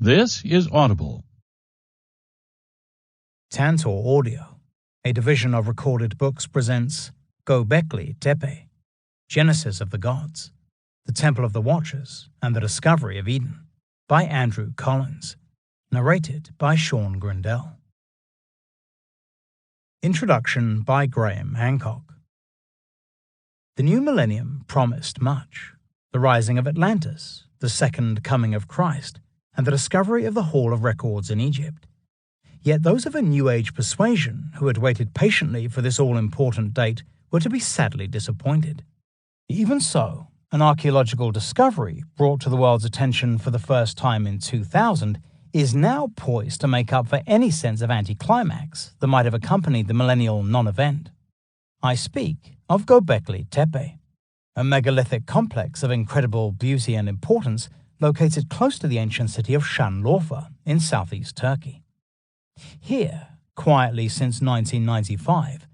This is Audible. Tantor Audio, a division of recorded books, presents Gobekli Tepe, Genesis of the Gods, the Temple of the Watchers, and the Discovery of Eden, by Andrew Collins, narrated by Sean Grindell. Introduction by Graham Hancock. The new millennium promised much: the rising of Atlantis, the second coming of Christ, and the discovery of the Hall of Records in Egypt. Yet those of a New Age persuasion who had waited patiently for this all-important date were to be sadly disappointed. Even so, an archaeological discovery brought to the world's attention for the first time in 2000 is now poised to make up for any sense of anticlimax that might have accompanied the millennial non-event. I speak of Gobekli Tepe, a megalithic complex of incredible beauty and importance located close to the ancient city of Şanlıurfa in southeast Turkey. Here, quietly since 1995,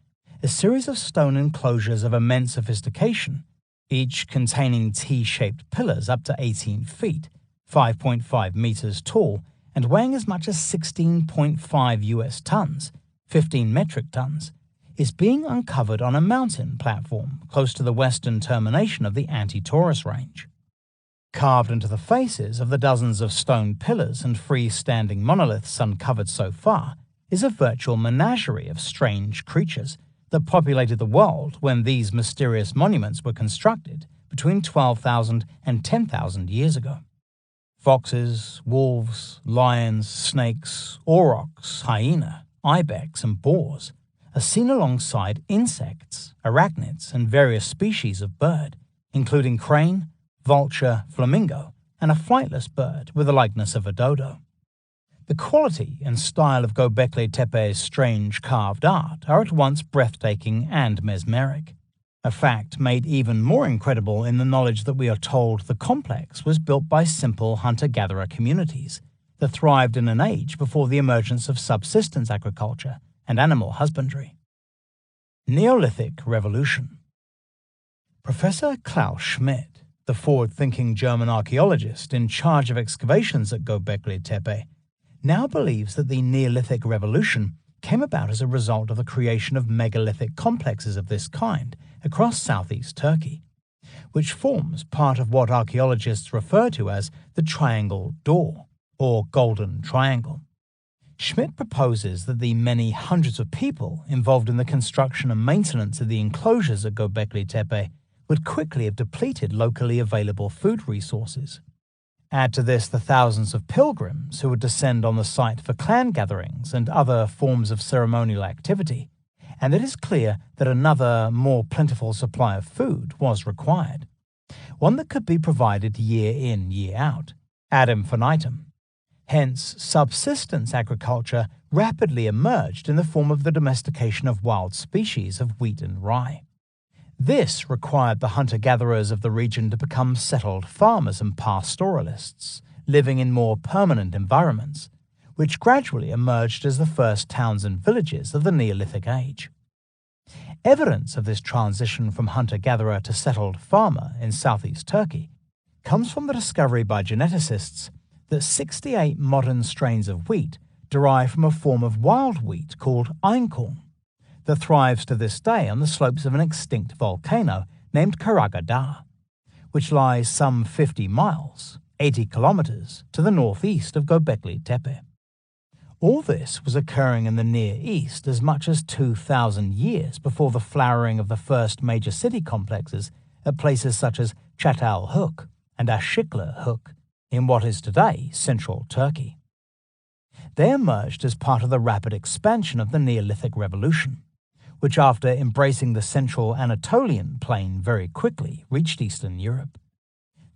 a series of stone enclosures of immense sophistication, each containing T-shaped pillars up to 18 feet, 5.5 meters tall, and weighing as much as 16.5 US tons, 15 metric tons, is being uncovered on a mountain platform close to the western termination of the Anti-Taurus Range. Carved into the faces of the dozens of stone pillars and freestanding monoliths uncovered so far is a virtual menagerie of strange creatures that populated the world when these mysterious monuments were constructed between 12,000 and 10,000 years ago. Foxes, wolves, lions, snakes, aurochs, hyena, ibex, and boars are seen alongside insects, arachnids, and various species of bird, including crane, vulture, flamingo, and a flightless bird with the likeness of a dodo. The quality and style of Gobekli Tepe's strange carved art are at once breathtaking and mesmeric, a fact made even more incredible in the knowledge that we are told the complex was built by simple hunter-gatherer communities that thrived in an age before the emergence of subsistence agriculture and animal husbandry. Neolithic Revolution. Professor Klaus Schmidt, the forward-thinking German archaeologist in charge of excavations at Gobekli Tepe, now believes that the Neolithic Revolution came about as a result of the creation of megalithic complexes of this kind across southeast Turkey, which forms part of what archaeologists refer to as the Triangle Door, or Golden Triangle. Schmidt proposes that the many hundreds of people involved in the construction and maintenance of the enclosures at Gobekli Tepe would quickly have depleted locally available food resources. Add to this the thousands of pilgrims who would descend on the site for clan gatherings and other forms of ceremonial activity, and it is clear that another, more plentiful supply of food was required, one that could be provided year in, year out, ad infinitum. Hence, subsistence agriculture rapidly emerged in the form of the domestication of wild species of wheat and rye. This required the hunter-gatherers of the region to become settled farmers and pastoralists, living in more permanent environments, which gradually emerged as the first towns and villages of the Neolithic Age. Evidence of this transition from hunter-gatherer to settled farmer in southeast Turkey comes from the discovery by geneticists that 68 modern strains of wheat derive from a form of wild wheat called einkorn that thrives to this day on the slopes of an extinct volcano named Karaga Dağ, which lies some 50 miles, 80 kilometers, to the northeast of Gobekli Tepe. All this was occurring in the Near East as much as 2,000 years before the flowering of the first major city complexes at places such as Çatalhöyük and Aşıklıhöyük in what is today central Turkey. They emerged as part of the rapid expansion of the Neolithic Revolution, which after embracing the central Anatolian plain very quickly reached Eastern Europe.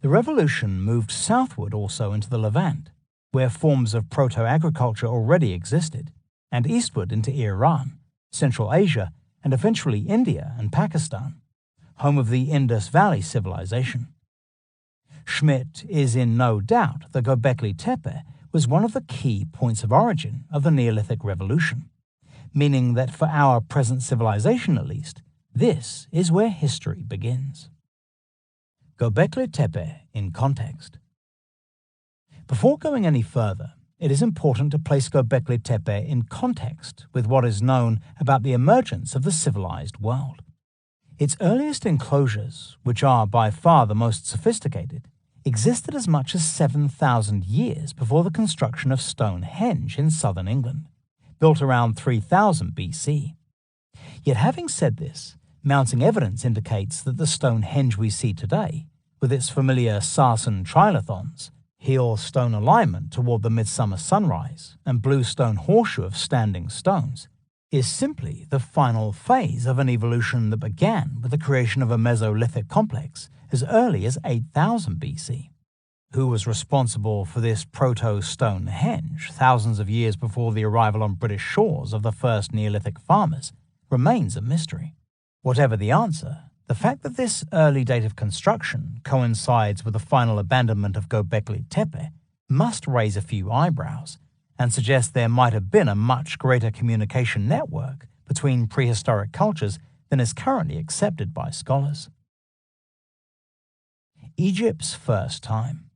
The revolution moved southward also into the Levant, where forms of proto-agriculture already existed, and eastward into Iran, Central Asia, and eventually India and Pakistan, home of the Indus Valley civilization. Schmidt is in no doubt that Gobekli Tepe was one of the key points of origin of the Neolithic Revolution, meaning that for our present civilization at least, this is where history begins. Gobekli Tepe in context. Before going any further, it is important to place Gobekli Tepe in context with what is known about the emergence of the civilized world. Its earliest enclosures, which are by far the most sophisticated, existed as much as 7,000 years before the construction of Stonehenge in southern England, built around 3000 BC. Yet having said this, mounting evidence indicates that the Stonehenge we see today, with its familiar Sarsen trilithons, heel stone alignment toward the midsummer sunrise, and blue stone horseshoe of standing stones, is simply the final phase of an evolution that began with the creation of a Mesolithic complex as early as 8000 BC. Who was responsible for this proto-Stonehenge thousands of years before the arrival on British shores of the first Neolithic farmers remains a mystery. Whatever the answer, the fact that this early date of construction coincides with the final abandonment of Gobekli Tepe must raise a few eyebrows and suggest there might have been a much greater communication network between prehistoric cultures than is currently accepted by scholars. Egypt's first time.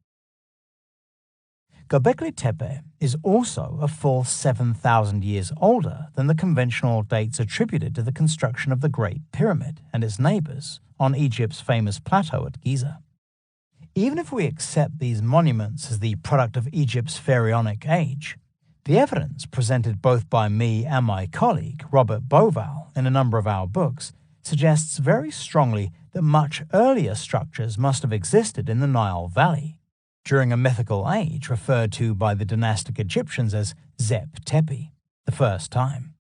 Gobekli Tepe is also a full 7,000 years older than the conventional dates attributed to the construction of the Great Pyramid and its neighbors on Egypt's famous plateau at Giza. Even if we accept these monuments as the product of Egypt's pharaonic age, the evidence presented both by me and my colleague, Robert Boval, in a number of our books, suggests very strongly that much earlier structures must have existed in the Nile Valley, during a mythical age referred to by the dynastic Egyptians as Zep Tepe, the first time.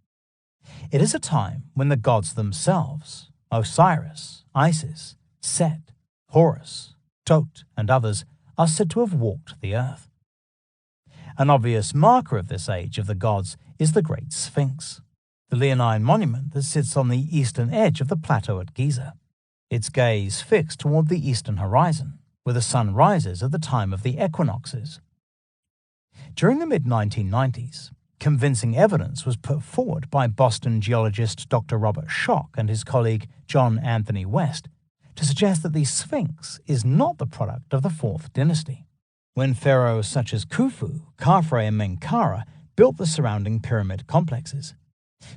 It is a time when the gods themselves, Osiris, Isis, Set, Horus, Tot, and others, are said to have walked the earth. An obvious marker of this age of the gods is the Great Sphinx, the leonine monument that sits on the eastern edge of the plateau at Giza, its gaze fixed toward the eastern horizon, where the sun rises at the time of the equinoxes. During the mid-1990s, convincing evidence was put forward by Boston geologist Dr. Robert Schoch and his colleague John Anthony West to suggest that the Sphinx is not the product of the Fourth Dynasty, when pharaohs such as Khufu, Khafre, and Menkaure built the surrounding pyramid complexes,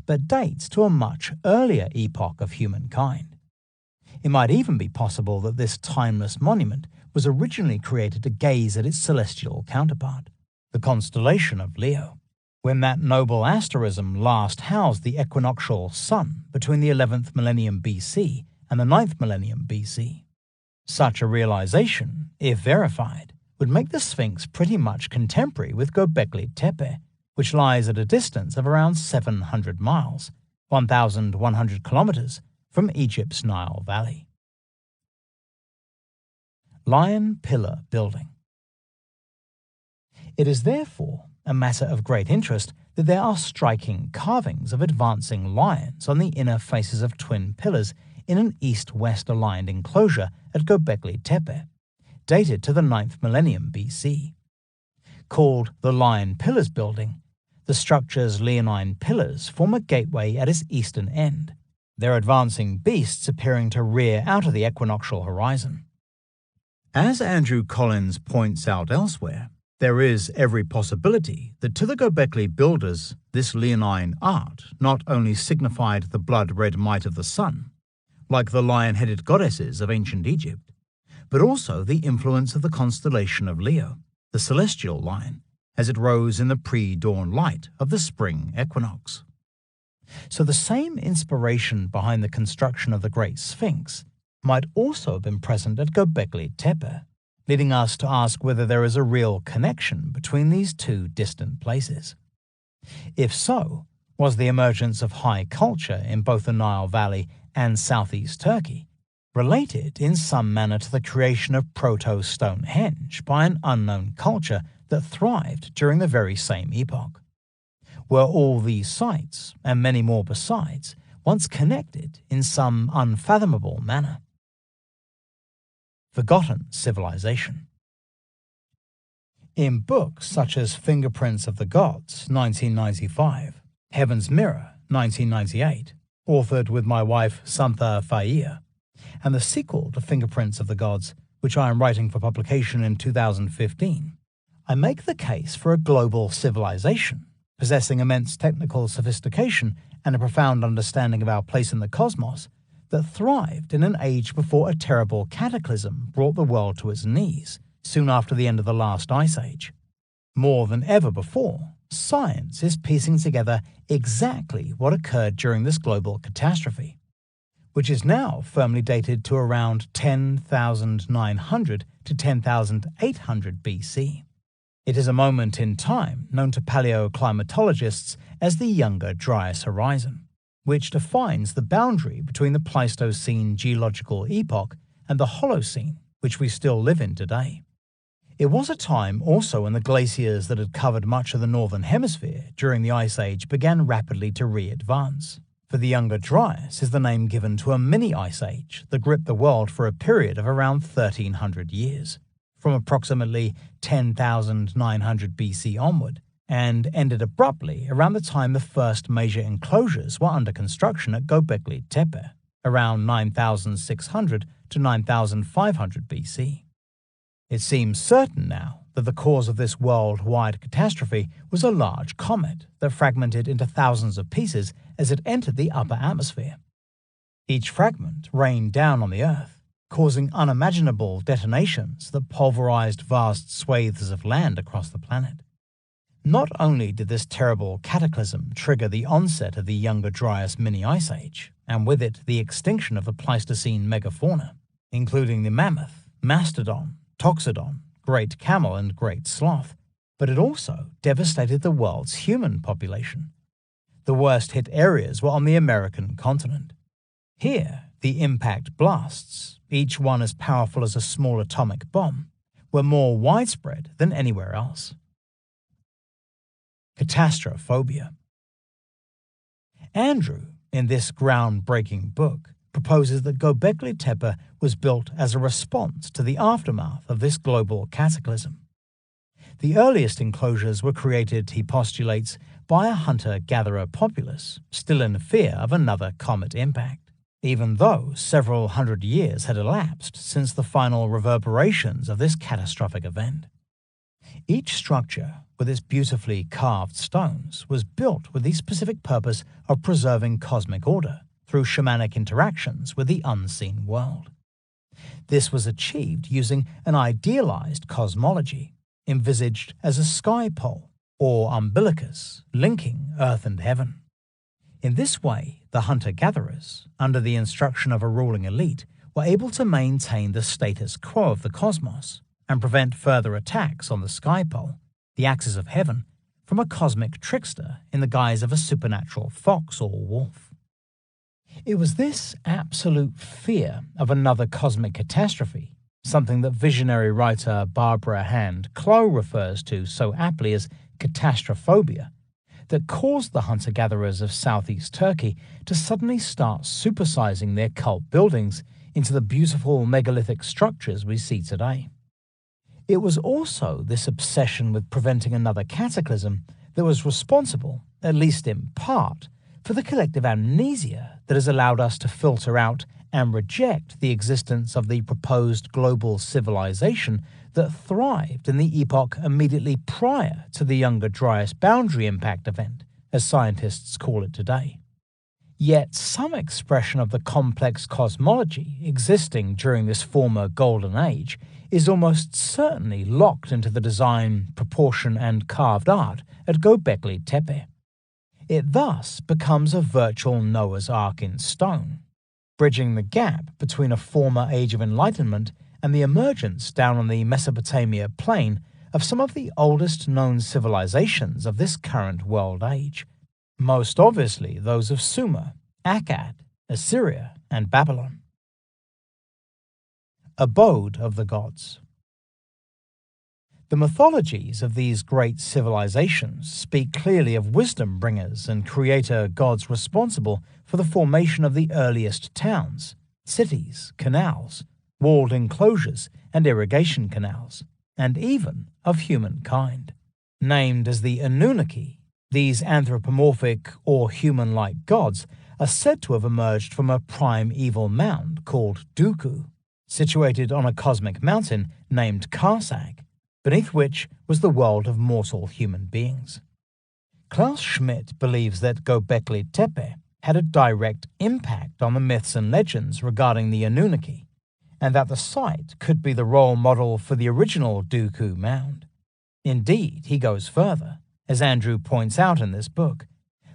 but dates to a much earlier epoch of humankind. It might even be possible that this timeless monument was originally created to gaze at its celestial counterpart, the constellation of Leo, when that noble asterism last housed the equinoctial sun between the 11th millennium BC and the 9th millennium BC. Such a realization, if verified, would make the Sphinx pretty much contemporary with Gobekli Tepe, which lies at a distance of around 700 miles, 1,100 kilometers, from Egypt's Nile Valley. Lion Pillar Building. It is therefore a matter of great interest that there are striking carvings of advancing lions on the inner faces of twin pillars in an east-west aligned enclosure at Gobekli Tepe, dated to the 9th millennium BC. Called the Lion Pillars Building, the structure's leonine pillars form a gateway at its eastern end, their advancing beasts appearing to rear out of the equinoctial horizon. As Andrew Collins points out elsewhere, there is every possibility that to the Gobekli builders this leonine art not only signified the blood-red might of the sun, like the lion-headed goddesses of ancient Egypt, but also the influence of the constellation of Leo, the celestial lion, as it rose in the pre-dawn light of the spring equinox. So the same inspiration behind the construction of the Great Sphinx might also have been present at Gobekli Tepe, leading us to ask whether there is a real connection between these two distant places. If so, was the emergence of high culture in both the Nile Valley and southeast Turkey related in some manner to the creation of Proto-Stonehenge by an unknown culture that thrived during the very same epoch? Were all these sites, and many more besides, once connected in some unfathomable manner? Forgotten civilization. In books such as Fingerprints of the Gods, 1995, Heaven's Mirror, 1998, authored with my wife Santha Faia, and the sequel to Fingerprints of the Gods, which I am writing for publication in 2015, I make the case for a global civilization, possessing immense technical sophistication and a profound understanding of our place in the cosmos, that thrived in an age before a terrible cataclysm brought the world to its knees, soon after the end of the last ice age. More than ever before, science is piecing together exactly what occurred during this global catastrophe, which is now firmly dated to around 10,900 to 10,800 BC. It is a moment in time known to paleoclimatologists as the Younger Dryas Horizon, which defines the boundary between the Pleistocene geological epoch and the Holocene, which we still live in today. It was a time also when the glaciers that had covered much of the northern hemisphere during the Ice Age began rapidly to re-advance. For the Younger Dryas is the name given to a mini-ice age that gripped the world for a period of around 1,300 years, from approximately 10,900 BC onward, and ended abruptly around the time the first major enclosures were under construction at Gobekli Tepe, around 9,600 to 9,500 BC. It seems certain now that the cause of this worldwide catastrophe was a large comet that fragmented into thousands of pieces as it entered the upper atmosphere. Each fragment rained down on the Earth, causing unimaginable detonations that pulverized vast swathes of land across the planet. Not only did this terrible cataclysm trigger the onset of the Younger Dryas mini-ice age, and with it the extinction of the Pleistocene megafauna, including the mammoth, mastodon, toxodon, great camel and great sloth, but it also devastated the world's human population. The worst hit areas were on the American continent. Here, the impact blasts, each one as powerful as a small atomic bomb, were more widespread than anywhere else. Catastrophophobia. Andrew, in this groundbreaking book, proposes that Gobekli Tepe was built as a response to the aftermath of this global cataclysm. The earliest enclosures were created, he postulates, by a hunter-gatherer populace still in fear of another comet impact, even though several hundred years had elapsed since the final reverberations of this catastrophic event. Each structure, with its beautifully carved stones, was built with the specific purpose of preserving cosmic order through shamanic interactions with the unseen world. This was achieved using an idealized cosmology, envisaged as a sky pole, or umbilicus, linking earth and heaven. In this way, the hunter-gatherers, under the instruction of a ruling elite, were able to maintain the status quo of the cosmos and prevent further attacks on the sky pole, the axis of heaven, from a cosmic trickster in the guise of a supernatural fox or wolf. It was this absolute fear of another cosmic catastrophe, something that visionary writer Barbara Hand Clough refers to so aptly as catastrophophobia, that caused the hunter-gatherers of southeast Turkey to suddenly start supersizing their cult buildings into the beautiful megalithic structures we see today. It was also this obsession with preventing another cataclysm that was responsible, at least in part, for the collective amnesia that has allowed us to filter out and reject the existence of the proposed global civilization that thrived in the epoch immediately prior to the Younger Dryas boundary impact event, as scientists call it today. Yet some expression of the complex cosmology existing during this former golden age is almost certainly locked into the design, proportion and carved art at Gobekli Tepe. It thus becomes a virtual Noah's Ark in stone, bridging the gap between a former age of enlightenment and the emergence down on the Mesopotamia plain of some of the oldest known civilizations of this current world age, most obviously those of Sumer, Akkad, Assyria, and Babylon. Abode of the Gods. The mythologies of these great civilizations speak clearly of wisdom bringers and creator gods responsible for the formation of the earliest towns, cities, canals, walled enclosures, and irrigation canals, and even of humankind. Named as the Anunnaki, these anthropomorphic or human-like gods are said to have emerged from a primeval mound called Dooku, situated on a cosmic mountain named Karsag, beneath which was the world of mortal human beings. Klaus Schmidt believes that Gobekli Tepe had a direct impact on the myths and legends regarding the Anunnaki, and that the site could be the role model for the original Dooku Mound. Indeed, he goes further, as Andrew points out in this book,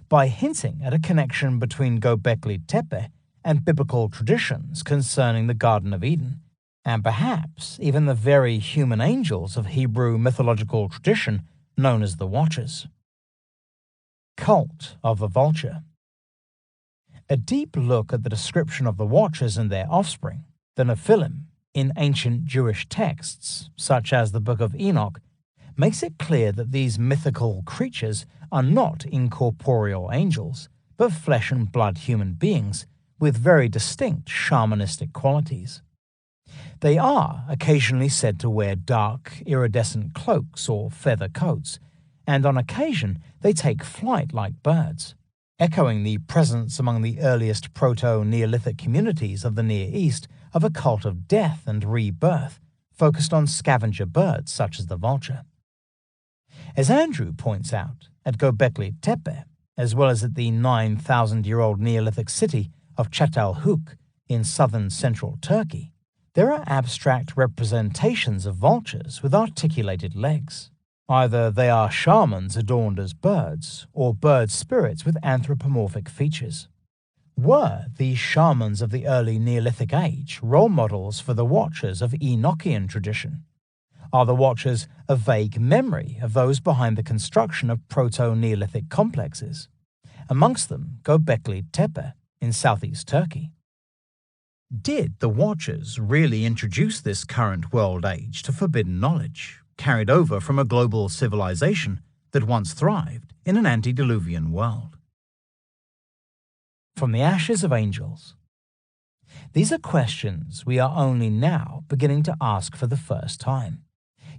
by hinting at a connection between Gobekli Tepe and biblical traditions concerning the Garden of Eden, and perhaps even the very human angels of Hebrew mythological tradition known as the Watchers. Cult of the Vulture. A deep look at the description of the Watchers and their offspring, the Nephilim, in ancient Jewish texts, such as the Book of Enoch, makes it clear that these mythical creatures are not incorporeal angels, but flesh and blood human beings with very distinct shamanistic qualities. They are occasionally said to wear dark, iridescent cloaks or feather coats, and on occasion they take flight like birds, echoing the presence among the earliest proto-Neolithic communities of the Near East of a cult of death and rebirth focused on scavenger birds such as the vulture. As Andrew points out, at Gobekli Tepe, as well as at the 9,000-year-old Neolithic city of Çatalhöyük in southern central Turkey, there are abstract representations of vultures with articulated legs. Either they are shamans adorned as birds, or bird spirits with anthropomorphic features. Were these shamans of the early Neolithic age role models for the Watchers of Enochian tradition? Are the Watchers a vague memory of those behind the construction of proto-Neolithic complexes, amongst them Gobekli Tepe in southeast Turkey? Did the Watchers really introduce this current world age to forbidden knowledge, carried over from a global civilization that once thrived in an antediluvian world? From the Ashes of Angels. These are questions we are only now beginning to ask for the first time.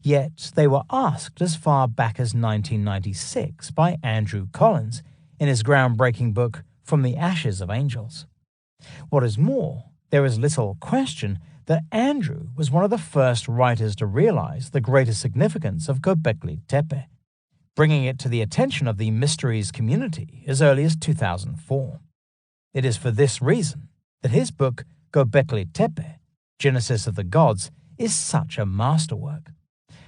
Yet they were asked as far back as 1996 by Andrew Collins in his groundbreaking book From the Ashes of Angels. What is more, there is little question that Andrew was one of the first writers to realize the greater significance of Gobekli Tepe, bringing it to the attention of the mysteries community as early as 2004. It is for this reason that his book Gobekli Tepe, Genesis of the Gods, is such a masterwork,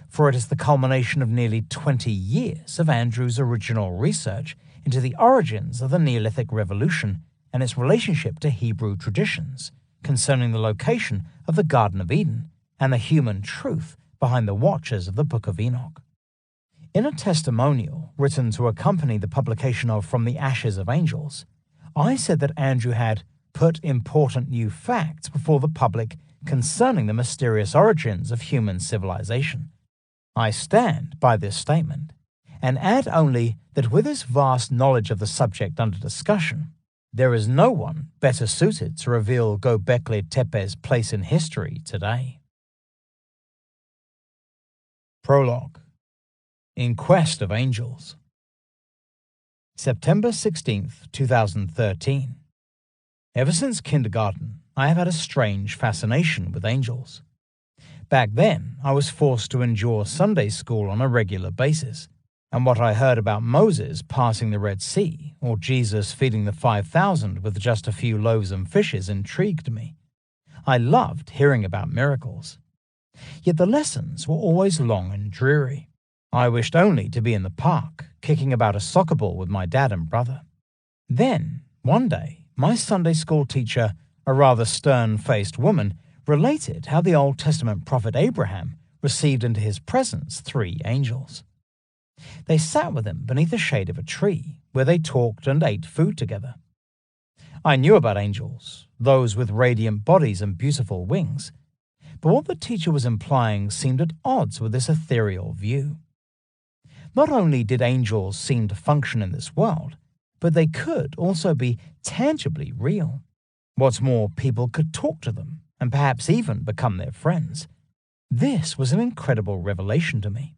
for it is the culmination of nearly 20 years of Andrew's original research into the origins of the Neolithic Revolution and its relationship to Hebrew traditions concerning the location of the Garden of Eden and the human truth behind the Watchers of the Book of Enoch. In a testimonial written to accompany the publication of From the Ashes of Angels, I said that Andrew had put important new facts before the public concerning the mysterious origins of human civilization. I stand by this statement, and add only that with his vast knowledge of the subject under discussion, there is no one better suited to reveal Gobekli Tepe's place in history today. Prologue. In Quest of Angels. September 16th, 2013. Ever since kindergarten, I have had a strange fascination with angels. Back then, I was forced to endure Sunday school on a regular basis, and what I heard about Moses passing the Red Sea or Jesus feeding the 5,000 with just a few loaves and fishes intrigued me. I loved hearing about miracles. Yet the lessons were always long and dreary. I wished only to be in the park, kicking about a soccer ball with my dad and brother. Then, one day, my Sunday school teacher, a rather stern-faced woman, related how the Old Testament prophet Abraham received into his presence 3 angels. They sat with him beneath the shade of a tree, where they talked and ate food together. I knew about angels, those with radiant bodies and beautiful wings, but what the teacher was implying seemed at odds with this ethereal view. Not only did angels seem to function in this world, but they could also be tangibly real. What's more, people could talk to them, and perhaps even become their friends. This was an incredible revelation to me.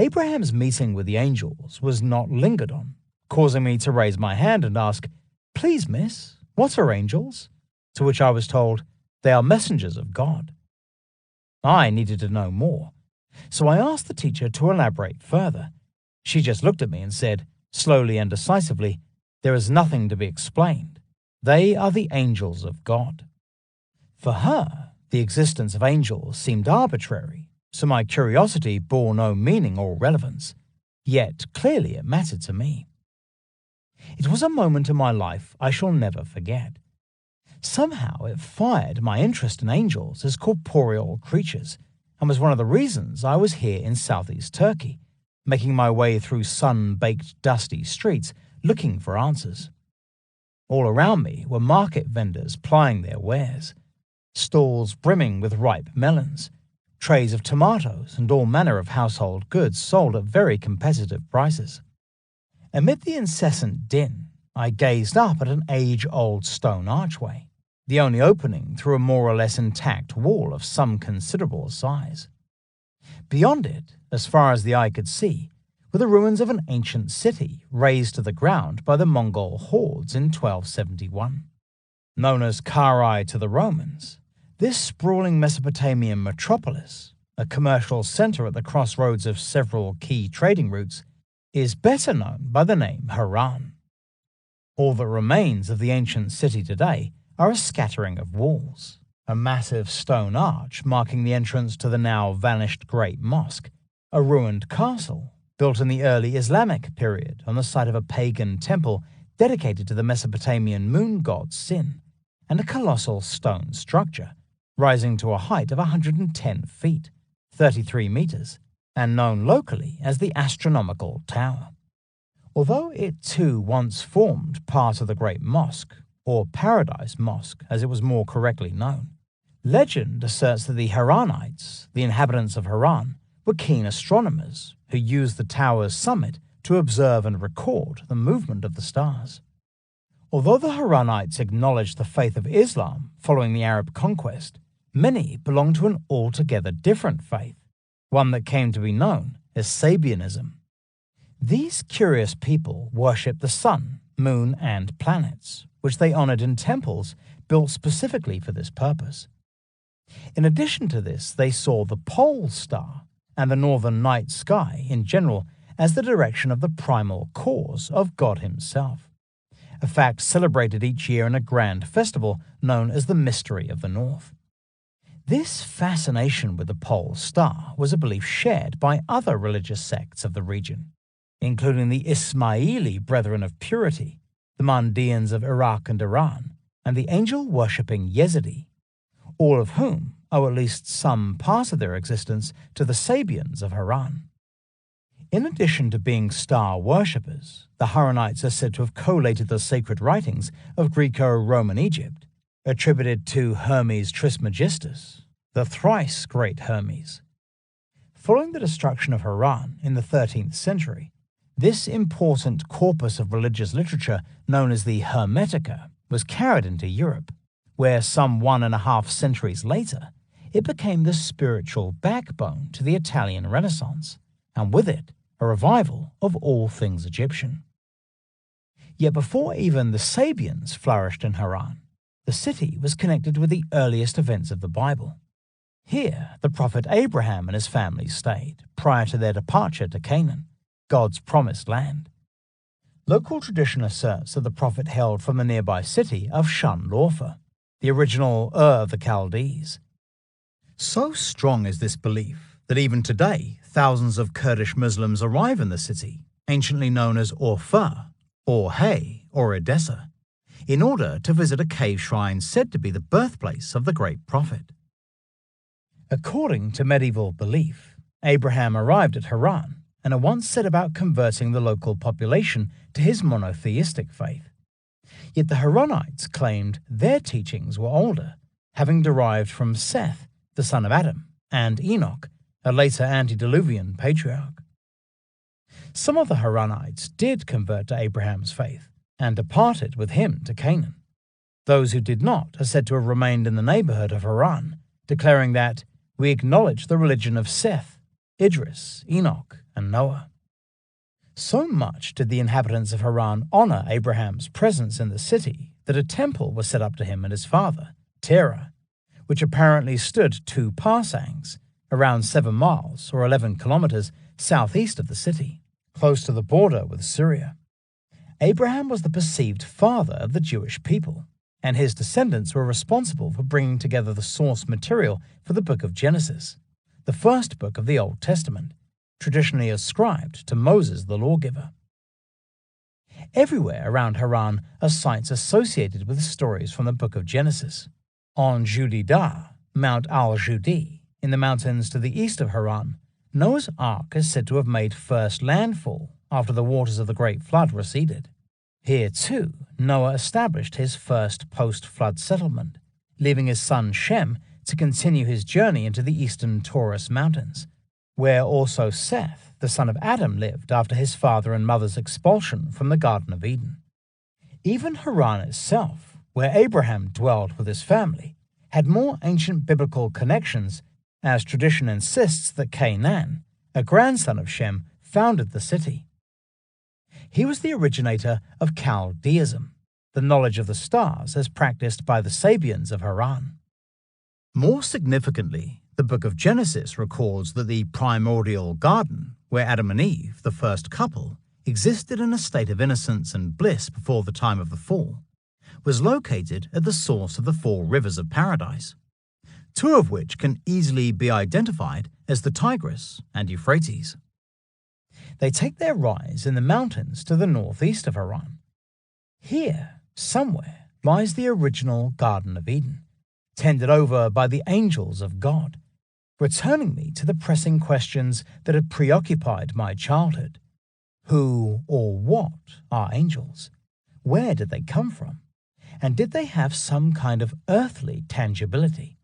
Abraham's meeting with the angels was not lingered on, causing me to raise my hand and ask, "Please, miss, what are angels?" To which I was told, "They are messengers of God." I needed to know more, So I asked the teacher to elaborate further. She just looked at me and said, slowly and decisively, "There is nothing to be explained. They are the angels of God." For her, the existence of angels seemed arbitrary, so my curiosity bore no meaning or relevance. Yet clearly it mattered to me. It was a moment in my life I shall never forget. Somehow it fired my interest in angels as corporeal creatures, and was one of the reasons I was here in southeast Turkey, making my way through sun-baked dusty streets looking for answers. All around me were market vendors plying their wares, stalls brimming with ripe melons, trays of tomatoes and all manner of household goods sold at very competitive prices. Amid the incessant din, I gazed up at an age-old stone archway, the only opening through a more or less intact wall of some considerable size. Beyond it, as far as the eye could see, were the ruins of an ancient city razed to the ground by the Mongol hordes in 1271. Known as Carrhae to the Romans, this sprawling Mesopotamian metropolis, a commercial center at the crossroads of several key trading routes, is better known by the name Haran. All that remains of the ancient city today are a scattering of walls, a massive stone arch marking the entrance to the now vanished Great Mosque, a ruined castle built in the early Islamic period on the site of a pagan temple dedicated to the Mesopotamian moon god Sin, and a colossal stone structure rising to a height of 110 feet, 33 meters, and known locally as the Astronomical Tower. Although it too once formed part of the Great Mosque, or Paradise Mosque as it was more correctly known, legend asserts that the Haranites, the inhabitants of Haran, were keen astronomers who used the tower's summit to observe and record the movement of the stars. Although the Haranites acknowledged the faith of Islam following the Arab conquest, many belonged to an altogether different faith, one that came to be known as Sabianism. These curious people worshipped the sun, moon, and planets, which they honored in temples built specifically for this purpose. In addition to this, they saw the pole star and the northern night sky in general as the direction of the primal cause of God himself, a fact celebrated each year in a grand festival known as the Mystery of the North. This fascination with the pole star was a belief shared by other religious sects of the region, including the Ismaili Brethren of Purity, the Mandeans of Iraq and Iran, and the angel-worshipping Yazidi, all of whom owe at least some part of their existence to the Sabians of Haran. In addition to being star worshippers, the Haranites are said to have collated the sacred writings of Greco-Roman Egypt, attributed to Hermes Trismegistus, the thrice great Hermes. Following the destruction of Haran in the 13th century, this important corpus of religious literature, known as the Hermetica, was carried into Europe, where some 1.5 centuries later, it became the spiritual backbone to the Italian Renaissance, and with it, a revival of all things Egyptian. Yet before even the Sabians flourished in Haran, the city was connected with the earliest events of the Bible. Here, the prophet Abraham and his family stayed, prior to their departure to Canaan, God's promised land. Local tradition asserts that the prophet hailed from the nearby city of Shun-Lorfa, the original Ur of the Chaldees. So strong is this belief that even today thousands of Kurdish Muslims arrive in the city, anciently known as Urfa, or Hay, or Edessa, in order to visit a cave shrine said to be the birthplace of the great prophet. According to medieval belief, Abraham arrived at Haran and at once set about converting the local population to his monotheistic faith. Yet the Haranites claimed their teachings were older, having derived from Seth, the son of Adam, and Enoch, a later antediluvian patriarch. Some of the Haranites did convert to Abraham's faith and departed with him to Canaan. Those who did not are said to have remained in the neighborhood of Haran, declaring that we acknowledge the religion of Seth, Idris, Enoch, and Noah. So much did the inhabitants of Haran honor Abraham's presence in the city that a temple was set up to him and his father, Terah, which apparently stood 2 parsangs, around 7 miles or 11 kilometers southeast of the city, close to the border with Syria. Abraham was the perceived father of the Jewish people, and his descendants were responsible for bringing together the source material for the book of Genesis, the first book of the Old Testament, traditionally ascribed to Moses the lawgiver. Everywhere around Haran are sites associated with stories from the book of Genesis. On Judea, Mount Al-Judi, in the mountains to the east of Haran, Noah's Ark is said to have made first landfall after the waters of the Great Flood receded. Here, too, Noah established his first post-flood settlement, leaving his son Shem to continue his journey into the eastern Taurus Mountains, where also Seth, the son of Adam, lived after his father and mother's expulsion from the Garden of Eden. Even Haran itself, where Abraham dwelled with his family, had more ancient biblical connections, as tradition insists that Canaan, a grandson of Shem, founded the city. He was the originator of Chaldeism, the knowledge of the stars as practiced by the Sabians of Haran. More significantly, the book of Genesis records that the primordial garden, where Adam and Eve, the first couple, existed in a state of innocence and bliss before the time of the fall, was located at the source of the 4 rivers of paradise, 2 of which can easily be identified as the Tigris and Euphrates. They take their rise in the mountains to the northeast of Haran. Here, somewhere, lies the original Garden of Eden, tended over by the angels of God, returning me to the pressing questions that had preoccupied my childhood. Who or what are angels? Where did they come from? And did they have some kind of earthly tangibility?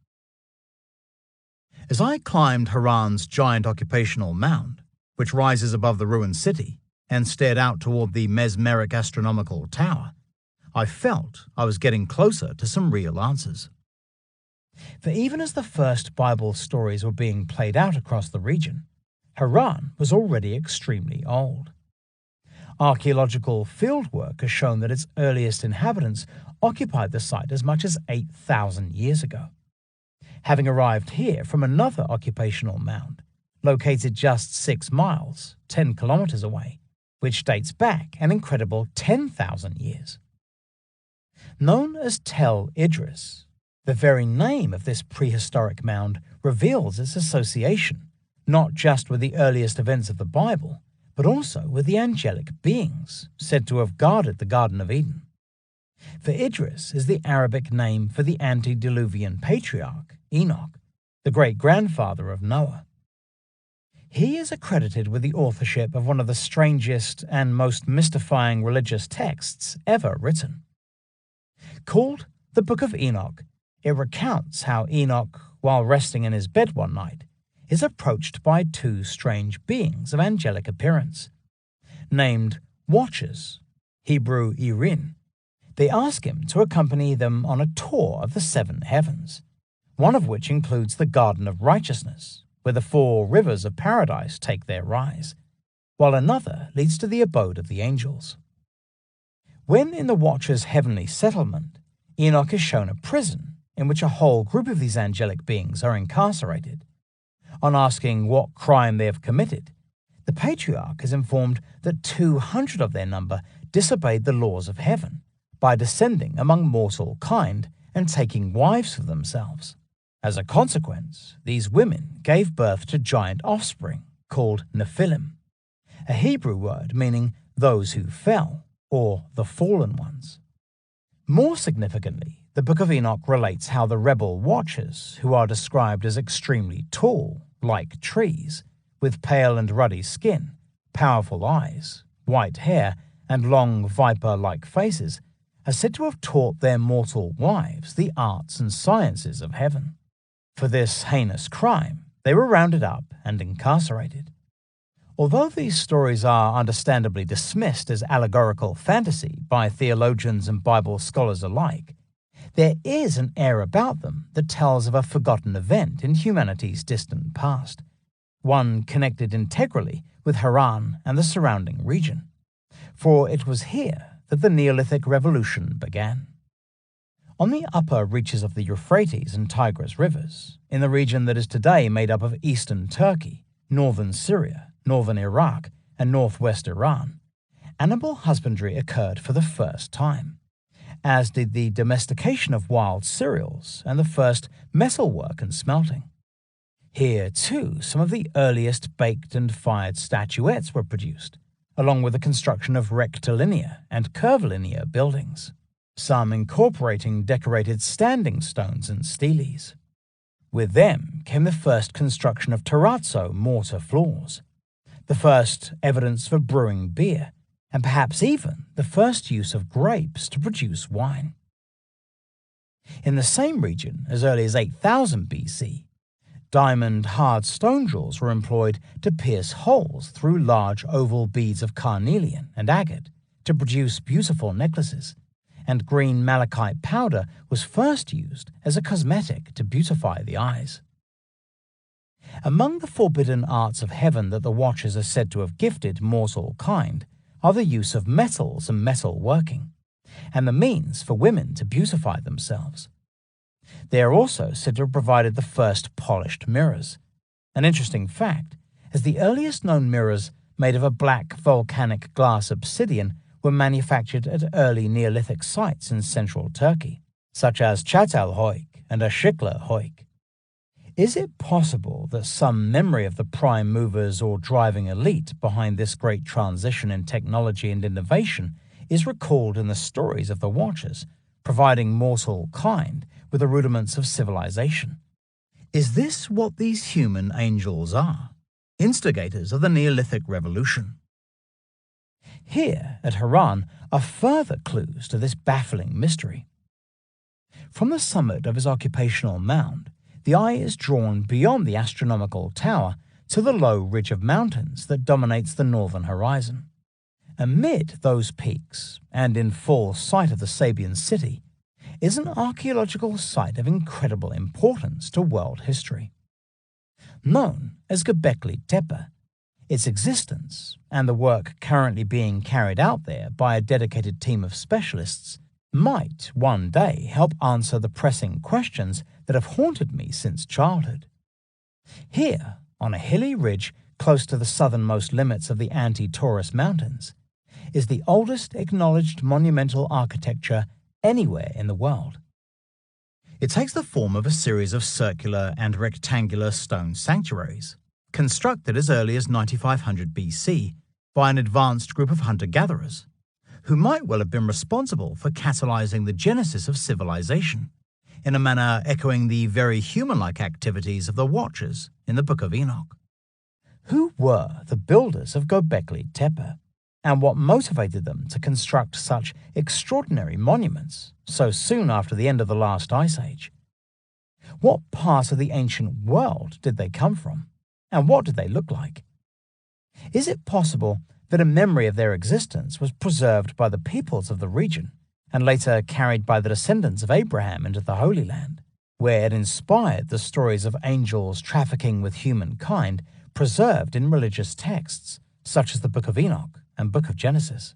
As I climbed Haran's giant occupational mound, which rises above the ruined city, and stared out toward the mesmeric astronomical tower, I felt I was getting closer to some real answers. For even as the first Bible stories were being played out across the region, Haran was already extremely old. Archaeological fieldwork has shown that its earliest inhabitants occupied the site as much as 8,000 years ago, having arrived here from another occupational mound, located just 6 miles, 10 kilometers away, which dates back an incredible 10,000 years. Known as Tel Idris, the very name of this prehistoric mound reveals its association not just with the earliest events of the Bible, but also with the angelic beings said to have guarded the Garden of Eden. For Idris is the Arabic name for the antediluvian patriarch, Enoch, the great-grandfather of Noah. He is accredited with the authorship of one of the strangest and most mystifying religious texts ever written. Called the Book of Enoch, it recounts how Enoch, while resting in his bed one night, is approached by 2 strange beings of angelic appearance. Named Watchers, Hebrew Irin, they ask him to accompany them on a tour of the 7 heavens, one of which includes the Garden of Righteousness, where the 4 rivers of paradise take their rise, while another leads to the abode of the angels. When in the Watchers' heavenly settlement, Enoch is shown a prison in which a whole group of these angelic beings are incarcerated. On asking what crime they have committed, the patriarch is informed that 200 of their number disobeyed the laws of heaven by descending among mortal kind and taking wives for themselves. As a consequence, these women gave birth to giant offspring called Nephilim, a Hebrew word meaning those who fell, or the fallen ones. More significantly, the Book of Enoch relates how the rebel Watchers, who are described as extremely tall, like trees, with pale and ruddy skin, powerful eyes, white hair, and long viper-like faces, are said to have taught their mortal wives the arts and sciences of heaven. For this heinous crime, they were rounded up and incarcerated. Although these stories are understandably dismissed as allegorical fantasy by theologians and Bible scholars alike, there is an air about them that tells of a forgotten event in humanity's distant past, one connected integrally with Haran and the surrounding region, for it was here that the Neolithic Revolution began. On the upper reaches of the Euphrates and Tigris rivers, in the region that is today made up of eastern Turkey, northern Syria, northern Iraq, and northwest Iran, animal husbandry occurred for the first time, as did the domestication of wild cereals and the first metalwork and smelting. Here, too, some of the earliest baked and fired statuettes were produced, along with the construction of rectilinear and curvilinear buildings, some incorporating decorated standing stones and steles. With them came the first construction of terrazzo mortar floors, the first evidence for brewing beer, and perhaps even the first use of grapes to produce wine. In the same region, as early as 8000 BC, diamond hard stone drills were employed to pierce holes through large oval beads of carnelian and agate to produce beautiful necklaces, and green malachite powder was first used as a cosmetic to beautify the eyes. Among the forbidden arts of heaven that the Watchers are said to have gifted mortal kind are the use of metals and metal working, and the means for women to beautify themselves. They are also said to have provided the first polished mirrors, an interesting fact, as the earliest known mirrors made of a black volcanic glass obsidian were manufactured at early Neolithic sites in central Turkey, such as Çatalhöyük and Aşıklıhöyük. Is it possible that some memory of the prime movers or driving elite behind this great transition in technology and innovation is recalled in the stories of the Watchers, providing mortal kind with the rudiments of civilization? Is this what these human angels are? Instigators of the Neolithic Revolution? Here, at Haran, are further clues to this baffling mystery. From the summit of his occupational mound, the eye is drawn beyond the astronomical tower to the low ridge of mountains that dominates the northern horizon. Amid those peaks, and in full sight of the Sabian city, is an archaeological site of incredible importance to world history. Known as Gobekli Tepe, its existence and the work currently being carried out there by a dedicated team of specialists might one day help answer the pressing questions that have haunted me since childhood. Here, on a hilly ridge close to the southernmost limits of the Anti-Taurus Mountains, is the oldest acknowledged monumental architecture anywhere in the world. It takes the form of a series of circular and rectangular stone sanctuaries, constructed as early as 9500 BC by an advanced group of hunter-gatherers, who might well have been responsible for catalyzing the genesis of civilization, in a manner echoing the very human-like activities of the Watchers in the Book of Enoch. Who were the builders of Gobekli Tepe, and what motivated them to construct such extraordinary monuments so soon after the end of the last ice age? What part of the ancient world did they come from, and what did they look like? Is it possible that a memory of their existence was preserved by the peoples of the region and later carried by the descendants of Abraham into the Holy Land, where it inspired the stories of angels trafficking with humankind preserved in religious texts such as the Book of Enoch and Book of Genesis?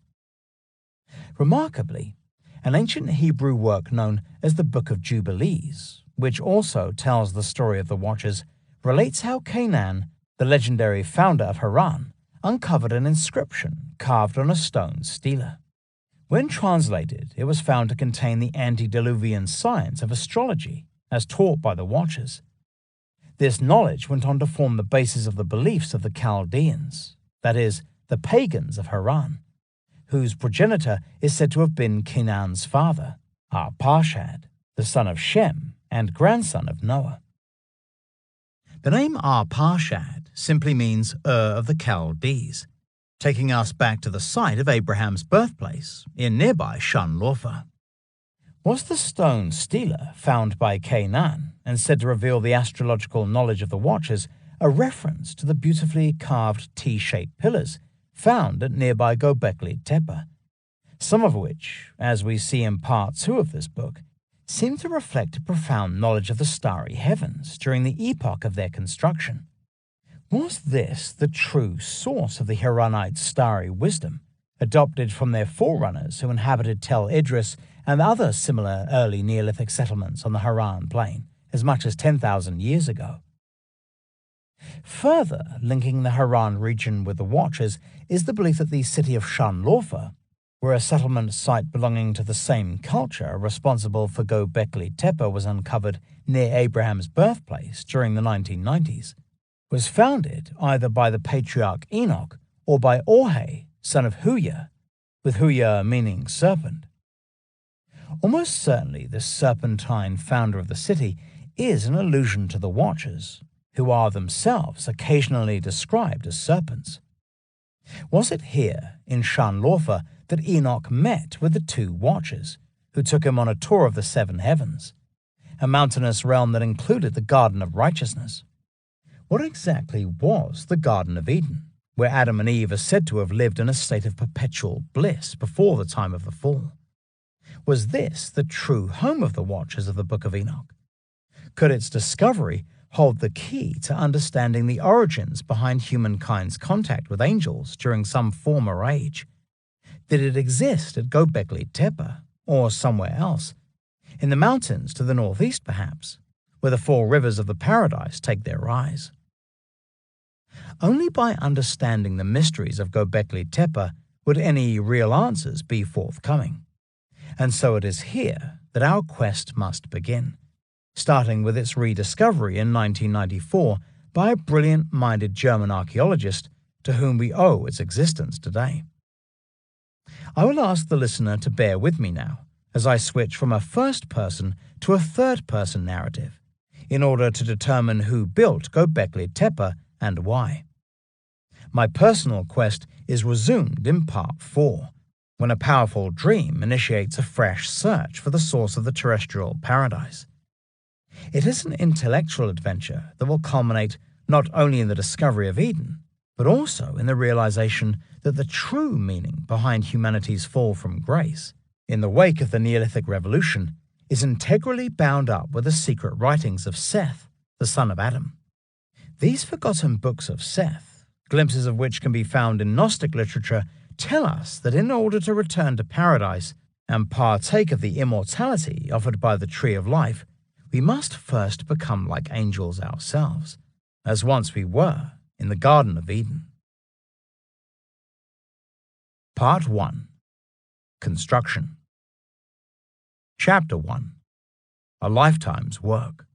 Remarkably, an ancient Hebrew work known as the Book of Jubilees, which also tells the story of the Watchers, relates how Canaan, the legendary founder of Haran, uncovered an inscription carved on a stone stela. When translated, it was found to contain the antediluvian science of astrology, as taught by the Watchers. This knowledge went on to form the basis of the beliefs of the Chaldeans, that is, the pagans of Haran, whose progenitor is said to have been Canaan's father, Arpachshad, the son of Shem and grandson of Noah. The name Arpachshad simply means of the Chaldees, taking us back to the site of Abraham's birthplace in nearby Shunlorfa. Was the stone stela found by Canaan and said to reveal the astrological knowledge of the Watchers a reference to the beautifully carved T-shaped pillars found at nearby Gobekli Tepe, some of which, as we see in Part 2 of this book, seem to reflect a profound knowledge of the starry heavens during the epoch of their construction? Was this the true source of the Haranite starry wisdom, adopted from their forerunners who inhabited Tel Idris and other similar early Neolithic settlements on the Haran Plain as much as 10,000 years ago. Further linking the Haran region with the Watchers is the belief that the city of Şanlıurfa, where a settlement site belonging to the same culture responsible for Gobekli Tepe was uncovered near Abraham's birthplace during the 1990s, was founded either by the patriarch Enoch or by Orhe, son of Huya, with Huya meaning serpent. Almost certainly the serpentine founder of the city is an allusion to the Watchers, who are themselves occasionally described as serpents. Was it here, in Şanlıurfa, that Enoch met with the two Watchers, who took him on a tour of the seven heavens, a mountainous realm that included the Garden of Righteousness? What exactly was the Garden of Eden, where Adam and Eve are said to have lived in a state of perpetual bliss before the time of the fall? Was this the true home of the Watchers of the Book of Enoch? Could its discovery hold the key to understanding the origins behind humankind's contact with angels during some former age? Did it exist at Gobekli Tepe, or somewhere else? In the mountains to the northeast, perhaps, where the four rivers of the paradise take their rise? Only by understanding the mysteries of Gobekli Tepe would any real answers be forthcoming. And so it is here that our quest must begin, starting with its rediscovery in 1994 by a brilliant-minded German archaeologist to whom we owe its existence today. I will ask the listener to bear with me now as I switch from a first-person to a third-person narrative in order to determine who built Gobekli Tepe and why. My personal quest is resumed in Part 4, when a powerful dream initiates a fresh search for the source of the terrestrial paradise. It is an intellectual adventure that will culminate not only in the discovery of Eden, but also in the realization that the true meaning behind humanity's fall from grace, in the wake of the Neolithic Revolution, is integrally bound up with the secret writings of Seth, the son of Adam. These forgotten books of Seth, glimpses of which can be found in Gnostic literature, tell us that in order to return to paradise and partake of the immortality offered by the Tree of Life, we must first become like angels ourselves, as once we were in the Garden of Eden. Part 1. Construction. Chapter 1. A Lifetime's Work.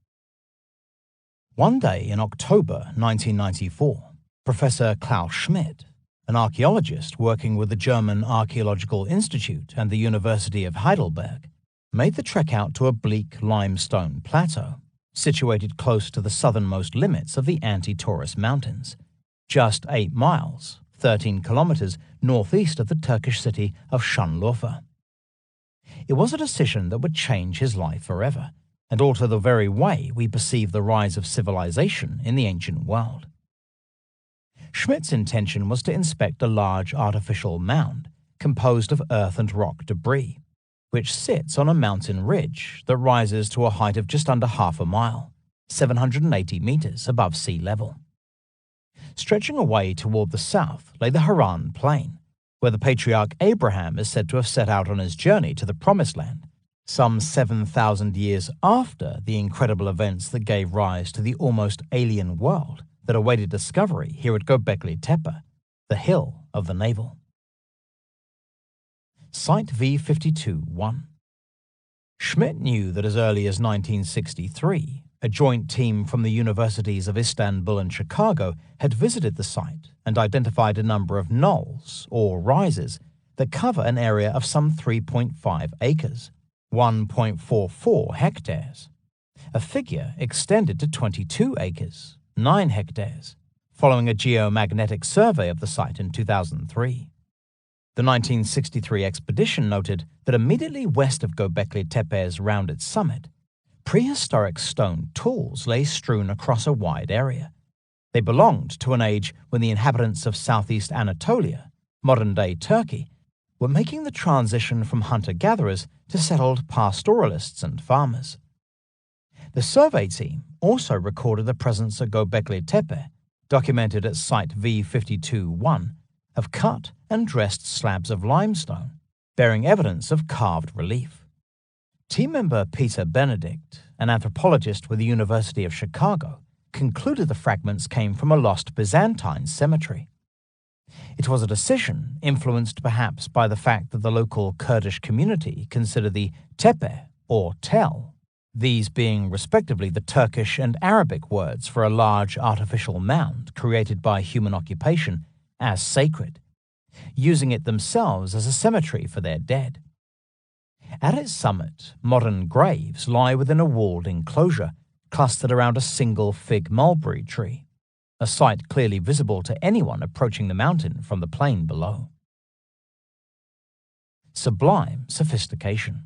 One day in October 1994, Professor Klaus Schmidt, an archaeologist working with the German Archaeological Institute and the University of Heidelberg, made the trek out to a bleak limestone plateau, situated close to the southernmost limits of the Anti-Taurus Mountains, just 8 miles, 13 kilometers northeast of the Turkish city of Şanlıurfa. It was a decision that would change his life forever and alter the very way we perceive the rise of civilization in the ancient world. Schmidt's intention was to inspect a large artificial mound composed of earth and rock debris, which sits on a mountain ridge that rises to a height of just under half a mile, 780 meters above sea level. Stretching away toward the south lay the Haran Plain, where the patriarch Abraham is said to have set out on his journey to the Promised Land, some 7,000 years after the incredible events that gave rise to the almost alien world that awaited discovery here at Gobekli Tepe, the Hill of the Navel. Site V52-1. Schmidt knew that as early as 1963, a joint team from the universities of Istanbul and Chicago had visited the site and identified a number of knolls, or rises, that cover an area of some 3.5 acres, 1.44 hectares, a figure extended to 22 acres, 9 hectares, following a geomagnetic survey of the site in 2003. The 1963 expedition noted that immediately west of Gobekli Tepe's rounded summit, prehistoric stone tools lay strewn across a wide area. They belonged to an age when the inhabitants of southeast Anatolia, modern-day Turkey, were making the transition from hunter-gatherers to settled pastoralists and farmers. The survey team also recorded the presence of Gobekli Tepe, documented at Site V52-1, of cut and dressed slabs of limestone, bearing evidence of carved relief, Team member Peter Benedict, an anthropologist with the University of Chicago, concluded the fragments came from a lost Byzantine cemetery. It was a decision influenced perhaps by the fact that the local Kurdish community consider the Tepe or Tel, these being respectively the Turkish and Arabic words for a large artificial mound created by human occupation, as sacred, using it themselves as a cemetery for their dead. At its summit, modern graves lie within a walled enclosure clustered around a single fig mulberry tree, a sight clearly visible to anyone approaching the mountain from the plain below. Sublime sophistication.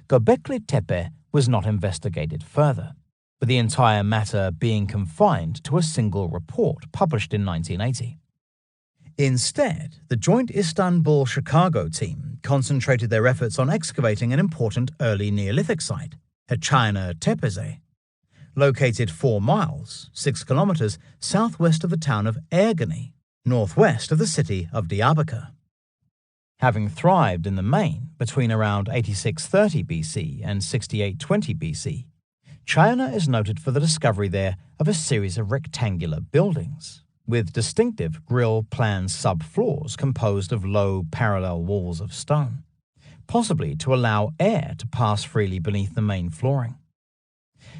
Gobekli Tepe was not investigated further, with the entire matter being confined to a single report published in 1980. Instead, the joint Istanbul-Chicago team concentrated their efforts on excavating an important early Neolithic site at China Tepe, located 4 miles, 6 kilometers southwest of the town of Ergani, northwest of the city of Diyarbakir. Having thrived in the main between around 8630 BC and 6820 BC, China is noted for the discovery there of a series of rectangular buildings, with distinctive grille-plan subfloors composed of low parallel walls of stone, possibly to allow air to pass freely beneath the main flooring.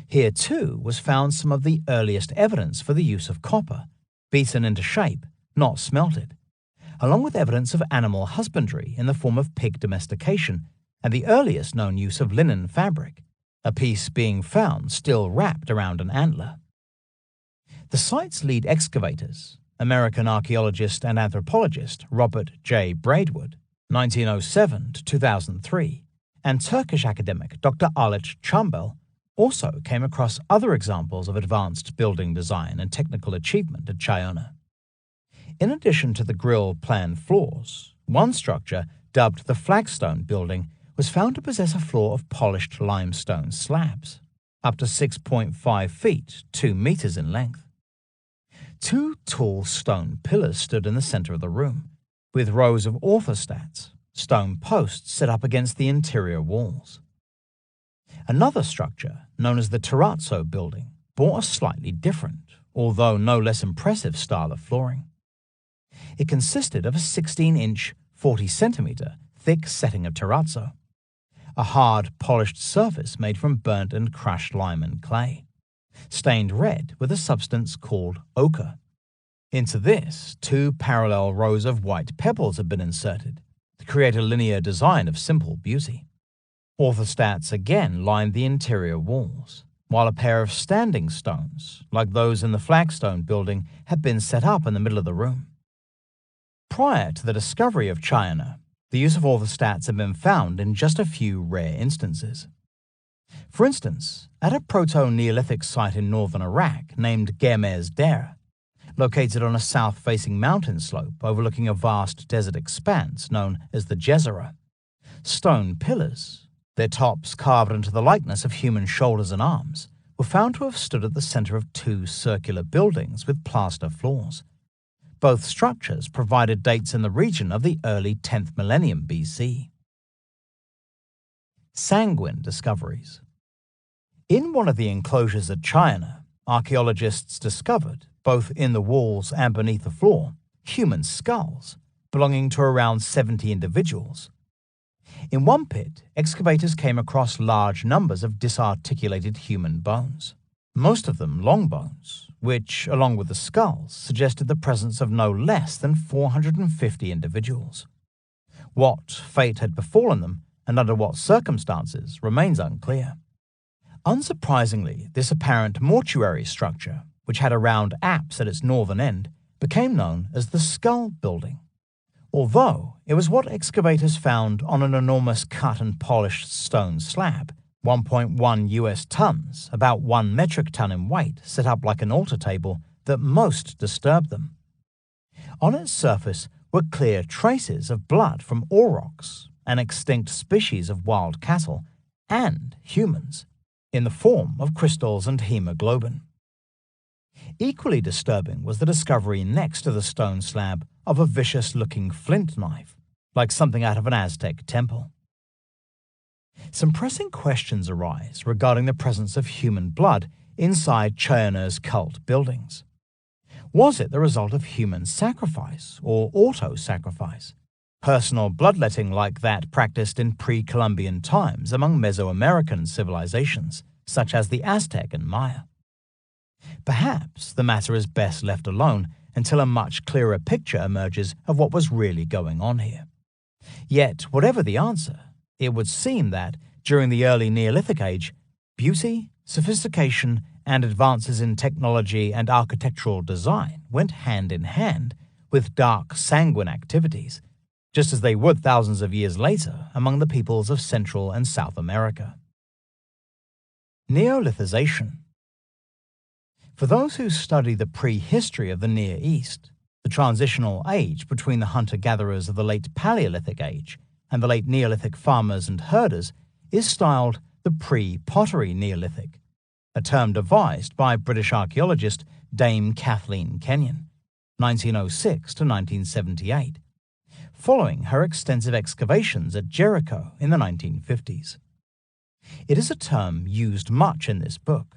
Here, too, was found some of the earliest evidence for the use of copper, beaten into shape, not smelted, along with evidence of animal husbandry in the form of pig domestication and the earliest known use of linen fabric, a piece being found still wrapped around an antler. The site's lead excavators, American archaeologist and anthropologist Robert J. Braidwood, 1907 to 2003, and Turkish academic Dr. Aliç Çambel, also came across other examples of advanced building design and technical achievement at Chayona. In addition to the grille-plan floors, one structure, dubbed the Flagstone Building, was found to possess a floor of polished limestone slabs, up to 6.5 feet, 2 meters in length. 2 tall stone pillars stood in the center of the room, with rows of orthostats, stone posts set up against the interior walls. Another structure, known as the Terrazzo Building, bore a slightly different, although no less impressive style of flooring. It consisted of a 16-inch, 40-centimeter thick setting of terrazzo, a hard, polished surface made from burnt and crushed lime and clay, stained red with a substance called ochre. Into this, 2 parallel rows of white pebbles had been inserted to create a linear design of simple beauty. Orthostats again lined the interior walls, while a pair of standing stones, like those in the Flagstone Building, had been set up in the middle of the room. Prior to the discovery of Chayona, the use of orthostats had been found in just a few rare instances. For instance, at a proto-Neolithic site in northern Iraq named Germez Dere, located on a south-facing mountain slope overlooking a vast desert expanse known as the Jezera, stone pillars, their tops carved into the likeness of human shoulders and arms, were found to have stood at the center of 2 circular buildings with plaster floors. Both structures provided dates in the region of the early 10th millennium BC. Sanguine discoveries. In one of the enclosures at Chayona, archaeologists discovered, both in the walls and beneath the floor, human skulls belonging to around 70 individuals. In one pit, excavators came across large numbers of disarticulated human bones, most of them long bones, which, along with the skulls, suggested the presence of no less than 450 individuals. What fate had befallen them, and under what circumstances, remains unclear. Unsurprisingly, this apparent mortuary structure, which had a round apse at its northern end, became known as the Skull Building, although it was what excavators found on an enormous cut and polished stone slab, 1.1 US tons, about 1 metric ton in weight, set up like an altar table, that most disturbed them. On its surface were clear traces of blood from aurochs, an extinct species of wild cattle, and humans, in the form of crystals and hemoglobin. Equally disturbing was the discovery next to the stone slab of a vicious-looking flint knife, like something out of an Aztec temple. Some pressing questions arise regarding the presence of human blood inside Chayana's cult buildings. Was it the result of human sacrifice or auto-sacrifice? Personal bloodletting like that practiced in pre-Columbian times among Mesoamerican civilizations, such as the Aztec and Maya. Perhaps the matter is best left alone until a much clearer picture emerges of what was really going on here. Yet, whatever the answer, it would seem that, during the early Neolithic age, beauty, sophistication, and advances in technology and architectural design went hand in hand with dark, sanguine activities, just as they would thousands of years later among the peoples of Central and South America. Neolithization. For those who study the prehistory of the Near East, the transitional age between the hunter-gatherers of the late Paleolithic age and the late Neolithic farmers and herders is styled the pre-pottery Neolithic, a term devised by British archaeologist Dame Kathleen Kenyon, 1906 to 1978, following her extensive excavations at Jericho in the 1950s. It is a term used much in this book,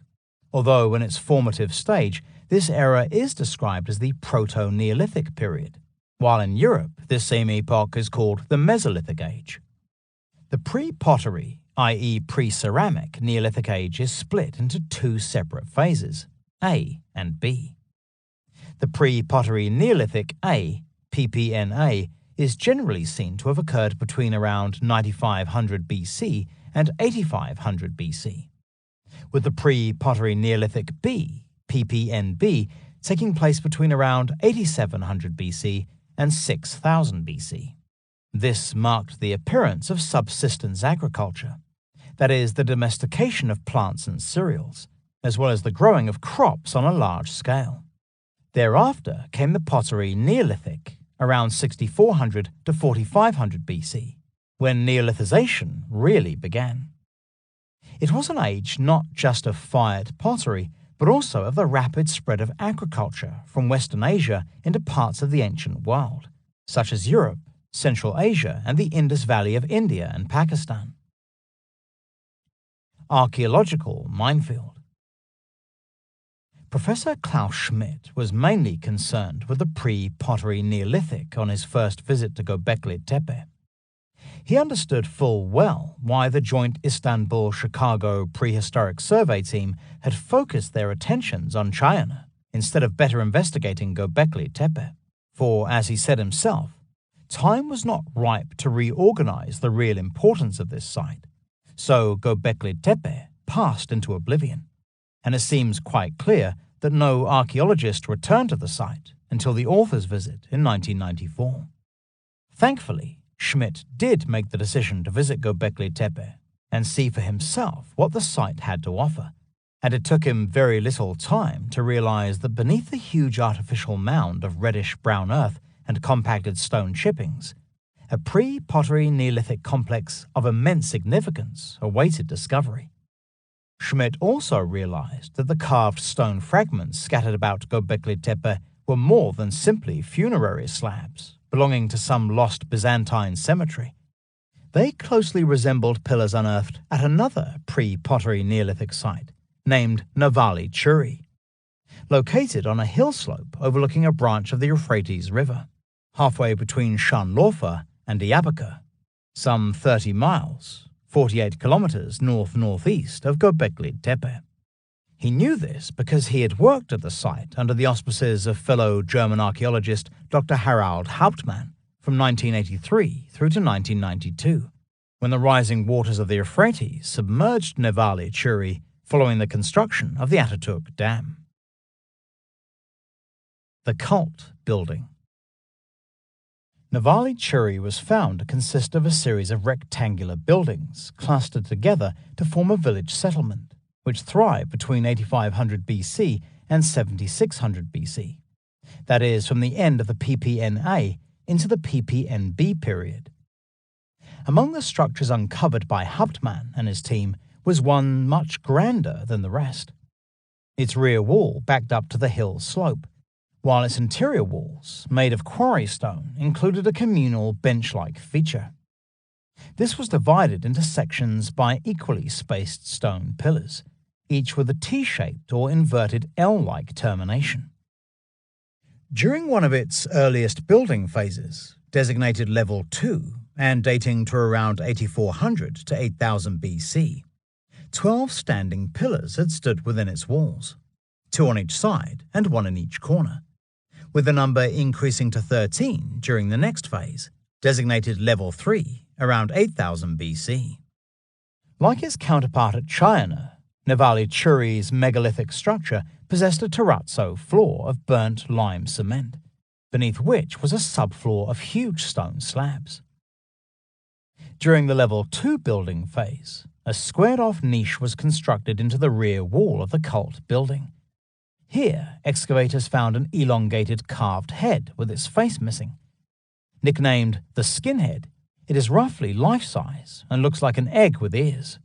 although in its formative stage, this era is described as the Proto-Neolithic period, while in Europe, this same epoch is called the Mesolithic Age. The pre-pottery, i.e. pre-ceramic, Neolithic Age is split into two separate phases, A and B. The pre-pottery Neolithic A, PPNA, is generally seen to have occurred between around 9500 BC and 8500 BC, with the pre-pottery Neolithic B, PPNB, taking place between around 8700 BC and 6000 BC. This marked the appearance of subsistence agriculture, that is, the domestication of plants and cereals, as well as the growing of crops on a large scale. Thereafter came the pottery Neolithic, around 6400 to 4500 BC, when Neolithization really began. It was an age not just of fired pottery, but also of the rapid spread of agriculture from Western Asia into parts of the ancient world, such as Europe, Central Asia, and the Indus Valley of India and Pakistan. Archaeological minefield. Professor Klaus Schmidt was mainly concerned with the pre-pottery Neolithic on his first visit to Gobekli Tepe. He understood full well why the joint Istanbul-Chicago prehistoric survey team had focused their attentions on China instead of better investigating Gobekli Tepe, for, as he said himself, time was not ripe to reorganize the real importance of this site, so Gobekli Tepe passed into oblivion, and it seems quite clear that no archaeologist returned to the site until the author's visit in 1994. Thankfully, Schmidt did make the decision to visit Gobekli Tepe and see for himself what the site had to offer, and it took him very little time to realize that beneath the huge artificial mound of reddish-brown earth and compacted stone chippings, a pre-pottery Neolithic complex of immense significance awaited discovery. Schmidt also realized that the carved stone fragments scattered about Gobekli Tepe were more than simply funerary slabs belonging to some lost Byzantine cemetery. They closely resembled pillars unearthed at another pre-pottery Neolithic site named Navali Churi, located on a hill slope overlooking a branch of the Euphrates River, halfway between Şanlıurfa and Diyarbakır, some 30 miles, 48 kilometers north-northeast of Gobekli Tepe. He knew this because he had worked at the site under the auspices of fellow German archaeologist Dr. Harald Hauptmann from 1983 through to 1992, when the rising waters of the Euphrates submerged Navali Churi following the construction of the Ataturk Dam. The Cult Building. Navali Churi was found to consist of a series of rectangular buildings clustered together to form a village settlement, which thrived between 8500 BC and 7600 BC, that is, from the end of the PPNA into the PPNB period. Among the structures uncovered by Hauptmann and his team was one much grander than the rest. Its rear wall backed up to the hill slope, while its interior walls, made of quarry stone, included a communal bench-like feature. This was divided into sections by equally spaced stone pillars, each with a T-shaped or inverted L-like termination. During one of its earliest building phases, designated Level 2 and dating to around 8400 to 8000 BC, 12 standing pillars had stood within its walls, 2 on each side and 1 in each corner, with the number increasing to 13 during the next phase, designated Level 3, around 8000 BC. Like its counterpart at China, Navali Churi's megalithic structure possessed a terrazzo floor of burnt lime cement, beneath which was a subfloor of huge stone slabs. During the Level 2 building phase, a squared-off niche was constructed into the rear wall of the cult building. Here, excavators found an elongated carved head with its face missing. Nicknamed the skinhead, it is roughly life-size and looks like an egg with ears.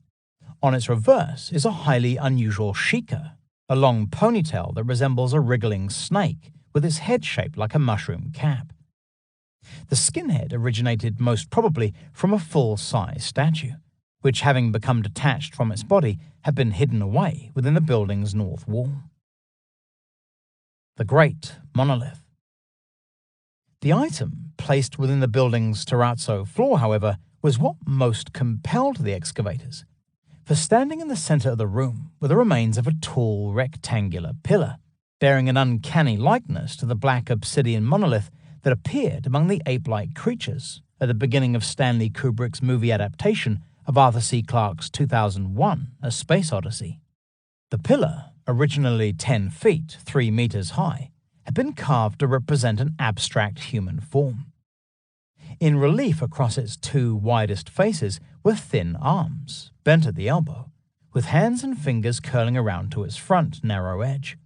On its reverse is a highly unusual shika, a long ponytail that resembles a wriggling snake with its head shaped like a mushroom cap. The skinhead originated most probably from a full-size statue, which, having become detached from its body, had been hidden away within the building's north wall. The Great Monolith. The item placed within the building's terrazzo floor, however, was what most compelled the excavators, for standing in the center of the room were the remains of a tall rectangular pillar, bearing an uncanny likeness to the black obsidian monolith that appeared among the ape-like creatures at the beginning of Stanley Kubrick's movie adaptation of Arthur C. Clarke's 2001 A Space Odyssey. The pillar, originally 10 feet, 3 meters high, had been carved to represent an abstract human form. In relief across its 2 widest faces were thin arms, bent at the elbow, with hands and fingers curling around to its front narrow edge.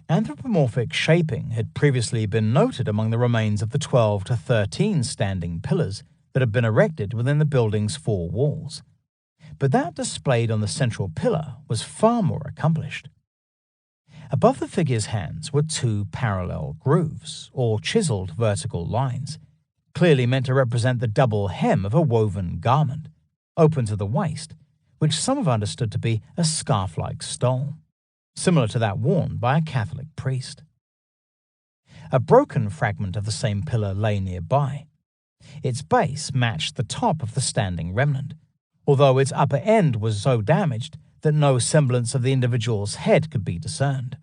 Anthropomorphic shaping had previously been noted among the remains of the 12 to 13 standing pillars that had been erected within the building's 4 walls, but that displayed on the central pillar was far more accomplished. Above the figure's hands were 2 parallel grooves, or chiseled vertical lines, clearly meant to represent the double hem of a woven garment, open to the waist, which some have understood to be a scarf-like stole, similar to that worn by a Catholic priest. A broken fragment of the same pillar lay nearby. Its base matched the top of the standing remnant, although its upper end was so damaged that no semblance of the individual's head could be discerned.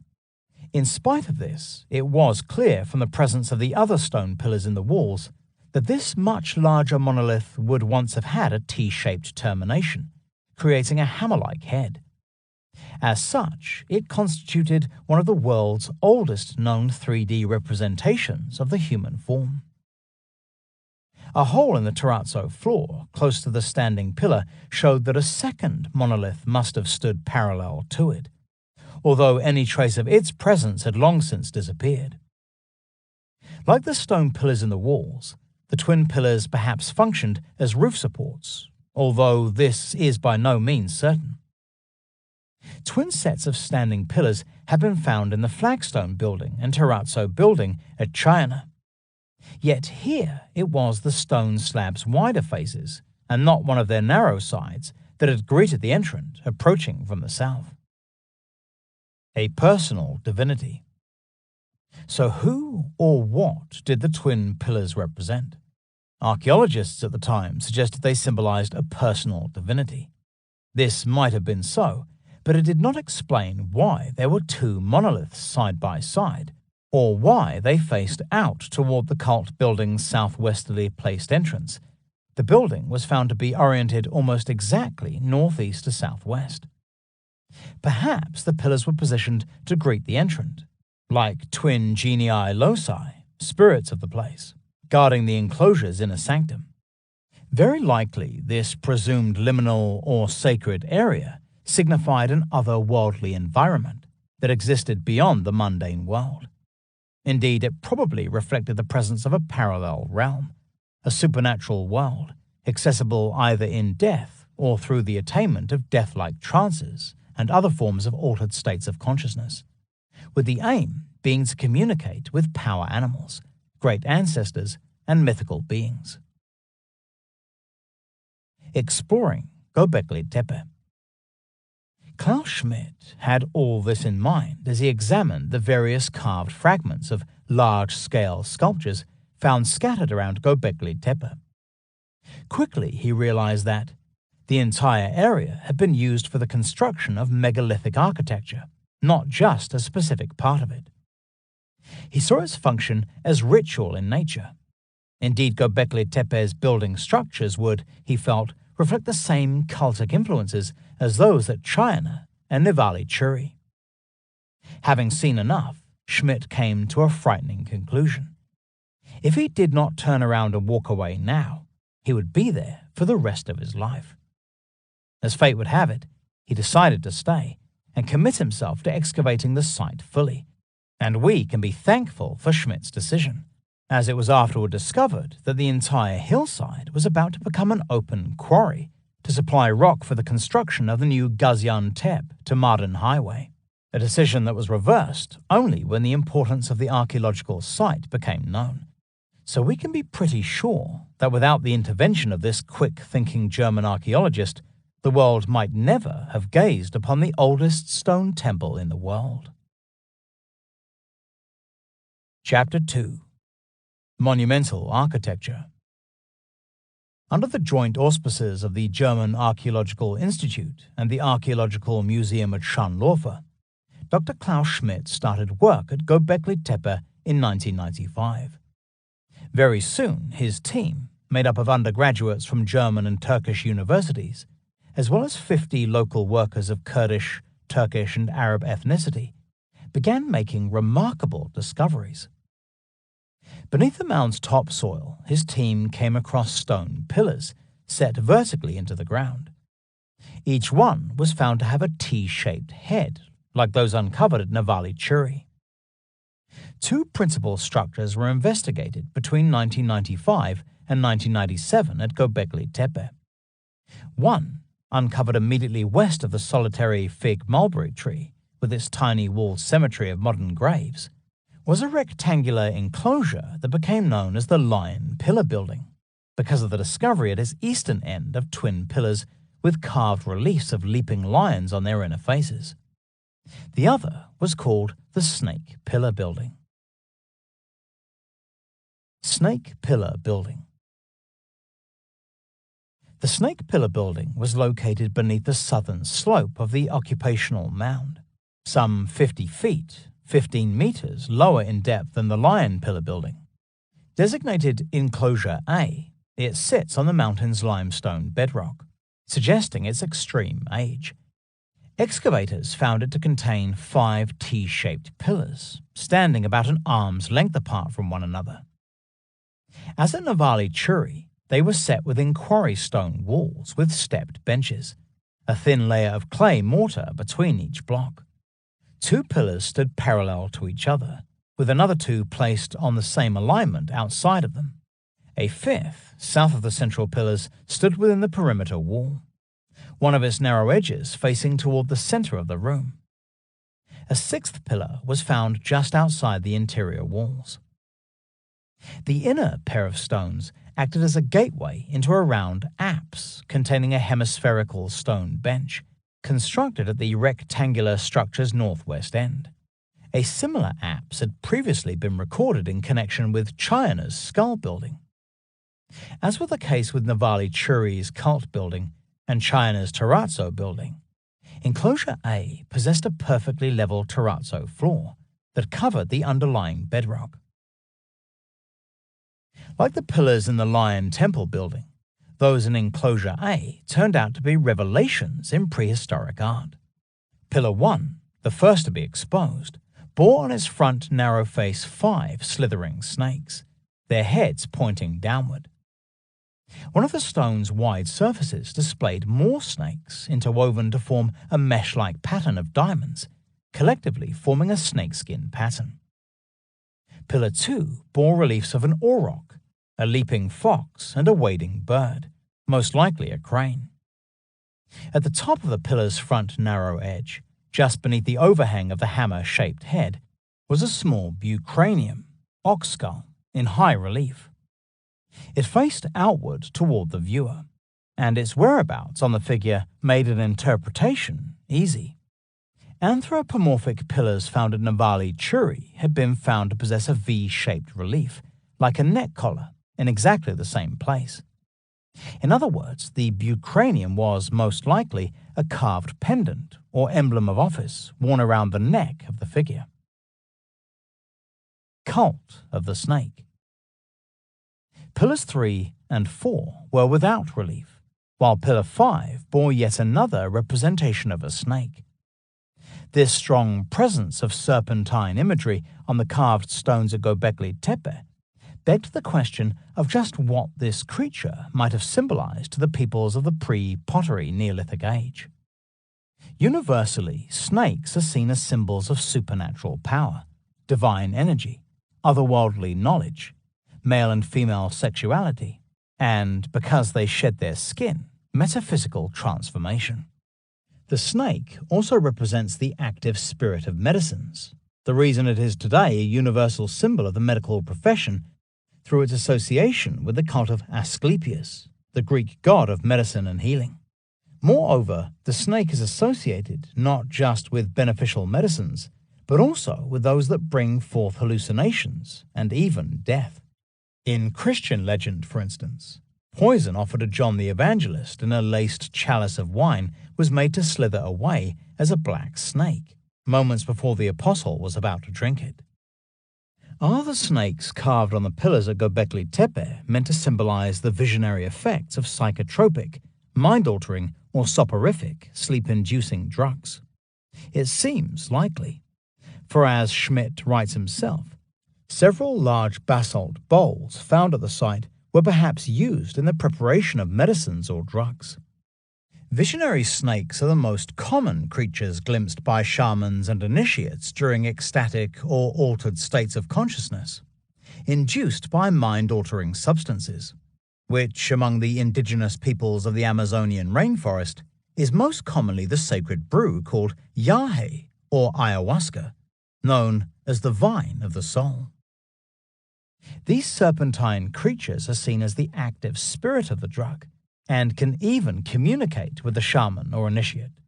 In spite of this, it was clear from the presence of the other stone pillars in the walls that this much larger monolith would once have had a T-shaped termination, creating a hammer-like head. As such, it constituted one of the world's oldest known 3D representations of the human form. A hole in the terrazzo floor, close to the standing pillar, showed that a second monolith must have stood parallel to it, although any trace of its presence had long since disappeared. Like the stone pillars in the walls, the twin pillars perhaps functioned as roof supports, although this is by no means certain. Twin sets of standing pillars have been found in the Flagstone Building and Terrazzo Building at China. Yet here it was the stone slab's wider faces, and not one of their narrow sides, that had greeted the entrant approaching from the south. A personal divinity. So who or what did the twin pillars represent? Archaeologists at the time suggested they symbolized a personal divinity. This might have been so, but it did not explain why there were 2 monoliths side by side, or why they faced out toward the cult building's southwesterly placed entrance. The building was found to be oriented almost exactly northeast to southwest. Perhaps the pillars were positioned to greet the entrant, like twin genii loci, spirits of the place, guarding the enclosure's inner sanctum. Very likely, this presumed liminal or sacred area signified an otherworldly environment that existed beyond the mundane world. Indeed, it probably reflected the presence of a parallel realm, a supernatural world, accessible either in death or through the attainment of death-like trances and other forms of altered states of consciousness, with the aim being to communicate with power animals, great ancestors, and mythical beings. exploring Gobekli Tepe. Klaus Schmidt had all this in mind as he examined the various carved fragments of large-scale sculptures found scattered around Gobekli Tepe. Quickly he realized that the entire area had been used for the construction of megalithic architecture, not just a specific part of it. He saw its function as ritual in nature. Indeed, Gobekli Tepe's building structures would, he felt, reflect the same cultic influences as those at China and Nivali Churi. Having seen enough, Schmidt came to a frightening conclusion. If he did not turn around and walk away now, he would be there for the rest of his life. As fate would have it, he decided to stay and commit himself to excavating the site fully, and we can be thankful for Schmidt's decision, as it was afterward discovered that the entire hillside was about to become an open quarry to supply rock for the construction of the new Gaziantep to Mardin Highway, a decision that was reversed only when the importance of the archaeological site became known. So we can be pretty sure that without the intervention of this quick-thinking German archaeologist, the world might never have gazed upon the oldest stone temple in the world. Chapter 2. Monumental Architecture. Under the joint auspices of the German Archaeological Institute and the Archaeological Museum at Schönlaufe, Dr. Klaus Schmidt started work at Gobekli Tepe in 1995. Very soon, his team, made up of undergraduates from German and Turkish universities, as well as 50 local workers of Kurdish, Turkish, and Arab ethnicity, began making remarkable discoveries. Beneath the mound's topsoil, his team came across stone pillars set vertically into the ground. Each one was found to have a T-shaped head, like those uncovered at Nivali Churi. Two principal structures were investigated between 1995 and 1997 at Gobekli Tepe. One, uncovered immediately west of the solitary fig mulberry tree, with its tiny walled cemetery of modern graves, was a rectangular enclosure that became known as the Lion Pillar Building, because of the discovery at its eastern end of twin pillars with carved reliefs of leaping lions on their inner faces. The other was called the Snake Pillar Building. Snake Pillar Building. The Snake Pillar Building was located beneath the southern slope of the occupational mound, some 50 feet, 15 meters lower in depth than the Lion Pillar Building. Designated Enclosure A, it sits on the mountain's limestone bedrock, suggesting its extreme age. Excavators found it to contain 5 T-shaped pillars, standing about an arm's length apart from one another. As at Nivali Churi, they were set within quarry stone walls with stepped benches, a thin layer of clay mortar between each block. 2 pillars stood parallel to each other, with another 2 placed on the same alignment outside of them. A 5th, south of the central pillars, stood within the perimeter wall, one of its narrow edges facing toward the center of the room. A 6th pillar was found just outside the interior walls. The inner pair of stones acted as a gateway into a round apse containing a hemispherical stone bench, constructed at the rectangular structure's northwest end. A similar apse had previously been recorded in connection with China's skull building. As was the case with Nivali Churi's cult building and China's terrazzo building, Enclosure A possessed a perfectly level terrazzo floor that covered the underlying bedrock. Like the pillars in the Lion Temple building, those in Enclosure A turned out to be revelations in prehistoric art. Pillar 1, the first to be exposed, bore on its front narrow face 5 slithering snakes, their heads pointing downward. One of the stone's wide surfaces displayed more snakes interwoven to form a mesh-like pattern of diamonds, collectively forming a snakeskin pattern. Pillar 2 bore reliefs of an auroch, a leaping fox, and a wading bird, most likely a crane. At the top of the pillar's front narrow edge, just beneath the overhang of the hammer-shaped head, was a small bucranium, ox skull, in high relief. It faced outward toward the viewer, and its whereabouts on the figure made an interpretation easy. Anthropomorphic pillars found at Navali Churi had been found to possess a V-shaped relief, like a neck collar, in exactly the same place. In other words, the bucranium was most likely a carved pendant or emblem of office worn around the neck of the figure. Cult of the Snake. Pillars 3 and 4 were without relief, while Pillar 5 bore yet another representation of a snake. This strong presence of serpentine imagery on the carved stones at Gobekli Tepe begged the question of just what this creature might have symbolized to the peoples of the pre-pottery Neolithic age. Universally, snakes are seen as symbols of supernatural power, divine energy, otherworldly knowledge, male and female sexuality, and, because they shed their skin, metaphysical transformation. The snake also represents the active spirit of medicines, the reason it is today a universal symbol of the medical profession through its association with the cult of Asclepius, the Greek god of medicine and healing. Moreover, the snake is associated not just with beneficial medicines, but also with those that bring forth hallucinations and even death. In Christian legend, for instance, poison offered to John the Evangelist in a laced chalice of wine was made to slither away as a black snake, moments before the apostle was about to drink it. Are the snakes carved on the pillars at Gobekli Tepe meant to symbolize the visionary effects of psychotropic, mind-altering, or soporific, sleep-inducing drugs? It seems likely, for as Schmidt writes himself, several large basalt bowls found at the site were perhaps used in the preparation of medicines or drugs. Visionary snakes are the most common creatures glimpsed by shamans and initiates during ecstatic or altered states of consciousness, induced by mind-altering substances, which, among the indigenous peoples of the Amazonian rainforest, is most commonly the sacred brew called yahe or ayahuasca, known as the vine of the soul. These serpentine creatures are seen as the active spirit of the drug, and can even communicate with the shaman or initiate.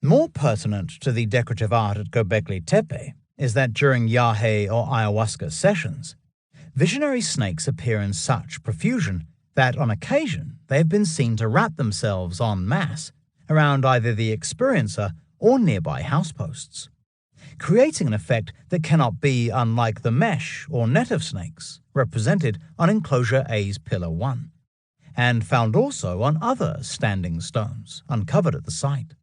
More pertinent to the decorative art at Gobekli Tepe is that during yahe or ayahuasca sessions, visionary snakes appear in such profusion that on occasion they have been seen to wrap themselves en masse around either the experiencer or nearby houseposts, creating an effect that cannot be unlike the mesh or net of snakes represented on Enclosure A's Pillar 1, and found also on other standing stones uncovered at the site.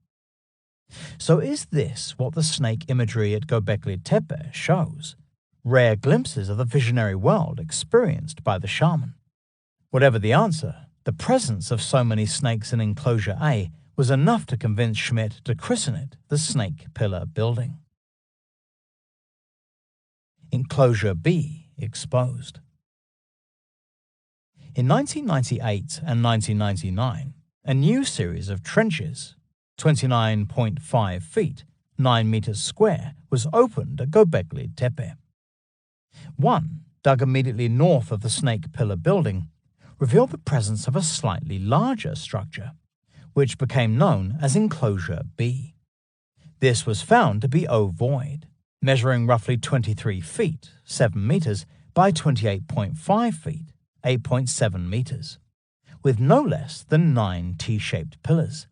So is this what the snake imagery at Gobekli Tepe shows? Rare glimpses of the visionary world experienced by the shaman? Whatever the answer, the presence of so many snakes in Enclosure A was enough to convince Schmidt to christen it the Snake Pillar Building. Enclosure B exposed. In 1998 and 1999, a new series of trenches, 29.5 feet, 9 meters square, was opened at Gobekli Tepe. One, dug immediately north of the Snake Pillar Building, revealed the presence of a slightly larger structure, which became known as Enclosure B. This was found to be ovoid, measuring roughly 23 feet, 7 meters, by 28.5 feet, 8.7 meters, with no less than 9 T-shaped pillars,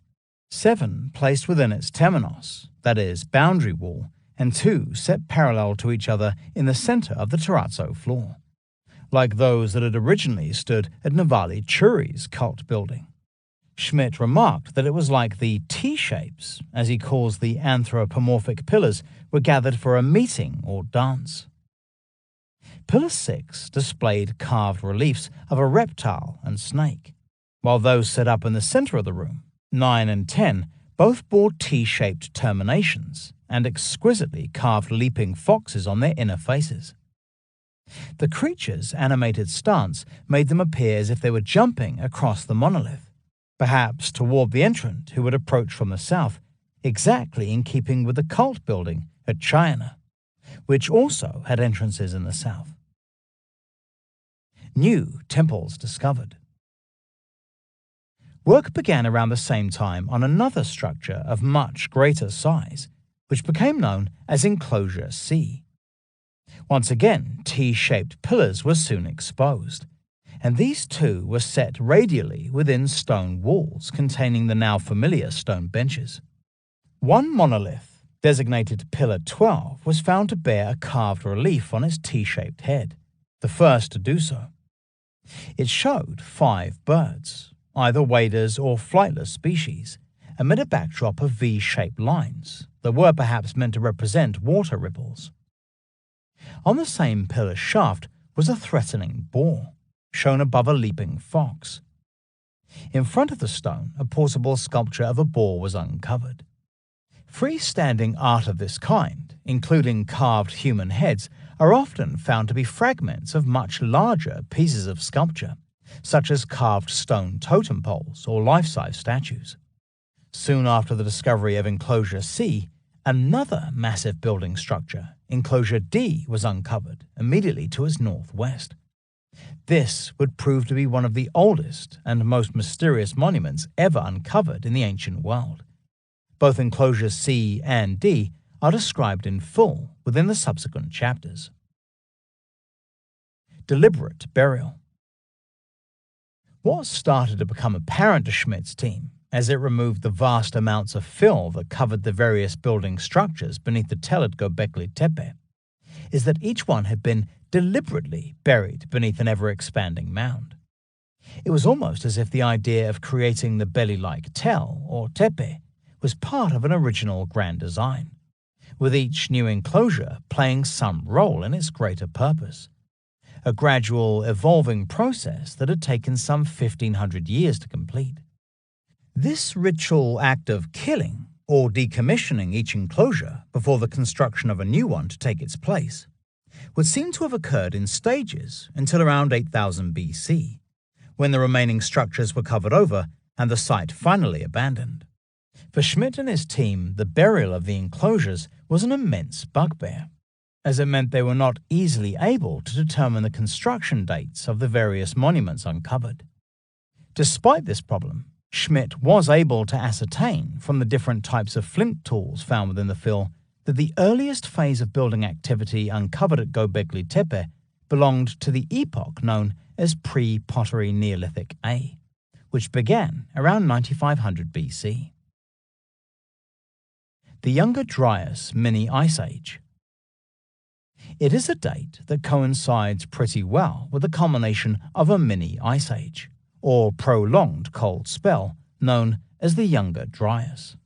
7 placed within its temenos, that is, boundary wall, and 2 set parallel to each other in the center of the terrazzo floor, like those that had originally stood at Navali Churi's cult building. Schmidt remarked that it was like the T-shapes, as he calls the anthropomorphic pillars, were gathered for a meeting or dance. Pillar 6 displayed carved reliefs of a reptile and snake, while those set up in the center of the room, 9 and 10, both bore T-shaped terminations and exquisitely carved leaping foxes on their inner faces. The creatures' animated stance made them appear as if they were jumping across the monolith, perhaps toward the entrant who would approach from the south, exactly in keeping with the cult building at China, which also had entrances in the south. New temples discovered. Work began around the same time on another structure of much greater size, which became known as Enclosure C. Once again, T-shaped pillars were soon exposed, and these too were set radially within stone walls containing the now familiar stone benches. One monolith, designated Pillar 12, was found to bear a carved relief on its T-shaped head, the first to do so. It showed 5 birds, either waders or flightless species, amid a backdrop of V-shaped lines that were perhaps meant to represent water ripples. On the same pillar shaft was a threatening boar, shown above a leaping fox. In front of the stone, a portable sculpture of a boar was uncovered. Freestanding art of this kind, including carved human heads, are often found to be fragments of much larger pieces of sculpture, such as carved stone totem poles or life-size statues. Soon after the discovery of Enclosure C, another massive building structure, Enclosure D, was uncovered immediately to its northwest. This would prove to be one of the oldest and most mysterious monuments ever uncovered in the ancient world. Both Enclosures C and D are described in full within the subsequent chapters. Deliberate burial. What started to become apparent to Schmidt's team as it removed the vast amounts of fill that covered the various building structures beneath the tell at Gobekli Tepe is that each one had been deliberately buried beneath an ever-expanding mound. It was almost as if the idea of creating the belly-like tell, or tepe, was part of an original grand design, with each new enclosure playing some role in its greater purpose. A gradual, evolving process that had taken some 1,500 years to complete. This ritual act of killing, or decommissioning each enclosure before the construction of a new one to take its place, would seem to have occurred in stages until around 8000 BC, when the remaining structures were covered over and the site finally abandoned. For Schmidt and his team, the burial of the enclosures was an immense bugbear, as it meant they were not easily able to determine the construction dates of the various monuments uncovered. Despite this problem, Schmidt was able to ascertain from the different types of flint tools found within the fill that the earliest phase of building activity uncovered at Gobekli Tepe belonged to the epoch known as pre-pottery Neolithic A, which began around 9500 BC. The Younger Dryas Mini Ice Age. It is a date that coincides pretty well with the culmination of a mini ice age, or prolonged cold spell, known as the Younger Dryas.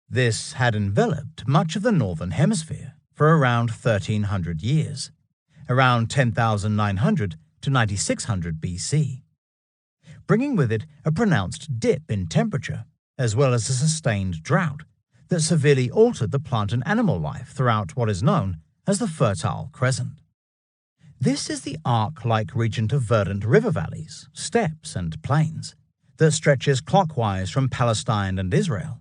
This had enveloped much of the northern hemisphere for around 1300 years, around 10,900 to 9600 BC, bringing with it a pronounced dip in temperature, as well as a sustained drought that severely altered the plant and animal life throughout what is known as the Fertile Crescent. This is the arc-like region of verdant river valleys, steppes, and plains that stretches clockwise from Palestine and Israel,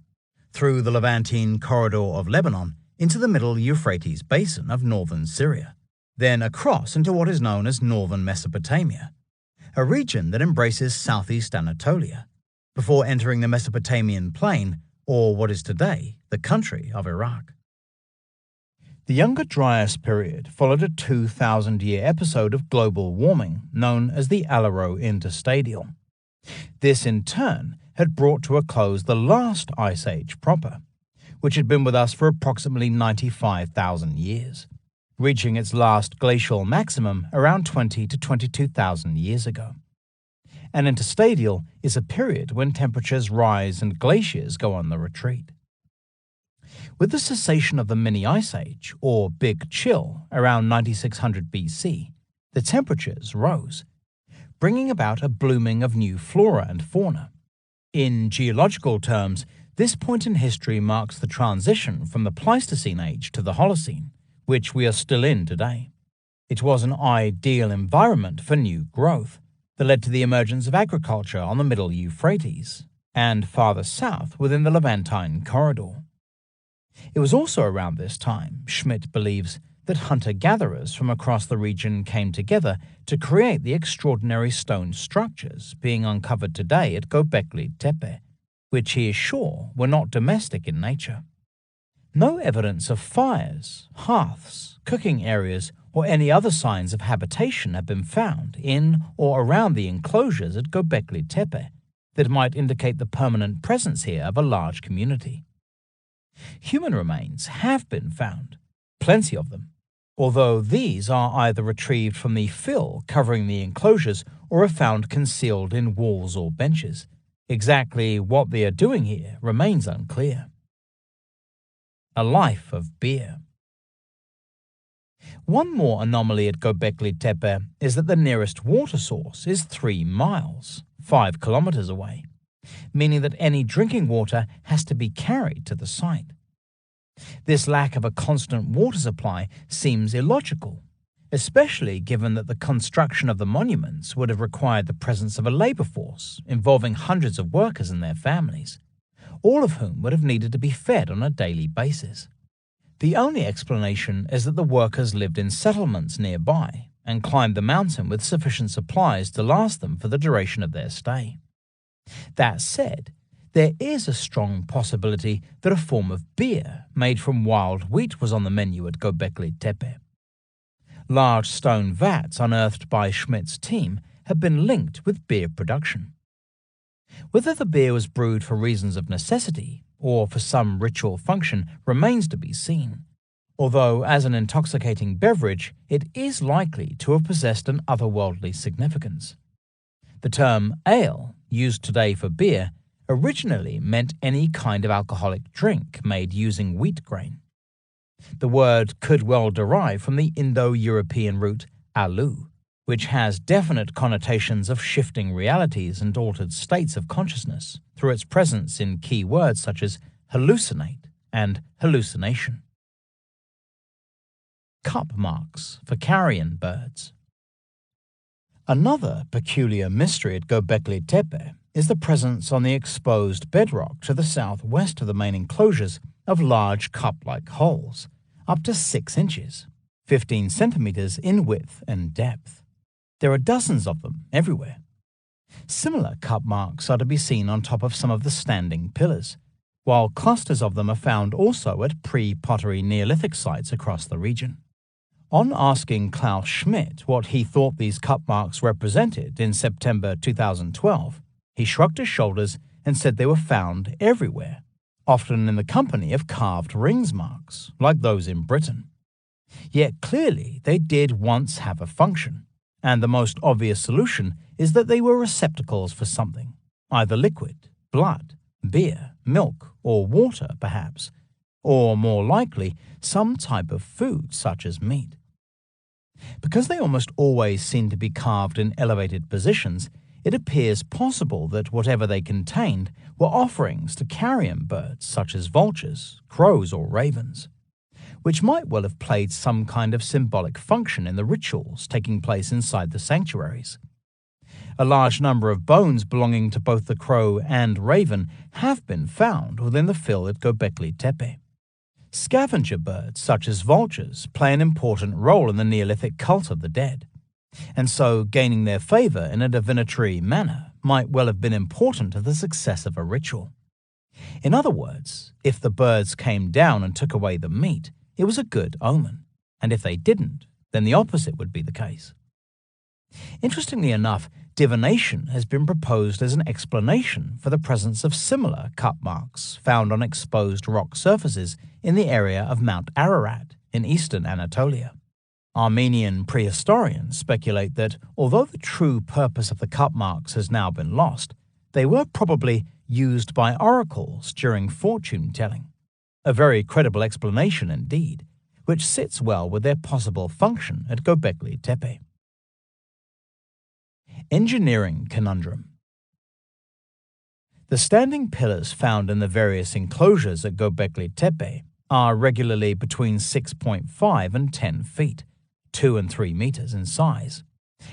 through the Levantine corridor of Lebanon into the middle Euphrates basin of northern Syria, then across into what is known as northern Mesopotamia, a region that embraces southeast Anatolia, before entering the Mesopotamian plain, or what is today the country of Iraq. The Younger Dryas period followed a 2,000-year episode of global warming known as the Alaro Interstadial. This, in turn, had brought to a close the last ice age proper, which had been with us for approximately 95,000 years, reaching its last glacial maximum around 20 to 22,000 years ago. An interstadial is a period when temperatures rise and glaciers go on the retreat. With the cessation of the mini ice age, or Big Chill, around 9600 BC, the temperatures rose, bringing about a blooming of new flora and fauna. In geological terms, this point in history marks the transition from the Pleistocene age to the Holocene, which we are still in today. It was an ideal environment for new growth that led to the emergence of agriculture on the middle Euphrates, and farther south within the Levantine corridor. It was also around this time, Schmidt believes, that hunter-gatherers from across the region came together to create the extraordinary stone structures being uncovered today at Gobekli Tepe, which he is sure were not domestic in nature. No evidence of fires, hearths, cooking areas, or any other signs of habitation have been found in or around the enclosures at Gobekli Tepe that might indicate the permanent presence here of a large community. Human remains have been found, plenty of them, although these are either retrieved from the fill covering the enclosures or are found concealed in walls or benches. Exactly what they are doing here remains unclear. A life of beer. One more anomaly at Gobekli Tepe is that the nearest water source is 3 miles, 5 kilometers away, meaning that any drinking water has to be carried to the site. This lack of a constant water supply seems illogical, especially given that the construction of the monuments would have required the presence of a labor force involving hundreds of workers and their families, all of whom would have needed to be fed on a daily basis. The only explanation is that the workers lived in settlements nearby and climbed the mountain with sufficient supplies to last them for the duration of their stay. That said, there is a strong possibility that a form of beer made from wild wheat was on the menu at Gobekli Tepe. Large stone vats unearthed by Schmidt's team have been linked with beer production. Whether the beer was brewed for reasons of necessity or for some ritual function remains to be seen, although as an intoxicating beverage it is likely to have possessed an otherworldly significance. The term ale, used today for beer, originally meant any kind of alcoholic drink made using wheat grain. The word could well derive from the Indo-European root alu, which has definite connotations of shifting realities and altered states of consciousness through its presence in key words such as hallucinate and hallucination. Cup marks for carrion birds. Another peculiar mystery at Gobekli Tepe is the presence on the exposed bedrock to the southwest of the main enclosures of large cup-like holes, up to 6 inches, 15 centimeters in width and depth. There are dozens of them everywhere. Similar cup marks are to be seen on top of some of the standing pillars, while clusters of them are found also at pre-pottery Neolithic sites across the region. On asking Klaus Schmidt what he thought these cup marks represented in September 2012, he shrugged his shoulders and said they were found everywhere, often in the company of carved rings marks, like those in Britain. Yet clearly they did once have a function, and the most obvious solution is that they were receptacles for something, either liquid, blood, beer, milk, or water perhaps, or more likely, some type of food such as meat. Because they almost always seem to be carved in elevated positions, it appears possible that whatever they contained were offerings to carrion birds such as vultures, crows, or ravens, which might well have played some kind of symbolic function in the rituals taking place inside the sanctuaries. A large number of bones belonging to both the crow and raven have been found within the fill at Gobekli Tepe. Scavenger birds such as vultures play an important role in the Neolithic cult of the dead, and so gaining their favor in a divinatory manner might well have been important to the success of a ritual. In other words, if the birds came down and took away the meat, it was a good omen, and if they didn't, then the opposite would be the case. Interestingly enough, divination has been proposed as an explanation for the presence of similar cup marks found on exposed rock surfaces in the area of Mount Ararat in eastern Anatolia. Armenian prehistorians speculate that, although the true purpose of the cup marks has now been lost, they were probably used by oracles during fortune-telling. A very credible explanation indeed, which sits well with their possible function at Gobekli Tepe. Engineering conundrum. The standing pillars found in the various enclosures at Gobekli Tepe are regularly between 6.5 and 10 feet, 2 and 3 meters in size,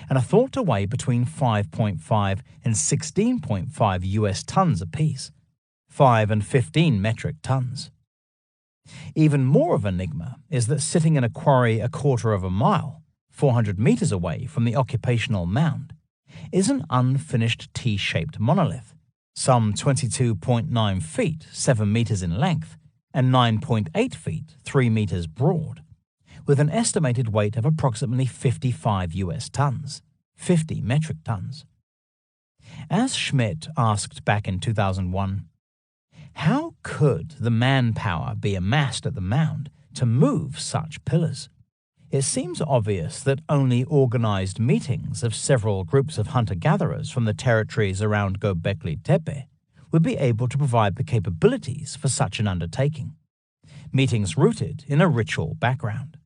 and are thought to weigh between 5.5 and 16.5 US tons apiece, 5 and 15 metric tons. Even more of an enigma is that sitting in a quarry a quarter of a mile, 400 meters away from the occupational mound, is an unfinished T-shaped monolith, some 22.9 feet, 7 meters in length, and 9.8 feet, 3 meters broad, with an estimated weight of approximately 55 US tons, 50 metric tons. As Schmidt asked back in 2001, how could the manpower be amassed at the mound to move such pillars? It seems obvious that only organized meetings of several groups of hunter-gatherers from the territories around Gobekli Tepe would be able to provide the capabilities for such an undertaking, meetings rooted in a ritual background.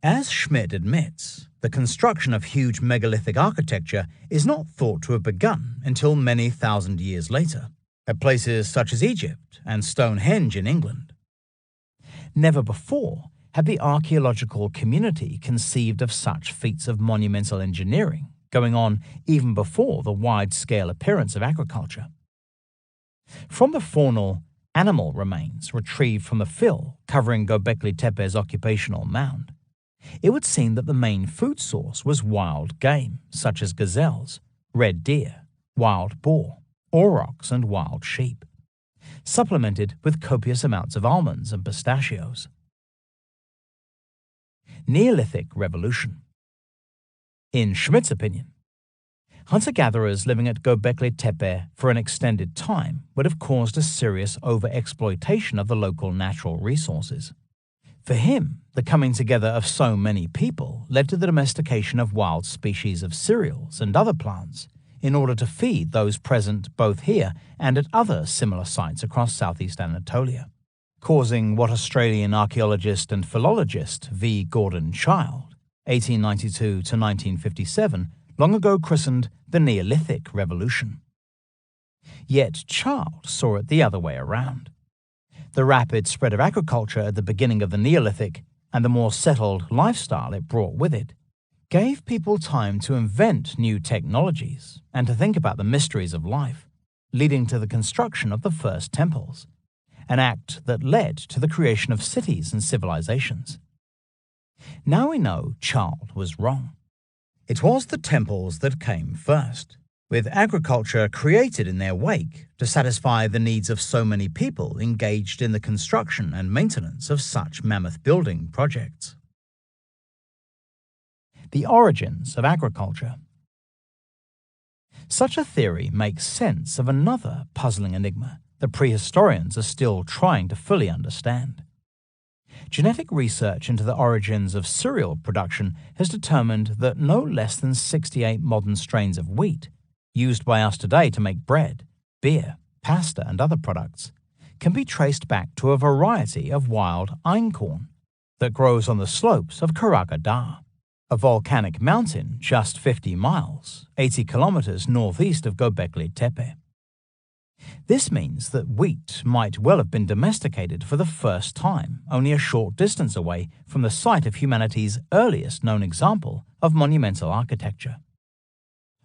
As Schmidt admits, the construction of huge megalithic architecture is not thought to have begun until many thousand years later, at places such as Egypt and Stonehenge in England. Never before had the archaeological community conceived of such feats of monumental engineering going on even before the wide-scale appearance of agriculture. From the faunal animal remains retrieved from the fill covering Gobekli Tepe's occupational mound, it would seem that the main food source was wild game such as gazelles, red deer, wild boar, aurochs, and wild sheep, supplemented with copious amounts of almonds and pistachios. Neolithic Revolution. In Schmidt's opinion, hunter-gatherers living at Gobekli Tepe for an extended time would have caused a serious overexploitation of the local natural resources. For him, the coming together of so many people led to the domestication of wild species of cereals and other plants in order to feed those present both here and at other similar sites across southeast Anatolia, causing what Australian archaeologist and philologist V. Gordon Childe, 1892 to 1957, long ago christened the Neolithic Revolution. Yet Childe saw it the other way around. The rapid spread of agriculture at the beginning of the Neolithic and the more settled lifestyle it brought with it gave people time to invent new technologies and to think about the mysteries of life, leading to the construction of the first temples, an act that led to the creation of cities and civilizations. Now we know Childe was wrong. It was the temples that came first, with agriculture created in their wake to satisfy the needs of so many people engaged in the construction and maintenance of such mammoth building projects. The origins of agriculture. Such a theory makes sense of another puzzling enigma that prehistorians are still trying to fully understand. Genetic research into the origins of cereal production has determined that no less than 68 modern strains of wheat, used by us today to make bread, beer, pasta, and other products, can be traced back to a variety of wild einkorn that grows on the slopes of Karaga Dağ, a volcanic mountain just 50 miles, 80 kilometers northeast of Gobekli Tepe. This means that wheat might well have been domesticated for the first time only a short distance away from the site of humanity's earliest known example of monumental architecture.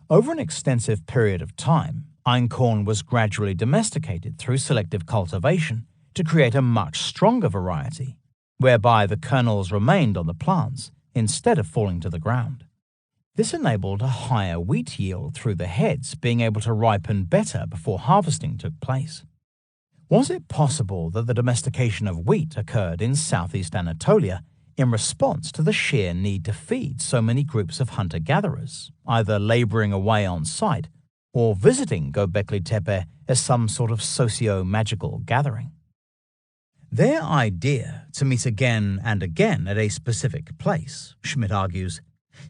Over an extensive period of time, einkorn was gradually domesticated through selective cultivation to create a much stronger variety, whereby the kernels remained on the plants instead of falling to the ground. This enabled a higher wheat yield through the heads being able to ripen better before harvesting took place. Was it possible that the domestication of wheat occurred in southeast Anatolia in response to the sheer need to feed so many groups of hunter-gatherers, either laboring away on site or visiting Gobekli Tepe as some sort of socio-magical gathering? Their idea to meet again and again at a specific place, Schmidt argues,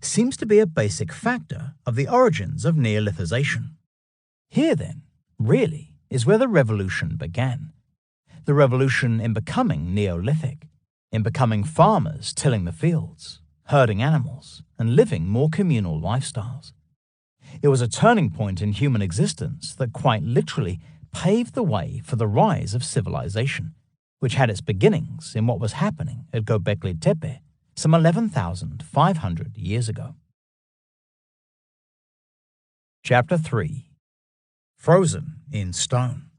seems to be a basic factor of the origins of Neolithization. Here, then, really, is where the revolution began. The revolution in becoming Neolithic, in becoming farmers tilling the fields, herding animals, and living more communal lifestyles. It was a turning point in human existence that quite literally paved the way for the rise of civilization, which had its beginnings in what was happening at Gobekli Tepe some 11,500 years ago. Chapter 3. Frozen in Stone.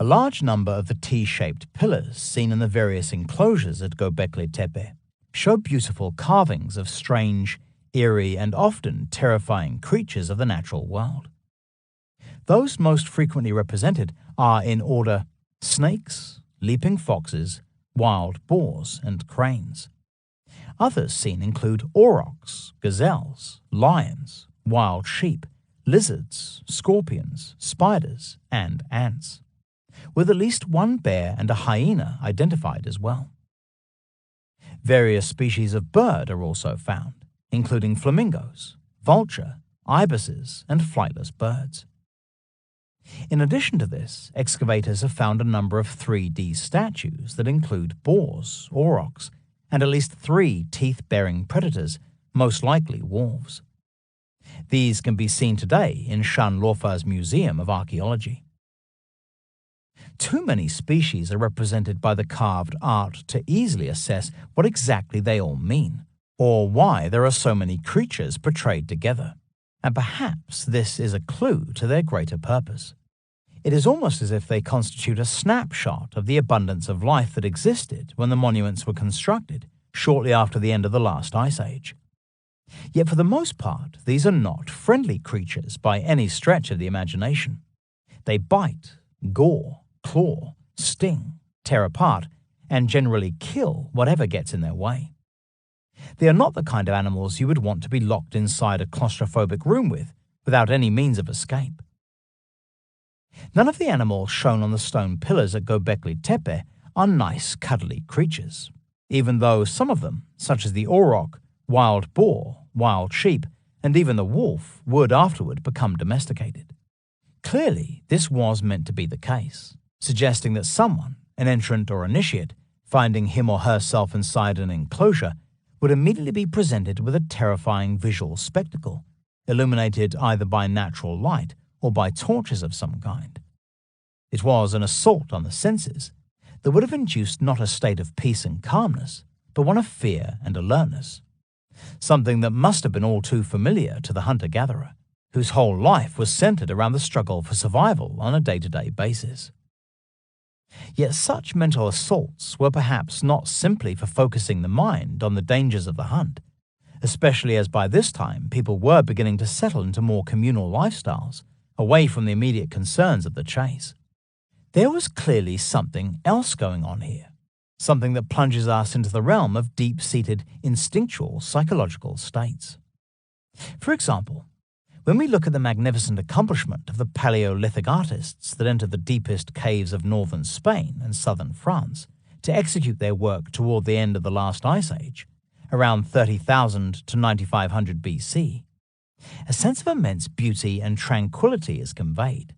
A large number of the T-shaped pillars seen in the various enclosures at Gobekli Tepe show beautiful carvings of strange, eerie, and often terrifying creatures of the natural world. Those most frequently represented are, in order, snakes, leaping foxes, wild boars, and cranes. Others seen include aurochs, gazelles, lions, wild sheep, lizards, scorpions, spiders, and ants, with at least one bear and a hyena identified as well. Various species of bird are also found, including flamingos, vulture, ibises, and flightless birds. In addition to this, excavators have found a number of 3D statues that include boars, aurochs, and at least 3 teeth-bearing predators, most likely wolves. These can be seen today in Şanlıurfa's Museum of Archaeology. Too many species are represented by the carved art to easily assess what exactly they all mean, or why there are so many creatures portrayed together, and perhaps this is a clue to their greater purpose. It is almost as if they constitute a snapshot of the abundance of life that existed when the monuments were constructed, shortly after the end of the last ice age. Yet for the most part, these are not friendly creatures by any stretch of the imagination. They bite, gore, claw, sting, tear apart, and generally kill whatever gets in their way. They are not the kind of animals you would want to be locked inside a claustrophobic room with, without any means of escape. None of the animals shown on the stone pillars at Gobekli Tepe are nice, cuddly creatures, even though some of them, such as the auroch, wild boar, wild sheep, and even the wolf, would afterward become domesticated. Clearly, this was meant to be the case, suggesting that someone, an entrant or initiate, finding him or herself inside an enclosure, would immediately be presented with a terrifying visual spectacle, illuminated either by natural light or by torches of some kind. It was an assault on the senses that would have induced not a state of peace and calmness, but one of fear and alertness, something that must have been all too familiar to the hunter-gatherer, whose whole life was centered around the struggle for survival on a day-to-day basis. Yet such mental assaults were perhaps not simply for focusing the mind on the dangers of the hunt, especially as by this time people were beginning to settle into more communal lifestyles, away from the immediate concerns of the chase. There was clearly something else going on here, something that plunges us into the realm of deep-seated instinctual psychological states. For example, when we look at the magnificent accomplishment of the Paleolithic artists that entered the deepest caves of northern Spain and southern France to execute their work toward the end of the last ice age, around 30,000 to 9,500 BC, a sense of immense beauty and tranquility is conveyed.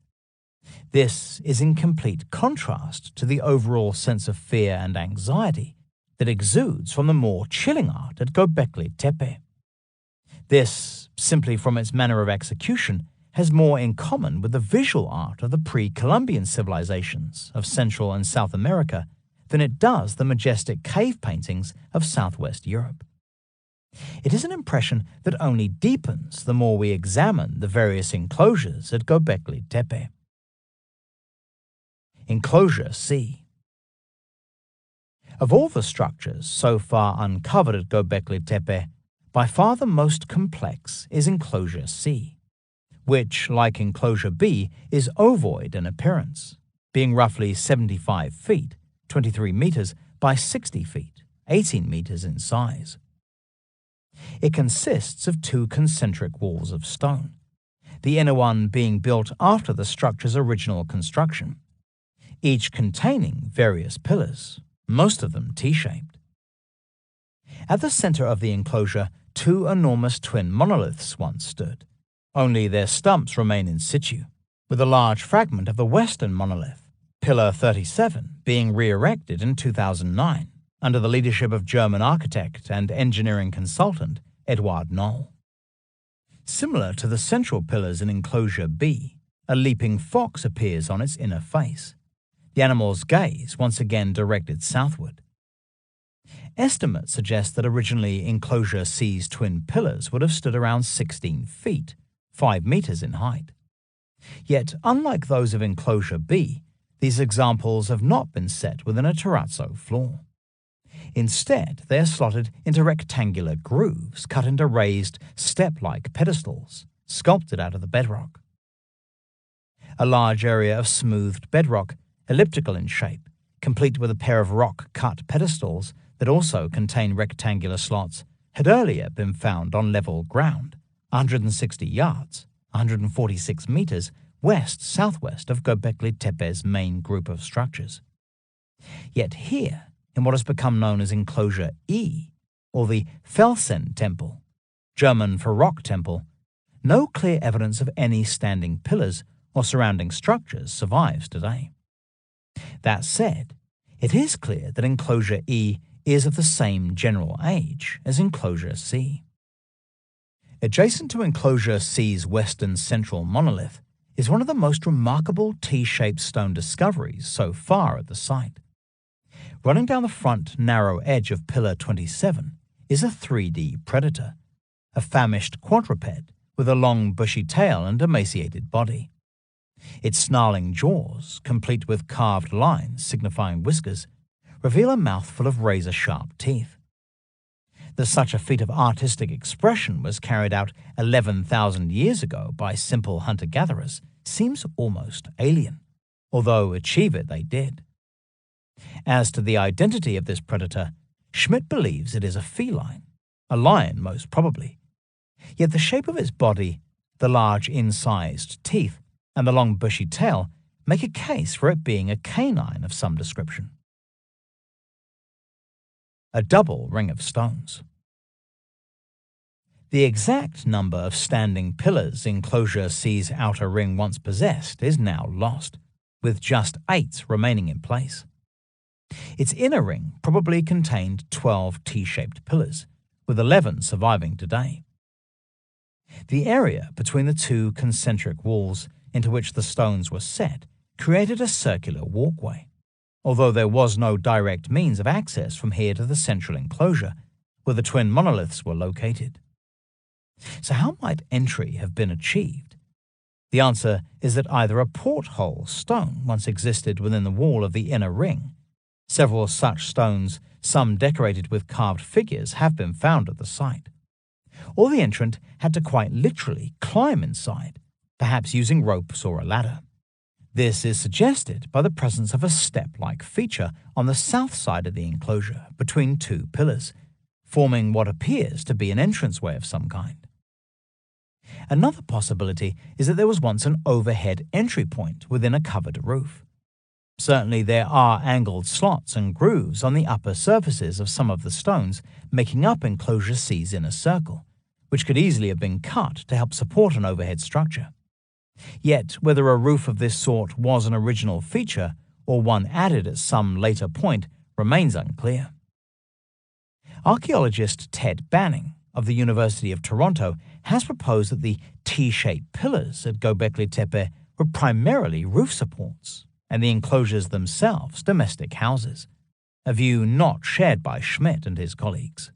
This is in complete contrast to the overall sense of fear and anxiety that exudes from the more chilling art at Gobekli Tepe. This, simply from its manner of execution, has more in common with the visual art of the pre-Columbian civilizations of Central and South America than it does the majestic cave paintings of Southwest Europe. It is an impression that only deepens the more we examine the various enclosures at Gobekli Tepe. Enclosure C. Of all the structures so far uncovered at Gobekli Tepe, by far the most complex is Enclosure C, which, like Enclosure B, is ovoid in appearance, being roughly 75 feet, 23 meters, by 60 feet, 18 meters in size. It consists of 2 concentric walls of stone, the inner one being built after the structure's original construction, each containing various pillars, most of them T-shaped. At the center of the enclosure, 2 enormous twin monoliths once stood, only their stumps remain in situ, with a large fragment of the western monolith, Pillar 37, being re-erected in 2009 under the leadership of German architect and engineering consultant Eduard Noll. Similar to the central pillars in Enclosure B, a leaping fox appears on its inner face, the animal's gaze once again directed southward. Estimates suggest that originally Enclosure C's twin pillars would have stood around 16 feet, 5 meters in height. Yet, unlike those of Enclosure B, these examples have not been set within a terrazzo floor. Instead, they are slotted into rectangular grooves cut into raised, step-like pedestals, sculpted out of the bedrock. A large area of smoothed bedrock, elliptical in shape, complete with a pair of rock-cut pedestals that also contain rectangular slots, had earlier been found on level ground, 160 yards, 146 meters west-southwest of Gobekli Tepe's main group of structures. Yet here, in what has become known as Enclosure E, or the Felsen Temple, German for rock temple, no clear evidence of any standing pillars or surrounding structures survives today. That said, it is clear that Enclosure E is of the same general age as Enclosure C. Adjacent to Enclosure C's western central monolith is one of the most remarkable T-shaped stone discoveries so far at the site. Running down the front narrow edge of Pillar 27 is a 3D predator, a famished quadruped with a long bushy tail and emaciated body. Its snarling jaws, complete with carved lines signifying whiskers, reveal a mouthful of razor-sharp teeth. That such a feat of artistic expression was carried out 11,000 years ago by simple hunter-gatherers seems almost alien, although achieve it they did. As to the identity of this predator, Schmidt believes it is a feline, a lion most probably. Yet the shape of its body, the large incised teeth, and the long bushy tail make a case for it being a canine of some description. A double ring of stones. The exact number of standing pillars Enclosure C's outer ring once possessed is now lost, with just 8 remaining in place. Its inner ring probably contained 12 T-shaped pillars, with 11 surviving today. The area between the 2 concentric walls into which the stones were set created a circular walkway, although there was no direct means of access from here to the central enclosure, where the twin monoliths were located. So how might entry have been achieved? The answer is that either a porthole stone once existed within the wall of the inner ring. Several such stones, some decorated with carved figures, have been found at the site. Or the entrant had to quite literally climb inside, perhaps using ropes or a ladder. This is suggested by the presence of a step-like feature on the south side of the enclosure between 2 pillars, forming what appears to be an entranceway of some kind. Another possibility is that there was once an overhead entry point within a covered roof. Certainly there are angled slots and grooves on the upper surfaces of some of the stones making up Enclosure C's inner circle, which could easily have been cut to help support an overhead structure. Yet, whether a roof of this sort was an original feature or one added at some later point remains unclear. Archaeologist Ted Banning of the University of Toronto has proposed that the T-shaped pillars at Gobekli Tepe were primarily roof supports, and the enclosures themselves domestic houses, a view not shared by Schmidt and his colleagues.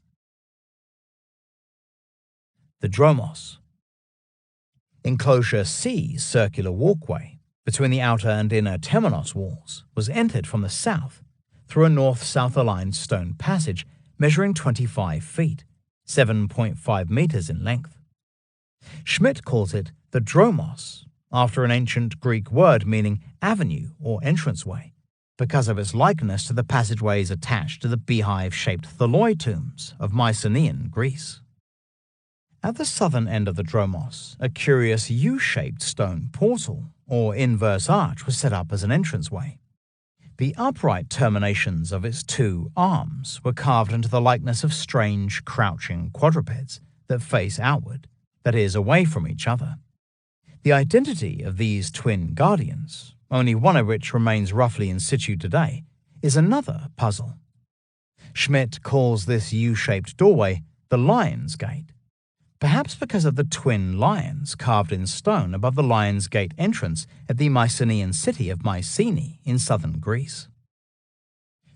The Dromos. Enclosure C's circular walkway between the outer and inner temenos walls was entered from the south through a north-south aligned stone passage measuring 25 feet, 7.5 meters in length. Schmidt calls it the Dromos, after an ancient Greek word meaning avenue or entranceway, because of its likeness to the passageways attached to the beehive-shaped tholoi tombs of Mycenaean Greece. At the southern end of the Dromos, a curious U-shaped stone portal, or inverse arch, was set up as an entranceway. The upright terminations of its 2 arms were carved into the likeness of strange, crouching quadrupeds that face outward, that is, away from each other. The identity of these twin guardians, only one of which remains roughly in situ today, is another puzzle. Schmidt calls this U-shaped doorway the Lion's Gate, perhaps because of the twin lions carved in stone above the Lion's Gate entrance at the Mycenaean city of Mycenae in southern Greece.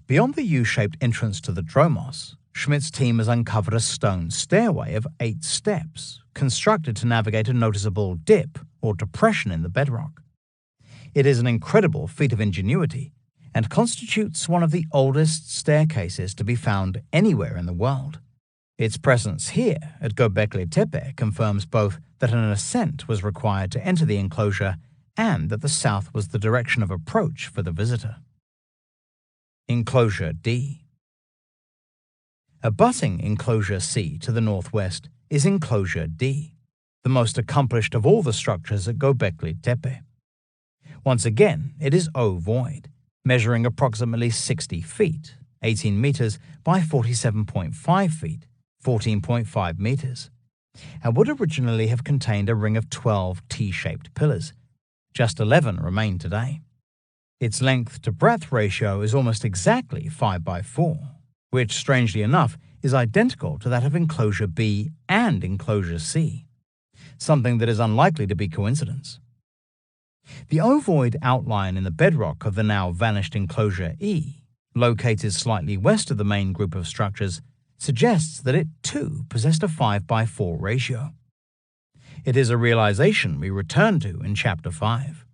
Beyond the U-shaped entrance to the Dromos, Schmidt's team has uncovered a stone stairway of 8 steps, constructed to navigate a noticeable dip or depression in the bedrock. It is an incredible feat of ingenuity and constitutes one of the oldest staircases to be found anywhere in the world. Its presence here at Gobekli Tepe confirms both that an ascent was required to enter the enclosure and that the south was the direction of approach for the visitor. Enclosure D. Abutting Enclosure C to the northwest is Enclosure D, the most accomplished of all the structures at Gobekli Tepe. Once again, it is ovoid, measuring approximately 60 feet, 18 meters by 47.5 feet, 14.5 meters, and would originally have contained a ring of 12 T-shaped pillars. Just 11 remain today. Its length to breadth ratio is almost exactly 5:4, which, strangely enough, is identical to that of Enclosure B and Enclosure C, something that is unlikely to be coincidence. The ovoid outline in the bedrock of the now vanished Enclosure E, located slightly west of the main group of structures, suggests that it too possessed a 5:4 ratio. It is a realization we return to in Chapter 5.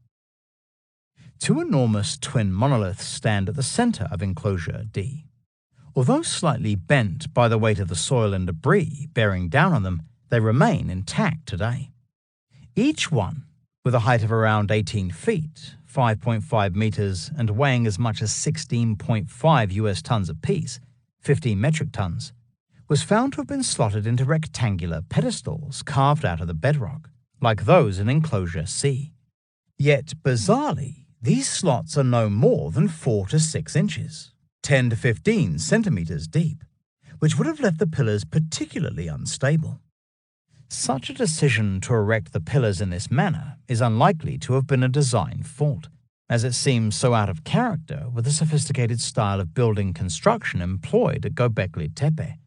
Two enormous twin monoliths stand at the center of Enclosure D. Although slightly bent by the weight of the soil and debris bearing down on them, they remain intact today. Each one, with a height of around 18 feet, 5.5 meters, and weighing as much as 16.5 US tons apiece, 15 metric tons, was found to have been slotted into rectangular pedestals carved out of the bedrock, like those in Enclosure C. Yet, bizarrely, these slots are no more than 4 to 6 inches, 10 to 15 centimeters deep, which would have left the pillars particularly unstable. Such a decision to erect the pillars in this manner is unlikely to have been a design fault, as it seems so out of character with the sophisticated style of building construction employed at Gobekli Tepe.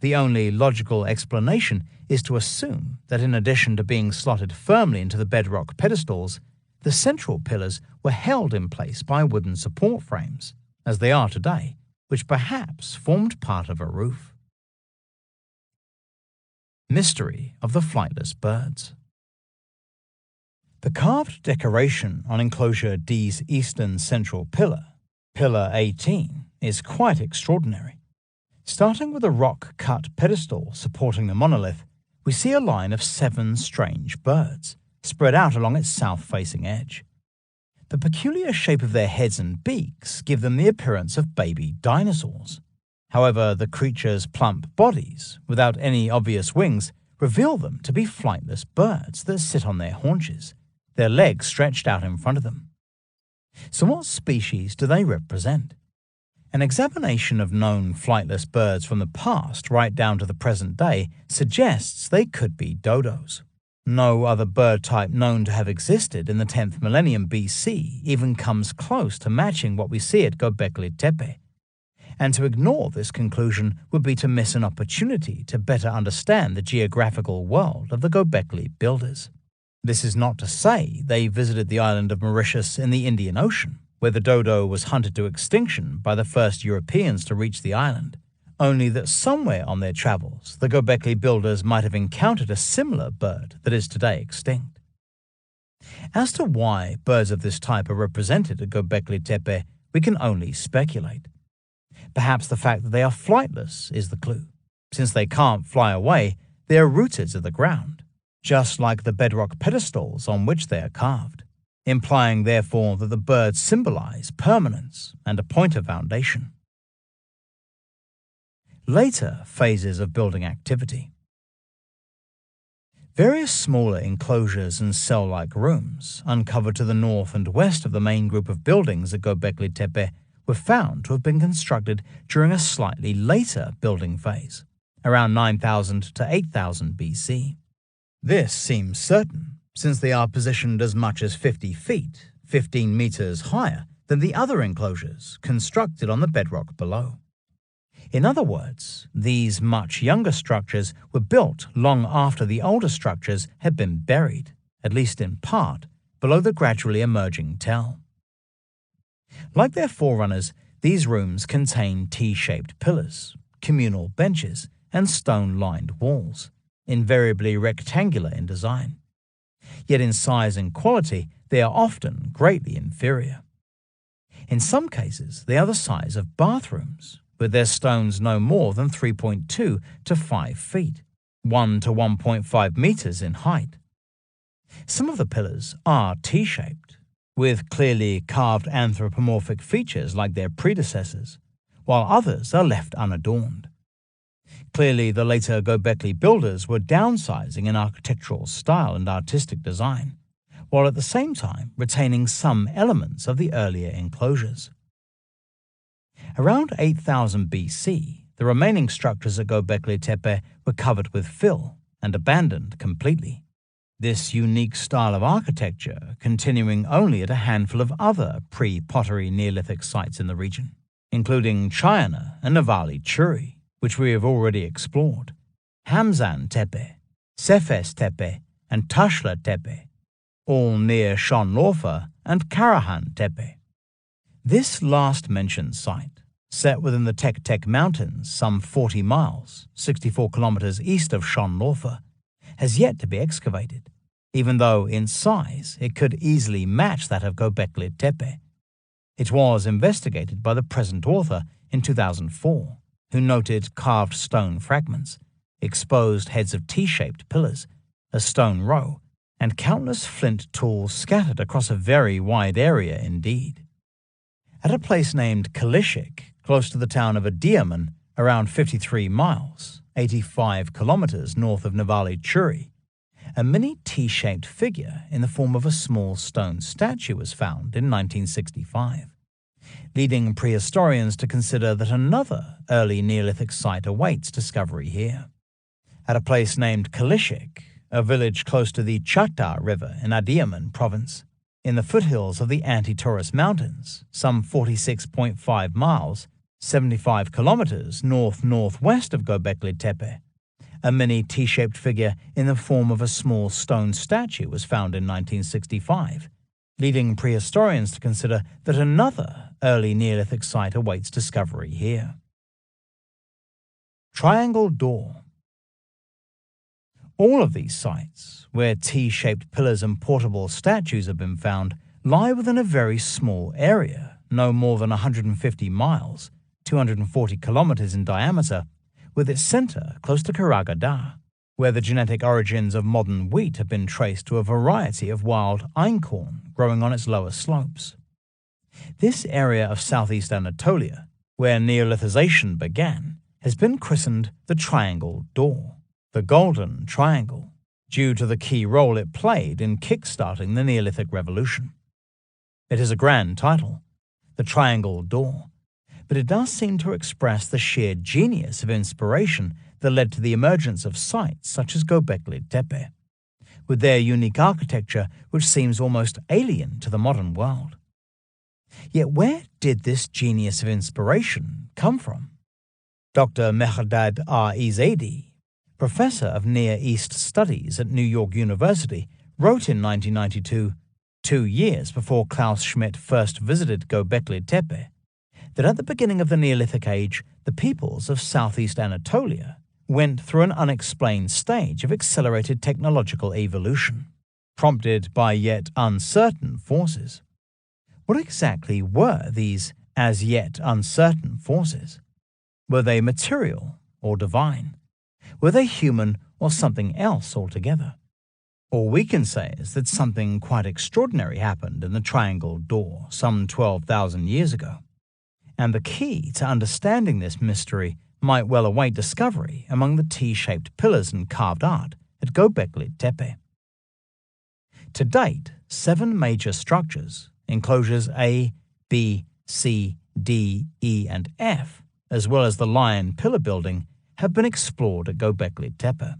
The only logical explanation is to assume that in addition to being slotted firmly into the bedrock pedestals, the central pillars were held in place by wooden support frames, as they are today, which perhaps formed part of a roof. Mystery of the flightless birds. The carved decoration on Enclosure D's eastern central pillar, Pillar 18, is quite extraordinary. Starting with a rock-cut pedestal supporting the monolith, we see a line of 7 strange birds spread out along its south-facing edge. The peculiar shape of their heads and beaks give them the appearance of baby dinosaurs. However, the creatures' plump bodies, without any obvious wings, reveal them to be flightless birds that sit on their haunches, their legs stretched out in front of them. So what species do they represent? An examination of known flightless birds from the past right down to the present day suggests they could be dodos. No other bird type known to have existed in the 10th millennium BC even comes close to matching what we see at Gobekli Tepe. And to ignore this conclusion would be to miss an opportunity to better understand the geographical world of the Gobekli builders. This is not to say they visited the island of Mauritius in the Indian Ocean, where the dodo was hunted to extinction by the first Europeans to reach the island, only that somewhere on their travels the Gobekli builders might have encountered a similar bird that is today extinct. As to why birds of this type are represented at Gobekli Tepe, we can only speculate. Perhaps the fact that they are flightless is the clue. Since they can't fly away, they are rooted to the ground, just like the bedrock pedestals on which they are carved, implying therefore that the birds symbolize permanence and a point of foundation. Later phases of building activity. Various smaller enclosures and cell-like rooms, uncovered to the north and west of the main group of buildings at Gobekli Tepe, were found to have been constructed during a slightly later building phase, around 9000 to 8000 BC. This seems certain, since they are positioned as much as 50 feet, 15 meters higher than the other enclosures constructed on the bedrock below. In other words, these much younger structures were built long after the older structures had been buried, at least in part, below the gradually emerging tell. Like their forerunners, these rooms contain T-shaped pillars, communal benches, and stone-lined walls, invariably rectangular in design. Yet in size and quality, they are often greatly inferior. In some cases, they are the size of bathrooms, with their stones no more than 3.2 to 5 feet, 1 to 1.5 meters in height. Some of the pillars are T-shaped, with clearly carved anthropomorphic features like their predecessors, while others are left unadorned. Clearly, the later Gobekli builders were downsizing in architectural style and artistic design, while at the same time retaining some elements of the earlier enclosures. Around 8000 BC, the remaining structures at Gobekli Tepe were covered with fill and abandoned completely. This unique style of architecture continuing only at a handful of other pre-pottery Neolithic sites in the region, including Chayana and Navali Churi, which we have already explored, Hamzan Tepe, Sefes Tepe, and Tashla Tepe, all near Şanlıurfa and Karahan Tepe. This last mentioned site, set within the Tek Mountains some 40 miles, 64 kilometers east of Şanlıurfa, has yet to be excavated, even though in size it could easily match that of Gobekli Tepe. It was investigated by the present author in 2004, who noted carved stone fragments, exposed heads of T-shaped pillars, a stone row, and countless flint tools scattered across a very wide area indeed. At a place named Kalishik, close to the town of Adıyaman, around 53 miles, 85 kilometers north of Navali Churi, a mini T-shaped figure in the form of a small stone statue was found in 1965, leading prehistorians to consider that another early Neolithic site awaits discovery here. At a place named Kalishik, a village close to the Chata River in Adıyaman province, in the foothills of the Anti-Taurus Mountains, some 46.5 miles, 75 kilometers north-northwest of Gobekli Tepe, a mini T-shaped figure in the form of a small stone statue was found in 1965, leading prehistorians to consider that another early Neolithic site awaits discovery here. Triangle Door. All of these sites, where T-shaped pillars and portable statues have been found, lie within a very small area, no more than 150 miles, 240 kilometers in diameter, with its center close to Karagada, where the genetic origins of modern wheat have been traced to a variety of wild einkorn growing on its lower slopes. This area of southeast Anatolia, where Neolithization began, has been christened the Triangle Door, the Golden Triangle, due to the key role it played in kick-starting the Neolithic Revolution. It is a grand title, the Triangle Door, but it does seem to express the sheer genius of inspiration that led to the emergence of sites such as Gobekli Tepe, with their unique architecture which seems almost alien to the modern world. Yet where did this genius of inspiration come from? Dr. Mehrdad R-Ezadi, professor of Near East Studies at New York University, wrote in 1992, 2 years before Klaus Schmidt first visited Gobekli Tepe, that at the beginning of the Neolithic Age, the peoples of southeast Anatolia went through an unexplained stage of accelerated technological evolution, prompted by yet uncertain forces. What exactly were these as yet uncertain forces? Were they material or divine? Were they human or something else altogether? All we can say is that something quite extraordinary happened in the Triangle Door some 12,000 years ago, and the key to understanding this mystery might well await discovery among the T-shaped pillars and carved art at Gobekli Tepe. To date, 7 major structures, enclosures A, B, C, D, E, and F, as well as the Lion Pillar Building, have been explored at Gobekli Tepe.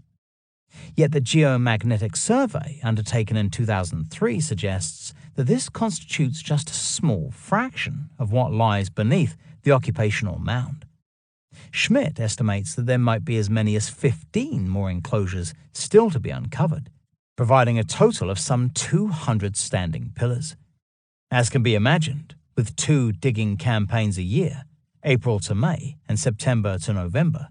Yet the geomagnetic survey undertaken in 2003 suggests that this constitutes just a small fraction of what lies beneath the occupational mound. Schmidt estimates that there might be as many as 15 more enclosures still to be uncovered, providing a total of some 200 standing pillars. As can be imagined, with 2 digging campaigns a year, April to May and September to November,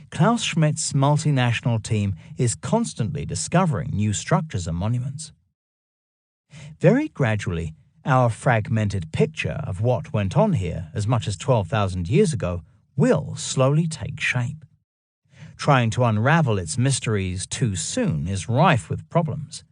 Klaus Schmidt's multinational team is constantly discovering new structures and monuments. Very gradually, our fragmented picture of what went on here as much as 12,000 years ago will slowly take shape. Trying to unravel its mysteries too soon is rife with problems,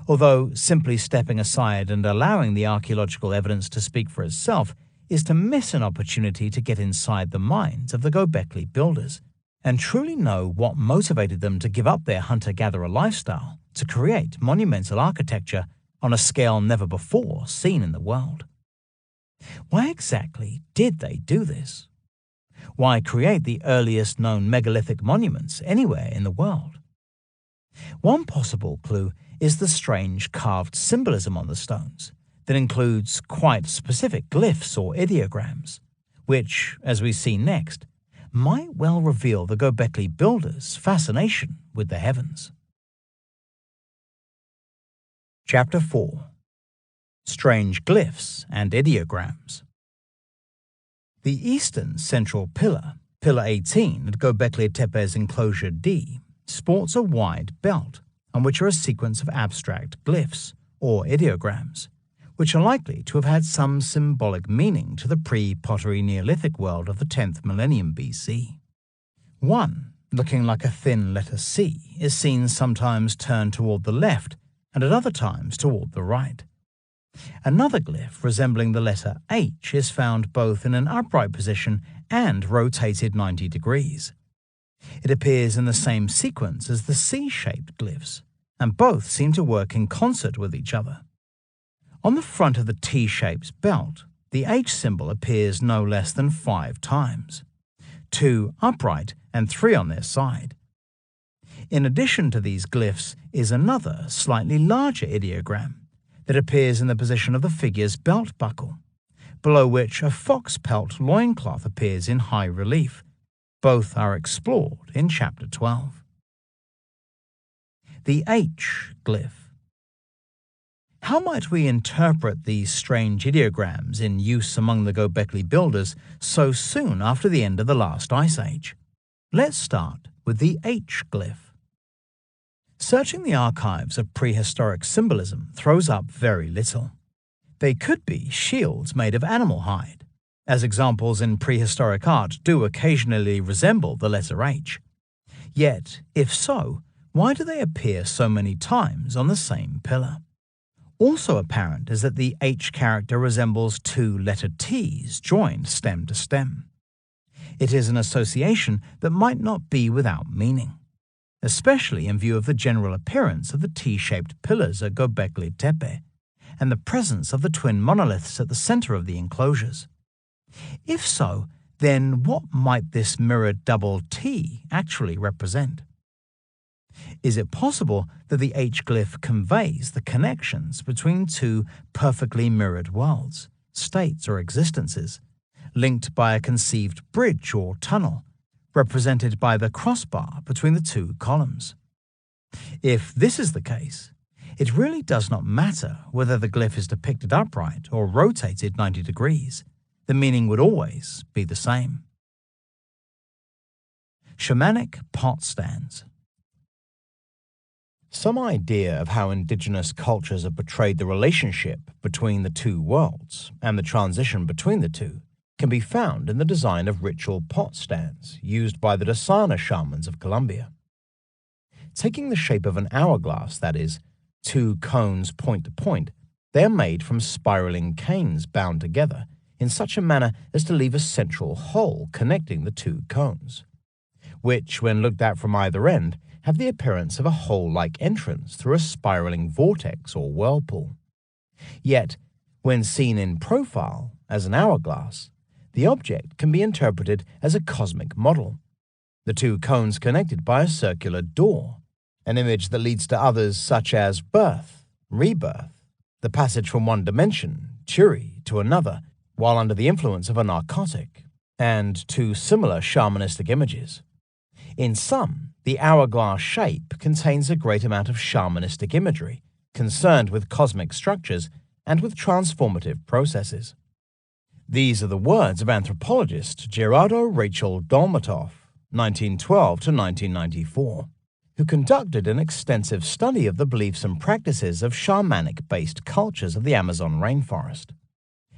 although simply stepping aside and allowing the archaeological evidence to speak for itself is to miss an opportunity to get inside the minds of the Gobekli builders and truly know what motivated them to give up their hunter-gatherer lifestyle to create monumental architecture on a scale never before seen in the world. Why exactly did they do this? Why create the earliest known megalithic monuments anywhere in the world? One possible clue is the strange carved symbolism on the stones that includes quite specific glyphs or ideograms, which, as we see next, might well reveal the Gobekli builders' fascination with the heavens. Chapter 4. Strange Glyphs and Ideograms. The eastern central pillar, Pillar 18 at Gobekli Tepe's enclosure D, sports a wide belt on which are a sequence of abstract glyphs, or ideograms, which are likely to have had some symbolic meaning to the pre-pottery Neolithic world of the 10th millennium BC. One, looking like a thin letter C, is seen sometimes turned toward the left and at other times toward the right. Another glyph resembling the letter H is found both in an upright position and rotated 90 degrees. It appears in the same sequence as the C-shaped glyphs, and both seem to work in concert with each other. On the front of the T-shaped belt, the H symbol appears no less than 5 times, 2 upright and 3 on their side. In addition to these glyphs is another, slightly larger ideogram that appears in the position of the figure's belt buckle, below which a fox pelt loincloth appears in high relief. Both are explored in Chapter 12. The H glyph. How might we interpret these strange ideograms in use among the Gobekli builders so soon after the end of the last ice age? Let's start with the H glyph. Searching the archives of prehistoric symbolism throws up very little. They could be shields made of animal hide, as examples in prehistoric art do occasionally resemble the letter H. Yet, if so, why do they appear so many times on the same pillar? Also apparent is that the H character resembles 2 letter T's joined stem to stem. It is an association that might not be without meaning, especially in view of the general appearance of the T-shaped pillars at Gobekli Tepe and the presence of the twin monoliths at the center of the enclosures. If so, then what might this mirrored double T actually represent? Is it possible that the H glyph conveys the connections between 2 perfectly mirrored worlds, states or existences, linked by a conceived bridge or tunnel, represented by the crossbar between the 2 columns? If this is the case, it really does not matter whether the glyph is depicted upright or rotated 90 degrees. The meaning would always be the same. Shamanic pot stands. Some idea of how indigenous cultures have portrayed the relationship between the 2 worlds and the transition between the 2 can be found in the design of ritual pot stands used by the Dasana shamans of Colombia. Taking the shape of an hourglass, that is, 2 cones point to point, they are made from spiraling canes bound together in such a manner as to leave a central hole connecting the 2 cones, which, when looked at from either end, have the appearance of a hole-like entrance through a spiraling vortex or whirlpool. Yet, when seen in profile as an hourglass, the object can be interpreted as a cosmic model, the 2 cones connected by a circular door, an image that leads to others such as birth, rebirth, the passage from one dimension, Turi, to another, while under the influence of a narcotic, and 2 similar shamanistic images. In some, the hourglass shape contains a great amount of shamanistic imagery concerned with cosmic structures and with transformative processes. These are the words of anthropologist Gerardo Rachel Dolmatoff, 1912 to 1994, who conducted an extensive study of the beliefs and practices of shamanic-based cultures of the Amazon rainforest.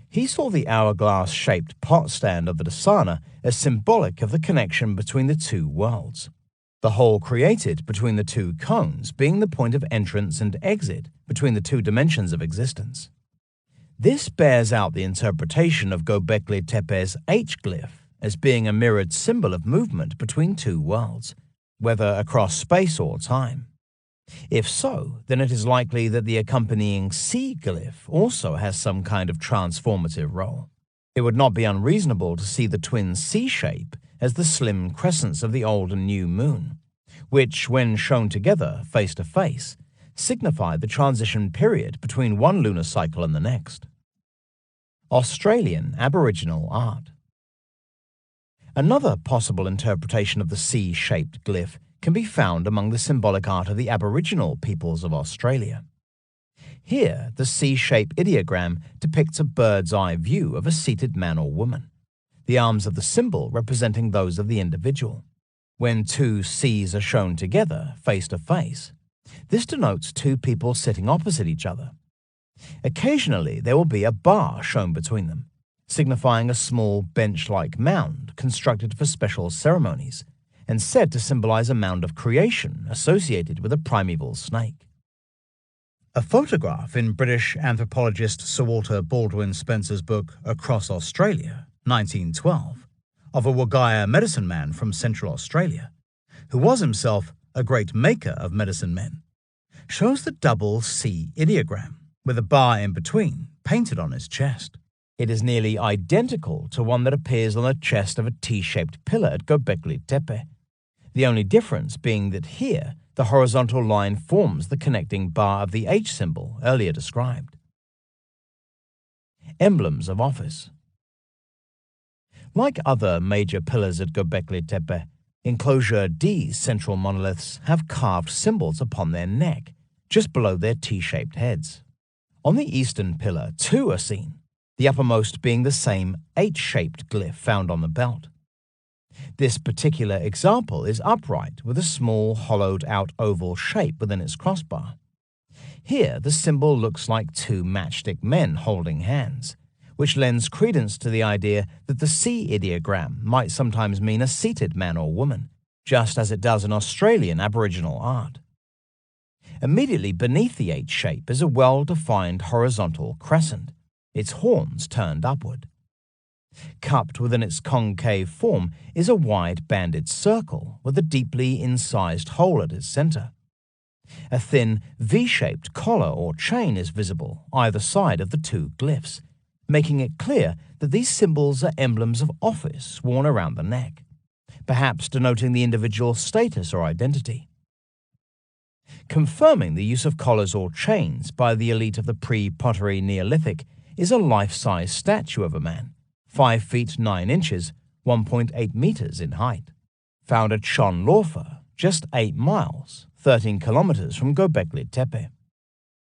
He saw the hourglass-shaped pot stand of the dasana as symbolic of the connection between the two worlds, the hole created between the two cones being the point of entrance and exit between the two dimensions of existence. This bears out the interpretation of Gobekli Tepe's H-glyph as being a mirrored symbol of movement between two worlds, whether across space or time. If so, then it is likely that the accompanying C-glyph also has some kind of transformative role. It would not be unreasonable to see the twin C shape as the slim crescents of the old and new moon, which, when shown together face to face, signify the transition period between one lunar cycle and the next. Australian Aboriginal art. Another possible interpretation of the C-shaped glyph can be found among the symbolic art of the Aboriginal peoples of Australia. Here, the C-shaped ideogram depicts a bird's-eye view of a seated man or woman, the arms of the symbol representing those of the individual. When two C's are shown together, face to face, this denotes two people sitting opposite each other. Occasionally, there will be a bar shown between them, signifying a small bench-like mound constructed for special ceremonies and said to symbolize a mound of creation associated with a primeval snake. A photograph in British anthropologist Sir Walter Baldwin Spencer's book Across Australia, 1912, of a Wagaya medicine man from Central Australia, who was himself a great maker of medicine men, shows the double C ideogram, with a bar in between, painted on his chest. It is nearly identical to one that appears on the chest of a T-shaped pillar at Gobekli Tepe, the only difference being that here the horizontal line forms the connecting bar of the H symbol earlier described. Emblems of office. Like other major pillars at Gobekli Tepe, Enclosure D's central monoliths have carved symbols upon their neck, just below their T-shaped heads. On the eastern pillar, two are seen, the uppermost being the same H-shaped glyph found on the belt. This particular example is upright with a small hollowed-out oval shape within its crossbar. Here, the symbol looks like two matchstick men holding hands, which lends credence to the idea that the C ideogram might sometimes mean a seated man or woman, just as it does in Australian Aboriginal art. Immediately beneath the H shape is a well-defined horizontal crescent, its horns turned upward. Cupped within its concave form is a wide banded circle with a deeply incised hole at its center. A thin V-shaped collar or chain is visible either side of the two glyphs, making it clear that these symbols are emblems of office worn around the neck, perhaps denoting the individual's status or identity. Confirming the use of collars or chains by the elite of the pre-pottery Neolithic is a life-size statue of a man, 5 feet 9 inches, 1.8 meters in height, found at Chon Lorfa, just 8 miles, 13 kilometers from Gobekli Tepe.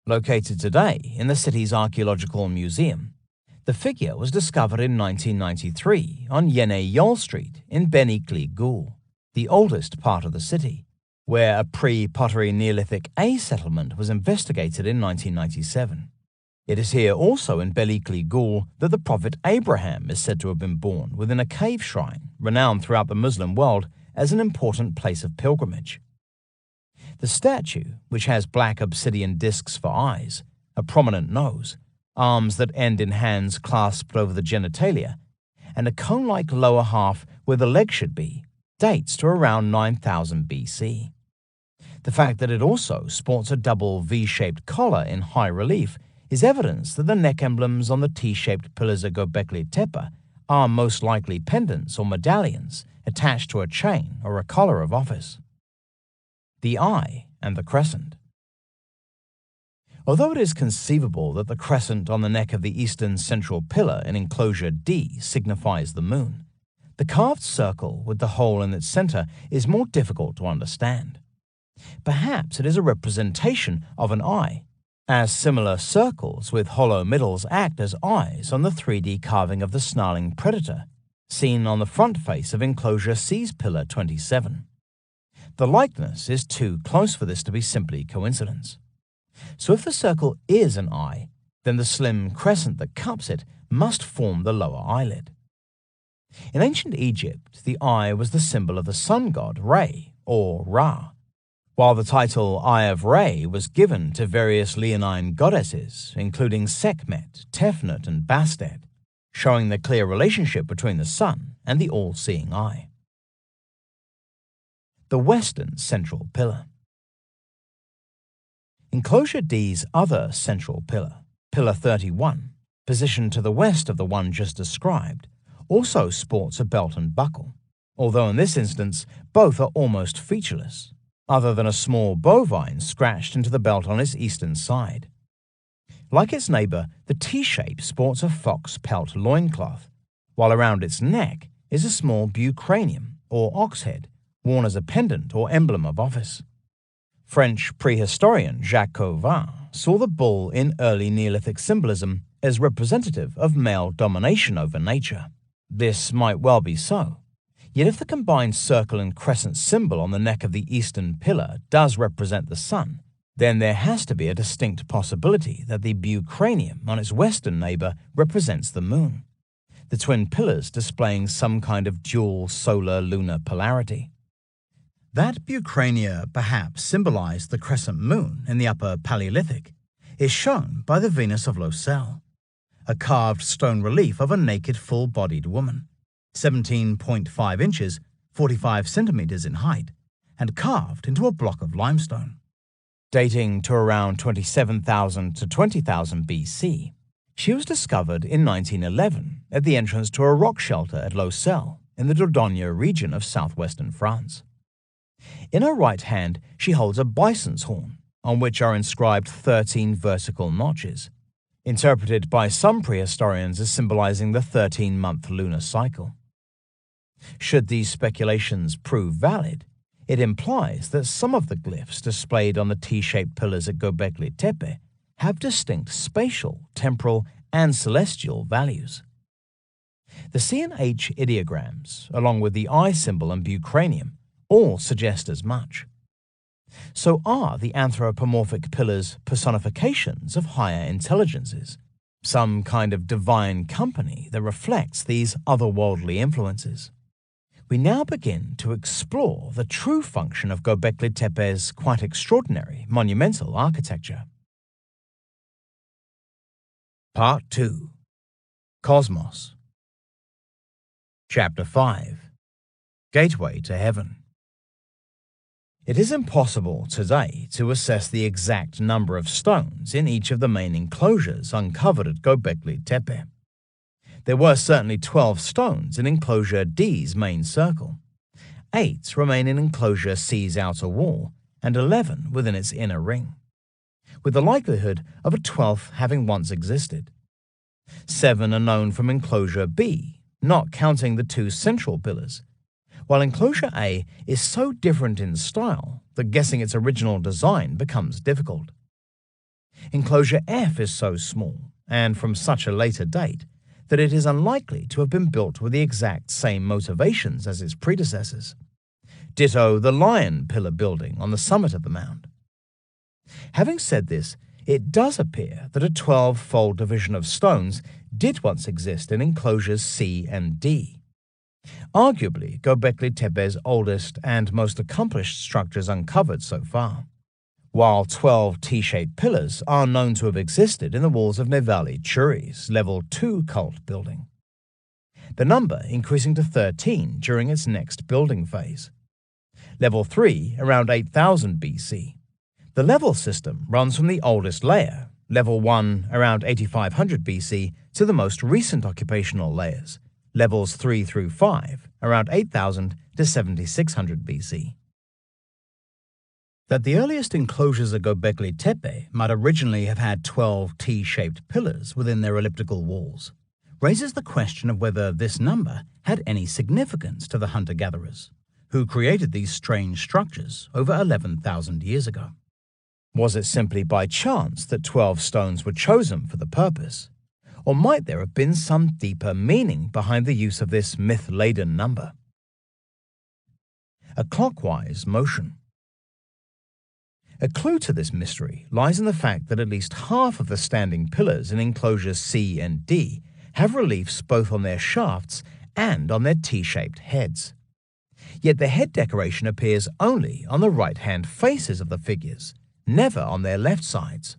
Located today in the city's archaeological museum, the figure was discovered in 1993 on Yene Yol Street in Benikli Gul, the oldest part of the city, where a pre-pottery Neolithic A settlement was investigated in 1997. It is here also in Benikli Gul that the prophet Abraham is said to have been born within a cave shrine renowned throughout the Muslim world as an important place of pilgrimage. The statue, which has black obsidian discs for eyes, a prominent nose, arms that end in hands clasped over the genitalia, and a cone-like lower half where the leg should be, dates to around 9000 BC. The fact that it also sports a double V-shaped collar in high relief is evidence that the neck emblems on the T-shaped pillars of Gobekli Tepe are most likely pendants or medallions attached to a chain or a collar of office. The eye and the crescent. Although it is conceivable that the crescent on the neck of the eastern central pillar in enclosure D signifies the moon, the carved circle with the hole in its center is more difficult to understand. Perhaps it is a representation of an eye, as similar circles with hollow middles act as eyes on the 3D carving of the snarling predator, seen on the front face of enclosure C's pillar 27. the likeness is too close for this to be simply coincidence. So if the circle is an eye, then the slim crescent that cups it must form the lower eyelid. In ancient Egypt, the eye was the symbol of the sun god Re, or Ra, while the title Eye of Re was given to various leonine goddesses, including Sekhmet, Tefnut, and Bastet, showing the clear relationship between the sun and the all-seeing eye. The Western Central Pillar. Enclosure D's other central pillar, Pillar 31, positioned to the west of the one just described, also sports a belt and buckle, although in this instance both are almost featureless, other than a small bovine scratched into the belt on its eastern side. Like its neighbor, the T-shape sports a fox pelt loincloth, while around its neck is a small bucranium, or ox head, worn as a pendant or emblem of office. French prehistorian Jacques Cauvin saw the bull in early Neolithic symbolism as representative of male domination over nature. This might well be so, yet if the combined circle and crescent symbol on the neck of the eastern pillar does represent the sun, then there has to be a distinct possibility that the bucranium on its western neighbor represents the moon, the twin pillars displaying some kind of dual solar-lunar polarity. That bucrania perhaps symbolized the crescent moon in the Upper Paleolithic is shown by the Venus of Losel, a carved stone relief of a naked full-bodied woman, 17.5 inches, 45 centimeters in height, and carved into a block of limestone. Dating to around 27,000 to 20,000 BC, she was discovered in 1911 at the entrance to a rock shelter at Losel in the Dordogne region of southwestern France. In her right hand, she holds a bison's horn, on which are inscribed 13 vertical notches, interpreted by some prehistorians as symbolizing the 13-month lunar cycle. Should these speculations prove valid, it implies that some of the glyphs displayed on the T-shaped pillars at Gobekli Tepe have distinct spatial, temporal, and celestial values. The C and H ideograms, along with the eye symbol and bucranium, all suggest as much. So are the anthropomorphic pillars personifications of higher intelligences, some kind of divine company that reflects these otherworldly influences? We now begin to explore the true function of Gobekli Tepe's quite extraordinary monumental architecture. Part 2. Cosmos. Chapter 5. Gateway to Heaven. It is impossible today to assess the exact number of stones in each of the main enclosures uncovered at Gobekli Tepe. There were certainly 12 stones in enclosure D's main circle, 8 remain in enclosure C's outer wall, and 11 within its inner ring, with the likelihood of a 12th having once existed. 7 are known from enclosure B, not counting the 2 central pillars, while enclosure A is so different in style that guessing its original design becomes difficult. Enclosure F is so small, and from such a later date, that it is unlikely to have been built with the exact same motivations as its predecessors. Ditto the lion pillar building on the summit of the mound. Having said this, it does appear that a 12-fold division of stones did once exist in enclosures C and D. Arguably, Gobekli Tepe's oldest and most accomplished structures uncovered so far, while 12 T-shaped pillars are known to have existed in the walls of Nevali Churi's Level 2 cult building, the number increasing to 13 during its next building phase. Level 3 around 8000 BC. The level system runs from the oldest layer, Level 1 around 8500 BC, to the most recent occupational layers, Levels 3 through 5, around 8000 to 7600 BC. That the earliest enclosures of Gobekli Tepe might originally have had 12 T-shaped pillars within their elliptical walls raises the question of whether this number had any significance to the hunter-gatherers, who created these strange structures over 11,000 years ago. Was it simply by chance that 12 stones were chosen for the purpose, or might there have been some deeper meaning behind the use of this myth-laden number? a clockwise motion. A clue to this mystery lies in the fact that at least half of the standing pillars in enclosures C and D have reliefs both on their shafts and on their T-shaped heads. Yet the head decoration appears only on the right-hand faces of the figures, never on their left sides.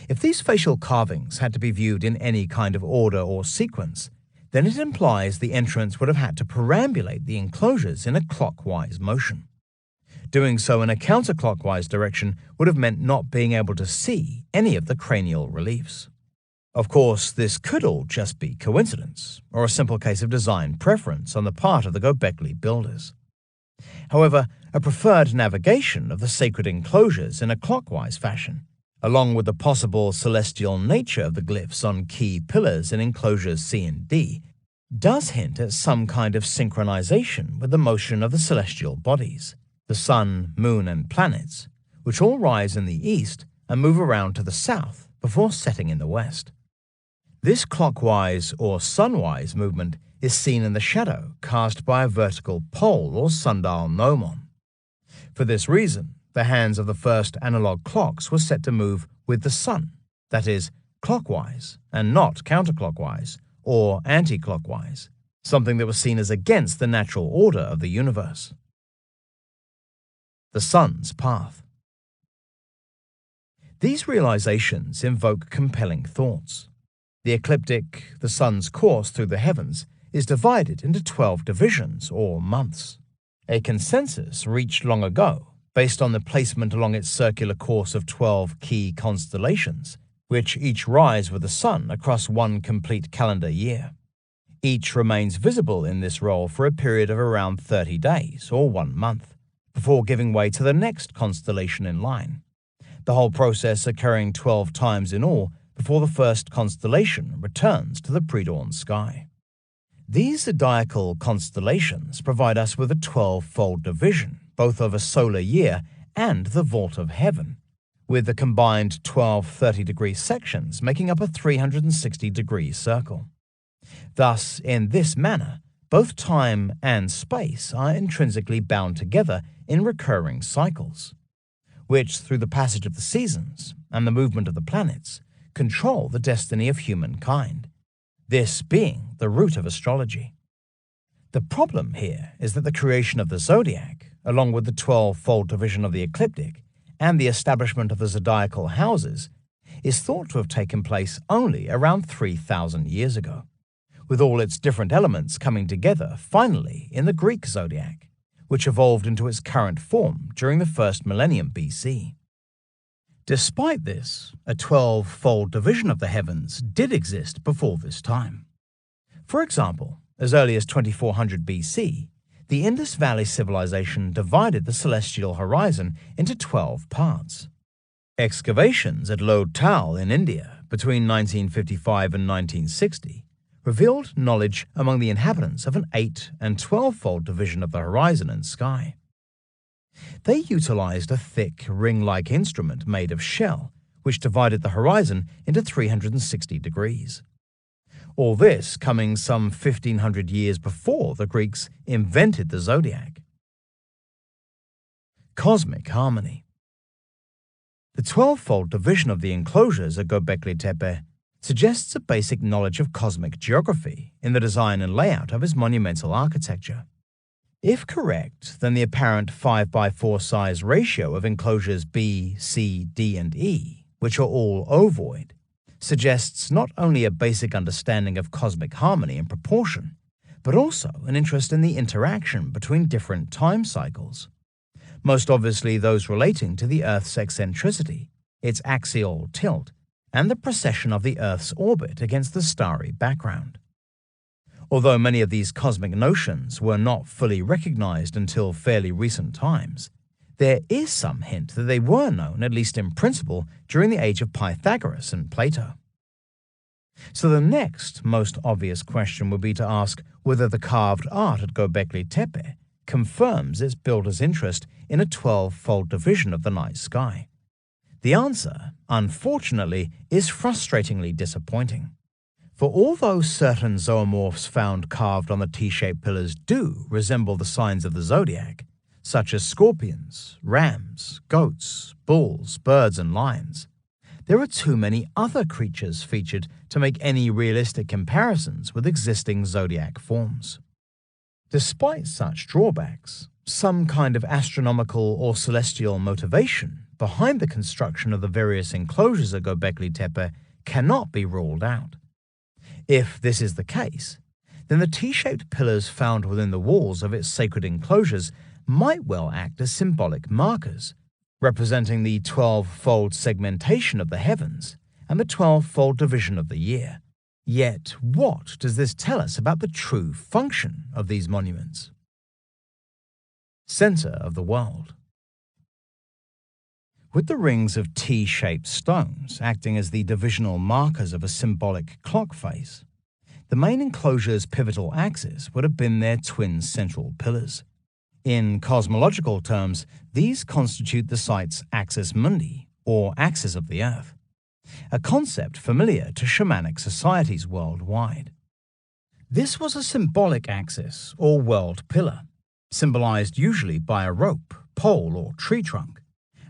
If these facial carvings had to be viewed in any kind of order or sequence, then it implies the entrance would have had to perambulate the enclosures in a clockwise motion. Doing so in a counterclockwise direction would have meant not being able to see any of the cranial reliefs. Of course, this could all just be coincidence, or a simple case of design preference on the part of the Gobekli builders. However, a preferred navigation of the sacred enclosures in a clockwise fashion, along with the possible celestial nature of the glyphs on key pillars in enclosures C and D, does hint at some kind of synchronization with the motion of the celestial bodies, the sun, moon, and planets, which all rise in the east and move around to the south before setting in the west. This clockwise or sunwise movement is seen in the shadow cast by a vertical pole or sundial gnomon. For this reason, the hands of the first analog clocks were set to move with the sun, that is, clockwise and not counterclockwise or anti-clockwise, something that was seen as against the natural order of the universe. The sun's path. These realizations invoke compelling thoughts. The ecliptic, the sun's course through the heavens, is divided into 12 divisions or months, a consensus reached long ago based on the placement along its circular course of 12 key constellations, which each rise with the sun across one complete calendar year. Each remains visible in this role for a period of around 30 days or 1 month, before giving way to the next constellation in line, the whole process occurring 12 times in all before the first constellation returns to the pre-dawn sky. These zodiacal constellations provide us with a 12-fold division, both of a solar year and the vault of heaven, with the combined 12 30-degree sections making up a 360-degree circle. Thus, in this manner, both time and space are intrinsically bound together in recurring cycles, which, through the passage of the seasons and the movement of the planets, control the destiny of humankind, this being the root of astrology. The problem here is that the creation of the zodiac, along with the 12-fold division of the ecliptic and the establishment of the zodiacal houses, is thought to have taken place only around 3,000 years ago, with all its different elements coming together finally in the Greek zodiac, which evolved into its current form during the first millennium BC. Despite this, a 12-fold division of the heavens did exist before this time. For example, as early as 2400 BC, the Indus Valley civilization divided the celestial horizon into 12 parts. Excavations at Lod Tal in India between 1955 and 1960 revealed knowledge among the inhabitants of an 8- and 12-fold division of the horizon and sky. They utilized a thick, ring-like instrument made of shell, which divided the horizon into 360 degrees. All this coming some 1,500 years before the Greeks invented the zodiac. Cosmic harmony. The 12-fold division of the enclosures at Gobekli Tepe suggests a basic knowledge of cosmic geography in the design and layout of its monumental architecture. If correct, then the apparent 5:4 size ratio of enclosures B, C, D, and E, which are all ovoid, suggests not only a basic understanding of cosmic harmony and proportion, but also an interest in the interaction between different time cycles, most obviously those relating to the Earth's eccentricity, its axial tilt, and the precession of the Earth's orbit against the starry background. Although many of these cosmic notions were not fully recognized until fairly recent times, there is some hint that they were known, at least in principle, during the age of Pythagoras and Plato. So the next most obvious question would be to ask whether the carved art at Gobekli Tepe confirms its builder's interest in a 12-fold division of the night sky. The answer, unfortunately, is frustratingly disappointing. For although certain zoomorphs found carved on the T-shaped pillars do resemble the signs of the zodiac, such as scorpions, rams, goats, bulls, birds, and lions, there are too many other creatures featured to make any realistic comparisons with existing zodiac forms. Despite such drawbacks, some kind of astronomical or celestial motivation behind the construction of the various enclosures at Gobekli Tepe cannot be ruled out. If this is the case, then the T-shaped pillars found within the walls of its sacred enclosures might well act as symbolic markers, representing the 12-fold segmentation of the heavens and the 12-fold division of the year. Yet, what does this tell us about the true function of these monuments? Center of the world. With the rings of T-shaped stones acting as the divisional markers of a symbolic clock face, the main enclosure's pivotal axis would have been their twin central pillars. In cosmological terms, these constitute the site's axis mundi, or axis of the earth, a concept familiar to shamanic societies worldwide. This was a symbolic axis, or world pillar, symbolized usually by a rope, pole, or tree trunk,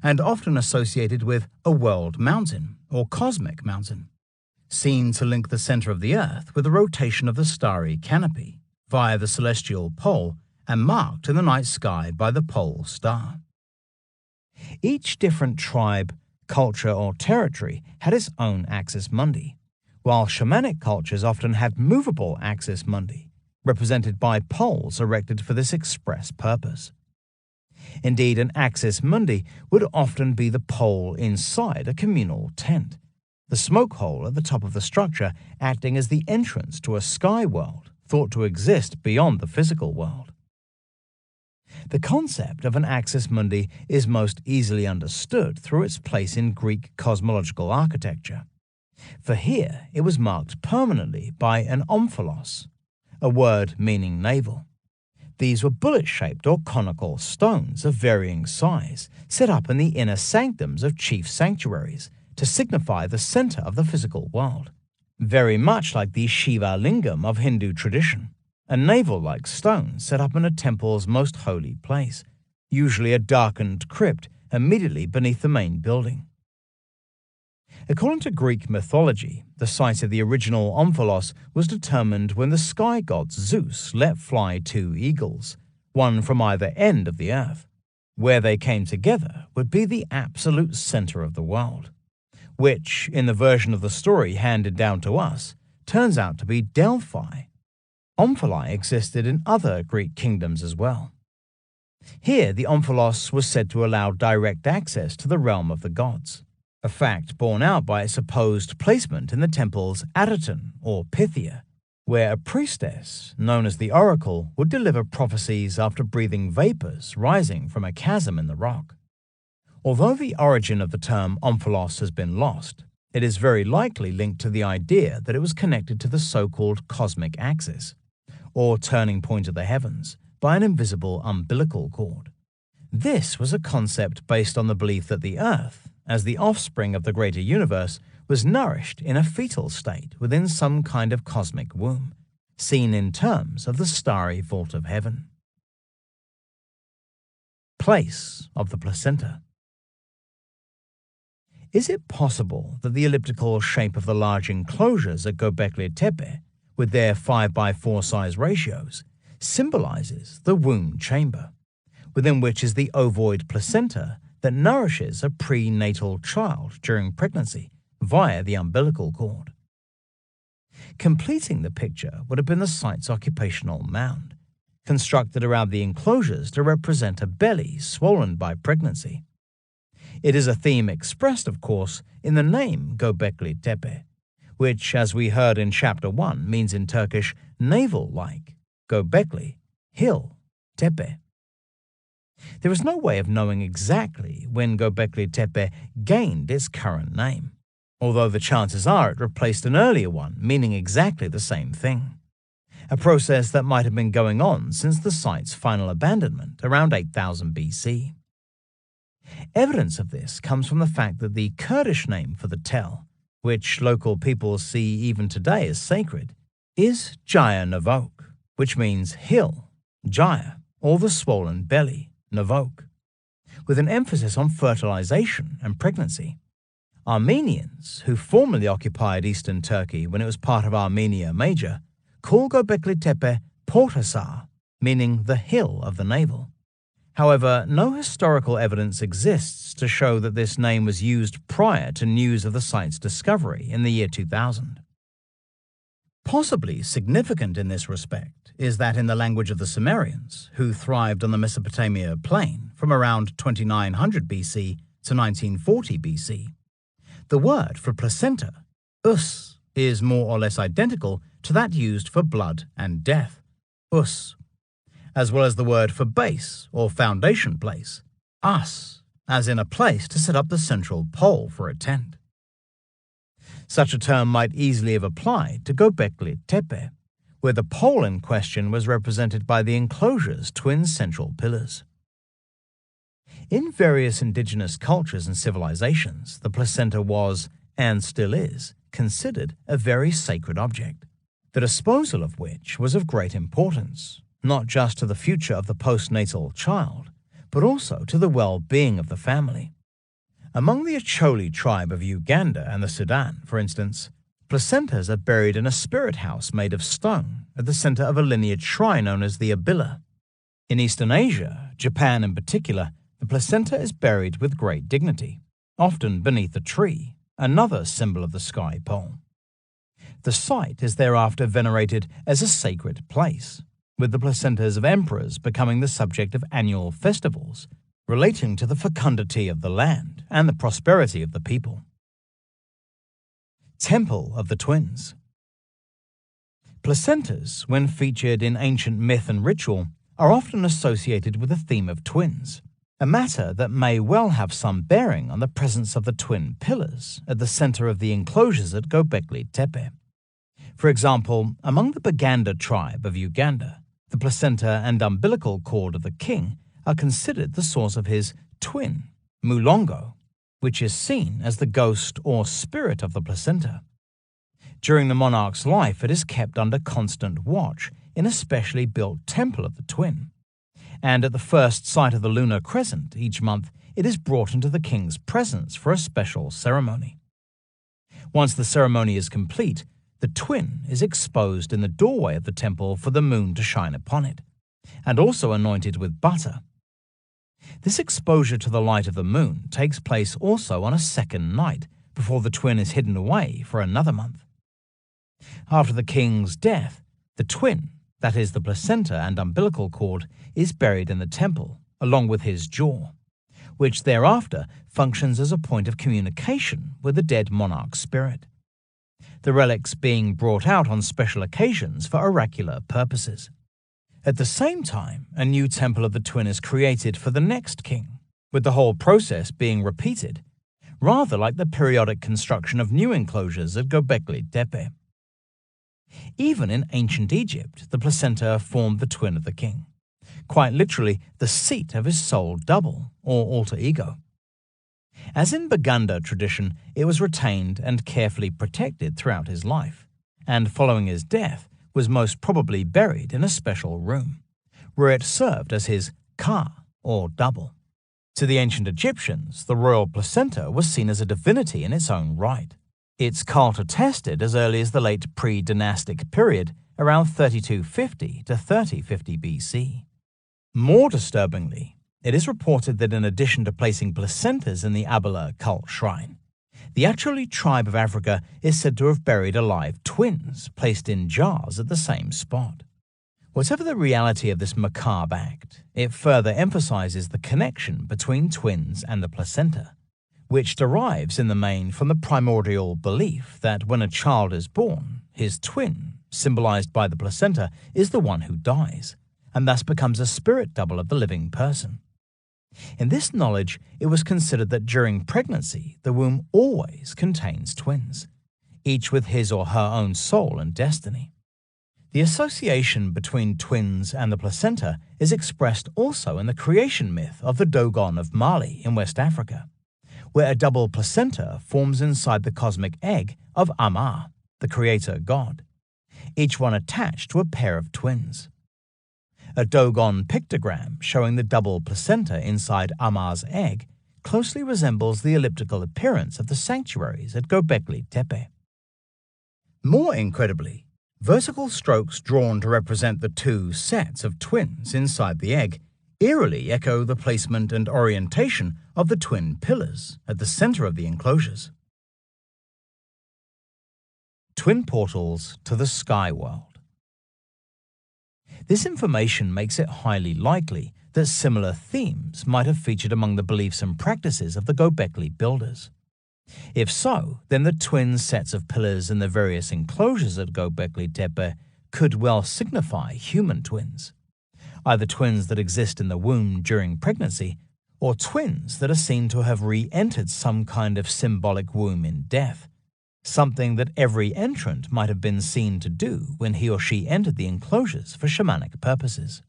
and often associated with a world mountain, or cosmic mountain, seen to link the center of the earth with the rotation of the starry canopy via the celestial pole and marked in the night sky by the pole star. Each different tribe, culture, or territory had its own axis mundi, while shamanic cultures often had movable axis mundi, represented by poles erected for this express purpose. Indeed, an axis mundi would often be the pole inside a communal tent, the smoke hole at the top of the structure acting as the entrance to a sky world thought to exist beyond the physical world. The concept of an axis mundi is most easily understood through its place in Greek cosmological architecture, for here it was marked permanently by an omphalos, a word meaning navel. These were bullet-shaped or conical stones of varying size set up in the inner sanctums of chief sanctuaries to signify the center of the physical world, very much like the Shiva lingam of Hindu tradition, a navel-like stone set up in a temple's most holy place, usually a darkened crypt immediately beneath the main building. According to Greek mythology, the site of the original omphalos was determined when the sky god Zeus let fly two eagles, one from either end of the earth. Where they came together would be the absolute center of the world, which, in the version of the story handed down to us, turns out to be Delphi. Omphalos existed in other Greek kingdoms as well. Here, the omphalos was said to allow direct access to the realm of the gods, a fact borne out by its supposed placement in the temple's Adyton, or Pythia, where a priestess, known as the Oracle, would deliver prophecies after breathing vapors rising from a chasm in the rock. Although the origin of the term omphalos has been lost, it is very likely linked to the idea that it was connected to the so-called cosmic axis, or turning point of the heavens, by an invisible umbilical cord. This was a concept based on the belief that the Earth, as the offspring of the greater universe, was nourished in a fetal state within some kind of cosmic womb, seen in terms of the starry vault of heaven. Place of the placenta. Is it possible that the elliptical shape of the large enclosures at Gobekli Tepe, with their 5:4 size ratios, symbolizes the womb chamber, within which is the ovoid placenta that nourishes a prenatal child during pregnancy via the umbilical cord? Completing the picture would have been the site's occupational mound, constructed around the enclosures to represent a belly swollen by pregnancy. It is a theme expressed, of course, in the name Gobekli Tepe, which, as we heard in Chapter 1, means in Turkish navel-like, Gobekli, hill, Tepe. There is no way of knowing exactly when Gobekli Tepe gained its current name, although the chances are it replaced an earlier one meaning exactly the same thing, a process that might have been going on since the site's final abandonment around 8000 BC. Evidence of this comes from the fact that the Kurdish name for the tell, which local people see even today as sacred, is Jaya Navok, which means hill, Jaya, or the swollen belly, Navok, with an emphasis on fertilization and pregnancy. Armenians, who formerly occupied eastern Turkey when it was part of Armenia Major, call Gobekli Tepe Portasar, meaning the hill of the navel. However, no historical evidence exists to show that this name was used prior to news of the site's discovery in the year 2000. Possibly significant in this respect is that in the language of the Sumerians, who thrived on the Mesopotamia plain from around 2900 BC to 1940 BC, the word for placenta, us, is more or less identical to that used for blood and death, us, as well as the word for base or foundation place, as in a place to set up the central pole for a tent. Such a term might easily have applied to Gobekli Tepe, where the pole in question was represented by the enclosure's twin central pillars. In various indigenous cultures and civilizations, the placenta was, and still is, considered a very sacred object, the disposal of which was of great importance, not just to the future of the postnatal child, but also to the well-being of the family. Among the Acholi tribe of Uganda and the Sudan, for instance, placentas are buried in a spirit house made of stone at the center of a lineage shrine known as the Abila. In Eastern Asia, Japan in particular, the placenta is buried with great dignity, often beneath a tree, another symbol of the sky pole. The site is thereafter venerated as a sacred place, with the placentas of emperors becoming the subject of annual festivals relating to the fecundity of the land and the prosperity of the people. Temple of the Twins. Placentas, when featured in ancient myth and ritual, are often associated with the theme of twins, a matter that may well have some bearing on the presence of the twin pillars at the center of the enclosures at Gobekli Tepe. For example, among the Baganda tribe of Uganda, the placenta and umbilical cord of the king are considered the source of his twin, Mulongo, which is seen as the ghost or spirit of the placenta. During the monarch's life, it is kept under constant watch in a specially built temple of the twin, and at the first sight of the lunar crescent each month, it is brought into the king's presence for a special ceremony. Once the ceremony is complete, the twin is exposed in the doorway of the temple for the moon to shine upon it, and also anointed with butter. This exposure to the light of the moon takes place also on a second night before the twin is hidden away for another month. After the king's death, the twin, that is the placenta and umbilical cord, is buried in the temple, along with his jaw, which thereafter functions as a point of communication with the dead monarch's spirit, the relics being brought out on special occasions for oracular purposes. At the same time, a new temple of the twin is created for the next king, with the whole process being repeated, rather like the periodic construction of new enclosures at Gobekli Tepe. Even in ancient Egypt, the placenta formed the twin of the king, quite literally the seat of his soul double, or alter ego. As in Baganda tradition, it was retained and carefully protected throughout his life, and following his death, was most probably buried in a special room, where it served as his ka, or double. To the ancient Egyptians, the royal placenta was seen as a divinity in its own right. Its cult attested as early as the late pre-dynastic period, around 3250 to 3050 BC. More disturbingly, it is reported that in addition to placing placentas in the Abila cult shrine, the Acholi tribe of Africa is said to have buried alive twins placed in jars at the same spot. Whatever the reality of this macabre act, it further emphasizes the connection between twins and the placenta, which derives in the main from the primordial belief that when a child is born, his twin, symbolized by the placenta, is the one who dies, and thus becomes a spirit double of the living person. In this knowledge, it was considered that during pregnancy, the womb always contains twins, each with his or her own soul and destiny. The association between twins and the placenta is expressed also in the creation myth of the Dogon of Mali in West Africa, where a double placenta forms inside the cosmic egg of Amma, the creator god, each one attached to a pair of twins. A Dogon pictogram showing the double placenta inside Amma's egg closely resembles the elliptical appearance of the sanctuaries at Gobekli Tepe. More incredibly, vertical strokes drawn to represent the two sets of twins inside the egg eerily echo the placement and orientation of the twin pillars at the center of the enclosures. Twin portals to the sky world. This information makes it highly likely that similar themes might have featured among the beliefs and practices of the Gobekli builders. If so, then the twin sets of pillars in the various enclosures at Gobekli Tepe could well signify human twins, either twins that exist in the womb during pregnancy or twins that are seen to have re-entered some kind of symbolic womb in death, something that every entrant might have been seen to do when he or she entered the enclosures for shamanic purposes.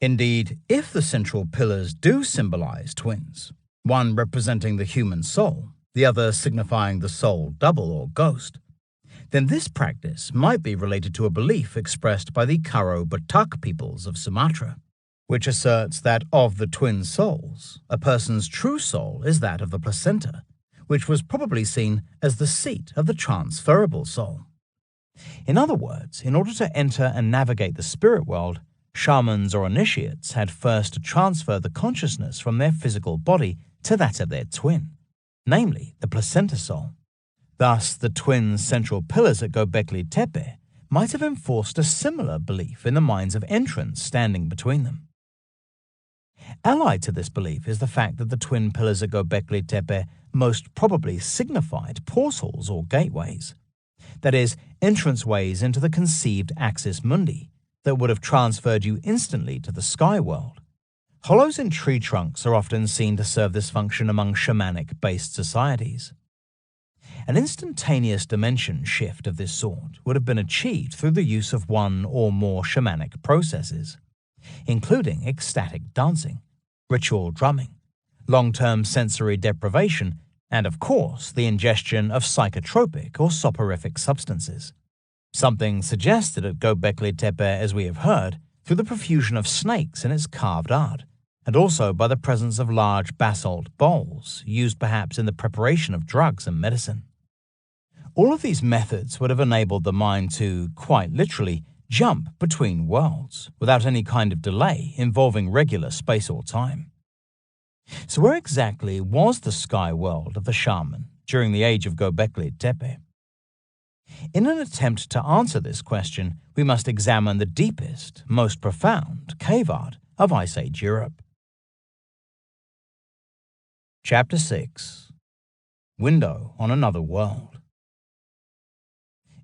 Indeed, if the central pillars do symbolize twins, one representing the human soul, the other signifying the soul double or ghost, then this practice might be related to a belief expressed by the Karo Batak peoples of Sumatra, which asserts that of the twin souls, a person's true soul is that of the placenta, which was probably seen as the seat of the transferable soul. In other words, in order to enter and navigate the spirit world, shamans or initiates had first to transfer the consciousness from their physical body to that of their twin, namely the placenta soul. Thus, the twin central pillars at Gobekli Tepe might have enforced a similar belief in the minds of entrants standing between them. Allied to this belief is the fact that the twin pillars at Gobekli Tepe most probably signified portals or gateways, that is, entranceways into the conceived axis mundi that would have transferred you instantly to the sky world. Hollows in tree trunks are often seen to serve this function among shamanic-based societies. An instantaneous dimension shift of this sort would have been achieved through the use of one or more shamanic processes, including ecstatic dancing, ritual drumming, long-term sensory deprivation, and of course the ingestion of psychotropic or soporific substances. Something suggested at Gobekli Tepe, as we have heard, through the profusion of snakes in its carved art, and also by the presence of large basalt bowls, used perhaps in the preparation of drugs and medicine. All of these methods would have enabled the mind to, quite literally, jump between worlds without any kind of delay involving regular space or time. So where exactly was the sky world of the shaman during the age of Gobekli Tepe? In an attempt to answer this question, we must examine the deepest, most profound cave art of Ice Age Europe. Chapter 6. Window on Another World.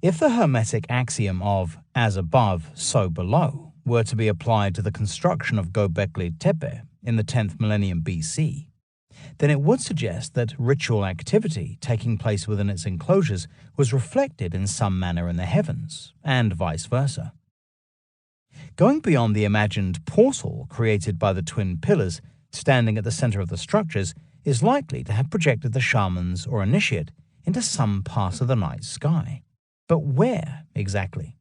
If the Hermetic axiom of as above, so below were to be applied to the construction of Gobekli Tepe in the 10th millennium BC, then it would suggest that ritual activity taking place within its enclosures was reflected in some manner in the heavens, and vice versa. Going beyond the imagined portal created by the twin pillars standing at the center of the structures is likely to have projected the shamans or initiate into some part of the night sky. But where exactly?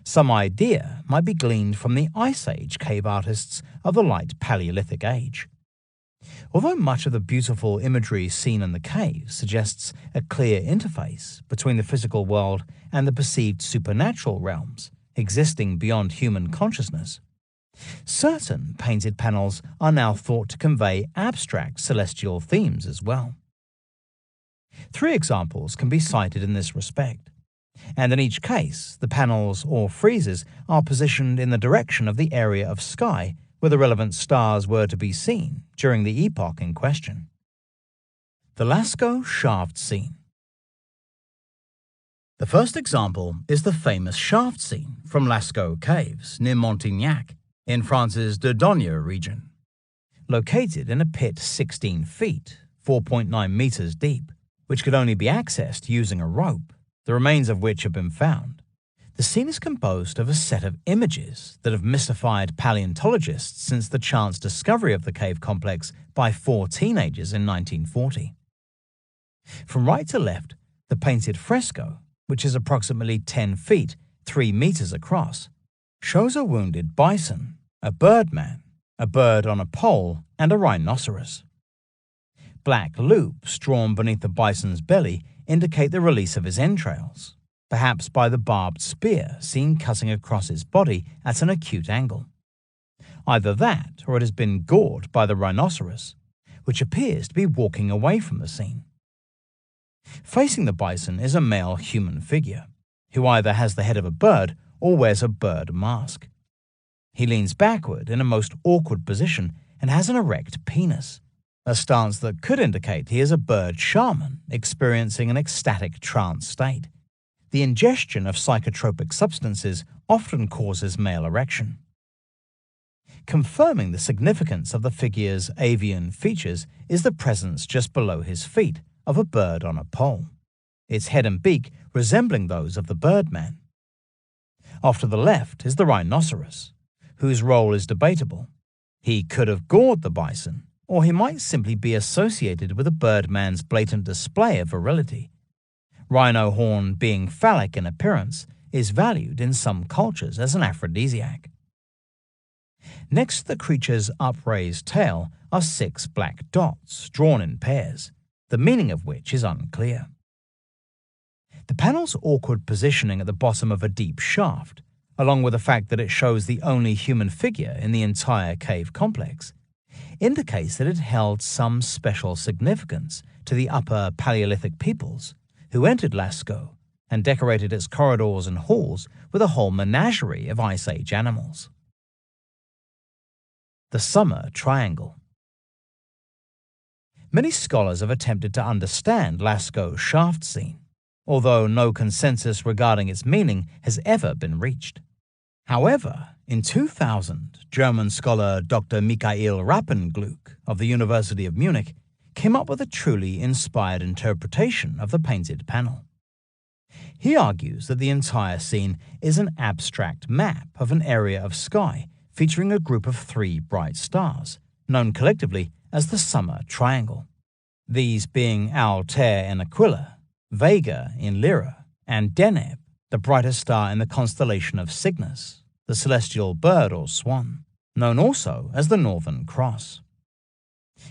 Some idea might be gleaned from the Ice Age cave artists of the late Paleolithic age. Although much of the beautiful imagery seen in the caves suggests a clear interface between the physical world and the perceived supernatural realms existing beyond human consciousness, certain painted panels are now thought to convey abstract celestial themes as well. 3 examples can be cited in this respect, and in each case, the panels or friezes are positioned in the direction of the area of sky where the relevant stars were to be seen during the epoch in question. The Lascaux shaft scene. The first example is the famous shaft scene from Lascaux Caves near Montignac in France's Dordogne region. Located in a pit 16 feet, 4.9 meters deep, which could only be accessed using a rope, the remains of which have been found. The scene is composed of a set of images that have mystified paleontologists since the chance discovery of the cave complex by 4 teenagers in 1940. From right to left, the painted fresco, which is approximately 10 feet, 3 meters across, shows a wounded bison, a birdman, a bird on a pole, and a rhinoceros. Black loops drawn beneath the bison's belly indicate the release of his entrails, perhaps by the barbed spear seen cutting across its body at an acute angle. Either that, or it has been gored by the rhinoceros, which appears to be walking away from the scene. Facing the bison is a male human figure, who either has the head of a bird or wears a bird mask. He leans backward in a most awkward position and has an erect penis, a stance that could indicate he is a bird shaman experiencing an ecstatic trance state. The ingestion of psychotropic substances often causes male erection. Confirming the significance of the figure's avian features is the presence just below his feet of a bird on a pole, its head and beak resembling those of the birdman. Off to the left is the rhinoceros, whose role is debatable. He could have gored the bison, or he might simply be associated with the birdman's blatant display of virility. Rhino horn, being phallic in appearance, is valued in some cultures as an aphrodisiac. Next to the creature's upraised tail are 6 black dots drawn in pairs, the meaning of which is unclear. The panel's awkward positioning at the bottom of a deep shaft, along with the fact that it shows the only human figure in the entire cave complex, indicates that it held some special significance to the Upper Paleolithic peoples who entered Lascaux and decorated its corridors and halls with a whole menagerie of Ice Age animals. The Summer Triangle. Many scholars have attempted to understand Lascaux's shaft scene, although no consensus regarding its meaning has ever been reached. However, in 2000, German scholar Dr. Michael Rappengluck of the University of Munich came up with a truly inspired interpretation of the painted panel. He argues that the entire scene is an abstract map of an area of sky featuring a group of 3 bright stars, known collectively as the Summer Triangle. These being Altair in Aquila, Vega in Lyra, and Deneb, the brightest star in the constellation of Cygnus, the celestial bird or swan, known also as the Northern Cross.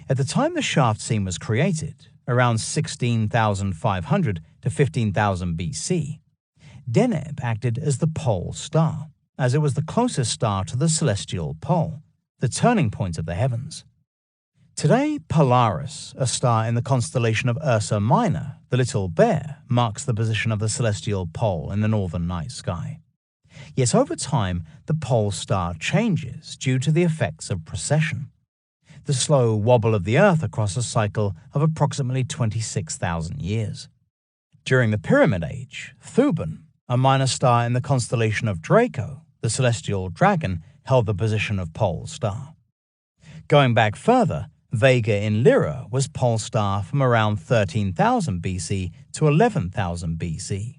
At the time the shaft scene was created, around 16,500 to 15,000 BC, Deneb acted as the pole star, as it was the closest star to the celestial pole, the turning point of the heavens. Today, Polaris, a star in the constellation of Ursa Minor, the Little Bear, marks the position of the celestial pole in the northern night sky. Yet over time, the pole star changes due to the effects of precession, the slow wobble of the Earth across a cycle of approximately 26,000 years. During the Pyramid Age, Thuban, a minor star in the constellation of Draco, the celestial dragon, held the position of pole star. Going back further, Vega in Lyra was pole star from around 13,000 BC to 11,000 BC.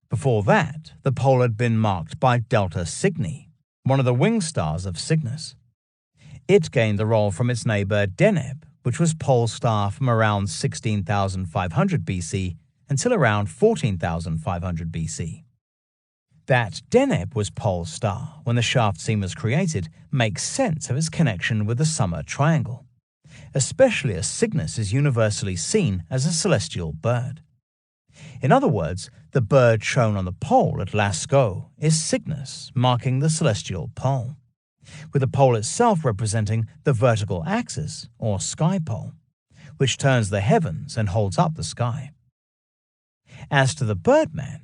Before that, the pole had been marked by Delta Cygni, one of the wing stars of Cygnus. It gained the role from its neighbor Deneb, which was pole star from around 16,500 BC until around 14,500 BC. That Deneb was pole star when the shaft scene was created makes sense of its connection with the Summer Triangle, especially as Cygnus is universally seen as a celestial bird. In other words, the bird shown on the pole at Lascaux is Cygnus, marking the celestial pole, with the pole itself representing the vertical axis, or sky pole, which turns the heavens and holds up the sky. As to the birdman,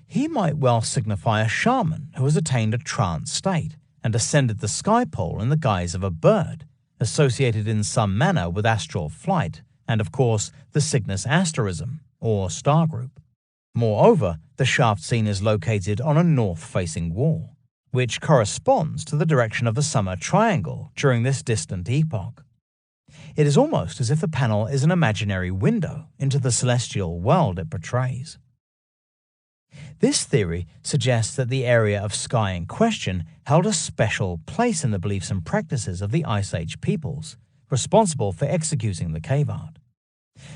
he might well signify a shaman who has attained a trance state and ascended the sky pole in the guise of a bird, associated in some manner with astral flight and, of course, the Cygnus asterism, or star group. Moreover, the shaft scene is located on a north-facing wall, which corresponds to the direction of the Summer Triangle during this distant epoch. It is almost as if the panel is an imaginary window into the celestial world it portrays. This theory suggests that the area of sky in question held a special place in the beliefs and practices of the Ice Age peoples, responsible for executing the cave art.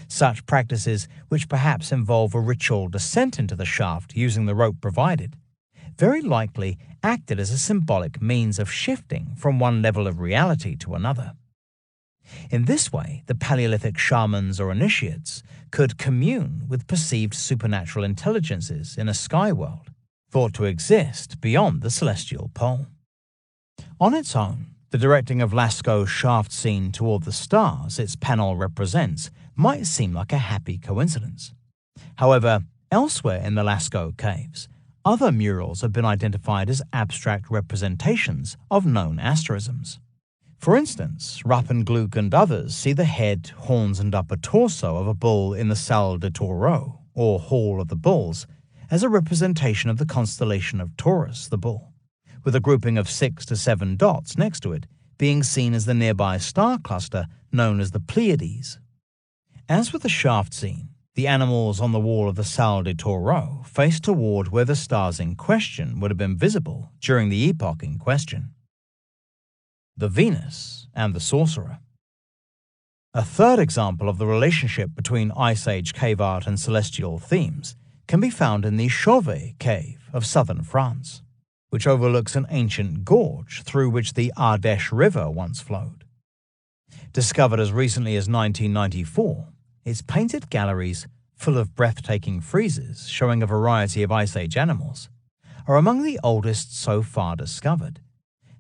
Such practices, which perhaps involve a ritual descent into the shaft using the rope provided, very likely acted as a symbolic means of shifting from one level of reality to another. In this way, the Paleolithic shamans or initiates could commune with perceived supernatural intelligences in a sky world, thought to exist beyond the celestial pole. On its own, the directing of Lascaux's shaft scene toward the stars its panel represents might seem like a happy coincidence. However, elsewhere in the Lascaux caves, other murals have been identified as abstract representations of known asterisms. For instance, Rupp and Gluck and others see the head, horns and upper torso of a bull in the Salle des Taureaux, or Hall of the Bulls, as a representation of the constellation of Taurus, the bull, with a grouping of 6 to 7 dots next to it being seen as the nearby star cluster known as the Pleiades. As with the shaft scene, the animals on the wall of the Salle des Taureaux face toward where the stars in question would have been visible during the epoch in question. The Venus and the Sorcerer. A third example of the relationship between Ice Age cave art and celestial themes can be found in the Chauvet cave of southern France, which overlooks an ancient gorge through which the Ardèche River once flowed. Discovered as recently as 1994, its painted galleries, full of breathtaking friezes showing a variety of Ice Age animals, are among the oldest so far discovered,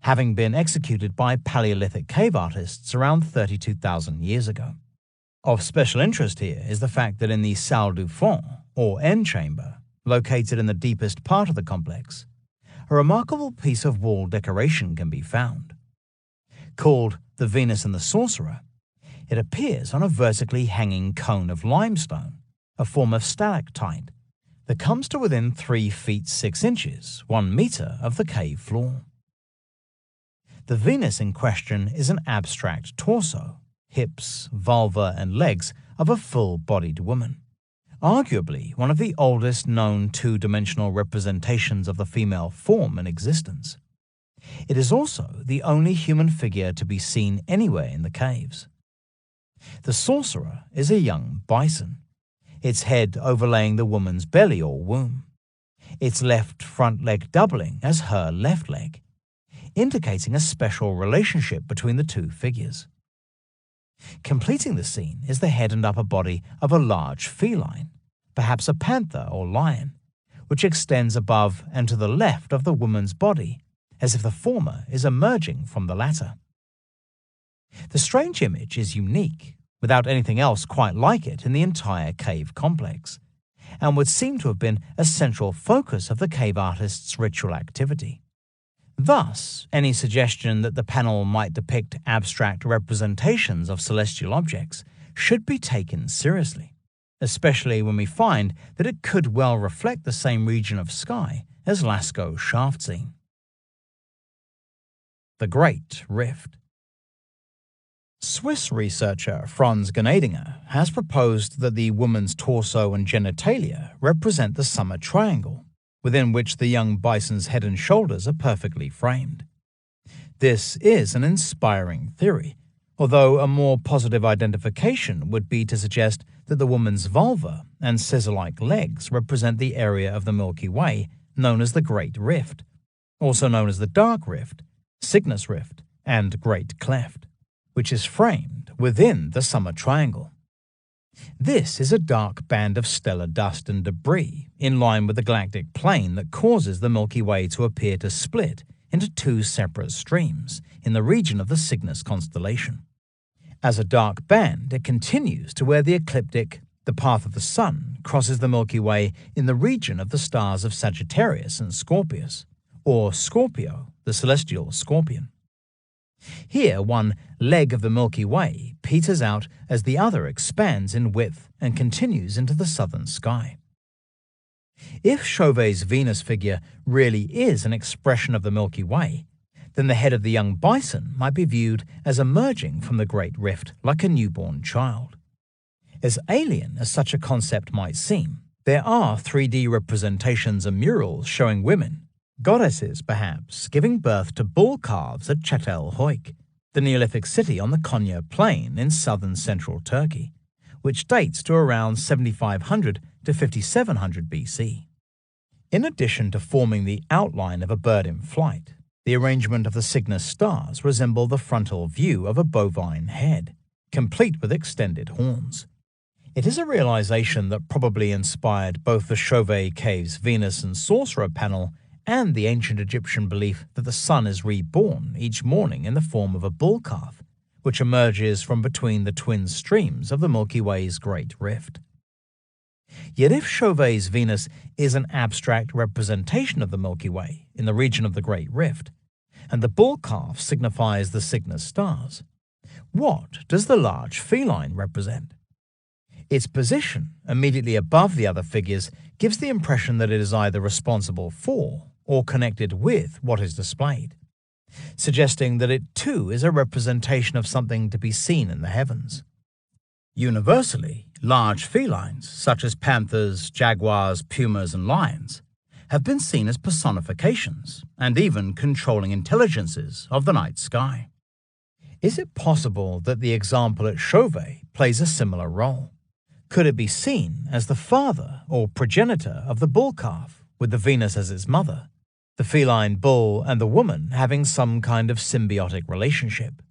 having been executed by Paleolithic cave artists around 32,000 years ago. Of special interest here is the fact that in the Salle du Fond, or end chamber, located in the deepest part of the complex, a remarkable piece of wall decoration can be found. Called the Venus and the Sorcerer, it appears on a vertically hanging cone of limestone, a form of stalactite, that comes to within 3 feet 6 inches, 1 meter of the cave floor. The Venus in question is an abstract torso, hips, vulva, and legs of a full-bodied woman, arguably one of the oldest known two-dimensional representations of the female form in existence. It is also the only human figure to be seen anywhere in the caves. The Sorcerer is a young bison, its head overlaying the woman's belly or womb, its left front leg doubling as her left leg, indicating a special relationship between the two figures. Completing the scene is the head and upper body of a large feline, perhaps a panther or lion, which extends above and to the left of the woman's body, as if the former is emerging from the latter. The strange image is unique, without anything else quite like it in the entire cave complex, and would seem to have been a central focus of the cave artist's ritual activity. Thus, any suggestion that the panel might depict abstract representations of celestial objects should be taken seriously, especially when we find that it could well reflect the same region of sky as Lascaux's shaft scene. The Great Rift. Swiss researcher Franz Gnadinger has proposed that the woman's torso and genitalia represent the summer triangle, within which the young bison's head and shoulders are perfectly framed. This is an inspiring theory, although a more positive identification would be to suggest that the woman's vulva and scissor-like legs represent the area of the Milky Way known as the Great Rift, also known as the Dark Rift, Cygnus Rift, and Great Cleft, which is framed within the summer triangle. This is a dark band of stellar dust and debris in line with the galactic plane that causes the Milky Way to appear to split into 2 separate streams in the region of the Cygnus constellation. As a dark band, it continues to where the ecliptic, the path of the Sun, crosses the Milky Way in the region of the stars of Sagittarius and Scorpius, or Scorpio, the celestial scorpion. Here, one leg of the Milky Way peters out as the other expands in width and continues into the southern sky. If Chauvet's Venus figure really is an expression of the Milky Way, then the head of the young bison might be viewed as emerging from the Great Rift like a newborn child. As alien as such a concept might seem, there are 3D representations and murals showing women, goddesses perhaps, giving birth to bull calves at Châtel-Hoek, the Neolithic city on the Konya Plain in southern central Turkey, which dates to around 7500 to 5700 BC. In addition to forming the outline of a bird in flight, the arrangement of the Cygnus stars resemble the frontal view of a bovine head, complete with extended horns. It is a realization that probably inspired both the Chauvet Cave's Venus and Sorcerer panel and the ancient Egyptian belief that the sun is reborn each morning in the form of a bull calf, which emerges from between the twin streams of the Milky Way's Great Rift. Yet if Chauvet's Venus is an abstract representation of the Milky Way in the region of the Great Rift, and the bull calf signifies the Cygnus stars, what does the large feline represent? Its position, immediately above the other figures, gives the impression that it is either responsible for or connected with what is displayed, suggesting that it too is a representation of something to be seen in the heavens. Universally, large felines, such as panthers, jaguars, pumas, and lions, have been seen as personifications and even controlling intelligences of the night sky. Is it possible that the example at Chauvet plays a similar role? Could it be seen as the father or progenitor of the bull calf, with the Venus as its mother, the feline bull and the woman having some kind of symbiotic relationship?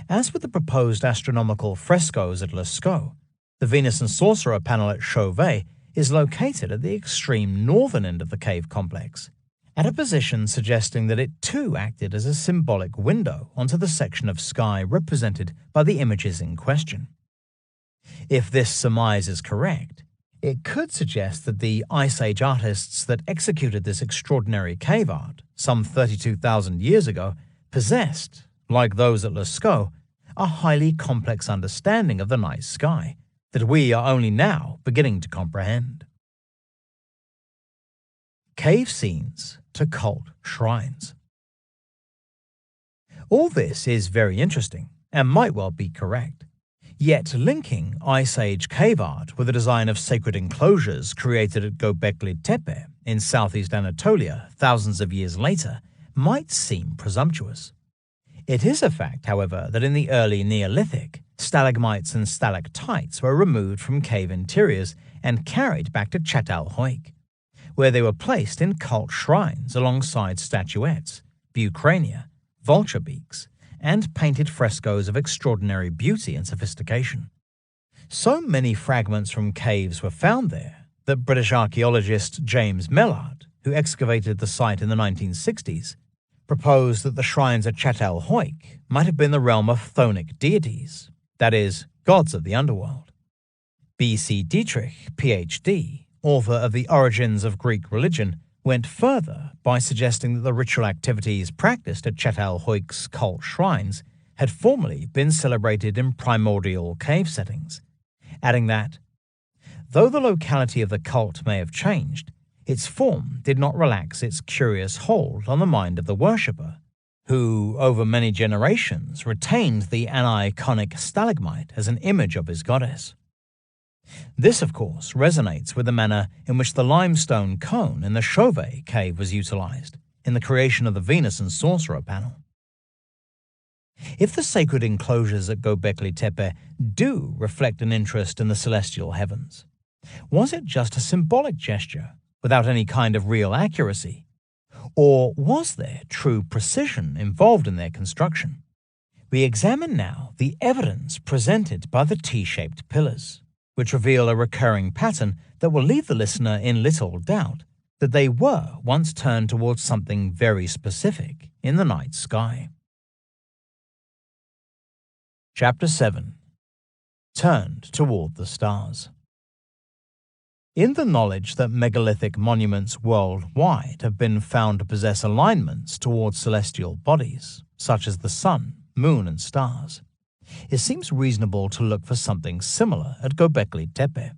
As with the proposed astronomical frescoes at Lascaux, the Venus and Sorcerer panel at Chauvet is located at the extreme northern end of the cave complex, at a position suggesting that it too acted as a symbolic window onto the section of sky represented by the images in question. If this surmise is correct, it could suggest that the Ice Age artists that executed this extraordinary cave art some 32,000 years ago possessed, like those at Lascaux, a highly complex understanding of the night sky that we are only now beginning to comprehend. Cave scenes to cult shrines. All this is very interesting and might well be correct. Yet linking Ice Age cave art with the design of sacred enclosures created at Gobekli Tepe in southeast Anatolia thousands of years later might seem presumptuous. It is a fact, however, that in the early Neolithic, stalagmites and stalactites were removed from cave interiors and carried back to Çatalhöyük, where they were placed in cult shrines alongside statuettes, bucrania, vulture beaks, and painted frescoes of extraordinary beauty and sophistication. So many fragments from caves were found there that British archaeologist James Mellard, who excavated the site in the 1960s, proposed that the shrines at Çatalhöyük might have been the realm of chthonic deities, that is, gods of the underworld. B.C. Dietrich, Ph.D., author of The Origins of Greek Religion, went further by suggesting that the ritual activities practiced at Çatalhöyük's cult shrines had formerly been celebrated in primordial cave settings, adding that, though the locality of the cult may have changed, its form did not relax its curious hold on the mind of the worshipper, who, over many generations, retained the aniconic stalagmite as an image of his goddess. This, of course, resonates with the manner in which the limestone cone in the Chauvet cave was utilized in the creation of the Venus and Sorcerer panel. If the sacred enclosures at Gobekli Tepe do reflect an interest in the celestial heavens, was it just a symbolic gesture without any kind of real accuracy? Or was there true precision involved in their construction? We examine now the evidence presented by the T-shaped pillars, which reveal a recurring pattern that will leave the listener in little doubt that they were once turned towards something very specific in the night sky. Chapter 7. Turned toward the stars. In the knowledge that megalithic monuments worldwide have been found to possess alignments towards celestial bodies, such as the sun, moon, and stars, it seems reasonable to look for something similar at Gobekli Tepe,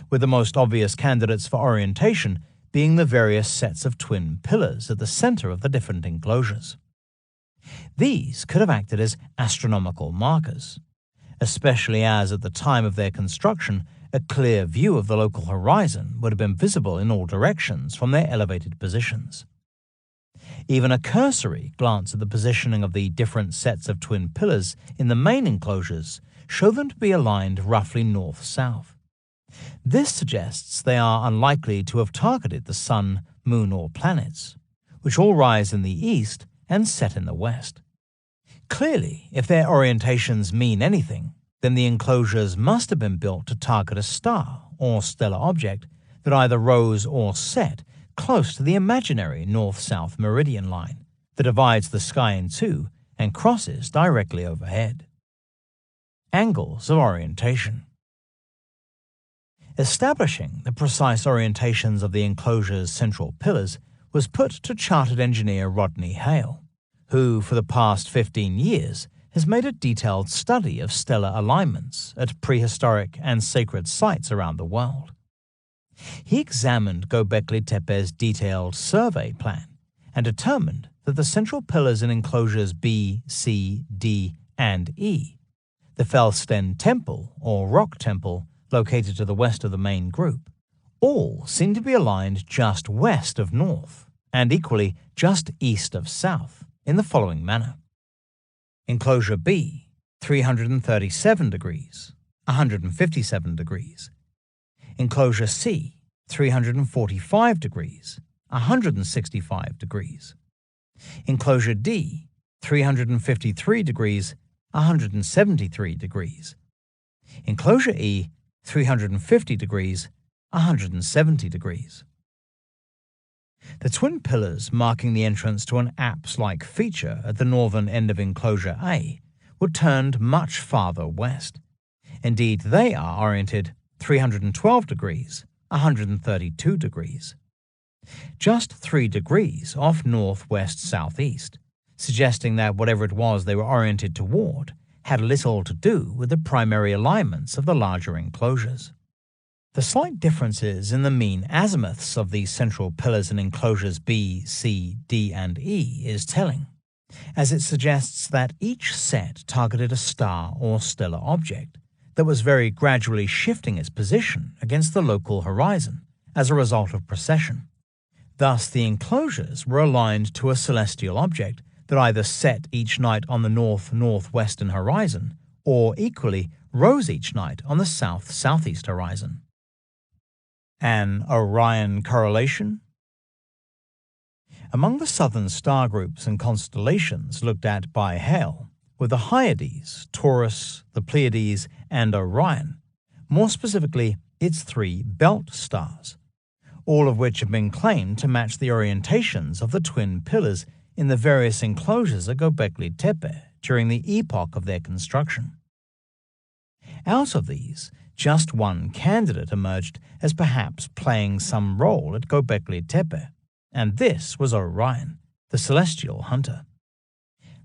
with the most obvious candidates for orientation being the various sets of twin pillars at the center of the different enclosures. These could have acted as astronomical markers, especially as at the time of their construction a clear view of the local horizon would have been visible in all directions from their elevated positions. Even a cursory glance at the positioning of the different sets of twin pillars in the main enclosures show them to be aligned roughly north-south. This suggests they are unlikely to have targeted the Sun, Moon, or planets, which all rise in the east and set in the west. Clearly, if their orientations mean anything, then the enclosures must have been built to target a star or stellar object that either rose or set close to the imaginary north-south meridian line that divides the sky in two and crosses directly overhead. Angles of orientation. Establishing the precise orientations of the enclosure's central pillars was put to chartered engineer Rodney Hale, who for the past 15 years has made a detailed study of stellar alignments at prehistoric and sacred sites around the world. He examined Gobekli Tepe's detailed survey plan and determined that the central pillars in enclosures B, C, D, and E, the Felsten Temple or Rock Temple located to the west of the main group, all seem to be aligned just west of north and equally just east of south in the following manner. Enclosure B, 337 degrees, 157 degrees. Enclosure C, 345 degrees, 165 degrees. Enclosure D, 353 degrees, 173 degrees. Enclosure E, 350 degrees, 170 degrees. The twin pillars marking the entrance to an apse-like feature at the northern end of Enclosure A were turned much farther west. Indeed, they are oriented 312 degrees, 132 degrees. Just 3 degrees off northwest-southeast, suggesting that whatever it was they were oriented toward had little to do with the primary alignments of the larger enclosures. The slight differences in the mean azimuths of the central pillars in enclosures B, C, D, and E is telling, as it suggests that each set targeted a star or stellar object that was very gradually shifting its position against the local horizon as a result of precession. Thus, the enclosures were aligned to a celestial object that either set each night on the north-northwestern horizon or equally rose each night on the south-southeast horizon. An Orion correlation? Among the southern star groups and constellations looked at by Hale were the Hyades, Taurus, the Pleiades, and Orion, more specifically its 3 belt stars, all of which have been claimed to match the orientations of the twin pillars in the various enclosures at Gobekli Tepe during the epoch of their construction. Out of these, just one candidate emerged as perhaps playing some role at Gobekli Tepe, and this was Orion, the celestial hunter.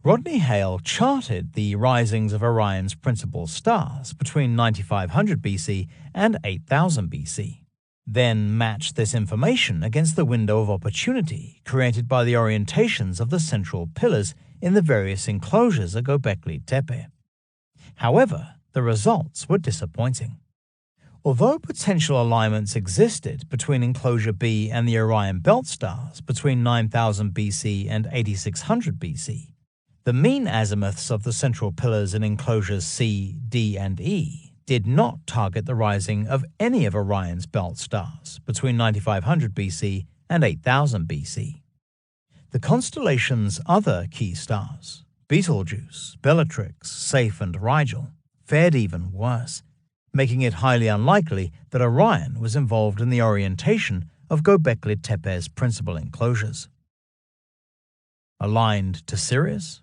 Rodney Hale charted the risings of Orion's principal stars between 9500 BC and 8000 BC, then matched this information against the window of opportunity created by the orientations of the central pillars in the various enclosures at Gobekli Tepe. However, the results were disappointing. Although potential alignments existed between Enclosure B and the Orion belt stars between 9000 BC and 8600 BC, the mean azimuths of the central pillars in Enclosures C, D, and E did not target the rising of any of Orion's belt stars between 9500 BC and 8000 BC. The constellation's other key stars, Betelgeuse, Bellatrix, Saiph, and Rigel, fared even worse, making it highly unlikely that Orion was involved in the orientation of Gobekli Tepe's principal enclosures. Aligned to Sirius?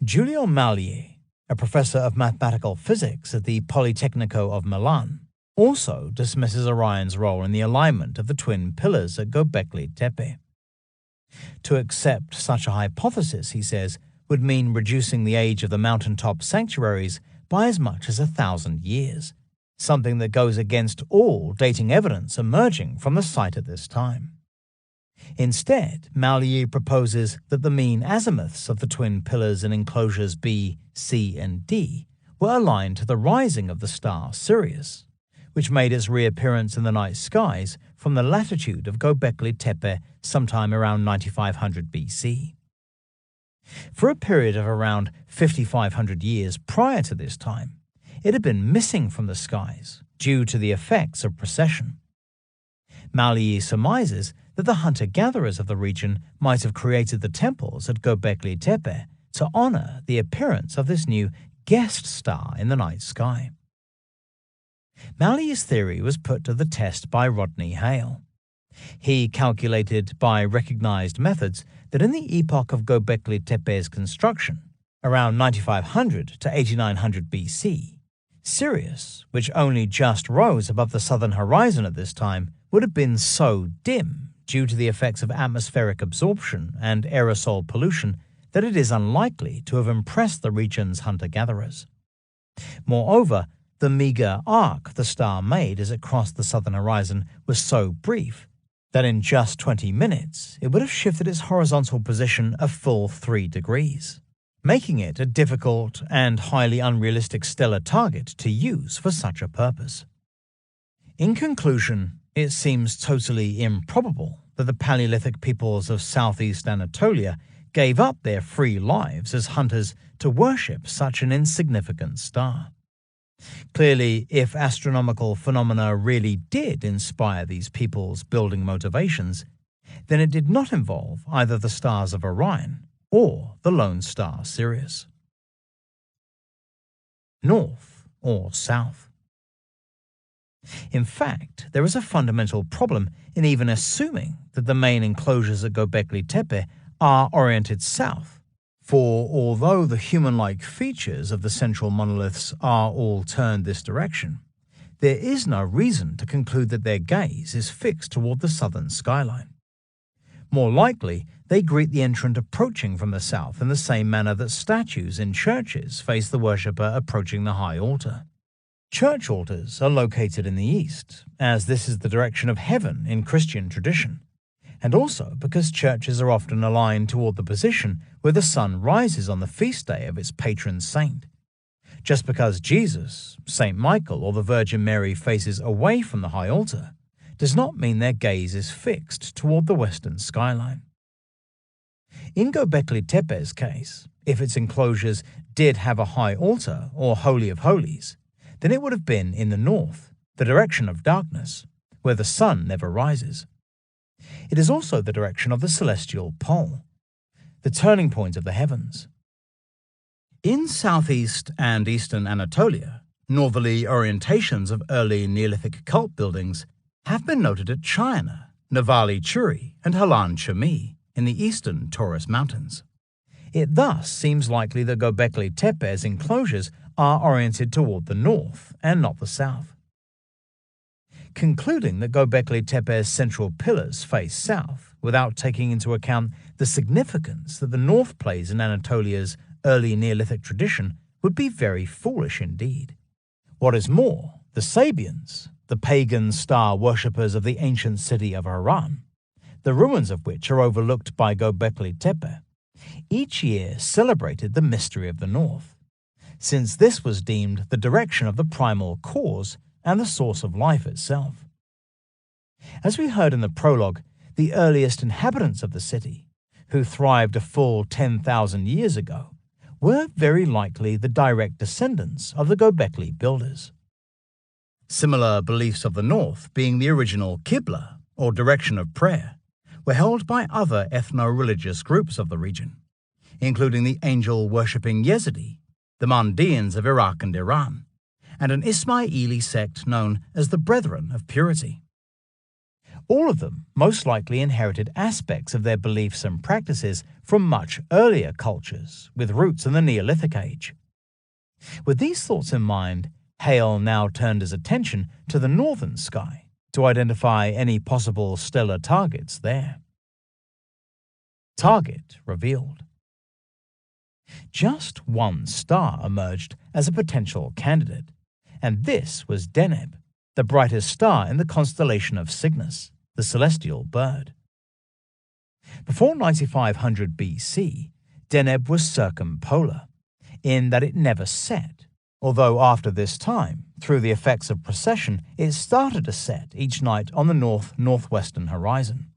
Giulio Maglier, a professor of mathematical physics at the Politecnico of Milan, also dismisses Orion's role in the alignment of the twin pillars at Gobekli Tepe. To accept such a hypothesis, he says, would mean reducing the age of the mountaintop sanctuaries by as much as 1,000 years, something that goes against all dating evidence emerging from the site at this time. Instead, Maglier proposes that the mean azimuths of the twin pillars in enclosures B, C, and D were aligned to the rising of the star Sirius, which made its reappearance in the night skies from the latitude of Gobekli Tepe sometime around 9500 BC. For a period of around 5,500 years prior to this time, it had been missing from the skies due to the effects of precession. Malyi surmises that the hunter-gatherers of the region might have created the temples at Gobekli Tepe to honor the appearance of this new guest star in the night sky. Malyi's theory was put to the test by Rodney Hale. He calculated by recognized methods that in the epoch of Gobekli Tepe's construction, around 9500 to 8900 BC, Sirius, which only just rose above the southern horizon at this time, would have been so dim due to the effects of atmospheric absorption and aerosol pollution that it is unlikely to have impressed the region's hunter-gatherers. Moreover, the meager arc the star made as it crossed the southern horizon was so brief that in just 20 minutes it would have shifted its horizontal position a full 3 degrees, making it a difficult and highly unrealistic stellar target to use for such a purpose. In conclusion, it seems totally improbable that the Paleolithic peoples of southeast Anatolia gave up their free lives as hunters to worship such an insignificant star. Clearly, if astronomical phenomena really did inspire these people's building motivations, then it did not involve either the stars of Orion or the lone star Sirius. North or south? In fact, there is a fundamental problem in even assuming that the main enclosures at Gobekli Tepe are oriented south, for although the human-like features of the central monoliths are all turned this direction, there is no reason to conclude that their gaze is fixed toward the southern skyline. More likely, they greet the entrant approaching from the south in the same manner that statues in churches face the worshipper approaching the high altar. Church altars are located in the east, as this is the direction of heaven in Christian tradition, and also because churches are often aligned toward the position where the sun rises on the feast day of its patron saint. Just because Jesus, Saint Michael, or the Virgin Mary faces away from the high altar does not mean their gaze is fixed toward the western skyline. In Gobekli Tepe's case, if its enclosures did have a high altar or Holy of Holies, then it would have been in the north, the direction of darkness, where the sun never rises. It is also the direction of the celestial pole, the turning point of the heavens. In southeast and eastern Anatolia, northerly orientations of early Neolithic cult buildings have been noted at China, Navali Churi, and Halan Chami in the eastern Taurus Mountains. It thus seems likely that Gobekli Tepe's enclosures are oriented toward the north and not the south. Concluding that Gobekli Tepe's central pillars face south without taking into account the significance that the north plays in Anatolia's early Neolithic tradition would be very foolish indeed. What is more, the Sabians, the pagan star worshippers of the ancient city of Haran, the ruins of which are overlooked by Gobekli Tepe, each year celebrated the mystery of the north, since this was deemed the direction of the primal cause and the source of life itself. As we heard in the prologue, the earliest inhabitants of the city, who thrived a full 10,000 years ago, were very likely the direct descendants of the Gobekli builders. Similar beliefs of the north being the original Qibla, or direction of prayer, were held by other ethno-religious groups of the region, including the angel-worshipping Yazidi, the Mandeans of Iraq and Iran, and an Ismaili sect known as the Brethren of Purity. All of them most likely inherited aspects of their beliefs and practices from much earlier cultures with roots in the Neolithic age. With these thoughts in mind, Hale now turned his attention to the northern sky to identify any possible stellar targets there. Target revealed. Just one star emerged as a potential candidate, and this was Deneb, the brightest star in the constellation of Cygnus, the celestial bird. Before 9500 BC, Deneb was circumpolar, in that it never set, although after this time, through the effects of precession, it started to set each night on the north-northwestern horizon.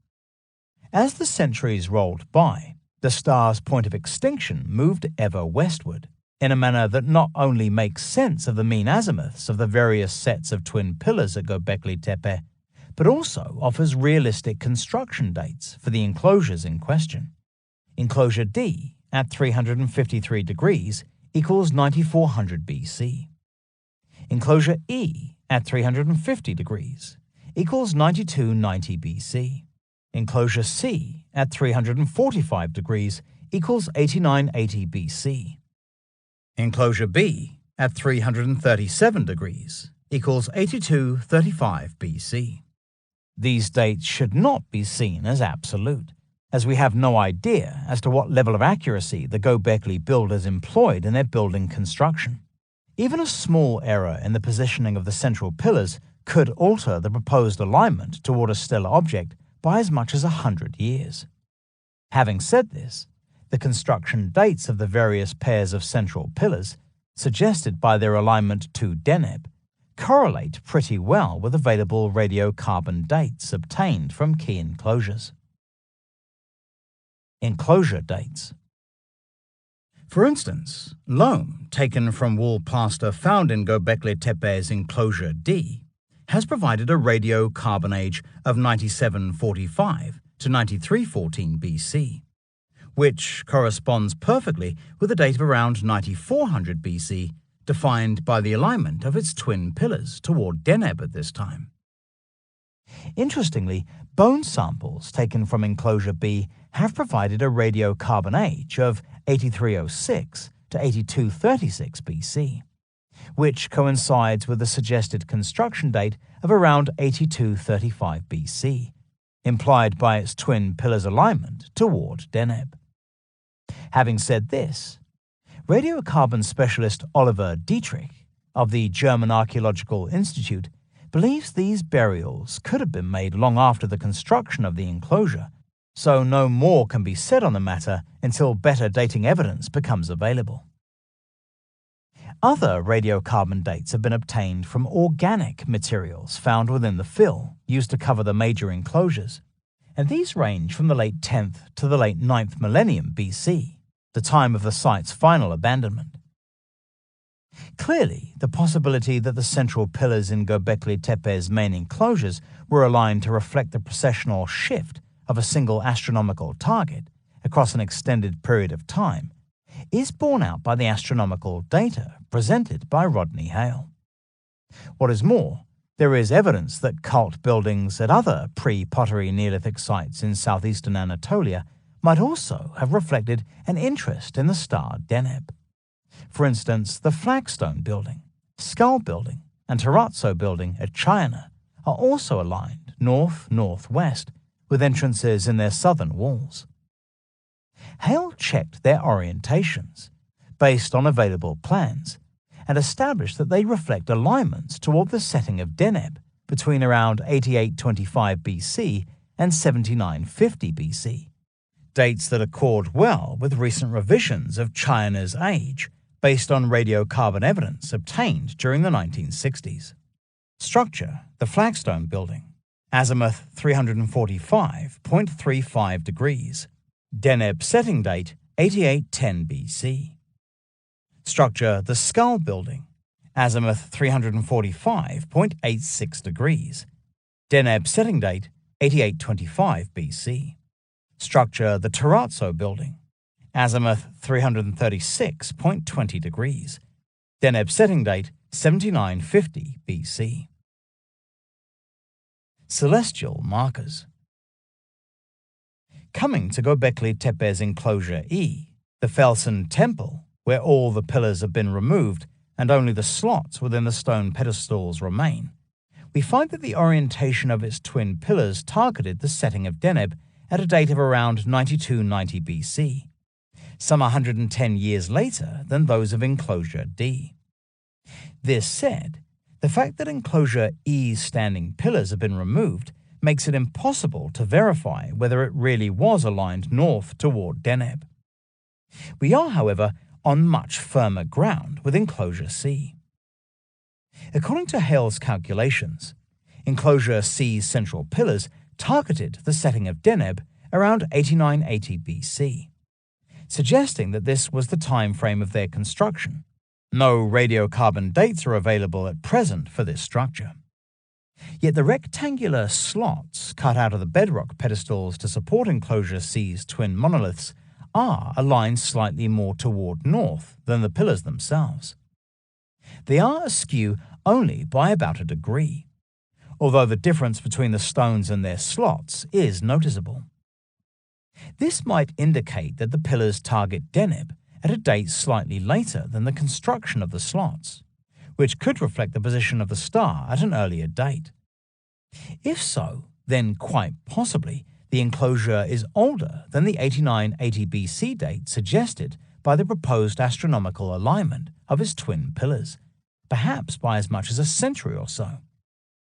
As the centuries rolled by, the star's point of extinction moved ever westward, in a manner that not only makes sense of the mean azimuths of the various sets of twin pillars at Gobekli Tepe, but also offers realistic construction dates for the enclosures in question. Enclosure D at 353 degrees equals 9400 BC. Enclosure E at 350 degrees equals 9290 BC. Enclosure C at 345 degrees equals 8980 BC. Enclosure B at 337 degrees equals 8235 BC. These dates should not be seen as absolute, as we have no idea as to what level of accuracy the Gobekli builders employed in their building construction. Even a small error in the positioning of the central pillars could alter the proposed alignment toward a stellar object by as much as 100 years. Having said this, the construction dates of the various pairs of central pillars, suggested by their alignment to Deneb, correlate pretty well with available radiocarbon dates obtained from key enclosures. Enclosure dates. For instance, loam taken from wall plaster found in Gobekli Tepe's enclosure D has provided a radiocarbon age of 9745 to 9314 BC, which corresponds perfectly with a date of around 9400 BC, defined by the alignment of its twin pillars toward Deneb at this time. Interestingly, bone samples taken from enclosure B have provided a radiocarbon age of 8306 to 8236 BC, which coincides with the suggested construction date of around 8235 BC, implied by its twin pillars alignment toward Deneb. Having said this, radiocarbon specialist Oliver Dietrich of the German Archaeological Institute believes these burials could have been made long after the construction of the enclosure, so no more can be said on the matter until better dating evidence becomes available. Other radiocarbon dates have been obtained from organic materials found within the fill used to cover the major enclosures, and these range from the late 10th to the late 9th millennium BC, the time of the site's final abandonment. Clearly, the possibility that the central pillars in Gobekli Tepe's main enclosures were aligned to reflect the precessional shift of a single astronomical target across an extended period of time is borne out by the astronomical data presented by Rodney Hale. What is more, there is evidence that cult buildings at other pre-pottery Neolithic sites in southeastern Anatolia might also have reflected an interest in the star Deneb. For instance, the Flagstone Building, Skull Building, and Terrazzo Building at China are also aligned north-northwest with entrances in their southern walls. Hale checked their orientations based on available plans and established that they reflect alignments toward the setting of Deneb between around 8825 BC and 7950 BC, dates that accord well with recent revisions of China's age based on radiocarbon evidence obtained during the 1960s. Structure: the Flagstone Building, azimuth 345.35 degrees. Deneb setting date 8810 BC. Structure: the Skull Building, azimuth 345.86 degrees. Deneb setting date 8825 BC. Structure: the Terrazzo Building, azimuth 336.20 degrees. Deneb setting date 7950 BC. Celestial markers. Coming to Gobekli Tepe's enclosure E, the Felsen Temple, where all the pillars have been removed and only the slots within the stone pedestals remain, we find that the orientation of its twin pillars targeted the setting of Deneb at a date of around 9290 BC, some 110 years later than those of enclosure D. This said, the fact that enclosure E's standing pillars have been removed makes it impossible to verify whether it really was aligned north toward Deneb. We are, however, on much firmer ground with Enclosure C. According to Hale's calculations, Enclosure C's central pillars targeted the setting of Deneb around 8980 BC, suggesting that this was the time frame of their construction. No radiocarbon dates are available at present for this structure. Yet the rectangular slots cut out of the bedrock pedestals to support Enclosure C's twin monoliths are aligned slightly more toward north than the pillars themselves. They are askew only by about a degree, although the difference between the stones and their slots is noticeable. This might indicate that the pillars target Deneb at a date slightly later than the construction of the slots, which could reflect the position of the star at an earlier date. If so, then quite possibly the enclosure is older than the 8980 BC date suggested by the proposed astronomical alignment of its twin pillars, perhaps by as much as a century or so.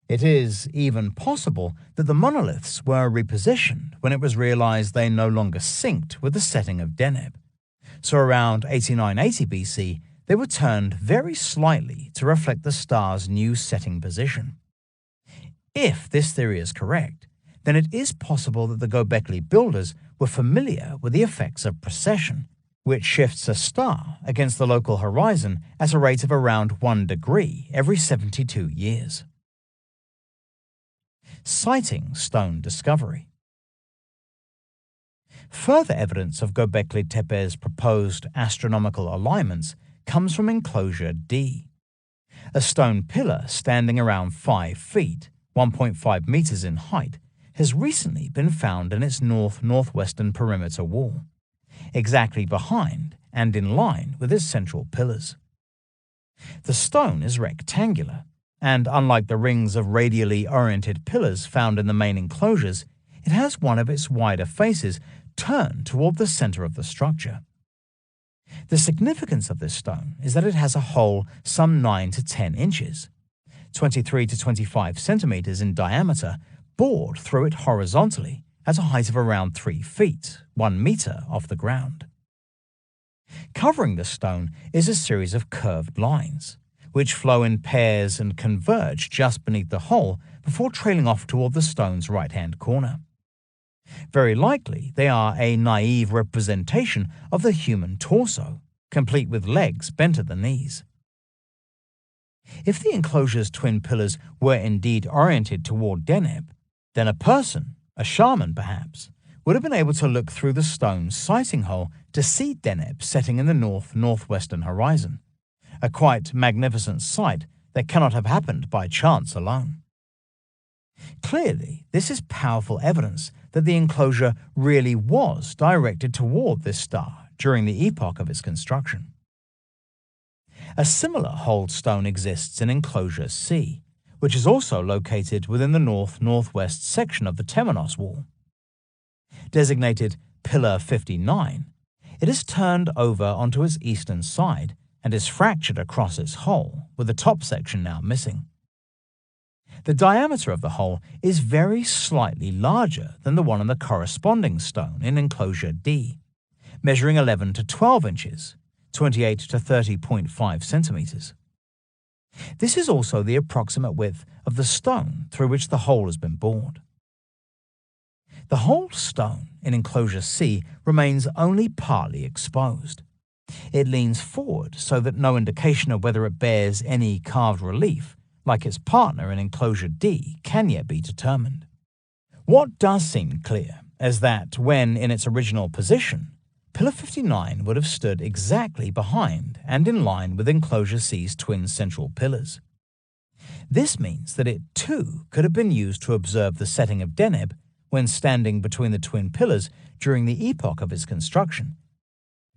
It is even possible that the monoliths were repositioned when it was realized they no longer synced with the setting of Deneb. So around 8980 BC, they were turned very slightly to reflect the star's new setting position. If this theory is correct, then it is possible that the Gobekli builders were familiar with the effects of precession, which shifts a star against the local horizon at a rate of around 1 degree every 72 years. Citing stone discovery. Further evidence of Gobekli Tepe's proposed astronomical alignments comes from Enclosure D. A stone pillar standing around 5 feet, 1.5 meters in height, has recently been found in its north-northwestern perimeter wall, exactly behind and in line with its central pillars. The stone is rectangular, and unlike the rings of radially oriented pillars found in the main enclosures, it has one of its wider faces turned toward the center of the structure. The significance of this stone is that it has a hole some 9 to 10 inches, 23 to 25 centimeters in diameter, bored through it horizontally at a height of around 3 feet, 1 meter off the ground. Covering the stone is a series of curved lines, which flow in pairs and converge just beneath the hole before trailing off toward the stone's right-hand corner. Very likely, they are a naive representation of the human torso, complete with legs bent at the knees. If the enclosure's twin pillars were indeed oriented toward Deneb, then a person, a shaman perhaps, would have been able to look through the stone's sighting hole to see Deneb setting in the north-northwestern horizon, a quite magnificent sight that cannot have happened by chance alone. Clearly, this is powerful evidence that the enclosure really was directed toward this star during the epoch of its construction. A similar hold stone exists in Enclosure C, which is also located within the north-northwest section of the Temenos wall. Designated Pillar 59, it is turned over onto its eastern side and is fractured across its hole, with the top section now missing. The diameter of the hole is very slightly larger than the one on the corresponding stone in Enclosure D, measuring 11 to 12 inches, 28 to 30.5 centimeters. This is also the approximate width of the stone through which the hole has been bored. The whole stone in Enclosure C remains only partly exposed. It leans forward so that no indication of whether it bears any carved relief, like its partner in Enclosure D, can yet be determined. What does seem clear is that when in its original position, Pillar 59 would have stood exactly behind and in line with Enclosure C's twin central pillars. This means that it too could have been used to observe the setting of Deneb when standing between the twin pillars during the epoch of its construction,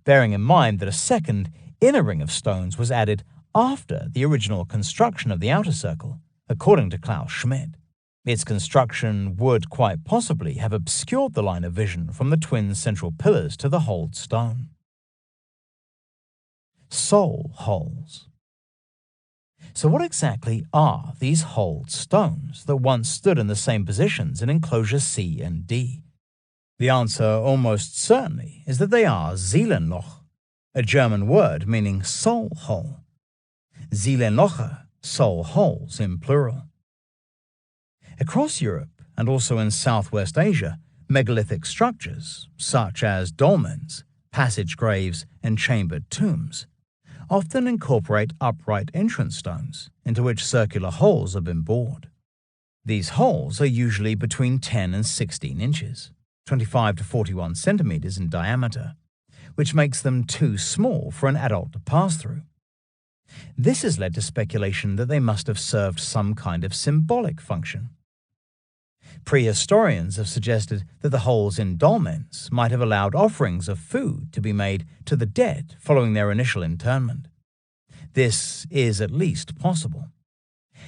bearing in mind that a second, inner ring of stones was added after the original construction of the outer circle, according to Klaus Schmidt. Its construction would quite possibly have obscured the line of vision from the twin central pillars to the hold stone. Soul holes. So what exactly are these hold stones that once stood in the same positions in Enclosure C and D? The answer almost certainly is that they are Seelenloch, a German word meaning soul hole. Seelenloche, soul holes in plural. Across Europe and also in Southwest Asia, megalithic structures, such as dolmens, passage graves, and chambered tombs, often incorporate upright entrance stones into which circular holes have been bored. These holes are usually between 10 and 16 inches, 25 to 41 centimeters in diameter, which makes them too small for an adult to pass through. This has led to speculation that they must have served some kind of symbolic function. Prehistorians have suggested that the holes in dolmens might have allowed offerings of food to be made to the dead following their initial internment. This is at least possible.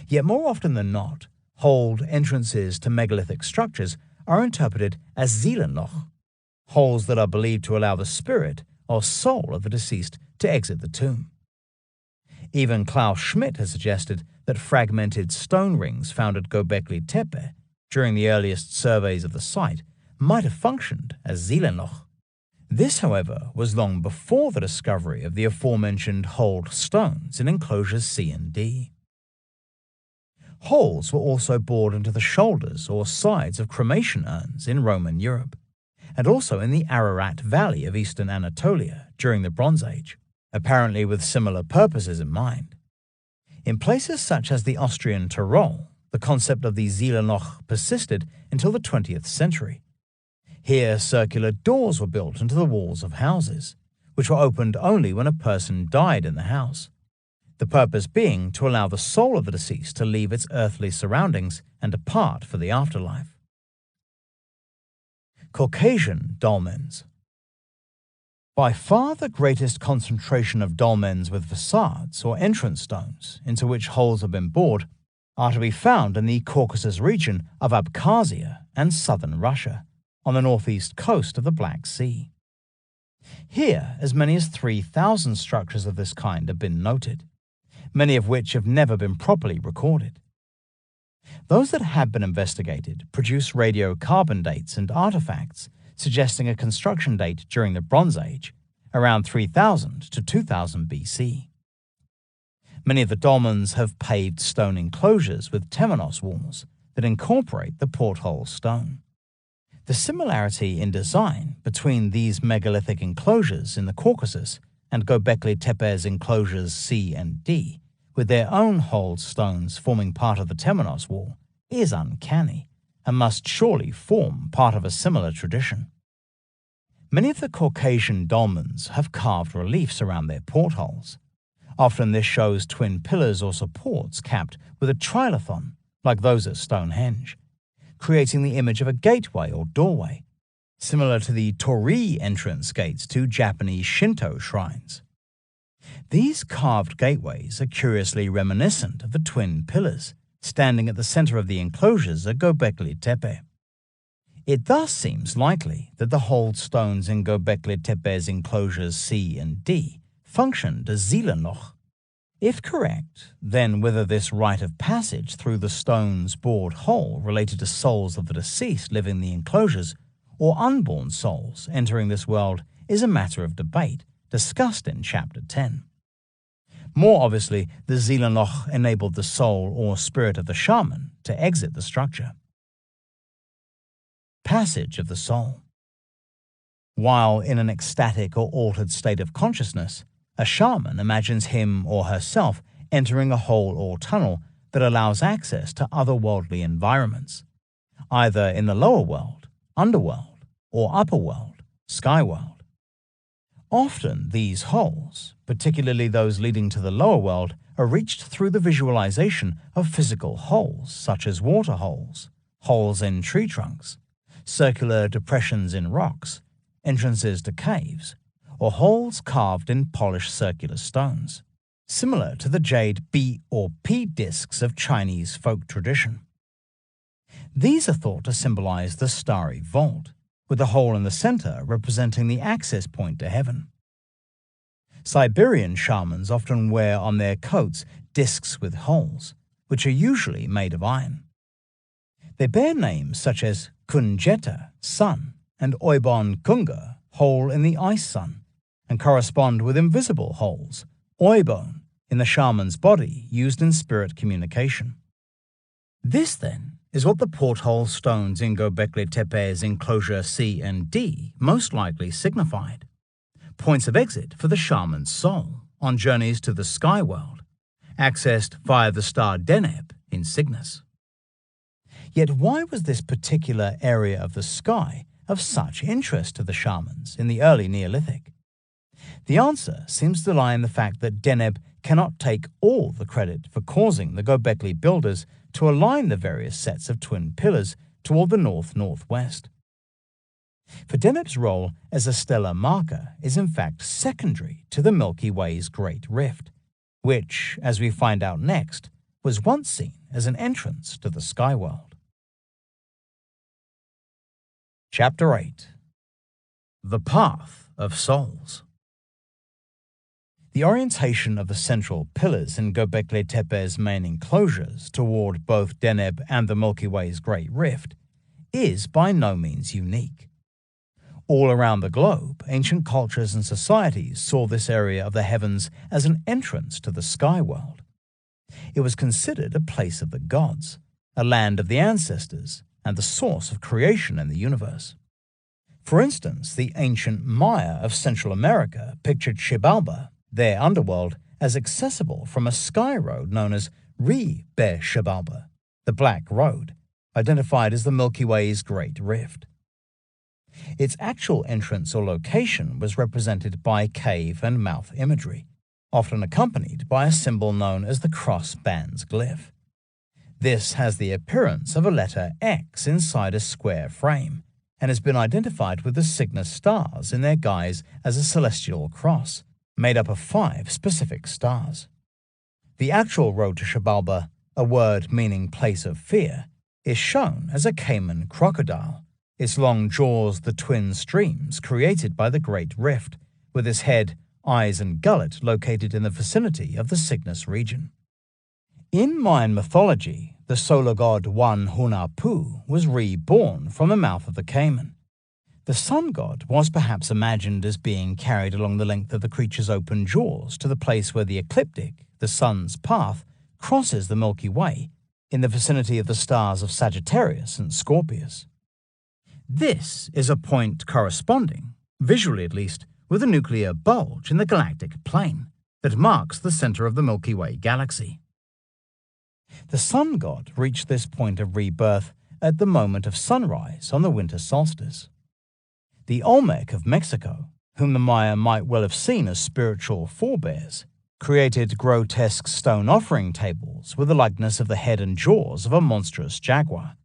Yet more often than not, holed entrances to megalithic structures are interpreted as Seelenloch, holes that are believed to allow the spirit or soul of the deceased to exit the tomb. Even Klaus Schmidt has suggested that fragmented stone rings found at Gobekli Tepe during the earliest surveys of the site might have functioned as Seelenloch. This, however, was long before the discovery of the aforementioned holed stones in enclosures C and D. Holes were also bored into the shoulders or sides of cremation urns in Roman Europe, and also in the Ararat Valley of eastern Anatolia during the Bronze Age, apparently with similar purposes in mind. In places such as the Austrian Tyrol, the concept of the Seelenloch persisted until the 20th century. Here, circular doors were built into the walls of houses, which were opened only when a person died in the house, the purpose being to allow the soul of the deceased to leave its earthly surroundings and depart for the afterlife. Caucasian dolmens. By far the greatest concentration of dolmens with facades or entrance stones into which holes have been bored are to be found in the Caucasus region of Abkhazia and southern Russia, on the northeast coast of the Black Sea. Here, as many as 3,000 structures of this kind have been noted, many of which have never been properly recorded. Those that have been investigated produce radiocarbon dates and artifacts suggesting a construction date during the Bronze Age, around 3000 to 2000 BC. Many of the dolmens have paved stone enclosures with temenos walls that incorporate the porthole stone. The similarity in design between these megalithic enclosures in the Caucasus and Gobekli Tepe's enclosures C and D, with their own holed stones forming part of the temenos wall, is uncanny and must surely form part of a similar tradition. Many of the Caucasian dolmens have carved reliefs around their portholes. Often this shows twin pillars or supports capped with a trilithon, like those at Stonehenge, creating the image of a gateway or doorway, similar to the torii entrance gates to Japanese Shinto shrines. These carved gateways are curiously reminiscent of the twin pillars standing at the center of the enclosures at Gobekli Tepe. It thus seems likely that the holed stones in Gobekli Tepe's enclosures C and D functioned as Seelenloch. If correct, then whether this rite of passage through the stone's bored hole related to souls of the deceased living in the enclosures or unborn souls entering this world is a matter of debate, discussed in Chapter 10. More obviously, the Seelenloch enabled the soul or spirit of the shaman to exit the structure. Passage of the soul. While in an ecstatic or altered state of consciousness, a shaman imagines him or herself entering a hole or tunnel that allows access to otherworldly environments, either in the lower world, underworld, or upper world, skyworld. Often these holes, particularly those leading to the lower world, are reached through the visualization of physical holes such as water holes, holes in tree trunks, circular depressions in rocks, entrances to caves, or holes carved in polished circular stones, similar to the jade B or P discs of Chinese folk tradition. These are thought to symbolize the starry vault, with the hole in the center representing the access point to heaven. Siberian shamans often wear on their coats discs with holes, which are usually made of iron. They bear names such as Kunjeta, sun, and Oibon Kunga, hole in the ice sun, and correspond with invisible holes, oi bone, in the shaman's body used in spirit communication. This, then, is what the porthole stones in Gobekli Tepe's enclosure C and D most likely signified: points of exit for the shaman's soul on journeys to the sky world, accessed via the star Deneb in Cygnus. Yet why was this particular area of the sky of such interest to the shamans in the early Neolithic? The answer seems to lie in the fact that Deneb cannot take all the credit for causing the Gobekli builders to align the various sets of twin pillars toward the north-northwest. For Deneb's role as a stellar marker is in fact secondary to the Milky Way's Great Rift, which, as we find out next, was once seen as an entrance to the sky world. Chapter 8. The Path of Souls. The orientation of the central pillars in Gobekli Tepe's main enclosures toward both Deneb and the Milky Way's Great Rift is by no means unique. All around the globe, ancient cultures and societies saw this area of the heavens as an entrance to the sky world. It was considered a place of the gods, a land of the ancestors, and the source of creation in the universe. For instance, the ancient Maya of Central America pictured Xibalba, their underworld, as accessible from a sky road known as Xibalba, the Black Road, identified as the Milky Way's Great Rift. Its actual entrance or location was represented by cave and mouth imagery, often accompanied by a symbol known as the cross-bands glyph. This has the appearance of a letter X inside a square frame, and has been identified with the Cygnus stars in their guise as a celestial cross, made up of 5 specific stars. The actual road to Xibalba, a word meaning place of fear, is shown as a caiman crocodile, its long jaws the twin streams created by the Great Rift, with its head, eyes and gullet located in the vicinity of the Cygnus region. In Mayan mythology, the solar god Hunahpu was reborn from the mouth of the caiman. The sun god was perhaps imagined as being carried along the length of the creature's open jaws to the place where the ecliptic, the sun's path, crosses the Milky Way, in the vicinity of the stars of Sagittarius and Scorpius. This is a point corresponding, visually at least, with a nuclear bulge in the galactic plane that marks the center of the Milky Way galaxy. The sun god reached this point of rebirth at the moment of sunrise on the winter solstice. The Olmec of Mexico, whom the Maya might well have seen as spiritual forebears, created grotesque stone offering tables with the likeness of the head and jaws of a monstrous jaguar.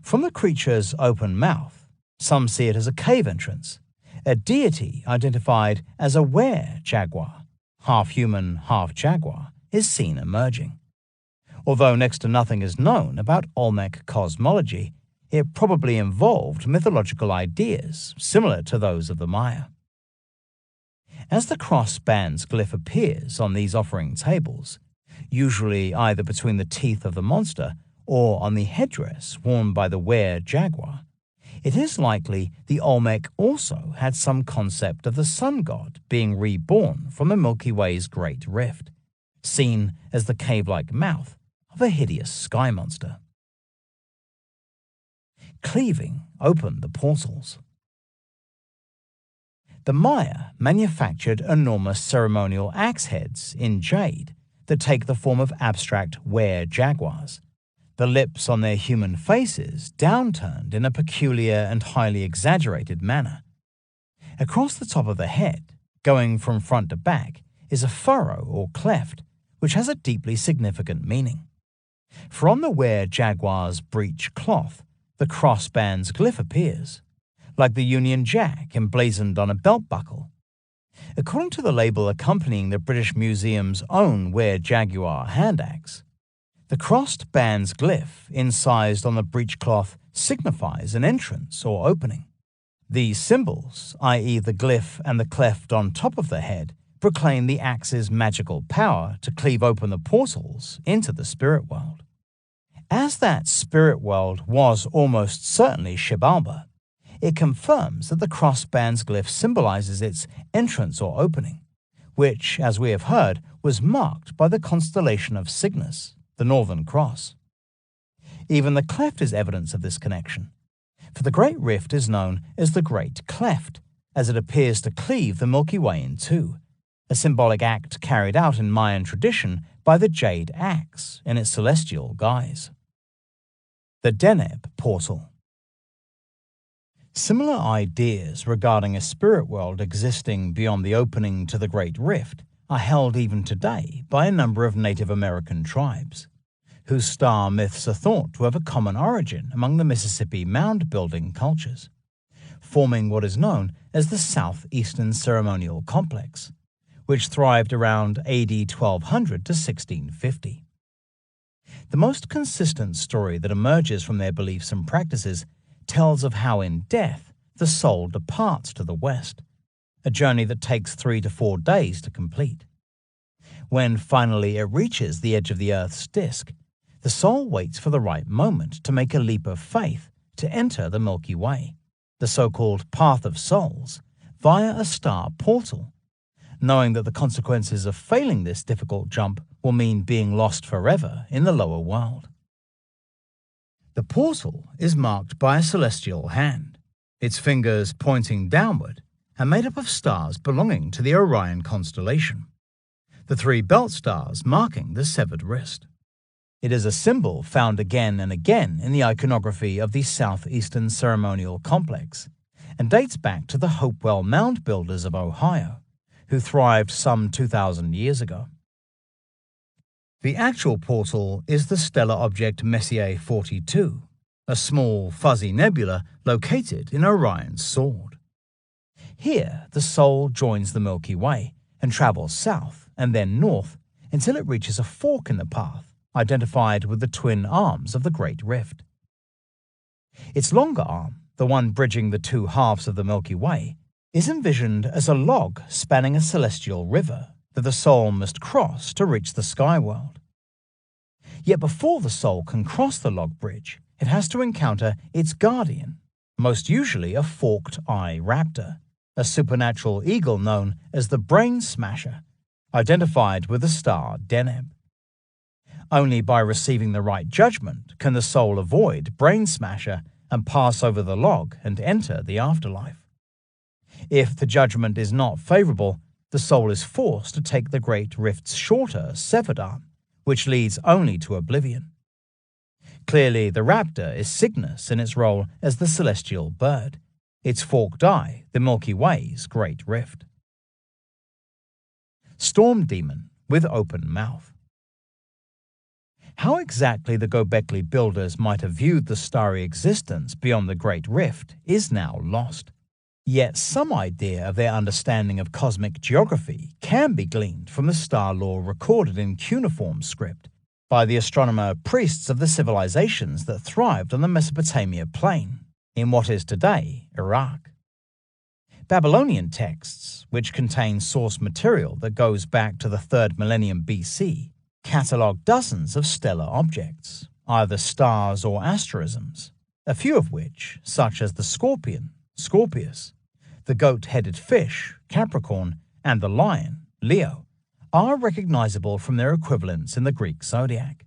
From the creature's open mouth, some see it as a cave entrance, a deity identified as a were-jaguar, half human, half jaguar, is seen emerging. Although next to nothing is known about Olmec cosmology, it probably involved mythological ideas similar to those of the Maya. As the cross-bands glyph appears on these offering tables, usually either between the teeth of the monster or on the headdress worn by the were-jaguar, it is likely the Olmec also had some concept of the sun god being reborn from the Milky Way's Great Rift, seen as the cave-like mouth of a hideous sky monster. Cleaving open the portals. The Maya manufactured enormous ceremonial axe heads in jade that take the form of abstract were-jaguars, the lips on their human faces downturned in a peculiar and highly exaggerated manner. Across the top of the head, going from front to back, is a furrow or cleft, which has a deeply significant meaning. For on the were-jaguar's breech cloth, the crossbands glyph appears, like the Union Jack emblazoned on a belt buckle. According to the label accompanying the British Museum's own were-jaguar hand axe, the crossed bands glyph incised on the breechcloth signifies an entrance or opening. These symbols, i.e. the glyph and the cleft on top of the head, proclaim the axe's magical power to cleave open the portals into the spirit world. As that spirit world was almost certainly Xibalba, It confirms that the crossband's glyph symbolizes its entrance or opening, which, as we have heard, was marked by the constellation of Cygnus, the Northern Cross. Even the cleft is evidence of this connection, for the Great Rift is known as the Great Cleft, as it appears to cleave the Milky Way in two, a symbolic act carried out in Mayan tradition by the jade axe in its celestial guise. The Deneb Portal. Similar ideas regarding a spirit world existing beyond the opening to the Great Rift are held even today by a number of Native American tribes, whose star myths are thought to have a common origin among the Mississippi mound-building cultures, forming what is known as the Southeastern Ceremonial Complex, which thrived around AD 1200 to 1650. The most consistent story that emerges from their beliefs and practices tells of how in death the soul departs to the west, a journey that takes 3 to 4 days to complete. When finally it reaches the edge of the Earth's disk, the soul waits for the right moment to make a leap of faith to enter the Milky Way, the so-called Path of Souls, via a star portal, knowing that the consequences of failing this difficult jump will mean being lost forever in the lower world. The portal is marked by a celestial hand, its fingers pointing downward and made up of stars belonging to the Orion constellation, the 3 belt stars marking the severed wrist. It is a symbol found again and again in the iconography of the Southeastern Ceremonial Complex and dates back to the Hopewell mound builders of Ohio, who thrived some 2,000 years ago. The actual portal is the stellar object Messier 42, a small, fuzzy nebula located in Orion's sword. Here, the soul joins the Milky Way and travels south and then north until it reaches a fork in the path, identified with the twin arms of the Great Rift. Its longer arm, the one bridging the 2 halves of the Milky Way, is envisioned as a log spanning a celestial river that the soul must cross to reach the sky world. Yet before the soul can cross the log bridge, it has to encounter its guardian, most usually a forked-eye raptor, a supernatural eagle known as the Brain Smasher, identified with the star Deneb. Only by receiving the right judgment can the soul avoid Brain Smasher and pass over the log and enter the afterlife. If the judgment is not favorable, the soul is forced to take the Great Rift's shorter, severed arm, which leads only to oblivion. Clearly, the raptor is Cygnus in its role as the celestial bird, its forked eye the Milky Way's Great Rift. Storm Demon with Open Mouth. How exactly the Gobekli builders might have viewed the starry existence beyond the Great Rift is now lost. Yet some idea of their understanding of cosmic geography can be gleaned from the star lore recorded in cuneiform script by the astronomer priests of the civilizations that thrived on the Mesopotamia plain, in what is today Iraq. Babylonian texts, which contain source material that goes back to the 3rd millennium BC, catalogue dozens of stellar objects, either stars or asterisms, a few of which, such as the scorpion, Scorpius, the goat-headed fish, Capricorn, and the lion, Leo, are recognizable from their equivalents in the Greek zodiac.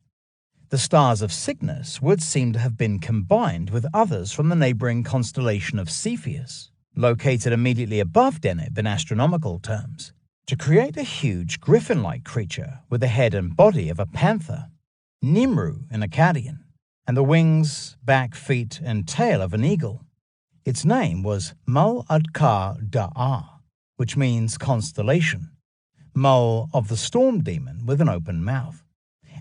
The stars of Cygnus would seem to have been combined with others from the neighboring constellation of Cepheus, located immediately above Deneb in astronomical terms, to create a huge griffin-like creature with the head and body of a panther, Nimru in Akkadian, and the wings, back, feet, and tail of an eagle. Its name was Mul-Adkar-Da'ar, which means constellation, Mul of the storm demon with an open mouth,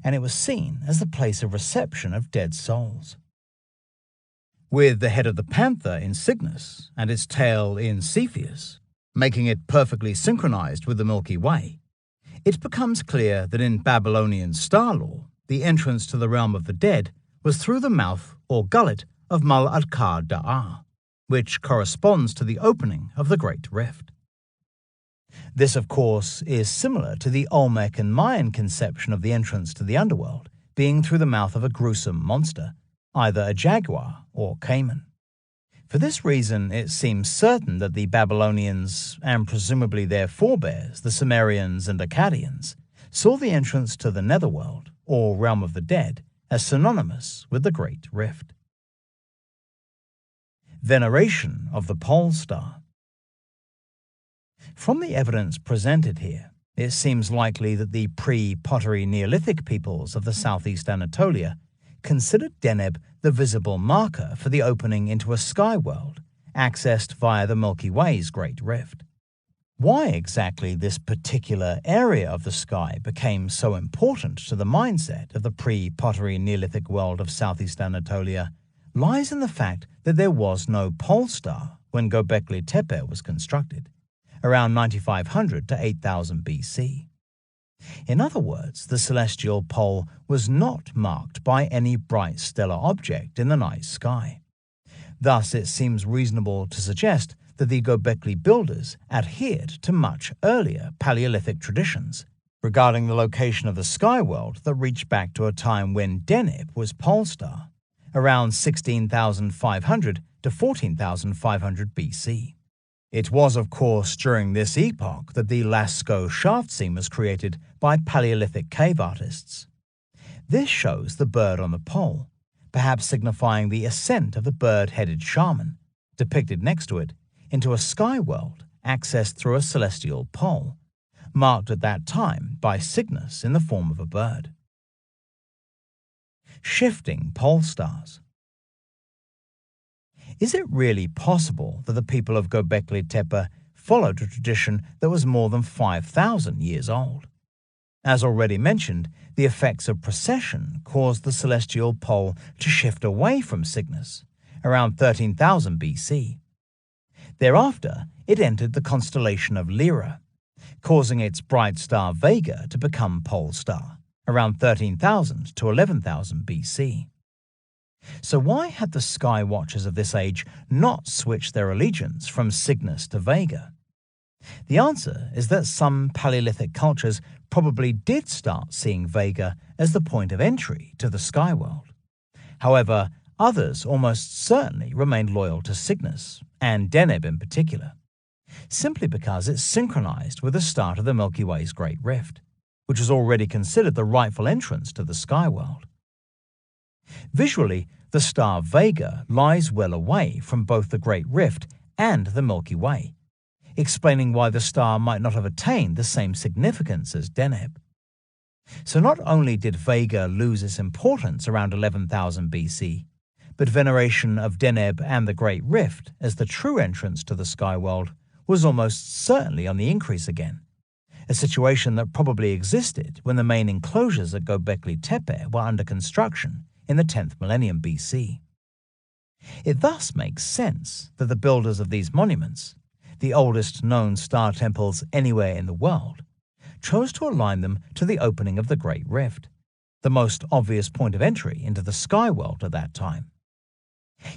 and it was seen as the place of reception of dead souls. With the head of the panther in Cygnus and its tail in Cepheus, making it perfectly synchronized with the Milky Way, it becomes clear that in Babylonian star lore, the entrance to the realm of the dead was through the mouth or gullet of Mul-Adkar-Da'ar, which corresponds to the opening of the Great Rift. This, of course, is similar to the Olmec and Mayan conception of the entrance to the underworld being through the mouth of a gruesome monster, either a jaguar or caiman. For this reason, it seems certain that the Babylonians, and presumably their forebears, the Sumerians and Akkadians, saw the entrance to the netherworld, or realm of the dead, as synonymous with the Great Rift. Veneration of the pole star. From the evidence presented here, it seems likely that the pre-pottery Neolithic peoples of the southeast Anatolia considered Deneb the visible marker for the opening into a sky world, accessed via the Milky Way's Great Rift. Why exactly this particular area of the sky became so important to the mindset of the pre-pottery Neolithic world of southeast Anatolia lies in the fact that there was no pole star when Gobekli Tepe was constructed, around 9500 to 8000 BC. In other words, the celestial pole was not marked by any bright stellar object in the night sky. Thus, it seems reasonable to suggest that the Gobekli builders adhered to much earlier Paleolithic traditions regarding the location of the sky world that reached back to a time when Deneb was pole star, around 16,500 to 14,500 BC. It was, of course, during this epoch that the Lascaux shaft seam was created by Paleolithic cave artists. This shows the bird on the pole, perhaps signifying the ascent of the bird-headed shaman, depicted next to it, into a sky world accessed through a celestial pole, marked at that time by Cygnus in the form of a bird. Shifting pole stars. Is it really possible that the people of Gobekli Tepe followed a tradition that was more than 5,000 years old? As already mentioned, the effects of precession caused the celestial pole to shift away from Cygnus, around 13,000 BC. Thereafter, it entered the constellation of Lyra, causing its bright star Vega to become pole star, around 13,000 to 11,000 BC. So why had the sky watchers of this age not switched their allegiance from Cygnus to Vega? The answer is that some Paleolithic cultures probably did start seeing Vega as the point of entry to the sky world. However, others almost certainly remained loyal to Cygnus, and Deneb in particular, simply because it synchronized with the start of the Milky Way's Great Rift, which was already considered the rightful entrance to the sky world. Visually, the star Vega lies well away from both the Great Rift and the Milky Way, explaining why the star might not have attained the same significance as Deneb. So not only did Vega lose its importance around 11,000 BC, but veneration of Deneb and the Great Rift as the true entrance to the sky world was almost certainly on the increase again, a situation that probably existed when the main enclosures at Gobekli Tepe were under construction in the 10th millennium BC. It thus makes sense that the builders of these monuments, the oldest known star temples anywhere in the world, chose to align them to the opening of the Great Rift, the most obvious point of entry into the sky world at that time.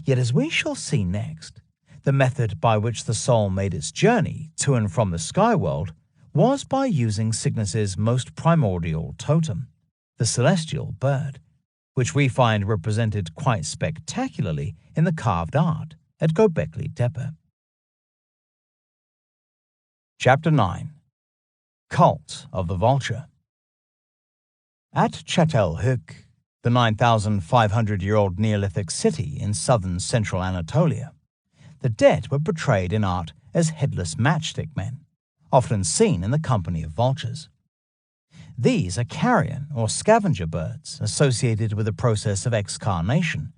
Yet as we shall see next, the method by which the soul made its journey to and from the sky world was by using Cygnus's most primordial totem, the celestial bird, which we find represented quite spectacularly in the carved art at Gobekli Tepe. Chapter 9. Cult of the Vulture. At Çatalhöyük, the 9,500-year-old Neolithic city in southern central Anatolia, the dead were portrayed in art as headless matchstick men, often seen in the company of vultures. These are carrion or scavenger birds associated with the process of excarnation,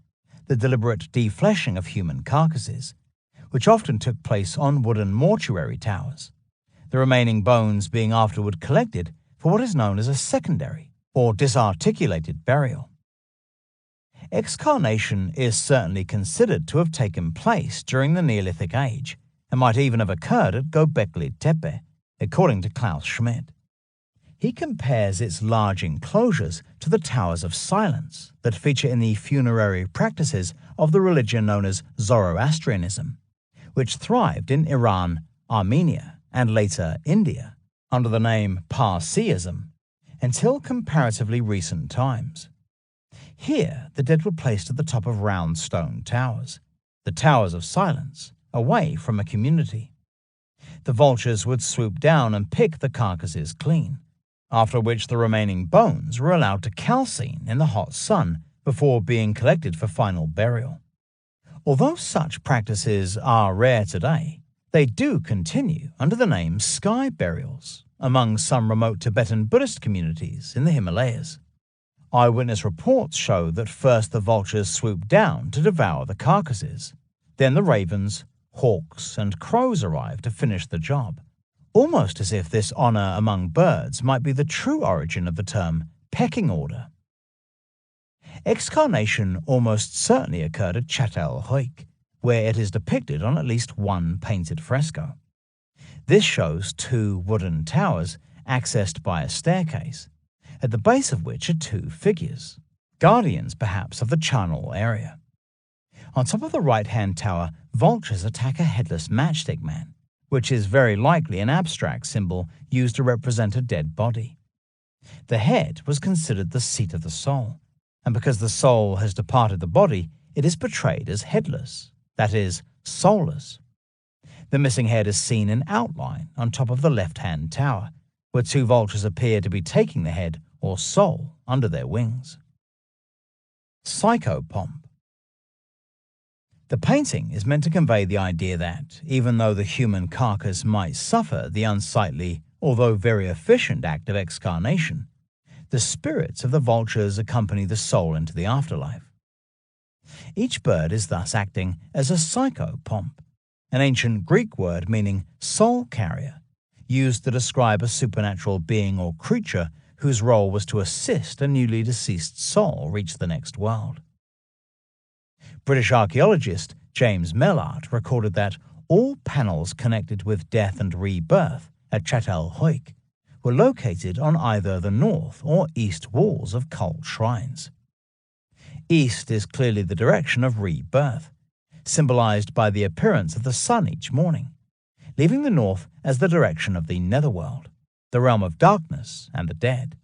the deliberate defleshing of human carcasses, which often took place on wooden mortuary towers, the remaining bones being afterward collected for what is known as a secondary or disarticulated burial. Excarnation is certainly considered to have taken place during the Neolithic Age and might even have occurred at Gobekli Tepe, according to Klaus Schmidt. He compares its large enclosures to the Towers of Silence that feature in the funerary practices of the religion known as Zoroastrianism, which thrived in Iran, Armenia, and later India under the name Parsiism until comparatively recent times. Here, the dead were placed at the top of round stone towers, the towers of silence, away from a community. The vultures would swoop down and pick the carcasses clean, after which the remaining bones were allowed to calcine in the hot sun before being collected for final burial. Although such practices are rare today, they do continue under the name sky burials among some remote Tibetan Buddhist communities in the Himalayas. Eyewitness reports show that first the vultures swooped down to devour the carcasses, then the ravens, hawks, and crows arrived to finish the job, almost as if this honor among birds might be the true origin of the term pecking order. Excarnation almost certainly occurred at Çatalhöyük, where it is depicted on at least one painted fresco. This shows two wooden towers accessed by a staircase, at the base of which are two figures, guardians perhaps of the charnel area. On top of the right-hand tower, vultures attack a headless matchstick man, which is very likely an abstract symbol used to represent a dead body. The head was considered the seat of the soul, and because the soul has departed the body, it is portrayed as headless, that is, soulless. The missing head is seen in outline on top of the left-hand tower, where two vultures appear to be taking the head or soul under their wings. Psychopomp. The painting is meant to convey the idea that, even though the human carcass might suffer the unsightly, although very efficient act of excarnation, the spirits of the vultures accompany the soul into the afterlife. Each bird is thus acting as a psychopomp, an ancient Greek word meaning soul carrier, used to describe a supernatural being or creature whose role was to assist a newly deceased soul reach the next world. British archaeologist James Mellart recorded that all panels connected with death and rebirth at Çatalhöyük were located on either the north or east walls of cult shrines. East is clearly the direction of rebirth, symbolized by the appearance of the sun each morning, leaving the north as the direction of the netherworld, the realm of darkness and the dead.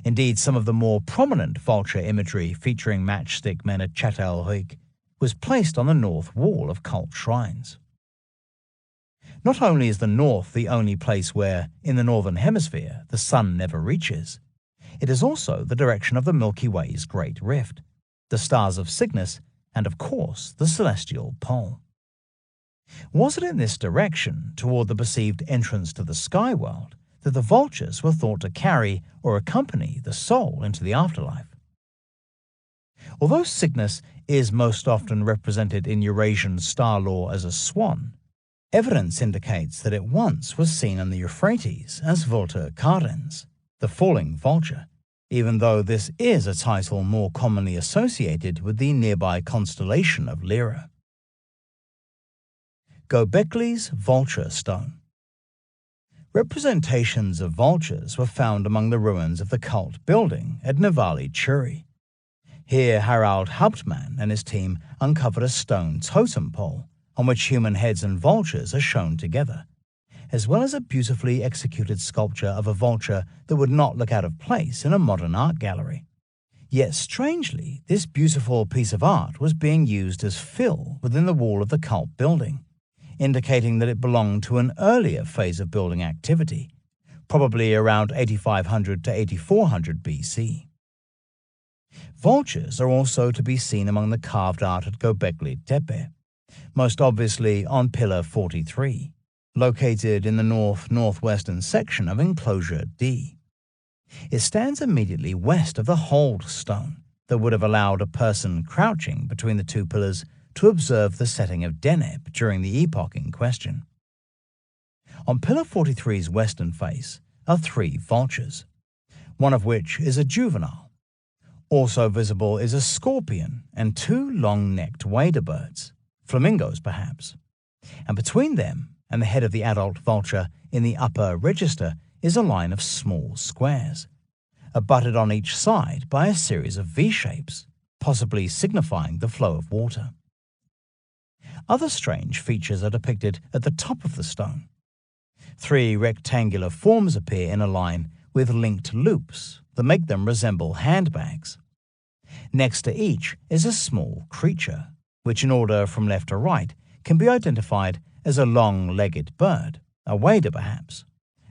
Indeed, some of the more prominent vulture imagery featuring matchstick men at Çatalhöyük was placed on the north wall of cult shrines. Not only is the north the only place where, in the northern hemisphere, the sun never reaches, it is also the direction of the Milky Way's Great Rift, the stars of Cygnus, and of course the celestial pole. Was it in this direction, toward the perceived entrance to the sky world, that the vultures were thought to carry or accompany the soul into the afterlife? Although Cygnus is most often represented in Eurasian star lore as a swan, evidence indicates that it once was seen in the Euphrates as Vultur Cadens, the falling vulture, even though this is a title more commonly associated with the nearby constellation of Lyra. Gobekli's Vulture Stone. Representations of vultures were found among the ruins of the cult building at Nivali Churi. Here Harald Hauptmann and his team uncovered a stone totem pole on which human heads and vultures are shown together, as well as a beautifully executed sculpture of a vulture that would not look out of place in a modern art gallery. Yet strangely, this beautiful piece of art was being used as fill within the wall of the cult building, indicating that it belonged to an earlier phase of building activity, probably around 8500 to 8400 BC. Vultures are also to be seen among the carved art at Gobekli Tepe, most obviously on Pillar 43, located in the northwestern section of Enclosure D. It stands immediately west of the hold stone that would have allowed a person crouching between the two pillars to observe the setting of Deneb during the epoch in question. On Pillar 43's western face are three vultures, one of which is a juvenile. Also visible is a scorpion and two long-necked waders, flamingos perhaps, and between them and the head of the adult vulture in the upper register is a line of small squares, abutted on each side by a series of V-shapes, possibly signifying the flow of water. Other strange features are depicted at the top of the stone. Three rectangular forms appear in a line with linked loops that make them resemble handbags. Next to each is a small creature, which in order from left to right can be identified as a long-legged bird, a wader perhaps,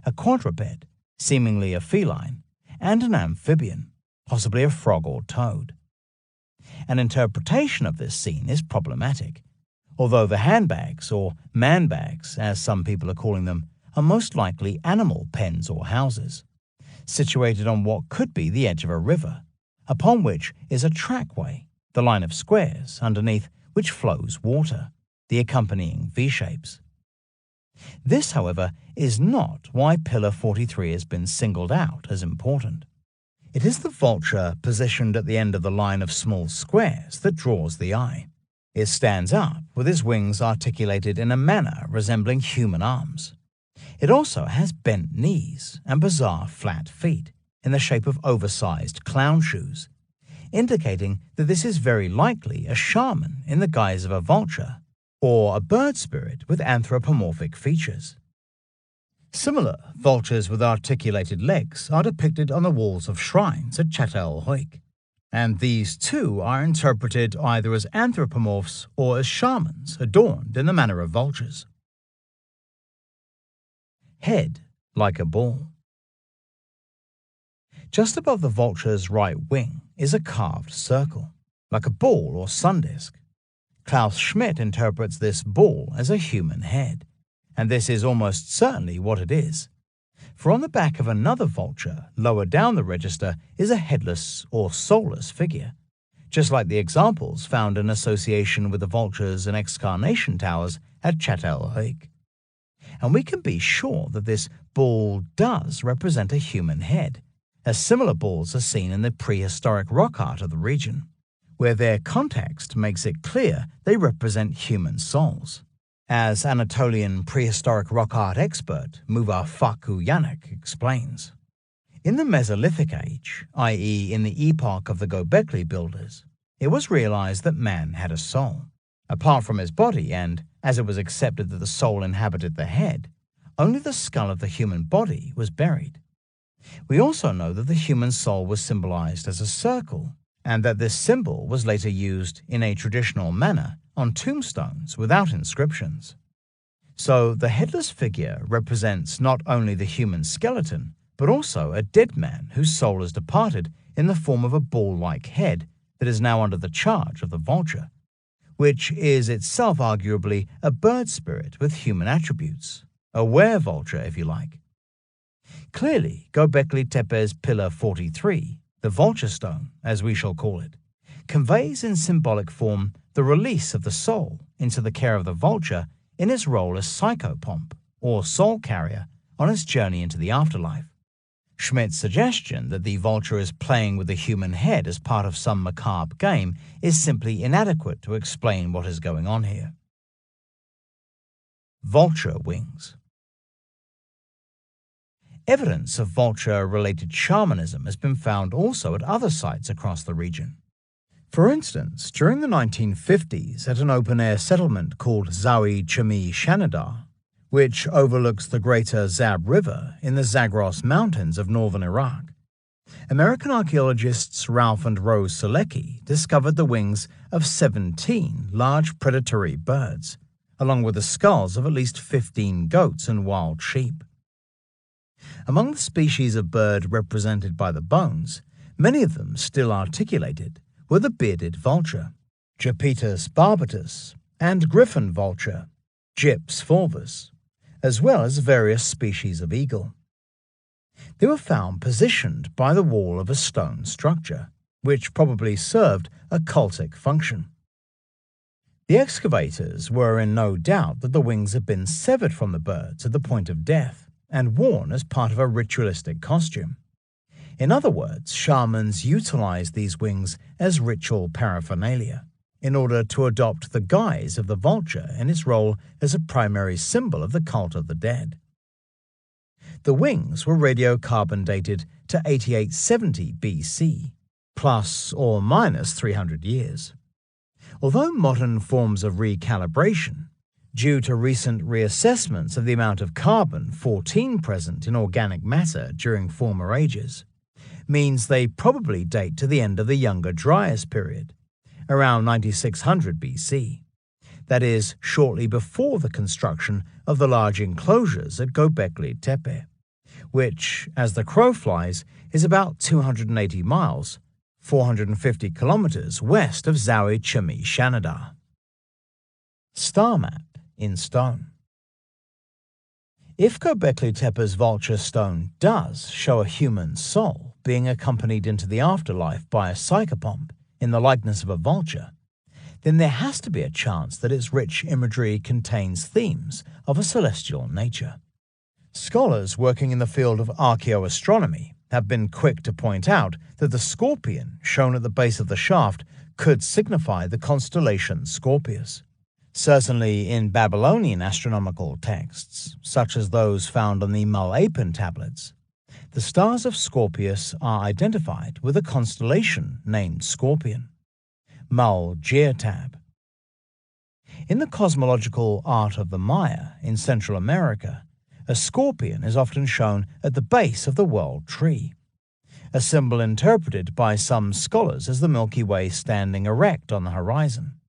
a quadruped, seemingly a feline, and an amphibian, possibly a frog or toad. An interpretation of this scene is problematic, although the handbags, or man-bags as some people are calling them, are most likely animal pens or houses, situated on what could be the edge of a river, upon which is a trackway, the line of squares underneath which flows water, the accompanying V-shapes. This, however, is not why Pillar 43 has been singled out as important. It is the vulture positioned at the end of the line of small squares that draws the eye. It stands up with its wings articulated in a manner resembling human arms. It also has bent knees and bizarre flat feet in the shape of oversized clown shoes, indicating that this is very likely a shaman in the guise of a vulture or a bird spirit with anthropomorphic features. Similar vultures with articulated legs are depicted on the walls of shrines at Çatalhöyük, and these too are interpreted either as anthropomorphs or as shamans adorned in the manner of vultures. Head like a ball. Just above the vulture's right wing is a carved circle, like a ball or sun disk. Klaus Schmidt interprets this ball as a human head, and this is almost certainly what it is. For on the back of another vulture, lower down the register, is a headless or soulless figure, just like the examples found in association with the vultures and excarnation towers at Çatalhöyük. And we can be sure that this ball does represent a human head, as similar balls are seen in the prehistoric rock art of the region, where their context makes it clear they represent human souls. As Anatolian prehistoric rock art expert Muvaffaq Uyanık explains. In the Mesolithic age, i.e. in the epoch of the Gobekli builders, it was realized that man had a soul. Apart from his body and, as it was accepted that the soul inhabited the head, only the skull of the human body was buried. We also know that the human soul was symbolized as a circle, and that this symbol was later used in a traditional manner on tombstones without inscriptions. So the headless figure represents not only the human skeleton, but also a dead man whose soul has departed in the form of a ball-like head that is now under the charge of the vulture, which is itself arguably a bird spirit with human attributes, a were-vulture if you like. Clearly, Gobekli Tepe's Pillar 43, the vulture stone, as we shall call it, conveys in symbolic form the release of the soul into the care of the vulture in its role as psychopomp, or soul carrier, on its journey into the afterlife. Schmidt's suggestion that the vulture is playing with the human head as part of some macabre game is simply inadequate to explain what is going on here. Vulture wings. Evidence of vulture-related shamanism has been found also at other sites across the region. For instance, during the 1950s at an open-air settlement called Zawi Chami Shanidar, which overlooks the greater Zab River in the Zagros Mountains of northern Iraq, American archaeologists Ralph and Rose Selecki discovered the wings of 17 large predatory birds, along with the skulls of at least 15 goats and wild sheep. Among the species of bird represented by the bones, many of them still articulated, were the bearded vulture, Japetus barbatus, and griffon vulture, Gyps fulvus, as well as various species of eagle. They were found positioned by the wall of a stone structure, which probably served a cultic function. The excavators were in no doubt that the wings had been severed from the birds at the point of death and worn as part of a ritualistic costume. In other words, shamans utilized these wings as ritual paraphernalia in order to adopt the guise of the vulture in its role as a primary symbol of the cult of the dead. The wings were radiocarbon dated to 8870 BC, plus or minus 300 years. Although modern forms of recalibration, due to recent reassessments of the amount of carbon-14 present in organic matter during former ages, means they probably date to the end of the Younger Dryas period, around 9600 BC. That is, shortly before the construction of the large enclosures at Gobekli Tepe, which, as the crow flies, is about 280 miles, 450 kilometers west of Zawi Chimi Shanidar. Star map in stone. If Gobekli Tepe's vulture stone does show a human soul being accompanied into the afterlife by a psychopomp in the likeness of a vulture, then there has to be a chance that its rich imagery contains themes of a celestial nature. Scholars working in the field of archaeoastronomy have been quick to point out that the scorpion shown at the base of the shaft could signify the constellation Scorpius. Certainly in Babylonian astronomical texts, such as those found on the Mul-Apen tablets, the stars of Scorpius are identified with a constellation named Scorpion, Mul-Geotab. In the cosmological art of the Maya in Central America, a scorpion is often shown at the base of the world tree, a symbol interpreted by some scholars as the Milky Way standing erect on the horizon.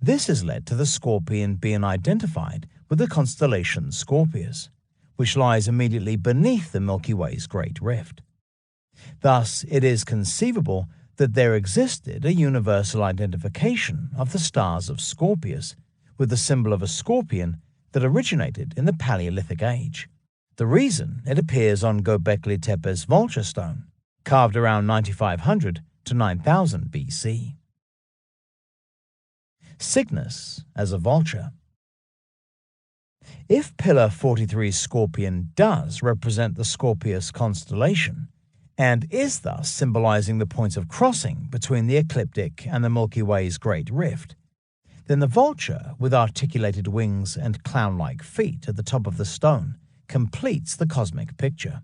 This has led to the scorpion being identified with the constellation Scorpius, which lies immediately beneath the Milky Way's Great Rift. Thus, it is conceivable that there existed a universal identification of the stars of Scorpius with the symbol of a scorpion that originated in the Paleolithic Age. The reason it appears on Gobekli Tepe's vulture stone, carved around 9500 to 9000 BC. Cygnus as a vulture. If Pillar 43's scorpion does represent the Scorpius constellation, and is thus symbolizing the points of crossing between the ecliptic and the Milky Way's Great Rift, then the vulture, with articulated wings and clown-like feet at the top of the stone, completes the cosmic picture.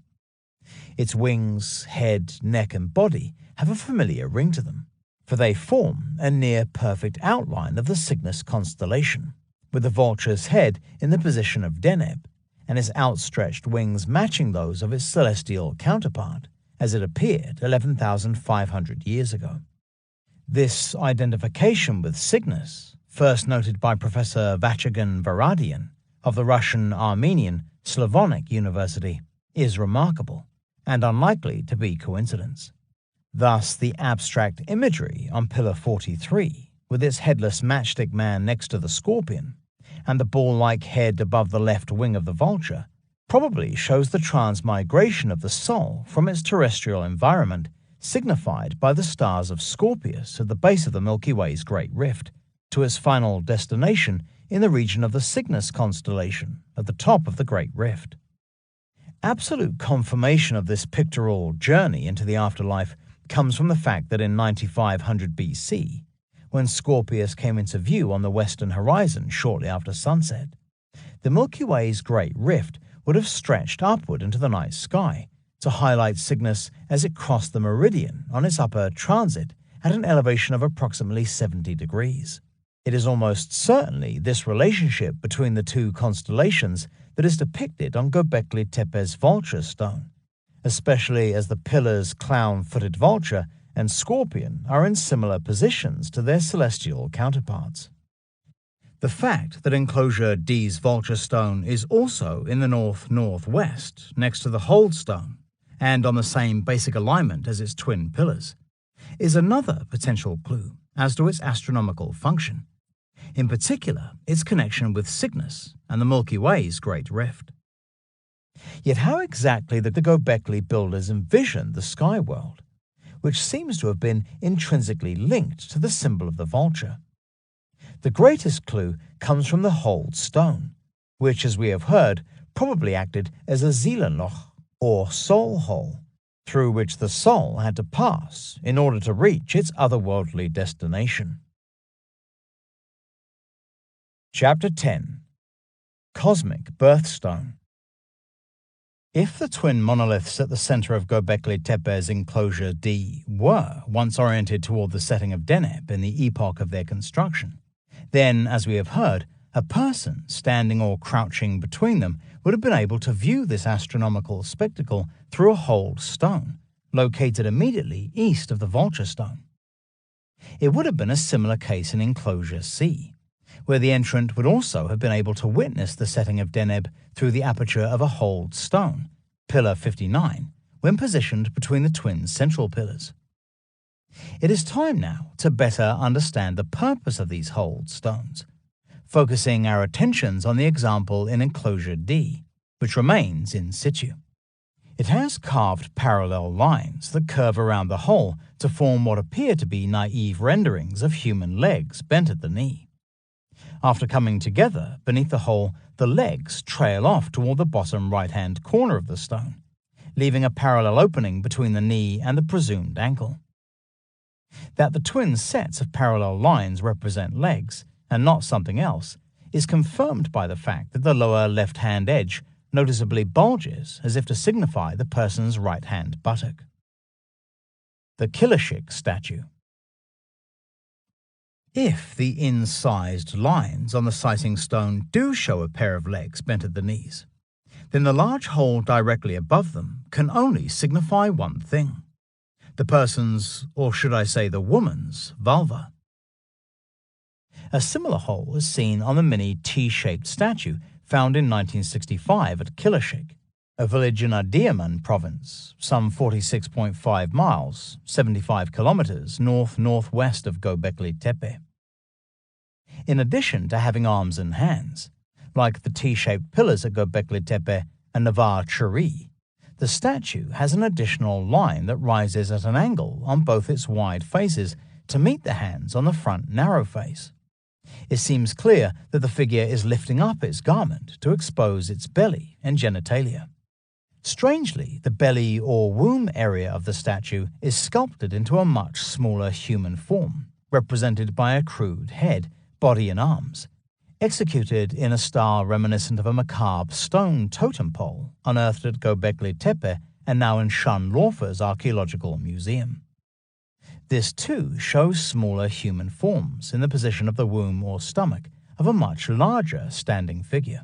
Its wings, head, neck, and body have a familiar ring to them, for they form a near-perfect outline of the Cygnus constellation, with the vulture's head in the position of Deneb, and its outstretched wings matching those of its celestial counterpart, as it appeared 11,500 years ago. This identification with Cygnus, first noted by Professor Vachagan Varadian of the Russian-Armenian Slavonic University, is remarkable and unlikely to be coincidence. Thus, the abstract imagery on Pillar 43, with its headless matchstick man next to the scorpion, and the ball-like head above the left wing of the vulture, probably shows the transmigration of the soul from its terrestrial environment, signified by the stars of Scorpius at the base of the Milky Way's Great Rift, to its final destination in the region of the Cygnus constellation at the top of the Great Rift. Absolute confirmation of this pictorial journey into the afterlife comes from the fact that in 9500 BC, when Scorpius came into view on the western horizon shortly after sunset, the Milky Way's Great Rift would have stretched upward into the night sky to highlight Cygnus as it crossed the meridian on its upper transit at an elevation of approximately 70 degrees. It is almost certainly this relationship between the two constellations that is depicted on Gobekli Tepe's vulture stone, especially as the pillar's clown-footed vulture and scorpion are in similar positions to their celestial counterparts. The fact that enclosure D's vulture stone is also in the north-northwest next to the hold stone and on the same basic alignment as its twin pillars is another potential clue as to its astronomical function, in particular its connection with Cygnus and the Milky Way's Great Rift. Yet how exactly did the Gobekli builders envision the sky world, which seems to have been intrinsically linked to the symbol of the vulture? The greatest clue comes from the hold stone, which, as we have heard, probably acted as a Seelenloch, or soul hole, through which the soul had to pass in order to reach its otherworldly destination. Chapter 10. Cosmic Birthstone. If the twin monoliths at the center of Gobekli Tepe's enclosure D were once oriented toward the setting of Deneb in the epoch of their construction, then, as we have heard, a person standing or crouching between them would have been able to view this astronomical spectacle through a hold stone, located immediately east of the vulture stone. It would have been a similar case in Enclosure C, where the entrant would also have been able to witness the setting of Deneb through the aperture of a holed stone, Pillar 59, when positioned between the twin central pillars. It is time now to better understand the purpose of these holed stones, focusing our attentions on the example in Enclosure D, which remains in situ. It has carved parallel lines that curve around the hole to form what appear to be naive renderings of human legs bent at the knee. After coming together beneath the hole, the legs trail off toward the bottom right-hand corner of the stone, leaving a parallel opening between the knee and the presumed ankle. That the twin sets of parallel lines represent legs, and not something else, is confirmed by the fact that the lower left-hand edge noticeably bulges as if to signify the person's right-hand buttock. The Kilashik statue. If the incised lines on the sighting stone do show a pair of legs bent at the knees, then the large hole directly above them can only signify one thing: the person's, or should I say the woman's, vulva. A similar hole is seen on the mini T-shaped statue found in 1965 at Kilashik, a village in Adiyaman province, some 46.5 miles, 75 kilometers north-northwest of Gobekli Tepe. In addition to having arms and hands, like the T-shaped pillars at Gobekli Tepe and Navar Churi, the statue has an additional line that rises at an angle on both its wide faces to meet the hands on the front narrow face. It seems clear that the figure is lifting up its garment to expose its belly and genitalia. Strangely, the belly or womb area of the statue is sculpted into a much smaller human form, represented by a crude head, body and arms, executed in a style reminiscent of a macabre stone totem pole unearthed at Gobekli Tepe and now in Shun Lorfa's archaeological museum. This too shows smaller human forms in the position of the womb or stomach of a much larger standing figure.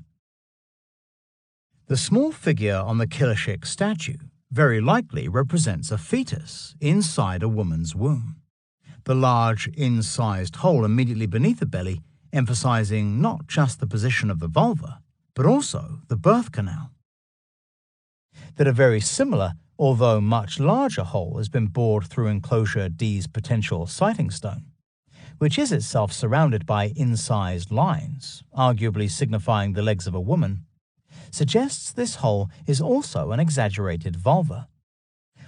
The small figure on the Kilashik statue very likely represents a fetus inside a woman's womb, the large incised hole immediately beneath the belly emphasizing not just the position of the vulva, but also the birth canal. That a very similar, although much larger hole has been bored through Enclosure D's potential sighting stone, which is itself surrounded by incised lines, arguably signifying the legs of a woman, suggests this hole is also an exaggerated vulva.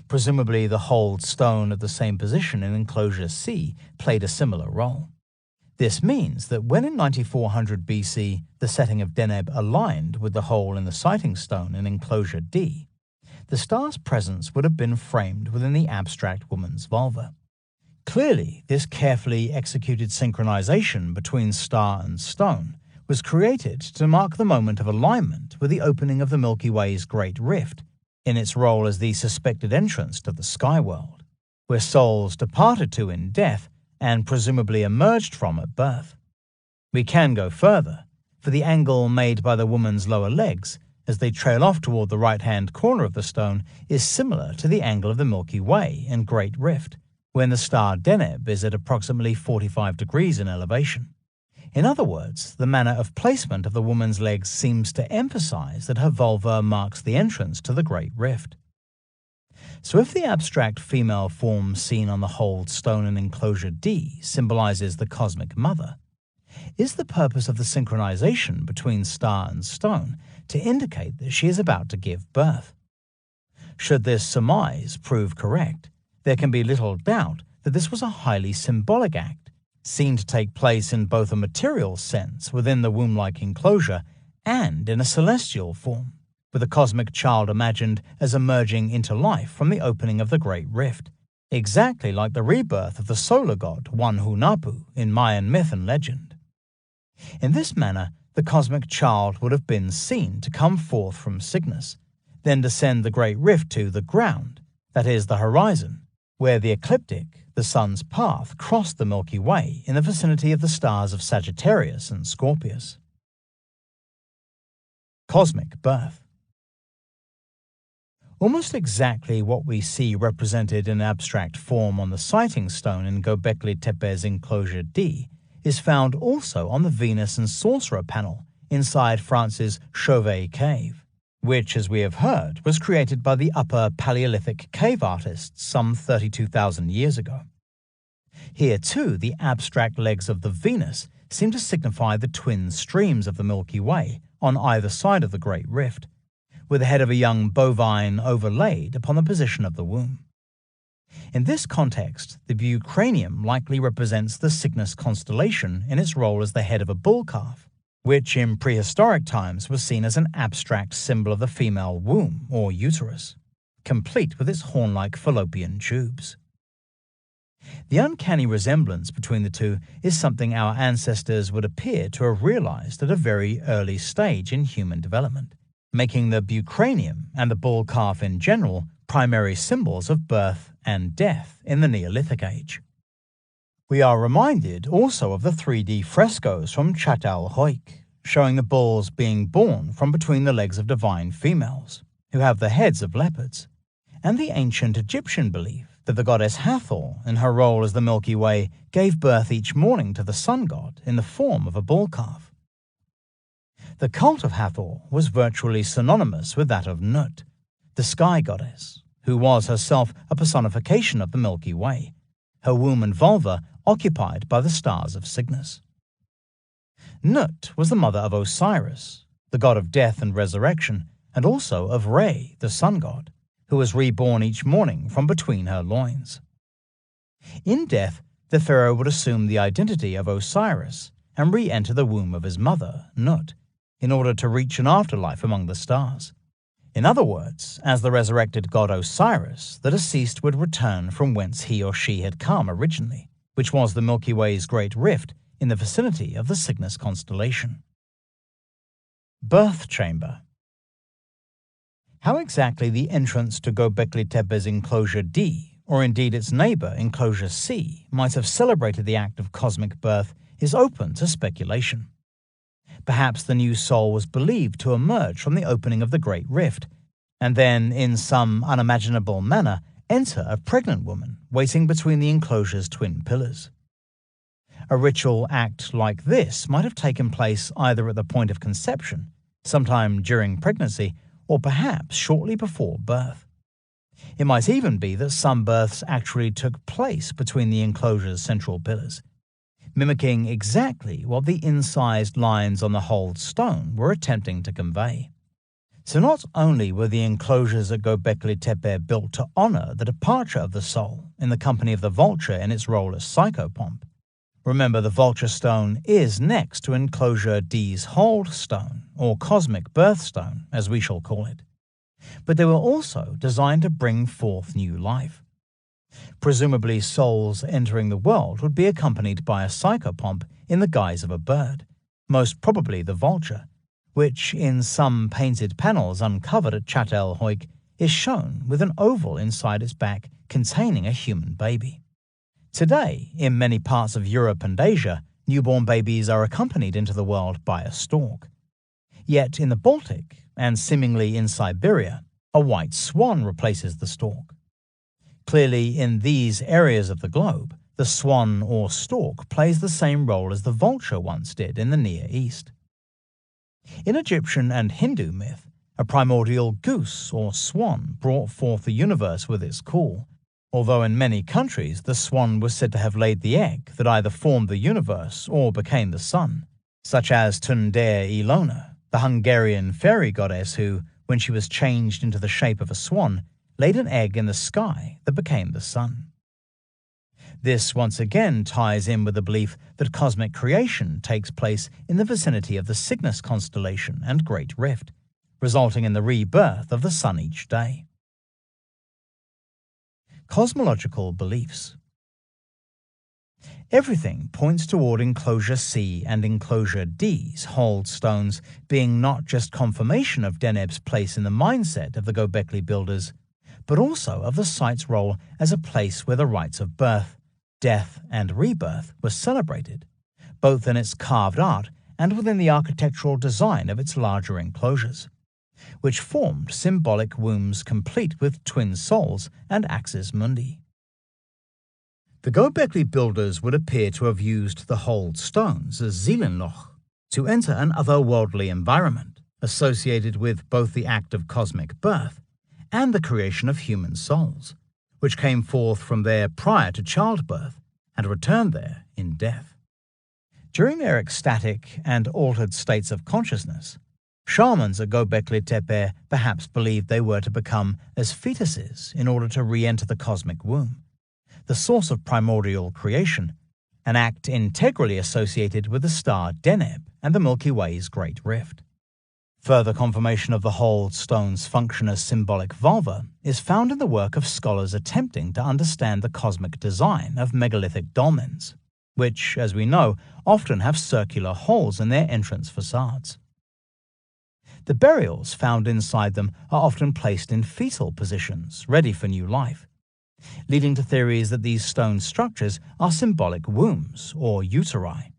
Presumably the holed stone at the same position in Enclosure C played a similar role. This means that when in 9400 BC the setting of Deneb aligned with the hole in the sighting stone in Enclosure D, the star's presence would have been framed within the abstract woman's vulva. Clearly, this carefully executed synchronization between star and stone was created to mark the moment of alignment with the opening of the Milky Way's Great Rift, in its role as the suspected entrance to the sky world, where souls departed to in death and presumably emerged from at birth. We can go further, for the angle made by the woman's lower legs as they trail off toward the right-hand corner of the stone is similar to the angle of the Milky Way and Great Rift, when the star Deneb is at approximately 45 degrees in elevation. In other words, the manner of placement of the woman's legs seems to emphasize that her vulva marks the entrance to the Great Rift. So if the abstract female form seen on the holed stone in Enclosure D symbolizes the cosmic mother, is the purpose of the synchronization between star and stone to indicate that she is about to give birth? Should this surmise prove correct, there can be little doubt that this was a highly symbolic act, seen to take place in both a material sense within the womb-like enclosure and in a celestial form, with a cosmic child imagined as emerging into life from the opening of the Great Rift, exactly like the rebirth of the solar god Hunahpu in Mayan myth and legend. In this manner, the cosmic child would have been seen to come forth from Cygnus, then descend the Great Rift to the ground, that is, the horizon, where the ecliptic, the sun's path, crossed the Milky Way in the vicinity of the stars of Sagittarius and Scorpius. Cosmic birth. Almost exactly what we see represented in abstract form on the sighting stone in Gobekli Tepe's enclosure D is found also on the Venus and Sorcerer panel inside France's Chauvet cave, which, as we have heard, was created by the Upper Paleolithic cave artists some 32,000 years ago. Here, too, the abstract legs of the Venus seem to signify the twin streams of the Milky Way on either side of the Great Rift, with the head of a young bovine overlaid upon the position of the womb. In this context, the bucranium likely represents the Cygnus constellation in its role as the head of a bull calf, which in prehistoric times was seen as an abstract symbol of the female womb or uterus, complete with its horn-like fallopian tubes. The uncanny resemblance between the two is something our ancestors would appear to have realized at a very early stage in human development, making the bucranium and the bull calf in general primary symbols of birth and death in the Neolithic age. We are reminded also of the 3D frescoes from Çatalhöyük, showing the bulls being born from between the legs of divine females, who have the heads of leopards, and the ancient Egyptian belief that the goddess Hathor, in her role as the Milky Way, gave birth each morning to the sun god in the form of a bull calf. The cult of Hathor was virtually synonymous with that of Nut, the sky goddess, who was herself a personification of the Milky Way, her womb and vulva occupied by the stars of Cygnus. Nut was the mother of Osiris, the god of death and resurrection, and also of Re, the sun god, who was reborn each morning from between her loins. In death, the pharaoh would assume the identity of Osiris and re-enter the womb of his mother, Nut, in order to reach an afterlife among the stars. In other words, as the resurrected god Osiris, the deceased would return from whence he or she had come originally, which was the Milky Way's great rift in the vicinity of the Cygnus constellation. Birth chamber. How exactly the entrance to Gobekli Tepe's enclosure D, or indeed its neighbor enclosure C, might have celebrated the act of cosmic birth is open to speculation. Perhaps the new soul was believed to emerge from the opening of the Great Rift, and then, in some unimaginable manner, enter a pregnant woman waiting between the enclosure's twin pillars. A ritual act like this might have taken place either at the point of conception, sometime during pregnancy, or perhaps shortly before birth. It might even be that some births actually took place between the enclosure's central pillars, mimicking exactly what the incised lines on the whole stone were attempting to convey. So not only were the enclosures at Gobekli Tepe built to honor the departure of the soul in the company of the vulture in its role as psychopomp. Remember, the vulture stone is next to enclosure D's hold stone, or cosmic birthstone, as we shall call it. But they were also designed to bring forth new life. Presumably, souls entering the world would be accompanied by a psychopomp in the guise of a bird, most probably the vulture, which, in some painted panels uncovered at Çatalhöyük, is shown with an oval inside its back containing a human baby. Today, in many parts of Europe and Asia, newborn babies are accompanied into the world by a stork. Yet in the Baltic, and seemingly in Siberia, a white swan replaces the stork. Clearly, in these areas of the globe, the swan or stork plays the same role as the vulture once did in the Near East. In Egyptian and Hindu myth, a primordial goose or swan brought forth the universe with its call, although in many countries the swan was said to have laid the egg that either formed the universe or became the sun, such as Tunde Ilona, the Hungarian fairy goddess who, when she was changed into the shape of a swan, laid an egg in the sky that became the sun. This once again ties in with the belief that cosmic creation takes place in the vicinity of the Cygnus constellation and Great Rift, resulting in the rebirth of the sun each day. Cosmological beliefs. Everything points toward enclosure C and enclosure D's hold stones being not just confirmation of Deneb's place in the mindset of the Gobekli builders, but also of the site's role as a place where the rites of birth, death, and rebirth were celebrated, both in its carved art and within the architectural design of its larger enclosures, which formed symbolic wombs complete with twin souls and axis mundi. The Gobekli builders would appear to have used the hold stones as Seelenloch to enter an otherworldly environment associated with both the act of cosmic birth and the creation of human souls, which came forth from there prior to childbirth and returned there in death. During their ecstatic and altered states of consciousness, shamans at Gobekli Tepe perhaps believed they were to become as fetuses in order to re-enter the cosmic womb, the source of primordial creation, an act integrally associated with the star Deneb and the Milky Way's Great Rift. Further confirmation of the hold stone's function as symbolic vulva is found in the work of scholars attempting to understand the cosmic design of megalithic dolmens, which, as we know, often have circular holes in their entrance facades. The burials found inside them are often placed in fetal positions, ready for new life, leading to theories that these stone structures are symbolic wombs or uteri,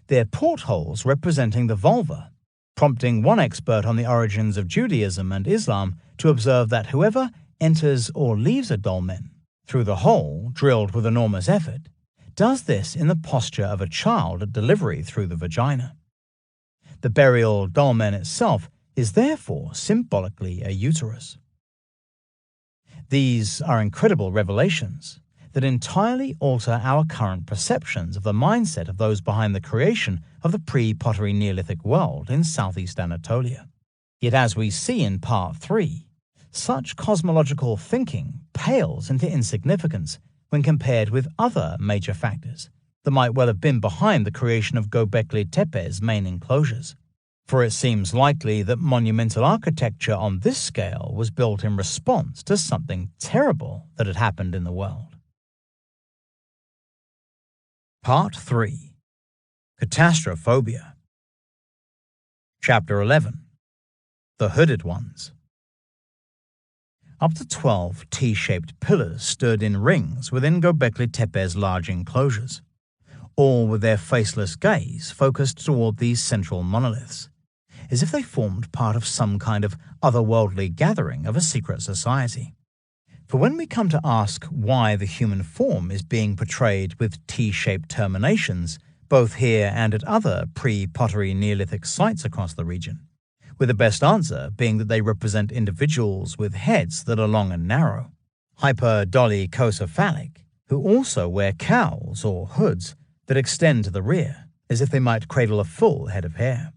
their portholes representing the vulva, prompting one expert on the origins of Judaism and Islam to observe that whoever enters or leaves a dolmen through the hole, drilled with enormous effort, does this in the posture of a child at delivery through the vagina. The burial dolmen itself is therefore symbolically a uterus. These are incredible revelations that entirely alter our current perceptions of the mindset of those behind the creation of the pre-pottery Neolithic world in southeast Anatolia. Yet as we see in Part 3, such cosmological thinking pales into insignificance when compared with other major factors that might well have been behind the creation of Gobekli Tepe's main enclosures, for it seems likely that monumental architecture on this scale was built in response to something terrible that had happened in the world. Part 3. Catastrophobia. Chapter 11. The Hooded Ones. Up to 12 T-shaped pillars stood in rings within Gobekli Tepe's large enclosures, all with their faceless gaze focused toward these central monoliths, as if they formed part of some kind of otherworldly gathering of a secret society. For when we come to ask why the human form is being portrayed with T-shaped terminations, both here and at other pre-pottery Neolithic sites across the region, with the best answer being that they represent individuals with heads that are long and narrow, hyperdolichocephalic, who also wear cowls or hoods that extend to the rear, as if they might cradle a full head of hair.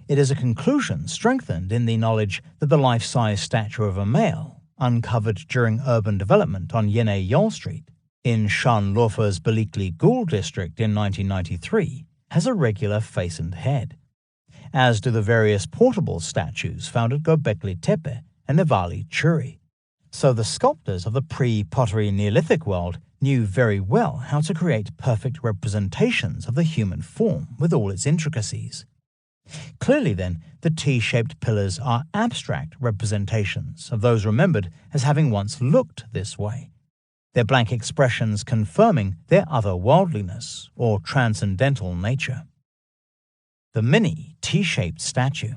It is a conclusion strengthened in the knowledge that the life-size statue of a male, uncovered during urban development on Yene Yol Street in Şanlıurfa's Belikli Gul district in 1993, has a regular face and head, as do the various portable statues found at Gobekli Tepe and Nevali Churi. So the sculptors of the pre-pottery Neolithic world knew very well how to create perfect representations of the human form with all its intricacies. Clearly, then, the T-shaped pillars are abstract representations of those remembered as having once looked this way, their blank expressions confirming their otherworldliness or transcendental nature. The mini T-shaped statue.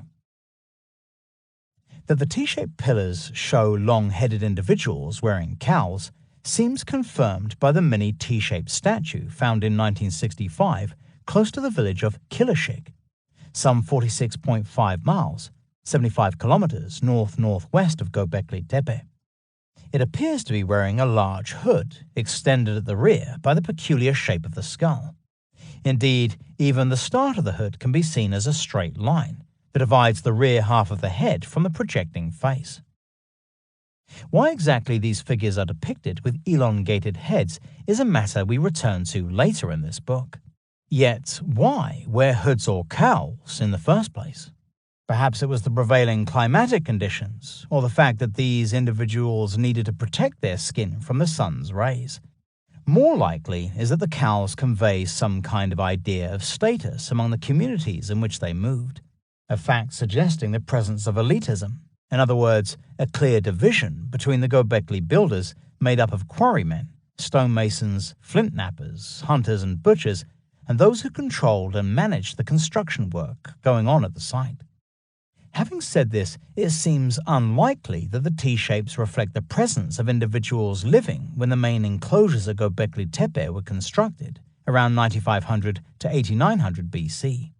That the T-shaped pillars show long-headed individuals wearing cowls seems confirmed by the mini T-shaped statue found in 1965 close to the village of Kilashik, some 46.5 miles, 75 kilometers north-northwest of Gobekli Tepe. It appears to be wearing a large hood, extended at the rear by the peculiar shape of the skull. Indeed, even the start of the hood can be seen as a straight line that divides the rear half of the head from the projecting face. Why exactly these figures are depicted with elongated heads is a matter we return to later in this book. Yet, why wear hoods or cowls in the first place? Perhaps it was the prevailing climatic conditions, or the fact that these individuals needed to protect their skin from the sun's rays. More likely is that the cowls convey some kind of idea of status among the communities in which they moved, a fact suggesting the presence of elitism, in other words, a clear division between the Gobekli builders made up of quarrymen, stonemasons, flint knappers, hunters and butchers, and those who controlled and managed the construction work going on at the site. Having said this, it seems unlikely that the T-shapes reflect the presence of individuals living when the main enclosures at Gobekli Tepe were constructed, around 9500 to 8900 BC.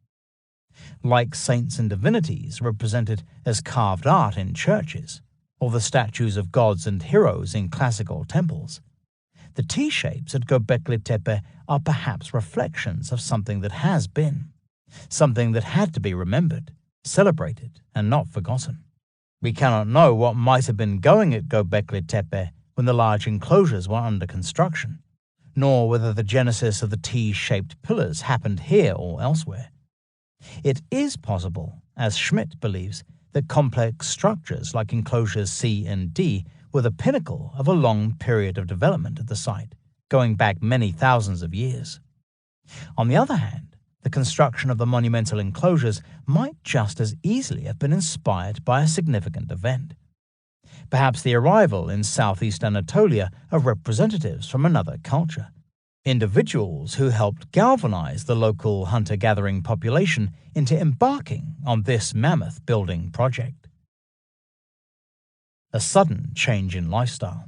Like saints and divinities represented as carved art in churches, or the statues of gods and heroes in classical temples, the T-shapes at Gobekli Tepe are perhaps reflections of something that has been, something that had to be remembered, celebrated, and not forgotten. We cannot know what might have been going at Gobekli Tepe when the large enclosures were under construction, nor whether the genesis of the T-shaped pillars happened here or elsewhere. It is possible, as Schmidt believes, that complex structures like enclosures C and D were the pinnacle of a long period of development at the site, going back many thousands of years. On the other hand, the construction of the monumental enclosures might just as easily have been inspired by a significant event. Perhaps the arrival in southeast Anatolia of representatives from another culture, individuals who helped galvanize the local hunter-gathering population into embarking on this mammoth building project. A sudden change in lifestyle.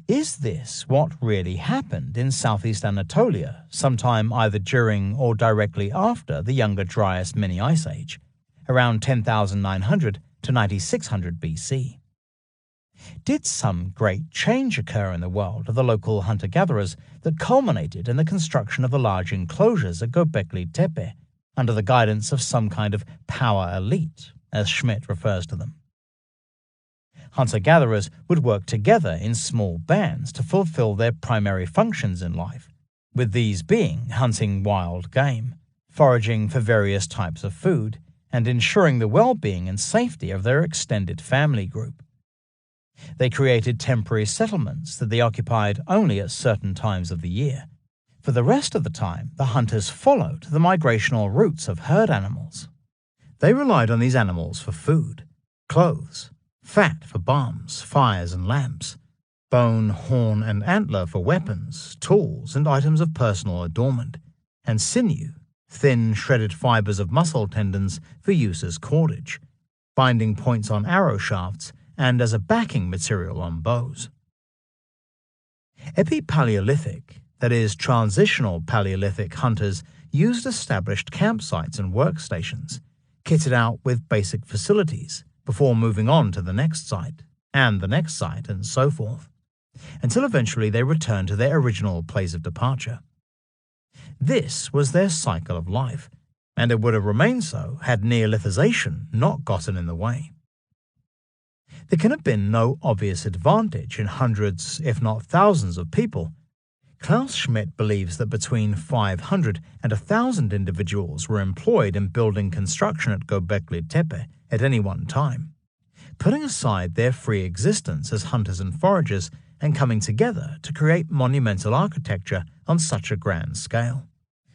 Is this what really happened in southeast Anatolia sometime either during or directly after the Younger Dryas Mini-Ice Age, around 10,900 to 9,600 BC? Did some great change occur in the world of the local hunter-gatherers that culminated in the construction of the large enclosures at Gobekli Tepe under the guidance of some kind of power elite, as Schmidt refers to them? Hunter-gatherers would work together in small bands to fulfill their primary functions in life, with these being hunting wild game, foraging for various types of food, and ensuring the well-being and safety of their extended family group. They created temporary settlements that they occupied only at certain times of the year. For the rest of the time, the hunters followed the migrational routes of herd animals. They relied on these animals for food, clothes, fat for balms, fires and lamps, bone, horn and antler for weapons, tools and items of personal adornment, and sinew, thin shredded fibers of muscle tendons for use as cordage, binding points on arrow shafts, and as a backing material on bows. Epi-Paleolithic, that is, transitional Paleolithic hunters used established campsites and workstations, kitted out with basic facilities, before moving on to the next site, and so forth, until eventually they returned to their original place of departure. This was their cycle of life, and it would have remained so had Neolithization not gotten in the way. There can have been no obvious advantage in hundreds, if not thousands, of people. Klaus Schmidt believes that between 500 and 1,000 individuals were employed in building construction at Gobekli Tepe at any one time, putting aside their free existence as hunters and foragers and coming together to create monumental architecture on such a grand scale.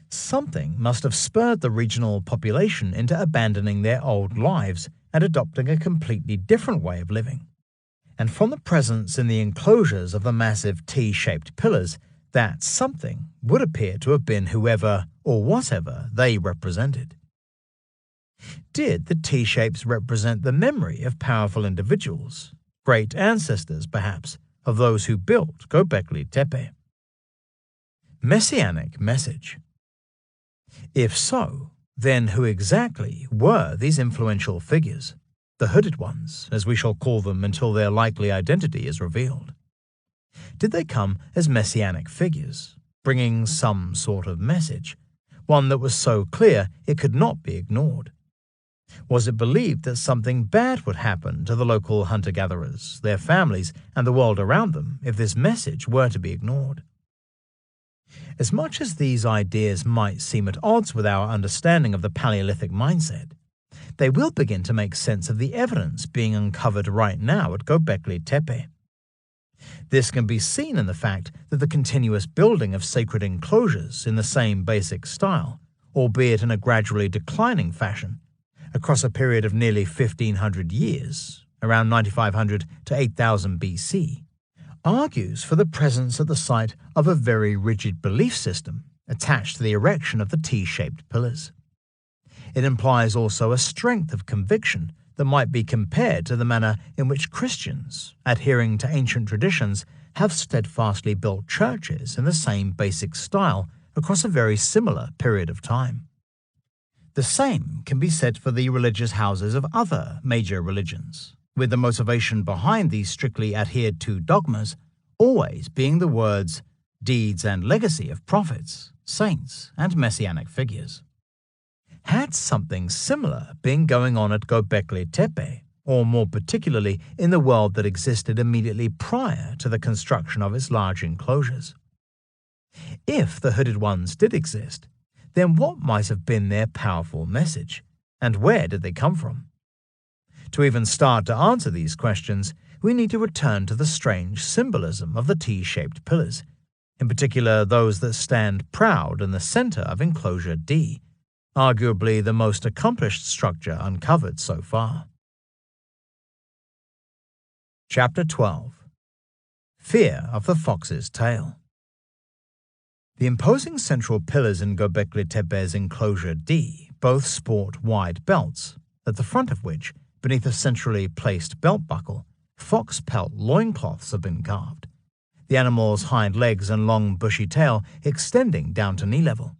Something must have spurred the regional population into abandoning their old lives and adopting a completely different way of living. And from the presence in the enclosures of the massive T-shaped pillars, that something would appear to have been whoever or whatever they represented. Did the T-shapes represent the memory of powerful individuals, great ancestors perhaps, of those who built Gobekli Tepe? Messianic message. If so, then who exactly were these influential figures, the hooded ones, as we shall call them until their likely identity is revealed? Did they come as messianic figures, bringing some sort of message, one that was so clear it could not be ignored? Was it believed that something bad would happen to the local hunter-gatherers, their families, and the world around them if this message were to be ignored? As much as these ideas might seem at odds with our understanding of the Paleolithic mindset, they will begin to make sense of the evidence being uncovered right now at Gobekli Tepe. This can be seen in the fact that the continuous building of sacred enclosures in the same basic style, albeit in a gradually declining fashion, across a period of nearly 1,500 years, around 9,500 to 8,000 BC, argues for the presence at the site of a very rigid belief system attached to the erection of the T-shaped pillars. It implies also a strength of conviction that might be compared to the manner in which Christians, adhering to ancient traditions, have steadfastly built churches in the same basic style across a very similar period of time. The same can be said for the religious houses of other major religions, with the motivation behind these strictly adhered to dogmas always being the words, deeds and legacy of prophets, saints, and messianic figures. Had something similar been going on at Gobekli Tepe, or more particularly in the world that existed immediately prior to the construction of its large enclosures? If the hooded ones did exist, then what might have been their powerful message, and where did they come from? To even start to answer these questions, we need to return to the strange symbolism of the T-shaped pillars, in particular those that stand proud in the center of enclosure D, arguably the most accomplished structure uncovered so far. Chapter 12. Fear of the Fox's Tail. The imposing central pillars in Gobekli Tepe's enclosure D both sport wide belts, at the front of which, beneath a centrally placed belt buckle, fox pelt loincloths have been carved, the animal's hind legs and long bushy tail extending down to knee level.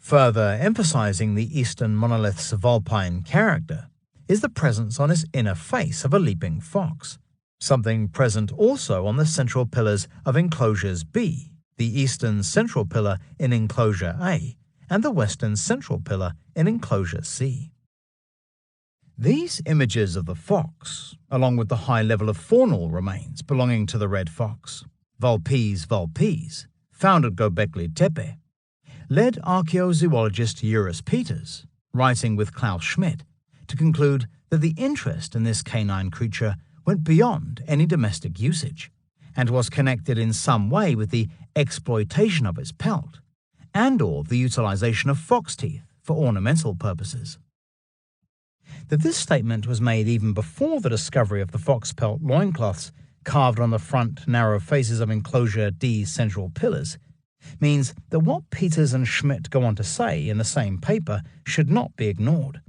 Further emphasizing the Eastern monolith's vulpine character is the presence on its inner face of a leaping fox, something present also on the central pillars of enclosures B, the Eastern central pillar in enclosure A, and the Western central pillar in enclosure C. These images of the fox, along with the high level of faunal remains belonging to the red fox, Vulpes vulpes, found at Gobekli Tepe, led archaeozoologist Eurus Peters, writing with Klaus Schmidt, to conclude that the interest in this canine creature went beyond any domestic usage, and was connected in some way with the exploitation of its pelt, and/or the utilization of fox teeth for ornamental purposes. That this statement was made even before the discovery of the fox pelt loincloths carved on the front narrow faces of enclosure D's central pillars means that what Peters and Schmidt go on to say in the same paper should not be ignored.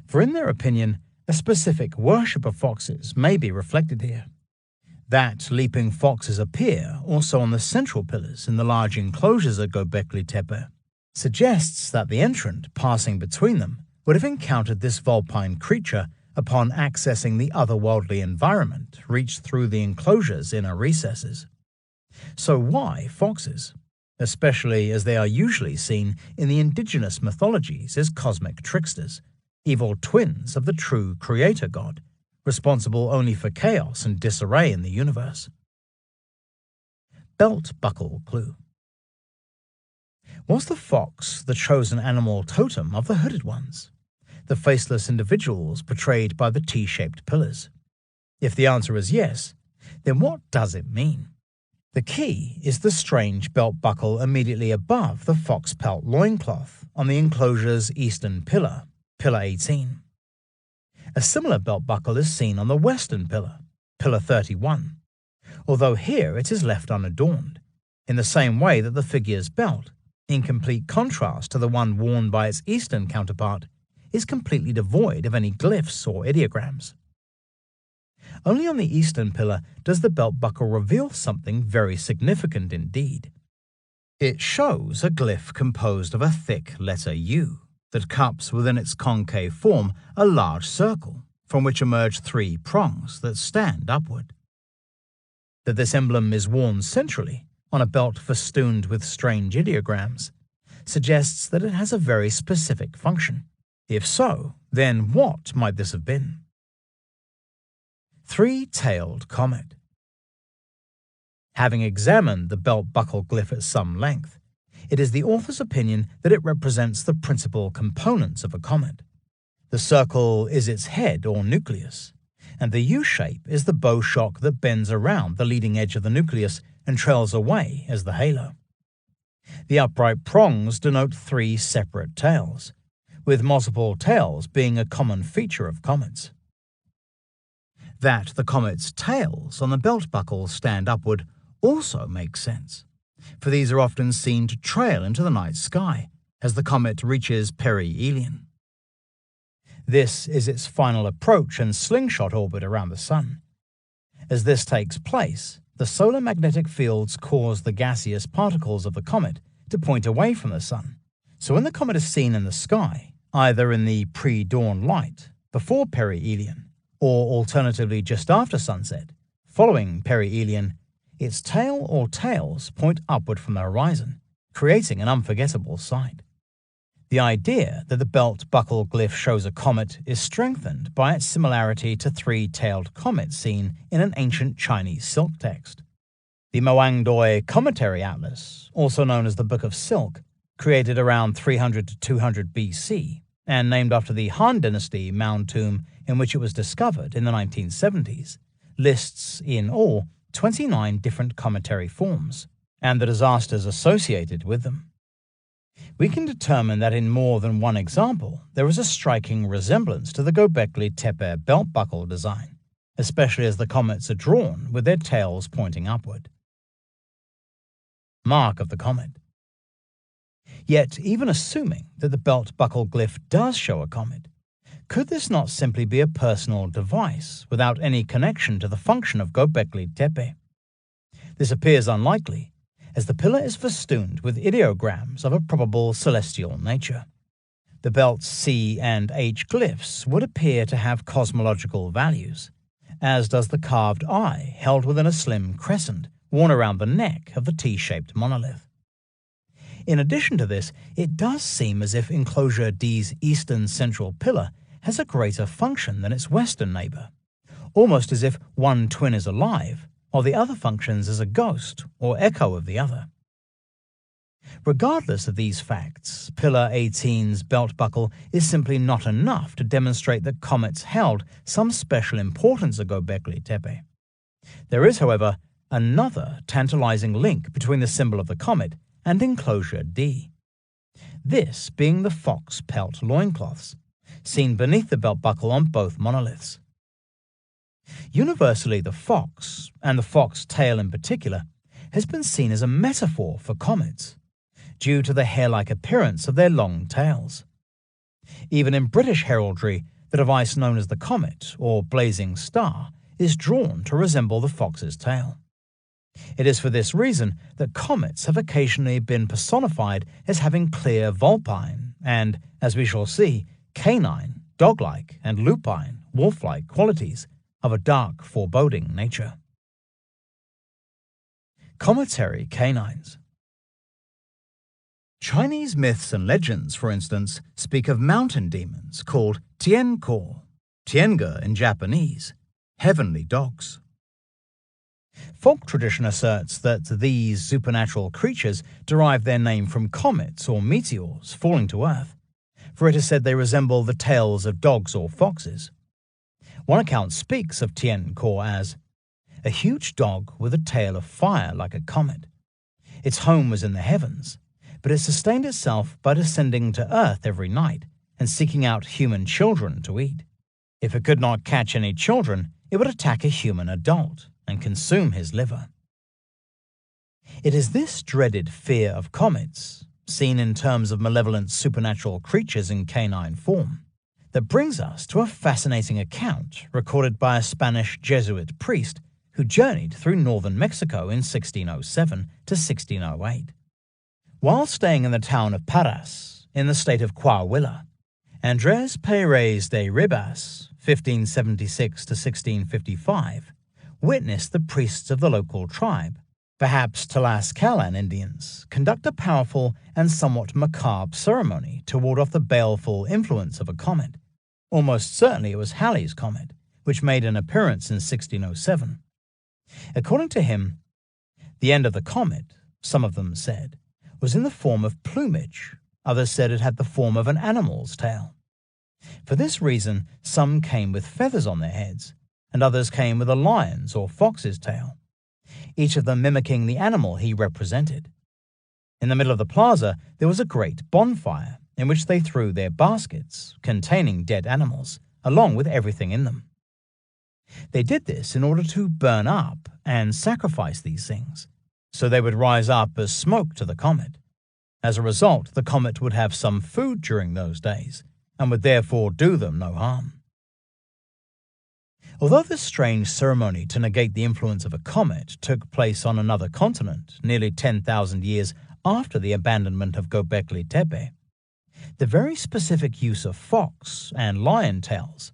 For in their opinion, a specific worship of foxes may be reflected here. That leaping foxes appear also on the central pillars in the large enclosures at Gobekli Tepe suggests that the entrant passing between them would have encountered this vulpine creature upon accessing the otherworldly environment reached through the enclosure's inner recesses. So why foxes? Especially as they are usually seen in the indigenous mythologies as cosmic tricksters, evil twins of the true creator god, responsible only for chaos and disarray in the universe. Belt buckle clue. Was the fox the chosen animal totem of the hooded ones, the faceless individuals portrayed by the T-shaped pillars? If the answer is yes, then what does it mean? The key is the strange belt buckle immediately above the fox pelt loincloth on the enclosure's eastern pillar, pillar 18. A similar belt buckle is seen on the western pillar, pillar 31, although here it is left unadorned, in the same way that the figure's belt, in complete contrast to the one worn by its eastern counterpart, is completely devoid of any glyphs or ideograms. Only on the eastern pillar does the belt buckle reveal something very significant indeed. It shows a glyph composed of a thick letter U that cups within its concave form a large circle from which emerge 3 prongs that stand upward. That this emblem is worn centrally on a belt festooned with strange ideograms suggests that it has a very specific function. If so, then what might this have been? Three-tailed comet. Having examined the belt buckle glyph at some length, it is the author's opinion that it represents the principal components of a comet. The circle is its head or nucleus, and the U-shape is the bow shock that bends around the leading edge of the nucleus and trails away as the halo. The upright prongs denote 3 separate tails, with multiple tails being a common feature of comets. That the comet's tails on the belt buckle stand upward also makes sense, for these are often seen to trail into the night sky as the comet reaches perihelion, This is its final approach and slingshot orbit around the Sun. As this takes place, the solar magnetic fields cause the gaseous particles of the comet to point away from the Sun. So when the comet is seen in the sky, either in the pre-dawn light, before perihelion, or alternatively just after sunset, following perihelion, its tail or tails point upward from the horizon, creating an unforgettable sight. The idea that the belt-buckle glyph shows a comet is strengthened by its similarity to three-tailed comets seen in an ancient Chinese silk text. The Moangdoi Cometary Atlas, also known as the Book of Silk, created around 300 to 200 BC, and named after the Han Dynasty mound tomb in which it was discovered in the 1970s, lists in all 29 different cometary forms, and the disasters associated with them. We can determine that in more than one example, there is a striking resemblance to the Gobekli Tepe belt buckle design, especially as the comets are drawn with their tails pointing upward. Mark of the comet. Yet, even assuming that the belt buckle glyph does show a comet, could this not simply be a personal device without any connection to the function of Gobekli Tepe? This appears unlikely, as the pillar is festooned with ideograms of a probable celestial nature. The belt's C and H glyphs would appear to have cosmological values, as does the carved eye held within a slim crescent worn around the neck of the T-shaped monolith. In addition to this, it does seem as if Enclosure D's eastern central pillar has a greater function than its western neighbor, almost as if one twin is alive, while the other functions as a ghost or echo of the other. Regardless of these facts, Pillar 18's belt buckle is simply not enough to demonstrate that comets held some special importance at Gobekli Tepe. There is, however, another tantalizing link between the symbol of the comet and Enclosure D. This being the fox pelt loincloths, seen beneath the belt buckle on both monoliths. Universally, the fox, and the fox tail in particular, has been seen as a metaphor for comets, due to the hair-like appearance of their long tails. Even in British heraldry, the device known as the comet, or blazing star, is drawn to resemble the fox's tail. It is for this reason that comets have occasionally been personified as having clear vulpine and, as we shall see, canine, dog-like, and lupine, wolf-like qualities of a dark, foreboding nature. Cometary canines. Chinese myths and legends, for instance, speak of mountain demons called tianko, tienge in Japanese, heavenly dogs. Folk tradition asserts that these supernatural creatures derive their name from comets or meteors falling to Earth, for it is said they resemble the tails of dogs or foxes. One account speaks of Tianko as a huge dog with a tail of fire like a comet. Its home was in the heavens, but it sustained itself by descending to Earth every night and seeking out human children to eat. If it could not catch any children, it would attack a human adult and consume his liver. It is this dreaded fear of comets, seen in terms of malevolent supernatural creatures in canine form, that brings us to a fascinating account recorded by a Spanish Jesuit priest who journeyed through northern Mexico in 1607 to 1608. While staying in the town of Parras, in the state of Coahuila, Andrés Pérez de Ribas, 1576 to 1655, witnessed the priests of the local tribe, perhaps Tlaxcalan Indians, conduct a powerful and somewhat macabre ceremony to ward off the baleful influence of a comet. Almost certainly it was Halley's comet, which made an appearance in 1607. According to him, the end of the comet, some of them said, was in the form of plumage, others said it had the form of an animal's tail. For this reason, some came with feathers on their heads, and others came with a lion's or fox's tail, each of them mimicking the animal he represented. In the middle of the plaza, there was a great bonfire, in which they threw their baskets containing dead animals, along with everything in them. They did this in order to burn up and sacrifice these things, so they would rise up as smoke to the comet. As a result, the comet would have some food during those days, and would therefore do them no harm. Although this strange ceremony to negate the influence of a comet took place on another continent nearly 10,000 years after the abandonment of Gobekli Tepe, the very specific use of fox and lion tails,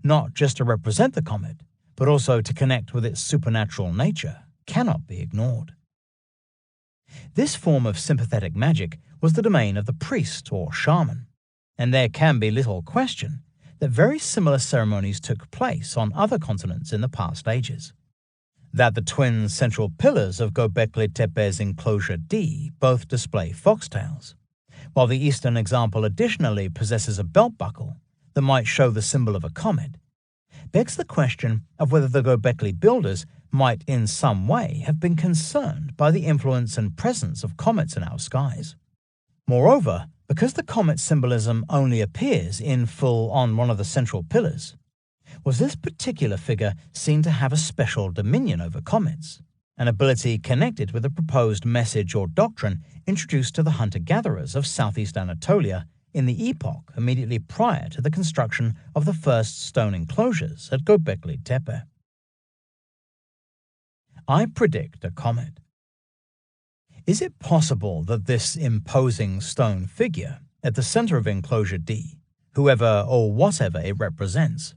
not just to represent the comet, but also to connect with its supernatural nature, cannot be ignored. This form of sympathetic magic was the domain of the priest or shaman, and there can be little question that very similar ceremonies took place on other continents in the past ages. That the twin central pillars of Gobekli Tepe's enclosure D both display foxtails, while the eastern example additionally possesses a belt buckle that might show the symbol of a comet, begs the question of whether the Gobekli builders might in some way have been concerned by the influence and presence of comets in our skies. Moreover, because the comet symbolism only appears in full on one of the central pillars, was this particular figure seen to have a special dominion over comets, an ability connected with a proposed message or doctrine introduced to the hunter-gatherers of southeast Anatolia in the epoch immediately prior to the construction of the first stone enclosures at Gobekli Tepe? I predict a comet. Is it possible that this imposing stone figure at the center of enclosure D, whoever or whatever it represents,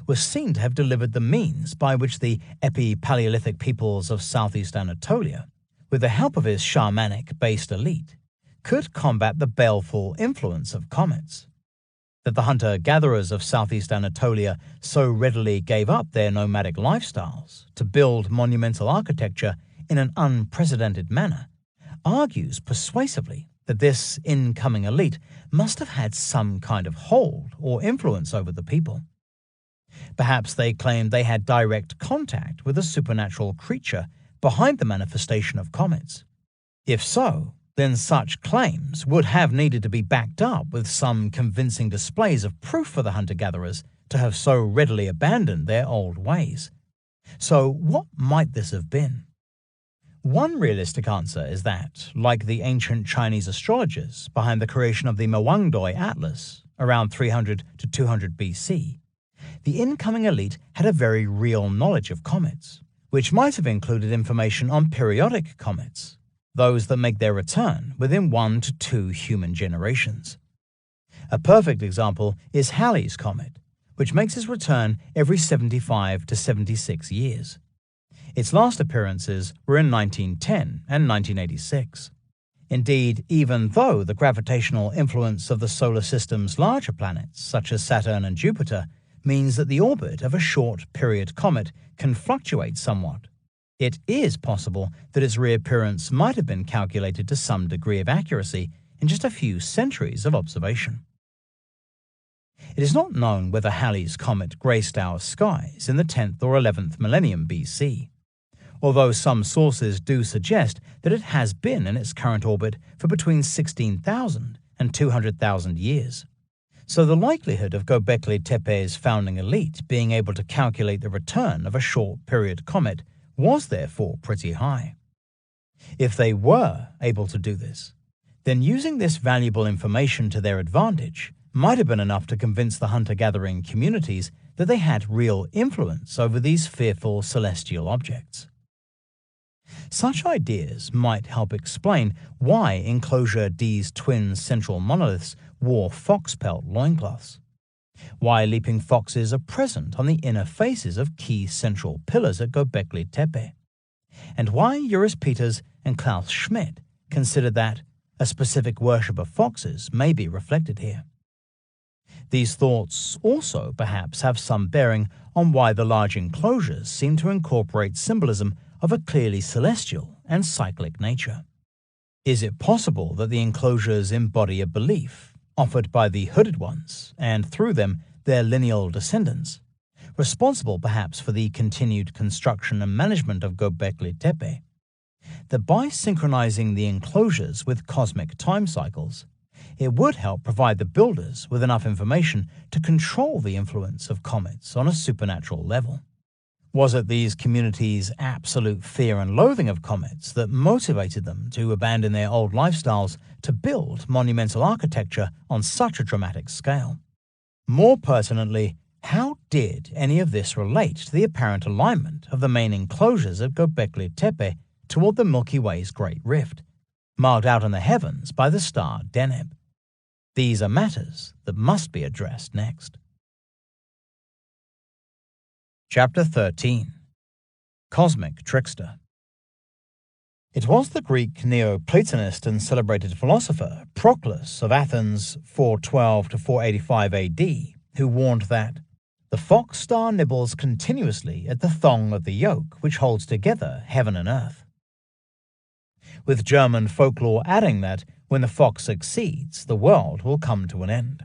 was seen to have delivered the means by which the epi-Paleolithic peoples of southeast Anatolia, with the help of his shamanic-based elite, could combat the baleful influence of comets? That the hunter-gatherers of southeast Anatolia so readily gave up their nomadic lifestyles to build monumental architecture in an unprecedented manner argues persuasively that this incoming elite must have had some kind of hold or influence over the people. Perhaps they claimed they had direct contact with a supernatural creature behind the manifestation of comets. If so, then such claims would have needed to be backed up with some convincing displays of proof for the hunter-gatherers to have so readily abandoned their old ways. So what might this have been? One realistic answer is that, like the ancient Chinese astrologers behind the creation of the Mawangdui Atlas around 300 to 200 BC, the incoming elite had a very real knowledge of comets, which might have included information on periodic comets, those that make their return within 1 to 2 human generations. A perfect example is Halley's Comet, which makes its return every 75 to 76 years. Its last appearances were in 1910 and 1986. Indeed, even though the gravitational influence of the solar system's larger planets, such as Saturn and Jupiter, means that the orbit of a short-period comet can fluctuate somewhat, it is possible that its reappearance might have been calculated to some degree of accuracy in just a few centuries of observation. It is not known whether Halley's Comet graced our skies in the 10th or 11th millennium BC, although some sources do suggest that it has been in its current orbit for between 16,000 and 200,000 years. So the likelihood of Gobekli Tepe's founding elite being able to calculate the return of a short-period comet was therefore pretty high. If they were able to do this, then using this valuable information to their advantage might have been enough to convince the hunter-gathering communities that they had real influence over these fearful celestial objects. Such ideas might help explain why Enclosure D's twin central monoliths wore fox pelt loincloths, why leaping foxes are present on the inner faces of key central pillars at Gobekli Tepe, and why Joris Peters and Klaus Schmidt consider that a specific worship of foxes may be reflected here. These thoughts also perhaps have some bearing on why the large enclosures seem to incorporate symbolism of a clearly celestial and cyclic nature. Is it possible that the enclosures embody a belief offered by the hooded ones, and through them their lineal descendants, responsible perhaps for the continued construction and management of Gobekli Tepe, that by synchronizing the enclosures with cosmic time cycles, it would help provide the builders with enough information to control the influence of comets on a supernatural level? Was it these communities' absolute fear and loathing of comets that motivated them to abandon their old lifestyles to build monumental architecture on such a dramatic scale? More pertinently, how did any of this relate to the apparent alignment of the main enclosures at Gobekli Tepe toward the Milky Way's Great Rift, marked out in the heavens by the star Deneb? These are matters that must be addressed next. Chapter 13. Cosmic Trickster. It was the Greek Neoplatonist and celebrated philosopher Proclus of Athens 412 to 485 AD who warned that the fox star nibbles continuously at the thong of the yoke which holds together heaven and earth, with German folklore adding that when the fox succeeds, the world will come to an end.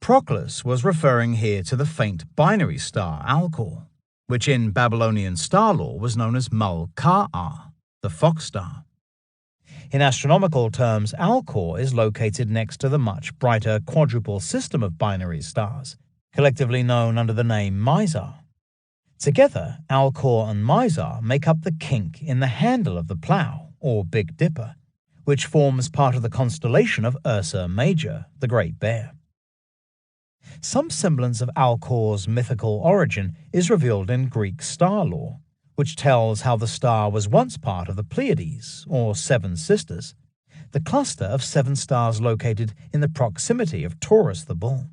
Proclus was referring here to the faint binary star Alcor, which in Babylonian star lore was known as Mul-Ka-Ar, the fox star. In astronomical terms, Alcor is located next to the much brighter quadruple system of binary stars, collectively known under the name Mizar. Together, Alcor and Mizar make up the kink in the handle of the plough, or Big Dipper, which forms part of the constellation of Ursa Major, the Great Bear. Some semblance of Alcor's mythical origin is revealed in Greek star lore, which tells how the star was once part of the Pleiades, or Seven Sisters, the cluster of 7 stars located in the proximity of Taurus the Bull.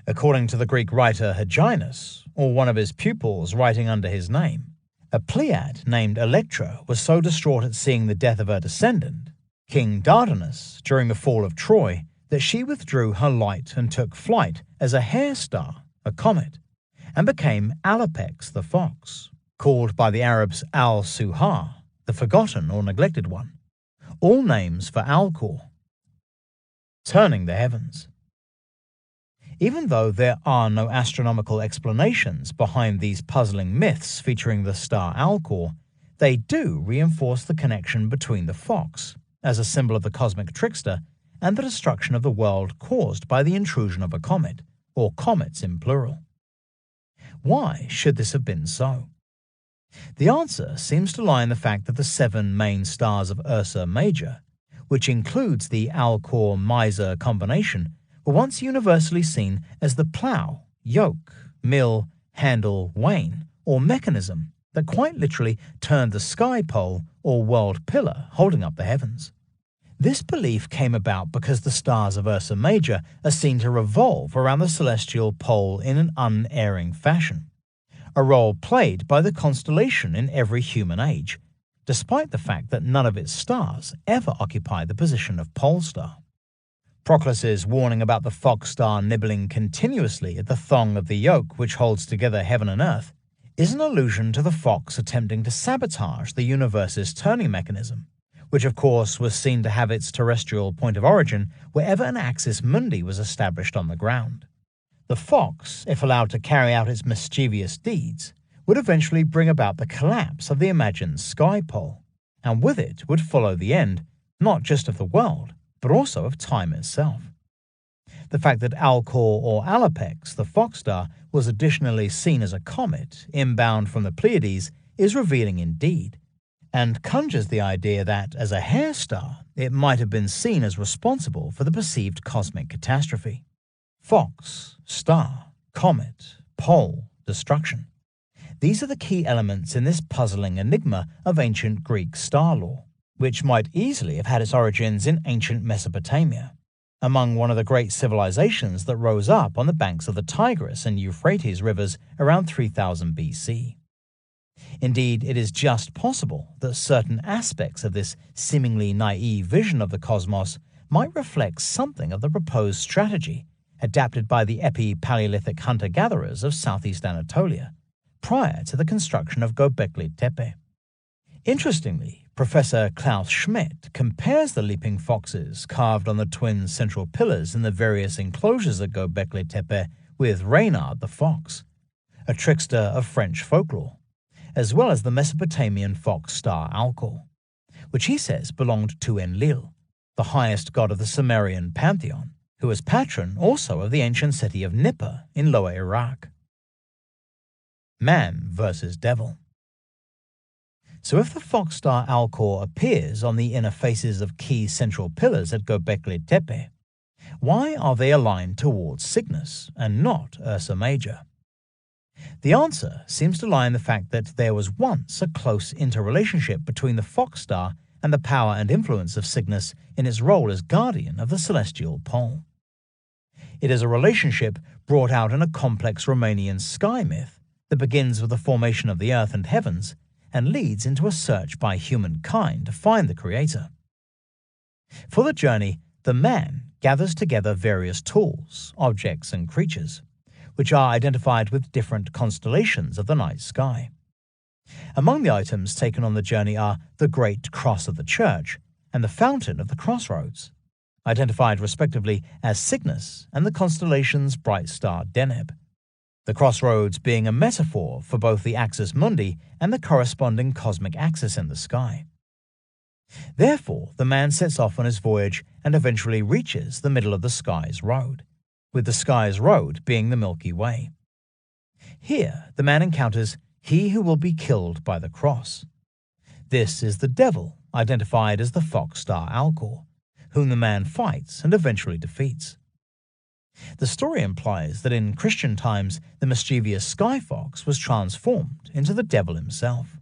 According to the Greek writer Hyginus, or one of his pupils writing under his name, a Pleiad named Electra was so distraught at seeing the death of her descendant, King Dardanus, during the fall of Troy, that she withdrew her light and took flight as a hare star, a comet, and became Alopex the fox, called by the Arabs Al-Suhar, the forgotten or neglected one, all names for Alcor, turning the heavens. Even though there are no astronomical explanations behind these puzzling myths featuring the star Alcor, they do reinforce the connection between the fox, as a symbol of the cosmic trickster, and the destruction of the world caused by the intrusion of a comet, or comets in plural. Why should this have been so? The answer seems to lie in the fact that the 7 main stars of Ursa Major, which includes the Alcor-Mizar combination, were once universally seen as the plough, yoke, mill, handle, wain, or mechanism that quite literally turned the sky pole or world pillar holding up the heavens. This belief came about because the stars of Ursa Major are seen to revolve around the celestial pole in an unerring fashion, a role played by the constellation in every human age, despite the fact that none of its stars ever occupy the position of pole star. Proclus's warning about the fox star nibbling continuously at the thong of the yoke which holds together heaven and earth is an allusion to the fox attempting to sabotage the universe's turning mechanism, which of course was seen to have its terrestrial point of origin wherever an axis mundi was established on the ground. The fox, if allowed to carry out its mischievous deeds, would eventually bring about the collapse of the imagined sky pole, and with it would follow the end, not just of the world, but also of time itself. The fact that Alcor or Alopex, the fox star, was additionally seen as a comet inbound from the Pleiades is revealing indeed, and conjures the idea that, as a hare star, it might have been seen as responsible for the perceived cosmic catastrophe. Fox, star, comet, pole, destruction. These are the key elements in this puzzling enigma of ancient Greek star lore, which might easily have had its origins in ancient Mesopotamia, among one of the great civilizations that rose up on the banks of the Tigris and Euphrates rivers around 3000 BC. Indeed, it is just possible that certain aspects of this seemingly naive vision of the cosmos might reflect something of the proposed strategy adapted by the epi-Paleolithic hunter-gatherers of southeast Anatolia prior to the construction of Gobekli Tepe. Interestingly, Professor Klaus Schmidt compares the leaping foxes carved on the twin central pillars in the various enclosures at Gobekli Tepe with Reynard the fox, a trickster of French folklore, as well as the Mesopotamian fox star Alcor, which he says belonged to Enlil, the highest god of the Sumerian pantheon, who was patron also of the ancient city of Nippur in Lower Iraq. Man versus devil. So if the fox star Alcor appears on the inner faces of key central pillars at Gobekli Tepe, Why are they aligned towards Cygnus and not Ursa Major? The answer seems to lie in the fact that there was once a close interrelationship between the Fox star and the power and influence of Cygnus in its role as guardian of the celestial pole. It is a relationship brought out in a complex Romanian sky myth that begins with the formation of the earth and heavens and leads into a search by humankind to find the Creator. For the journey, the man gathers together various tools, objects, and creatures, which are identified with different constellations of the night sky. Among the items taken on the journey are the Great Cross of the Church and the Fountain of the Crossroads, identified respectively as Cygnus and the constellation's bright star Deneb, the crossroads being a metaphor for both the axis mundi and the corresponding cosmic axis in the sky. Therefore, the man sets off on his voyage and eventually reaches the middle of the sky's road, with the sky's road being the Milky Way. Here, the man encounters he who will be killed by the cross. This is the devil, identified as the fox star Alcor, whom the man fights and eventually defeats. The story implies that in Christian times the mischievous sky fox was transformed into the devil himself.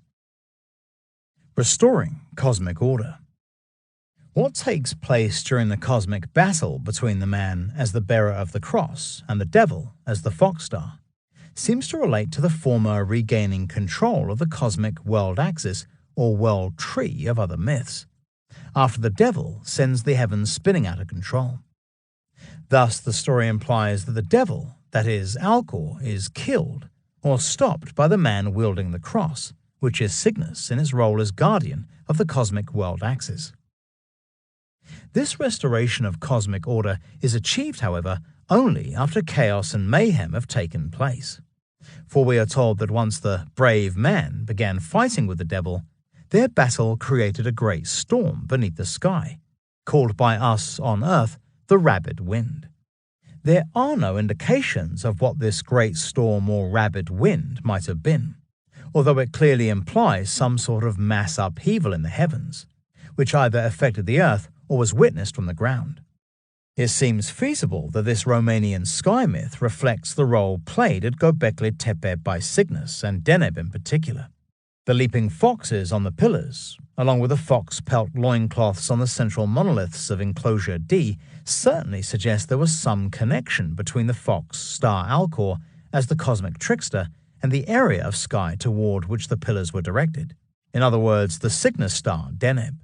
Restoring cosmic order. What takes place during the cosmic battle between the man as the bearer of the cross and the devil as the fox star seems to relate to the former regaining control of the cosmic world axis or world tree of other myths, after the devil sends the heavens spinning out of control. Thus, the story implies that the devil, that is, Alcor, is killed or stopped by the man wielding the cross, which is Cygnus in its role as guardian of the cosmic world axis. This restoration of cosmic order is achieved, however, only after chaos and mayhem have taken place. For we are told that once the brave man began fighting with the devil, their battle created a great storm beneath the sky, called by us on earth the rabid wind. There are no indications of what this great storm or rabid wind might have been, although it clearly implies some sort of mass upheaval in the heavens, which either affected the earth or was witnessed from the ground. It seems feasible that this Romanian sky myth reflects the role played at Gobekli Tepe by Cygnus and Deneb in particular. The leaping foxes on the pillars, along with the fox pelt loincloths on the central monoliths of Enclosure D, certainly suggest there was some connection between the fox star Alcor as the cosmic trickster and the area of sky toward which the pillars were directed, in other words, the Cygnus star Deneb.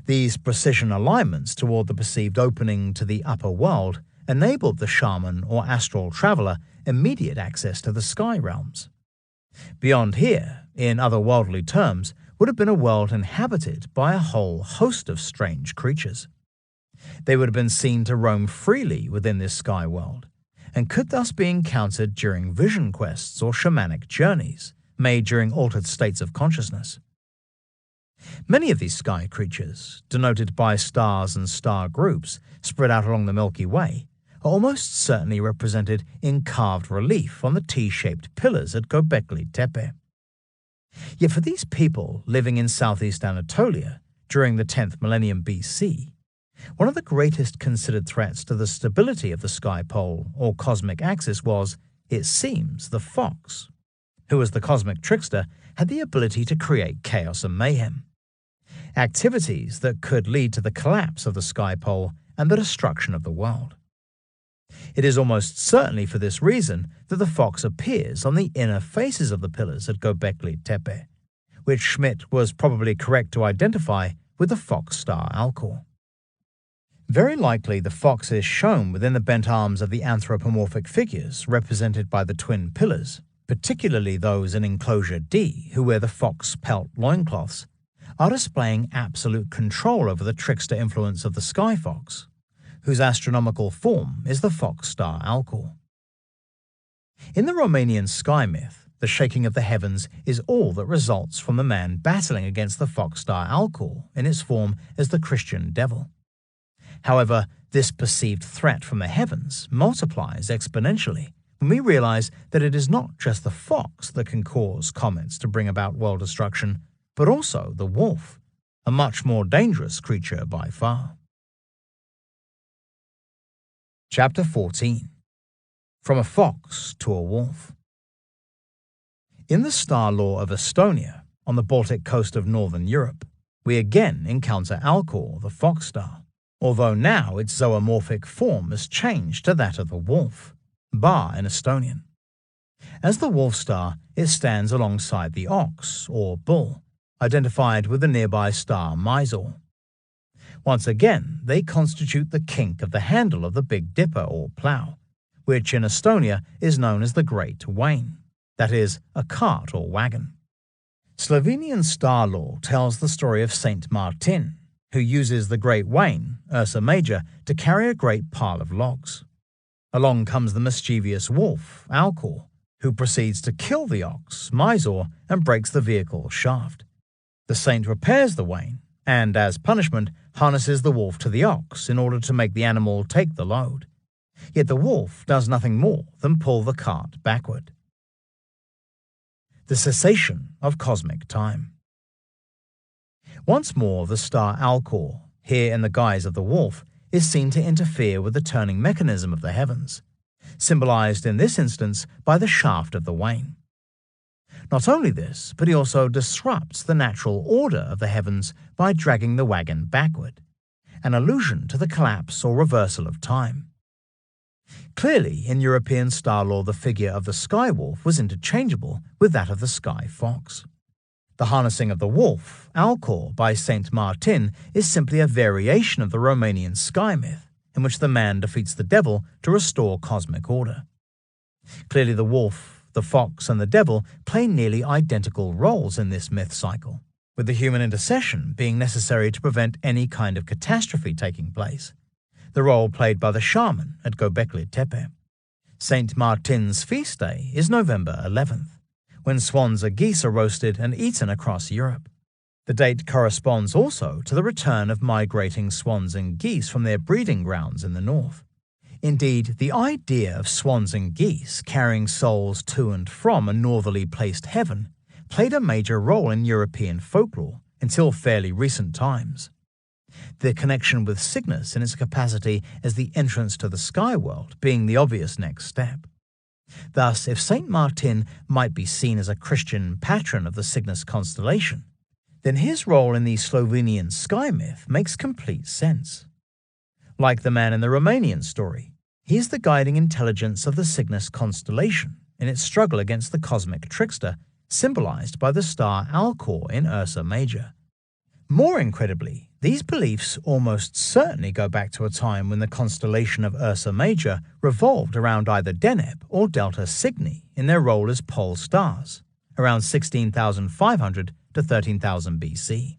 These precision alignments toward the perceived opening to the upper world enabled the shaman or astral traveler immediate access to the sky realms. Beyond here, in otherworldly terms, would have been a world inhabited by a whole host of strange creatures. They would have been seen to roam freely within this sky world, and could thus be encountered during vision quests or shamanic journeys made during altered states of consciousness. Many of these sky creatures, denoted by stars and star groups spread out along the Milky Way, are almost certainly represented in carved relief on the T-shaped pillars at Gobekli Tepe. Yet for these people living in southeast Anatolia during the 10th millennium BC, one of the greatest considered threats to the stability of the sky pole or cosmic axis was, it seems, the fox, who as the cosmic trickster had the ability to create chaos and mayhem, activities that could lead to the collapse of the sky pole and the destruction of the world. It is almost certainly for this reason that the fox appears on the inner faces of the pillars at Gobekli Tepe, which Schmidt was probably correct to identify with the fox star Alcor. Very likely the fox is shown within the bent arms of the anthropomorphic figures represented by the twin pillars, particularly those in Enclosure D who wear the fox pelt loincloths, are displaying absolute control over the trickster influence of the sky fox, whose astronomical form is the fox star Alcor. In the Romanian sky myth, the shaking of the heavens is all that results from the man battling against the fox star Alcor in its form as the Christian devil. However, this perceived threat from the heavens multiplies exponentially when we realize that it is not just the fox that can cause comets to bring about world destruction, but also the wolf, a much more dangerous creature by far. Chapter 14. From a Fox to a Wolf. In the star lore of Estonia, on the Baltic coast of northern Europe, we again encounter Alcor, the fox star, although now its zoomorphic form has changed to that of the wolf, bar in Estonian. As the wolf star, it stands alongside the ox, or bull, identified with the nearby star Mysore. Once again, they constitute the kink of the handle of the Big Dipper or plough, which in Estonia is known as the Great Wain, that is, a cart or wagon. Slovenian star lore tells the story of Saint Martin, who uses the Great Wain, Ursa Major, to carry a great pile of logs. Along comes the mischievous wolf, Alcor, who proceeds to kill the ox, Mysore, and breaks the vehicle's shaft. The saint repairs the wain, and as punishment, harnesses the wolf to the ox in order to make the animal take the load. Yet the wolf does nothing more than pull the cart backward. The cessation of cosmic time. Once more, the star Alcor, here in the guise of the wolf, is seen to interfere with the turning mechanism of the heavens, symbolized in this instance by the shaft of the wain. Not only this, but he also disrupts the natural order of the heavens by dragging the wagon backward, an allusion to the collapse or reversal of time. Clearly, in European star lore, the figure of the sky wolf was interchangeable with that of the sky fox. The harnessing of the wolf, Alcor, by Saint Martin is simply a variation of the Romanian sky myth, in which the man defeats the devil to restore cosmic order. Clearly, the wolf, the fox, and the devil play nearly identical roles in this myth cycle, with the human intercession being necessary to prevent any kind of catastrophe taking place, the role played by the shaman at Gobekli Tepe. Saint Martin's feast day is November 11th, when swans or geese are roasted and eaten across Europe. The date corresponds also to the return of migrating swans and geese from their breeding grounds in the north. Indeed, the idea of swans and geese carrying souls to and from a northerly placed heaven played a major role in European folklore until fairly recent times. The connection with Cygnus in its capacity as the entrance to the sky world being the obvious next step. Thus, if Saint Martin might be seen as a Christian patron of the Cygnus constellation, then his role in the Slovenian sky myth makes complete sense. Like the man in the Romanian story, he is the guiding intelligence of the Cygnus constellation in its struggle against the cosmic trickster, symbolized by the star Alcor in Ursa Major. More incredibly, these beliefs almost certainly go back to a time when the constellation of Ursa Major revolved around either Deneb or Delta Cygni in their role as pole stars, around 16,500 to 13,000 BC.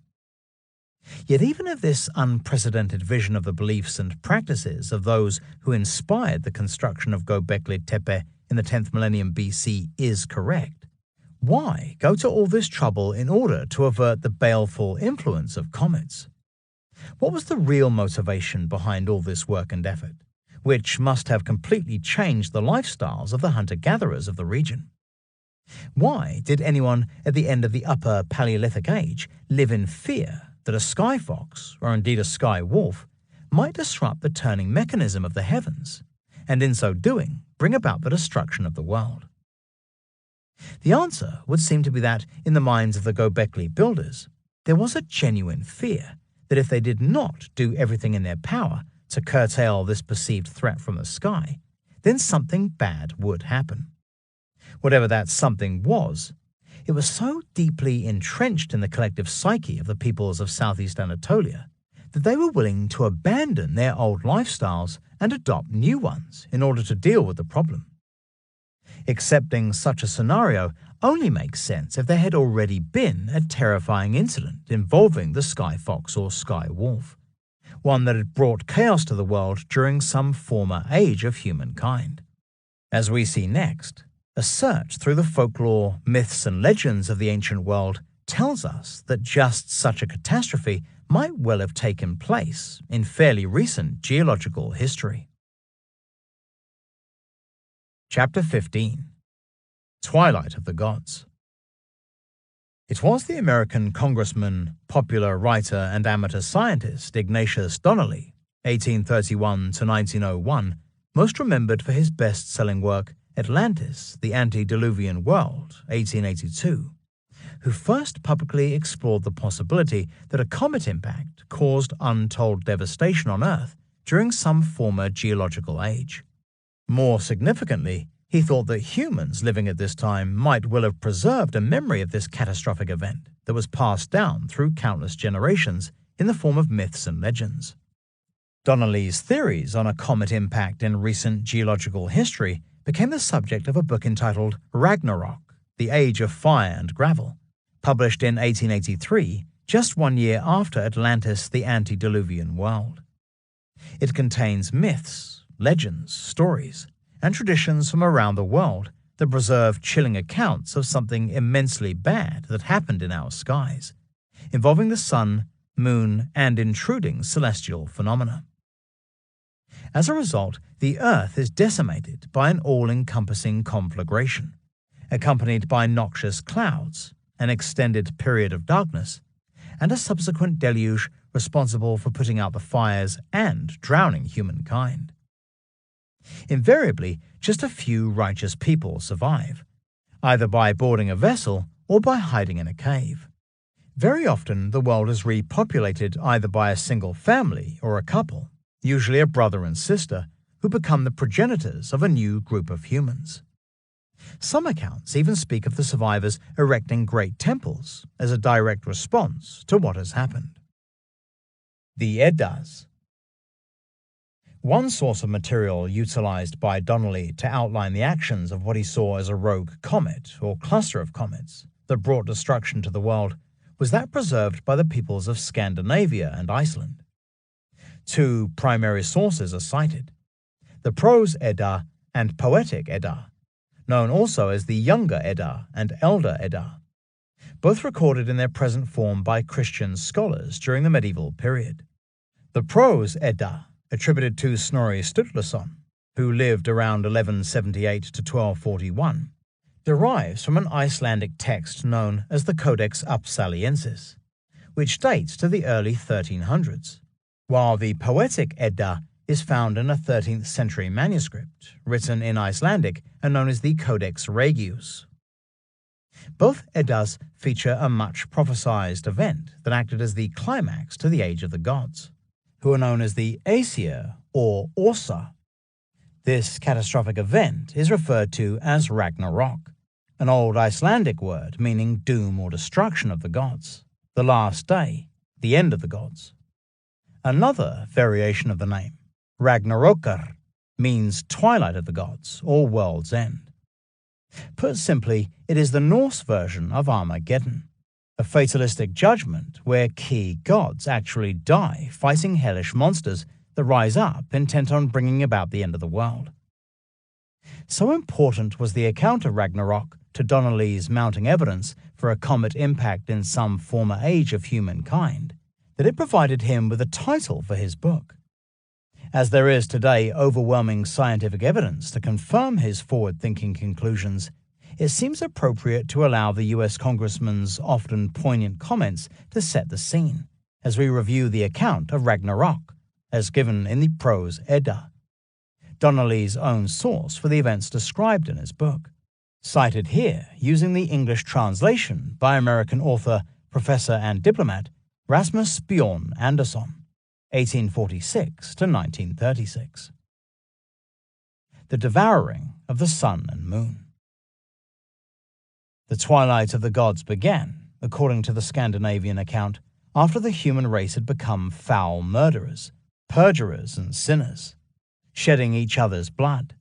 Yet even if this unprecedented vision of the beliefs and practices of those who inspired the construction of Gobekli Tepe in the 10th millennium BC is correct, why go to all this trouble in order to avert the baleful influence of comets? What was the real motivation behind all this work and effort, which must have completely changed the lifestyles of the hunter-gatherers of the region? Why did anyone at the end of the Upper Paleolithic Age live in fear that a sky fox, or indeed a sky wolf, might disrupt the turning mechanism of the heavens, and in so doing bring about the destruction of the world? The answer would seem to be that, in the minds of the Gobekli builders, there was a genuine fear that if they did not do everything in their power to curtail this perceived threat from the sky, then something bad would happen. Whatever that something was, it was so deeply entrenched in the collective psyche of the peoples of southeast Anatolia that they were willing to abandon their old lifestyles and adopt new ones in order to deal with the problem. Accepting such a scenario only makes sense if there had already been a terrifying incident involving the sky fox or sky wolf, one that had brought chaos to the world during some former age of humankind. As we see next, a search through the folklore, myths, and legends of the ancient world tells us that just such a catastrophe might well have taken place in fairly recent geological history. Chapter 15. Twilight of the Gods. It was the American congressman, popular writer, and amateur scientist Ignatius Donnelly, 1831 to 1901, most remembered for his best-selling work Atlantis, the Antediluvian World, 1882, who first publicly explored the possibility that a comet impact caused untold devastation on Earth during some former geological age. More significantly, he thought that humans living at this time might well have preserved a memory of this catastrophic event that was passed down through countless generations in the form of myths and legends. Donnelly's theories on a comet impact in recent geological history became the subject of a book entitled Ragnarok, the Age of Fire and Gravel, published in 1883, just 1 year after Atlantis, the Antediluvian World. It contains myths, legends, stories, and traditions from around the world that preserve chilling accounts of something immensely bad that happened in our skies, involving the sun, moon, and intruding celestial phenomena. As a result, the Earth is decimated by an all-encompassing conflagration, accompanied by noxious clouds, an extended period of darkness, and a subsequent deluge responsible for putting out the fires and drowning humankind. Invariably, just a few righteous people survive, either by boarding a vessel or by hiding in a cave. Very often, the world is repopulated either by a single family or a couple, usually a brother and sister, who become the progenitors of a new group of humans. Some accounts even speak of the survivors erecting great temples as a direct response to what has happened. The Eddas. One source of material utilized by Donnelly to outline the actions of what he saw as a rogue comet or cluster of comets that brought destruction to the world was that preserved by the peoples of Scandinavia and Iceland. Two primary sources are cited: the Prose Edda and Poetic Edda, known also as the Younger Edda and Elder Edda, both recorded in their present form by Christian scholars during the medieval period. The Prose Edda, attributed to Snorri Sturluson, who lived around 1178 to 1241, derives from an Icelandic text known as the Codex Upsaliensis, which dates to the early 1300s, while the Poetic Edda is found in a 13th century manuscript written in Icelandic and known as the Codex Regius. Both Eddas feature a much prophesied event that acted as the climax to the Age of the Gods, who are known as the Aesir or Orsa. This catastrophic event is referred to as Ragnarok, an old Icelandic word meaning doom or destruction of the gods, the last day, the end of the gods. Another variation of the name, Ragnarokr, means twilight of the gods or world's end. Put simply, it is the Norse version of Armageddon, a fatalistic judgment where key gods actually die fighting hellish monsters that rise up intent on bringing about the end of the world. So important was the account of Ragnarok to Donnelly's mounting evidence for a comet impact in some former age of humankind that it provided him with a title for his book. As there is today overwhelming scientific evidence to confirm his forward-thinking conclusions, it seems appropriate to allow the U.S. Congressman's often poignant comments to set the scene as we review the account of Ragnarok, as given in the Prose Edda, Donnelly's own source for the events described in his book, cited here using the English translation by American author, professor, and diplomat Rasmus Bjorn Anderson, 1846 to 1936. The devouring of the sun and moon. The twilight of the gods began, according to the Scandinavian account, after the human race had become foul murderers, perjurers, and sinners, shedding each other's blood.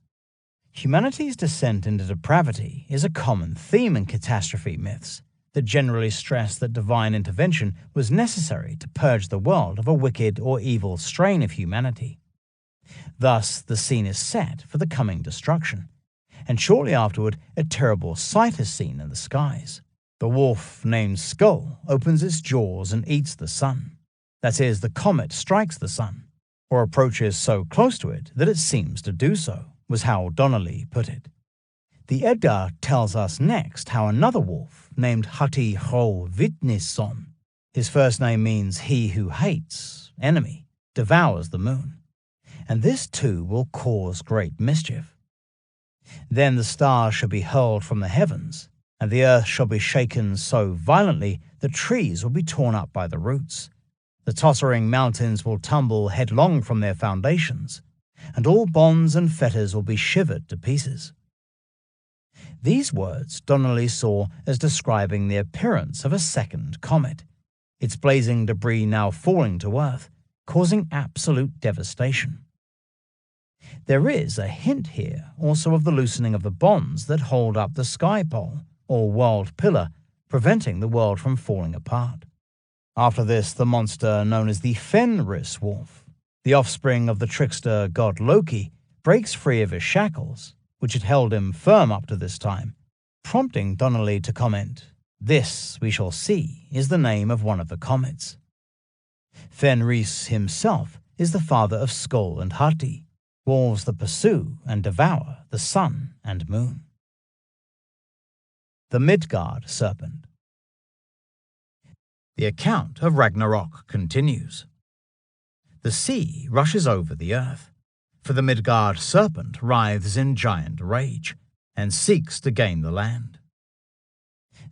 Humanity's descent into depravity is a common theme in catastrophe myths that generally stress that divine intervention was necessary to purge the world of a wicked or evil strain of humanity. Thus, the scene is set for the coming destruction, and shortly afterward, a terrible sight is seen in the skies. The wolf named Skull opens its jaws and eats the sun. That is, the comet strikes the sun, or approaches so close to it that it seems to do so, was how Donnelly put it. The Edda tells us next how another wolf, named Hati Ho Vitnisson, his first name means he who hates, enemy, devours the moon, and this too will cause great mischief. Then the stars shall be hurled from the heavens, and the earth shall be shaken so violently that trees will be torn up by the roots. The tottering mountains will tumble headlong from their foundations, and all bonds and fetters will be shivered to pieces. These words Donnelly saw as describing the appearance of a second comet, its blazing debris now falling to Earth, causing absolute devastation. There is a hint here also of the loosening of the bonds that hold up the sky pole, or world pillar, preventing the world from falling apart. After this, the monster known as the Fenris wolf, the offspring of the trickster god Loki, breaks free of his shackles, which had held him firm up to this time, prompting Donnelly to comment, "This, we shall see, is the name of one of the comets." Fenris himself is the father of Skoll and Hati, wolves that pursue and devour the sun and moon. The Midgard Serpent. The account of Ragnarok continues. The sea rushes over the earth, for the Midgard serpent writhes in giant rage and seeks to gain the land.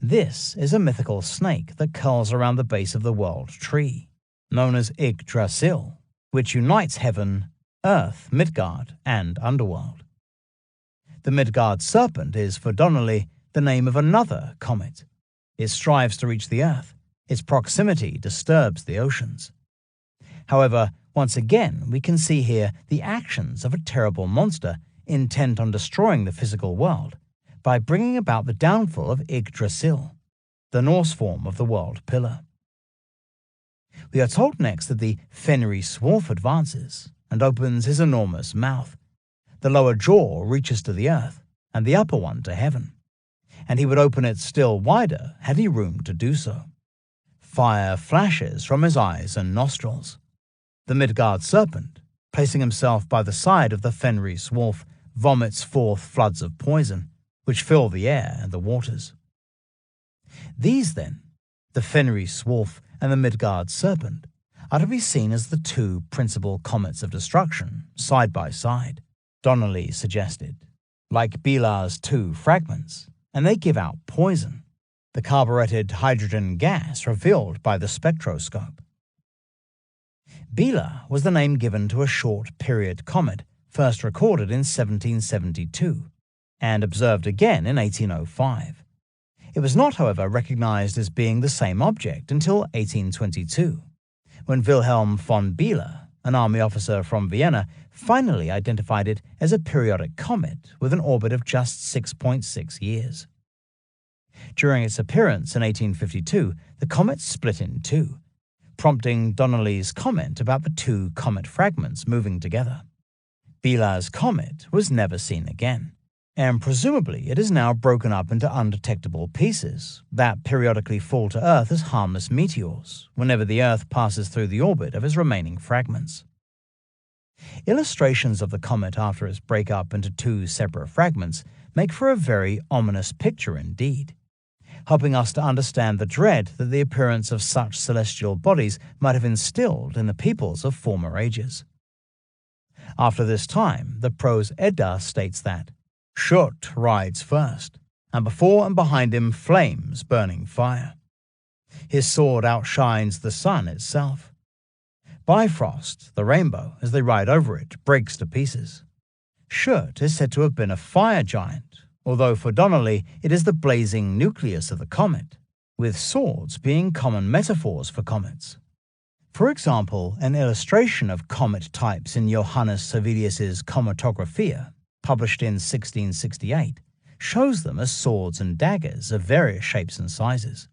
This is a mythical snake that curls around the base of the world tree, known as Yggdrasil, which unites heaven, earth, Midgard, and underworld. The Midgard serpent is, for Donnelly, the name of another comet. It strives to reach the earth. Its proximity disturbs the oceans. However, once again, we can see here the actions of a terrible monster intent on destroying the physical world by bringing about the downfall of Yggdrasil, the Norse form of the world pillar. We are told next that the Fenris wolf advances and opens his enormous mouth. The lower jaw reaches to the earth, and the upper one to heaven, and he would open it still wider had he room to do so. Fire flashes from his eyes and nostrils. The Midgard serpent, placing himself by the side of the Fenris wolf, vomits forth floods of poison, which fill the air and the waters. These, then, the Fenris wolf and the Midgard serpent, are to be seen as the two principal comets of destruction, side by side, Donnelly suggested, like Biela's two fragments, and they give out poison, the carburetted hydrogen gas revealed by the spectroscope. Biela was the name given to a short-period comet first recorded in 1772 and observed again in 1805. It was not, however, recognized as being the same object until 1822, when Wilhelm von Biela, an army officer from Vienna, finally identified it as a periodic comet with an orbit of just 6.6 years. During its appearance in 1852, the comet split in two, prompting Donnelly's comment about the two comet fragments moving together. Biela's comet was never seen again, and presumably it is now broken up into undetectable pieces that periodically fall to Earth as harmless meteors whenever the Earth passes through the orbit of its remaining fragments. Illustrations of the comet after its breakup into two separate fragments make for a very ominous picture indeed, helping us to understand the dread that the appearance of such celestial bodies might have instilled in the peoples of former ages. After this time, the prose Edda states that Shut rides first, and before and behind him flames burning fire. His sword outshines the sun itself. Bifrost, the rainbow, as they ride over it, breaks to pieces. Shut is said to have been a fire giant, although for Donnelly it is the blazing nucleus of the comet, with swords being common metaphors for comets. For example, an illustration of comet types in Johannes Savilius's Cometographia, published in 1668, shows them as swords and daggers of various shapes and sizes.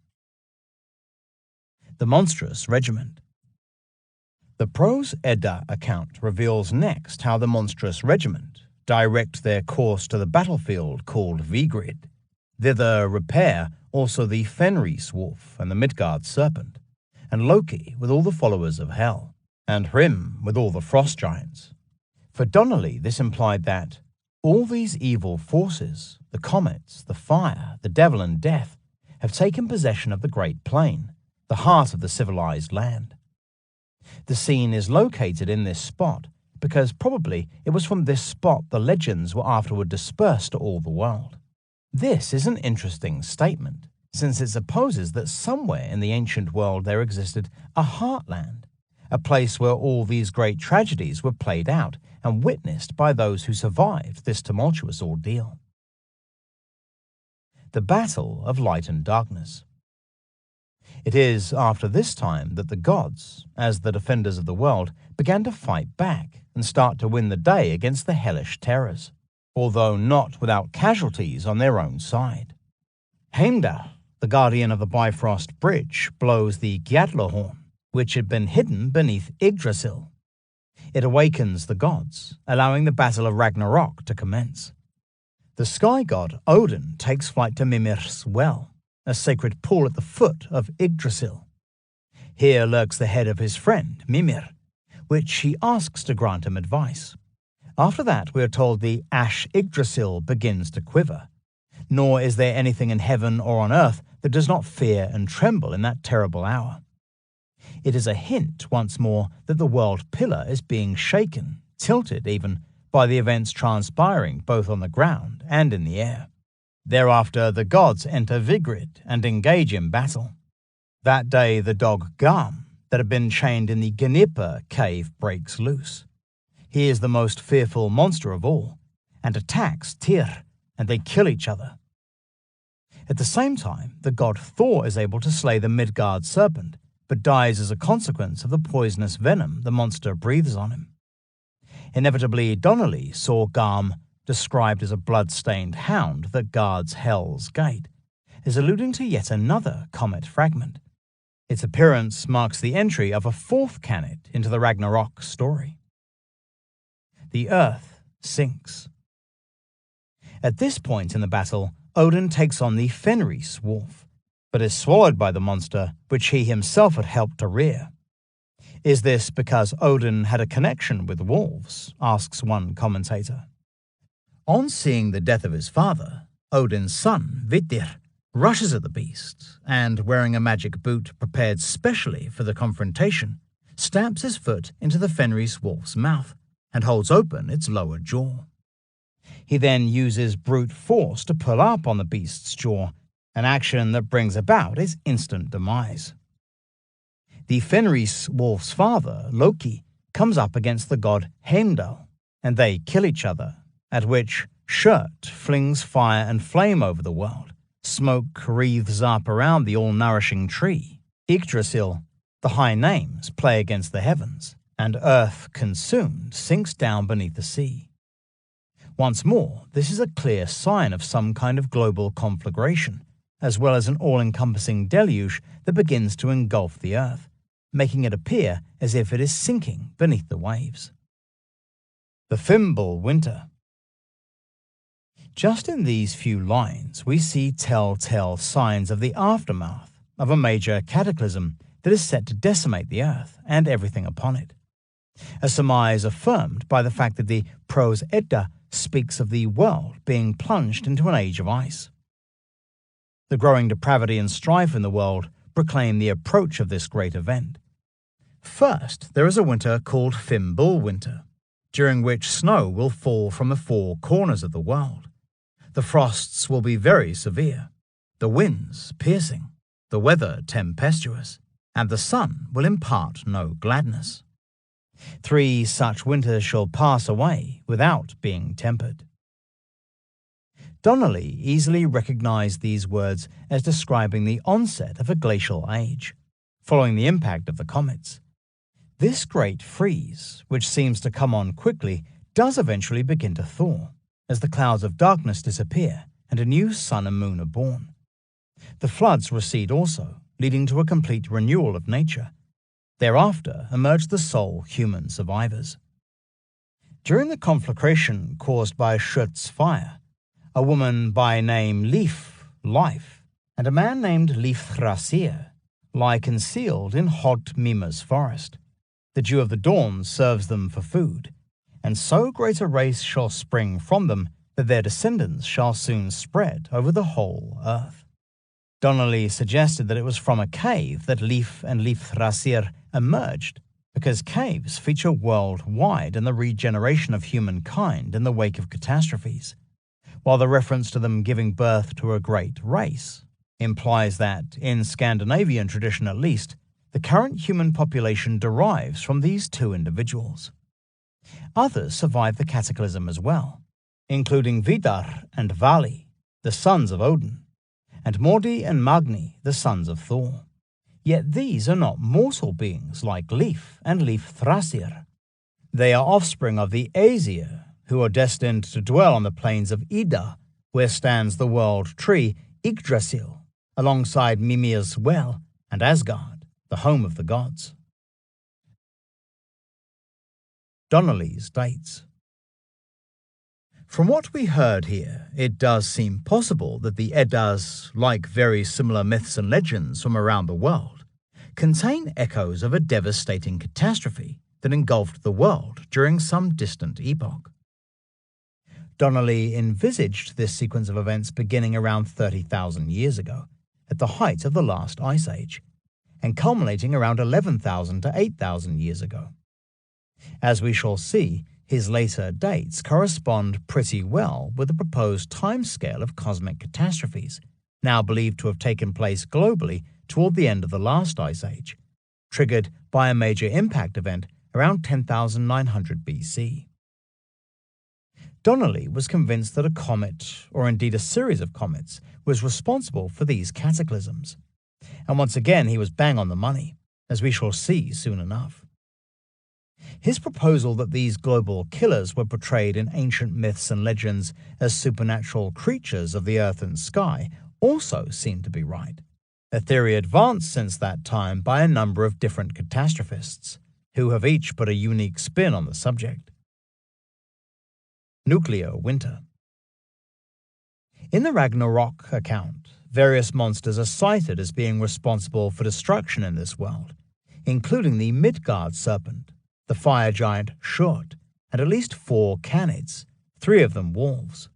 The monstrous regiment. The prose Edda account reveals next how the monstrous regiment direct their course to the battlefield called Vigrid. Thither repair also the Fenris wolf and the Midgard serpent, and Loki with all the followers of Hel, and Hrym with all the frost giants. For Donnelly, this implied that all these evil forces, the comets, the fire, the devil and death, have taken possession of the Great Plain, the heart of the civilized land. The scene is located in this spot because probably it was from this spot the legends were afterward dispersed to all the world. This is an interesting statement, since it supposes that somewhere in the ancient world there existed a heartland, a place where all these great tragedies were played out and witnessed by those who survived this tumultuous ordeal. The Battle of Light and Darkness. It is after this time that the gods, as the defenders of the world, began to fight back and start to win the day against the hellish terrors, although not without casualties on their own side. Heimdall, the guardian of the Bifrost Bridge, blows the Gjallar horn, which had been hidden beneath Yggdrasil. It awakens the gods, allowing the Battle of Ragnarok to commence. The sky god Odin takes flight to Mimir's well, a sacred pool at the foot of Yggdrasil. Here lurks the head of his friend, Mimir, which he asks to grant him advice. After that, we are told the ash Yggdrasil begins to quiver, nor is there anything in heaven or on earth that does not fear and tremble in that terrible hour. It is a hint, once more, that the world pillar is being shaken, tilted even, by the events transpiring both on the ground and in the air. Thereafter, the gods enter Vigrid and engage in battle. That day, the dog Garm, that had been chained in the Gnipper cave, breaks loose. He is the most fearful monster of all, and attacks Tyr, and they kill each other. At the same time, the god Thor is able to slay the Midgard serpent, but dies as a consequence of the poisonous venom the monster breathes on him. Inevitably, Donnelly saw Garm, described as a blood-stained hound that guards Hell's Gate, is alluding to yet another comet fragment. Its appearance marks the entry of a fourth canet into the Ragnarok story. The earth sinks. At this point in the battle, Odin takes on the Fenris wolf, but is swallowed by the monster which he himself had helped to rear. Is this because Odin had a connection with wolves? Asks one commentator. On seeing the death of his father, Odin's son, Vitir, rushes at the beast and, wearing a magic boot prepared specially for the confrontation, stamps his foot into the Fenris wolf's mouth and holds open its lower jaw. He then uses brute force to pull up on the beast's jaw, an action that brings about its instant demise. The Fenris wolf's father, Loki, comes up against the god Heimdall, and they kill each other, at which Sjurt flings fire and flame over the world. Smoke wreathes up around the all-nourishing tree. Yggdrasil, the high names, play against the heavens, and earth, consumed, sinks down beneath the sea. Once more, this is a clear sign of some kind of global conflagration, as well as an all-encompassing deluge that begins to engulf the earth, making it appear as if it is sinking beneath the waves. The Fimbul Winter. Just in these few lines, we see telltale signs of the aftermath of a major cataclysm that is set to decimate the earth and everything upon it. A surmise affirmed by the fact that the Prose Edda speaks of the world being plunged into an age of ice. The growing depravity and strife in the world proclaim the approach of this great event. First, there is a winter called Fimbul Winter, during which snow will fall from the four corners of the world. The frosts will be very severe, the winds piercing, the weather tempestuous, and the sun will impart no gladness. 3 such winters shall pass away without being tempered. Donnelly easily recognized these words as describing the onset of a glacial age, following the impact of the comets. This great freeze, which seems to come on quickly, does eventually begin to thaw, as the clouds of darkness disappear and a new sun and moon are born. The floods recede also, leading to a complete renewal of nature. Thereafter emerge the sole human survivors. During the conflagration caused by Sjurt's fire, a woman by name Lif, Life, and a man named Lifthrasir lie concealed in Hod Mima's forest. The dew of the dawn serves them for food, and so great a race shall spring from them that their descendants shall soon spread over the whole earth. Donnelly suggested that it was from a cave that Lif and Lifthrasir emerged, because caves feature worldwide in the regeneration of humankind in the wake of catastrophes, while the reference to them giving birth to a great race implies that, in Scandinavian tradition at least, the current human population derives from these two individuals. Others survived the cataclysm as well, including Vidar and Vali, the sons of Odin, and Mordi and Magni, the sons of Thor. Yet these are not mortal beings like Leif and Leif-Thrasir. They are offspring of the Aesir, who are destined to dwell on the plains of Ida, where stands the world tree Yggdrasil, alongside Mimir's well and Asgard, the home of the gods. Donnelly's dates. From what we heard here, it does seem possible that the Eddas, like very similar myths and legends from around the world, contain echoes of a devastating catastrophe that engulfed the world during some distant epoch. Donnelly envisaged this sequence of events beginning around 30,000 years ago, at the height of the last ice age, and culminating around 11,000 to 8,000 years ago. As we shall see, his later dates correspond pretty well with the proposed timescale of cosmic catastrophes, now believed to have taken place globally toward the end of the last ice age, triggered by a major impact event around 10,900 BC. Donnelly was convinced that a comet, or indeed a series of comets, was responsible for these cataclysms. And once again he was bang on the money, as we shall see soon enough. His proposal that these global killers were portrayed in ancient myths and legends as supernatural creatures of the earth and sky also seemed to be right, a theory advanced since that time by a number of different catastrophists, who have each put a unique spin on the subject. Nuclear winter. In the Ragnarok account, various monsters are cited as being responsible for destruction in this world, including the Midgard serpent, the fire giant Sjord, and at least 4 canids, 3 of them wolves.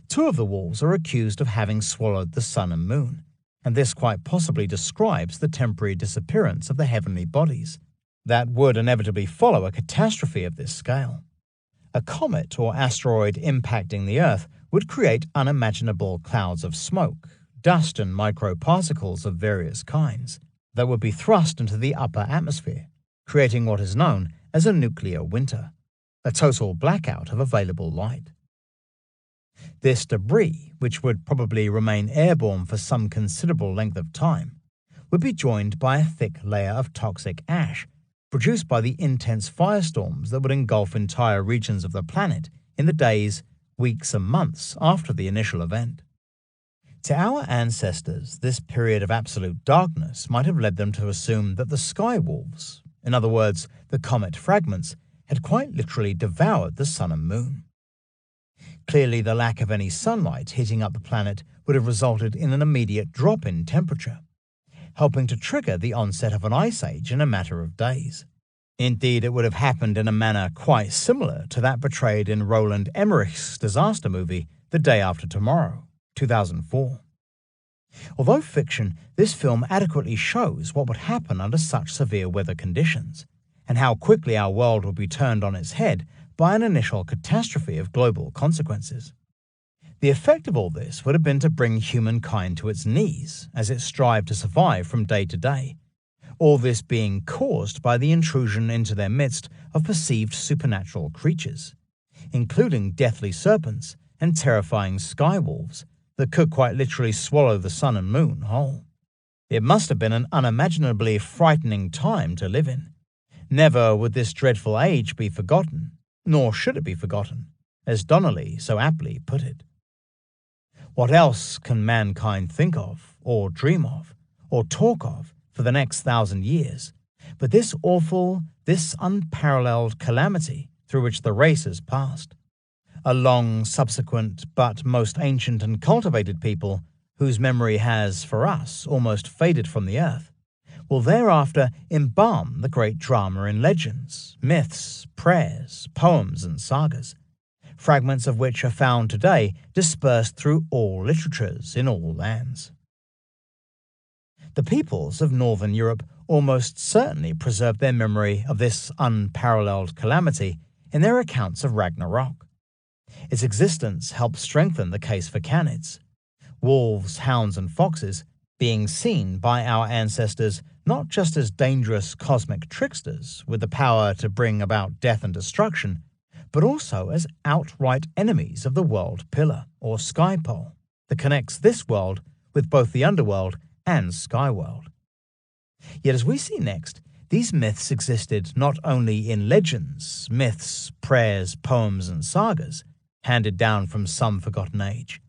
2 of the wolves are accused of having swallowed the sun and moon, and this quite possibly describes the temporary disappearance of the heavenly bodies that would inevitably follow a catastrophe of this scale. A comet or asteroid impacting the Earth would create unimaginable clouds of smoke, dust and microparticles of various kinds that would be thrust into the upper atmosphere, creating what is known as a nuclear winter, a total blackout of available light. This debris, which would probably remain airborne for some considerable length of time, would be joined by a thick layer of toxic ash produced by the intense firestorms that would engulf entire regions of the planet in the days, weeks, and months after the initial event. To our ancestors, this period of absolute darkness might have led them to assume that the sky wolves, in other words, the comet fragments, had quite literally devoured the sun and moon. Clearly, the lack of any sunlight hitting up the planet would have resulted in an immediate drop in temperature, helping to trigger the onset of an ice age in a matter of days. Indeed, it would have happened in a manner quite similar to that portrayed in Roland Emmerich's disaster movie, The Day After Tomorrow, 2004. Although fiction, this film adequately shows what would happen under such severe weather conditions, and how quickly our world would be turned on its head by an initial catastrophe of global consequences. The effect of all this would have been to bring humankind to its knees as it strived to survive from day to day, all this being caused by the intrusion into their midst of perceived supernatural creatures, including deathly serpents and terrifying sky wolves that could quite literally swallow the sun and moon whole. It must have been an unimaginably frightening time to live in. Never would this dreadful age be forgotten, nor should it be forgotten, as Donnelly so aptly put it. What else can mankind think of, or dream of, or talk of for the next 1,000 years, but this awful, this unparalleled calamity through which the race has passed? A long, subsequent, but most ancient and cultivated people, whose memory has, for us, almost faded from the earth, will thereafter embalm the great drama in legends, myths, prayers, poems, and sagas, fragments of which are found today dispersed through all literatures in all lands. The peoples of Northern Europe almost certainly preserved their memory of this unparalleled calamity in their accounts of Ragnarok. Its existence helped strengthen the case for canids, wolves, hounds, and foxes being seen by our ancestors not just as dangerous cosmic tricksters with the power to bring about death and destruction, but also as outright enemies of the world pillar, or sky pole, that connects this world with both the underworld and sky world. Yet as we see next, these myths existed not only in legends, myths, prayers, poems, and sagas, handed down from some forgotten age.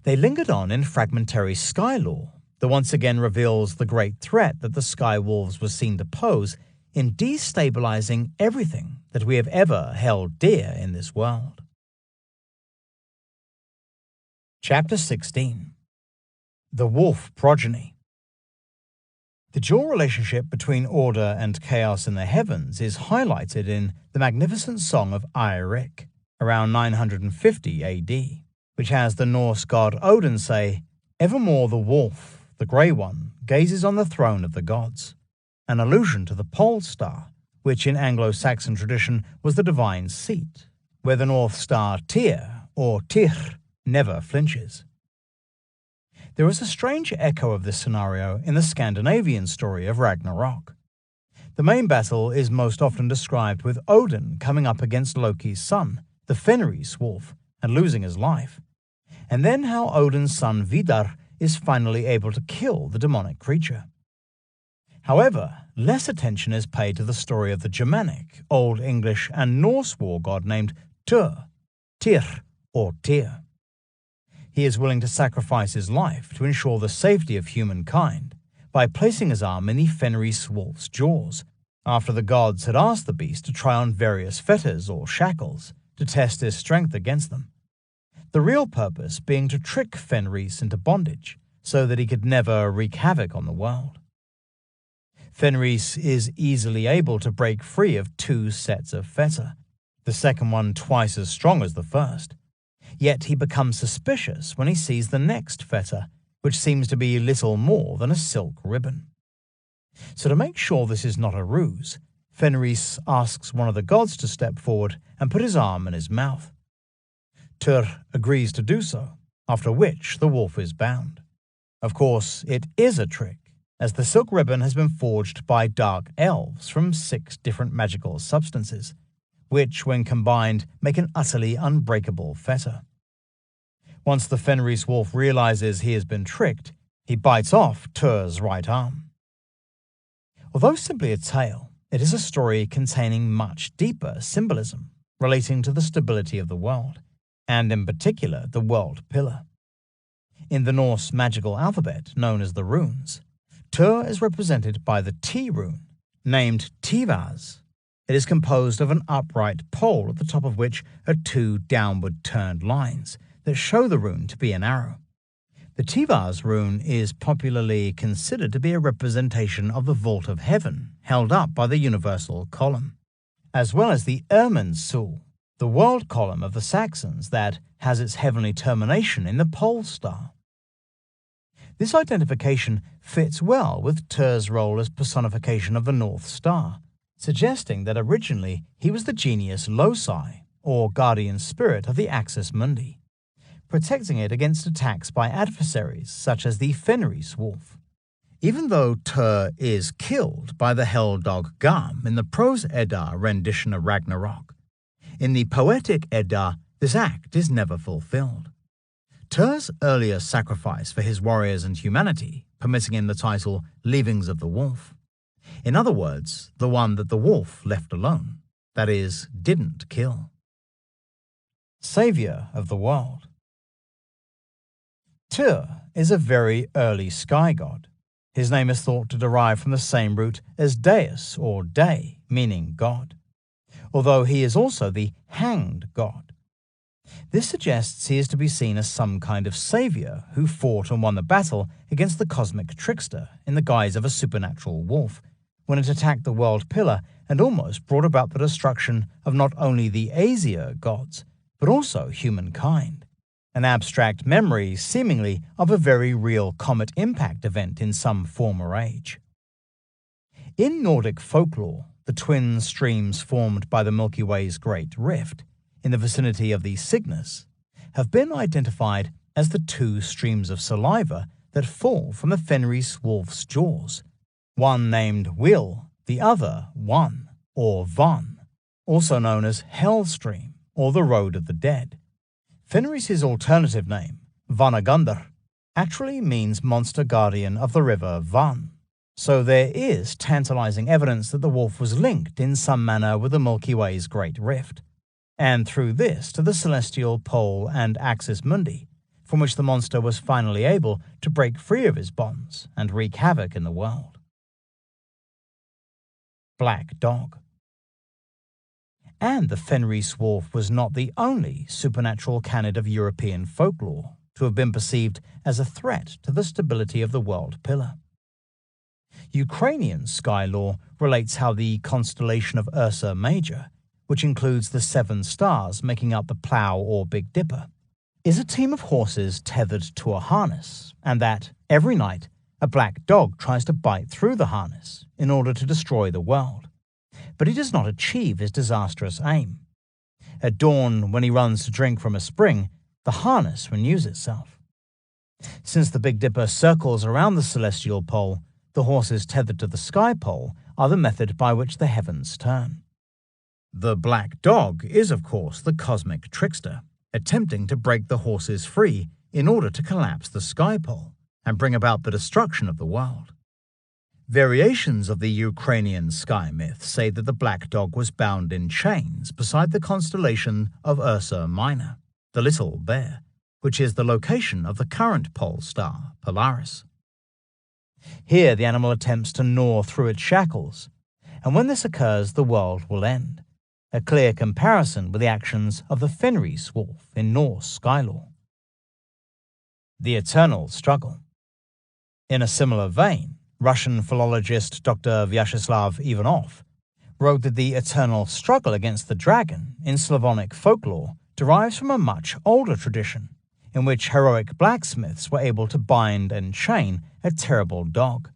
They lingered on in fragmentary sky lore that once again reveals the great threat that the sky wolves were seen to pose in destabilizing everything that we have ever held dear in this world. Chapter 16. The Wolf Progeny. The dual relationship between order and chaos in the heavens is highlighted in the magnificent Song of Eirik, around 950 AD, which has the Norse god Odin say, "Evermore the wolf, the grey one, gazes on the throne of the gods," an allusion to the pole star, which in Anglo-Saxon tradition was the divine seat, where the North Star Tyr, or Tyr, never flinches. There is a strange echo of this scenario in the Scandinavian story of Ragnarok. The main battle is most often described with Odin coming up against Loki's son, the Fenris wolf, and losing his life, and then how Odin's son Vidar is finally able to kill the demonic creature. However, less attention is paid to the story of the Germanic, Old English, and Norse war god named Tyr, or Tyr. He is willing to sacrifice his life to ensure the safety of humankind by placing his arm in the Fenris wolf's jaws, after the gods had asked the beast to try on various fetters or shackles to test his strength against them. The real purpose being to trick Fenris into bondage so that he could never wreak havoc on the world. Fenris is easily able to break free of 2 sets of fetter, the second one twice as strong as the first. Yet he becomes suspicious when he sees the next fetter, which seems to be little more than a silk ribbon. So to make sure this is not a ruse, Fenris asks one of the gods to step forward and put his arm in his mouth. Tyr agrees to do so, after which the wolf is bound. Of course, it is a trick, as the silk ribbon has been forged by dark elves from 6 different magical substances, which, when combined, make an utterly unbreakable fetter. Once the Fenris wolf realizes he has been tricked, he bites off Tyr's right arm. Although simply a tale, it is a story containing much deeper symbolism relating to the stability of the world, and in particular the world pillar. In the Norse magical alphabet known as the runes, Tyr is represented by the T rune, named Tivaz. It is composed of an upright pole at the top of which are 2 downward turned lines that show the rune to be an arrow. The Tivaz rune is popularly considered to be a representation of the vault of heaven held up by the universal column, as well as the Irminsul, the world column of the Saxons that has its heavenly termination in the pole star. This identification fits well with Tyr's role as personification of the North Star, suggesting that originally he was the genius loci, or guardian spirit of the Axis Mundi, protecting it against attacks by adversaries such as the Fenris wolf. Even though Tyr is killed by the hell dog Garm in the prose Edda rendition of Ragnarok, in the poetic Edda this act is never fulfilled. Tyr's earlier sacrifice for his warriors and humanity, permitting him the title Leavings of the Wolf. In other words, the one that the wolf left alone, that is, didn't kill. Savior of the world. Tyr is a very early sky god. His name is thought to derive from the same root as Deus, or day, meaning god, although he is also the hanged god. This suggests he is to be seen as some kind of savior who fought and won the battle against the cosmic trickster in the guise of a supernatural wolf, when it attacked the world pillar and almost brought about the destruction of not only the Aesir gods, but also humankind, an abstract memory seemingly of a very real comet impact event in some former age. In Nordic folklore, the twin streams formed by the Milky Way's Great Rift, in the vicinity of the Cygnus, have been identified as the two streams of saliva that fall from the Fenris wolf's jaws, one named Will, the other One, or Van, also known as Hell Stream, or the Road of the Dead. Fenris's alternative name, Vanagundr, actually means monster guardian of the river Van. So there is tantalizing evidence that the wolf was linked in some manner with the Milky Way's Great Rift, and through this to the celestial pole and axis mundi, from which the monster was finally able to break free of his bonds and wreak havoc in the world. Black Dog. And the Fenris wolf was not the only supernatural canid of European folklore to have been perceived as a threat to the stability of the world pillar. Ukrainian sky lore relates how the constellation of Ursa Major, which includes the 7 stars making up the Plough or Big Dipper, is a team of horses tethered to a harness, and that, every night, a black dog tries to bite through the harness in order to destroy the world. But he does not achieve his disastrous aim. At dawn, when he runs to drink from a spring, the harness renews itself. Since the Big Dipper circles around the celestial pole, the horses tethered to the sky pole are the method by which the heavens turn. The black dog is, of course, the cosmic trickster, attempting to break the horses free in order to collapse the sky pole and bring about the destruction of the world. Variations of the Ukrainian sky myth say that the black dog was bound in chains beside the constellation of Ursa Minor, the Little Bear, which is the location of the current pole star, Polaris. Here the animal attempts to gnaw through its shackles, and when this occurs the world will end, a clear comparison with the actions of the Fenris wolf in Norse sky lore. The eternal struggle. In a similar vein, Russian philologist Dr. Vyacheslav Ivanov wrote that the eternal struggle against the dragon in Slavonic folklore derives from a much older tradition, in which heroic blacksmiths were able to bind and chain a terrible dog.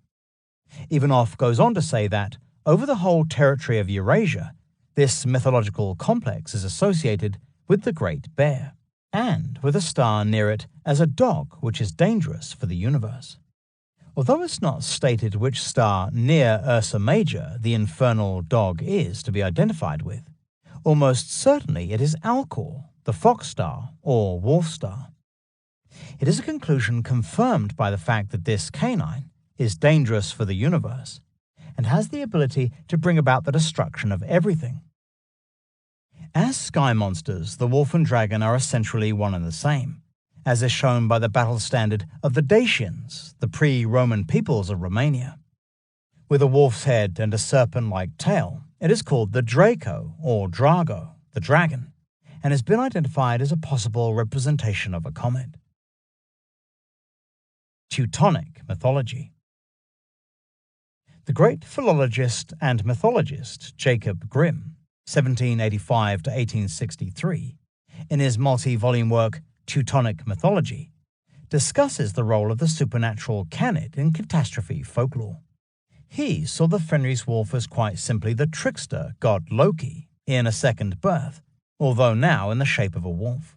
Ivanov goes on to say that, over the whole territory of Eurasia, this mythological complex is associated with the Great Bear, and with a star near it as a dog which is dangerous for the universe. Although it's not stated which star near Ursa Major the infernal dog is to be identified with, almost certainly it is Alcor, the fox star or wolf star. It is a conclusion confirmed by the fact that this canine is dangerous for the universe and has the ability to bring about the destruction of everything. As sky monsters, the wolf and dragon are essentially one and the same, as is shown by the battle standard of the Dacians, the pre-Roman peoples of Romania. With a wolf's head and a serpent-like tail, it is called the Draco or Drago, the dragon, and has been identified as a possible representation of a comet. Teutonic mythology. The great philologist and mythologist Jacob Grimm, 1785 to 1863, in his multi-volume work Teutonic Mythology, discusses the role of the supernatural canid in catastrophe folklore. He saw the Fenris wolf as quite simply the trickster god Loki in a second birth, although now in the shape of a wolf.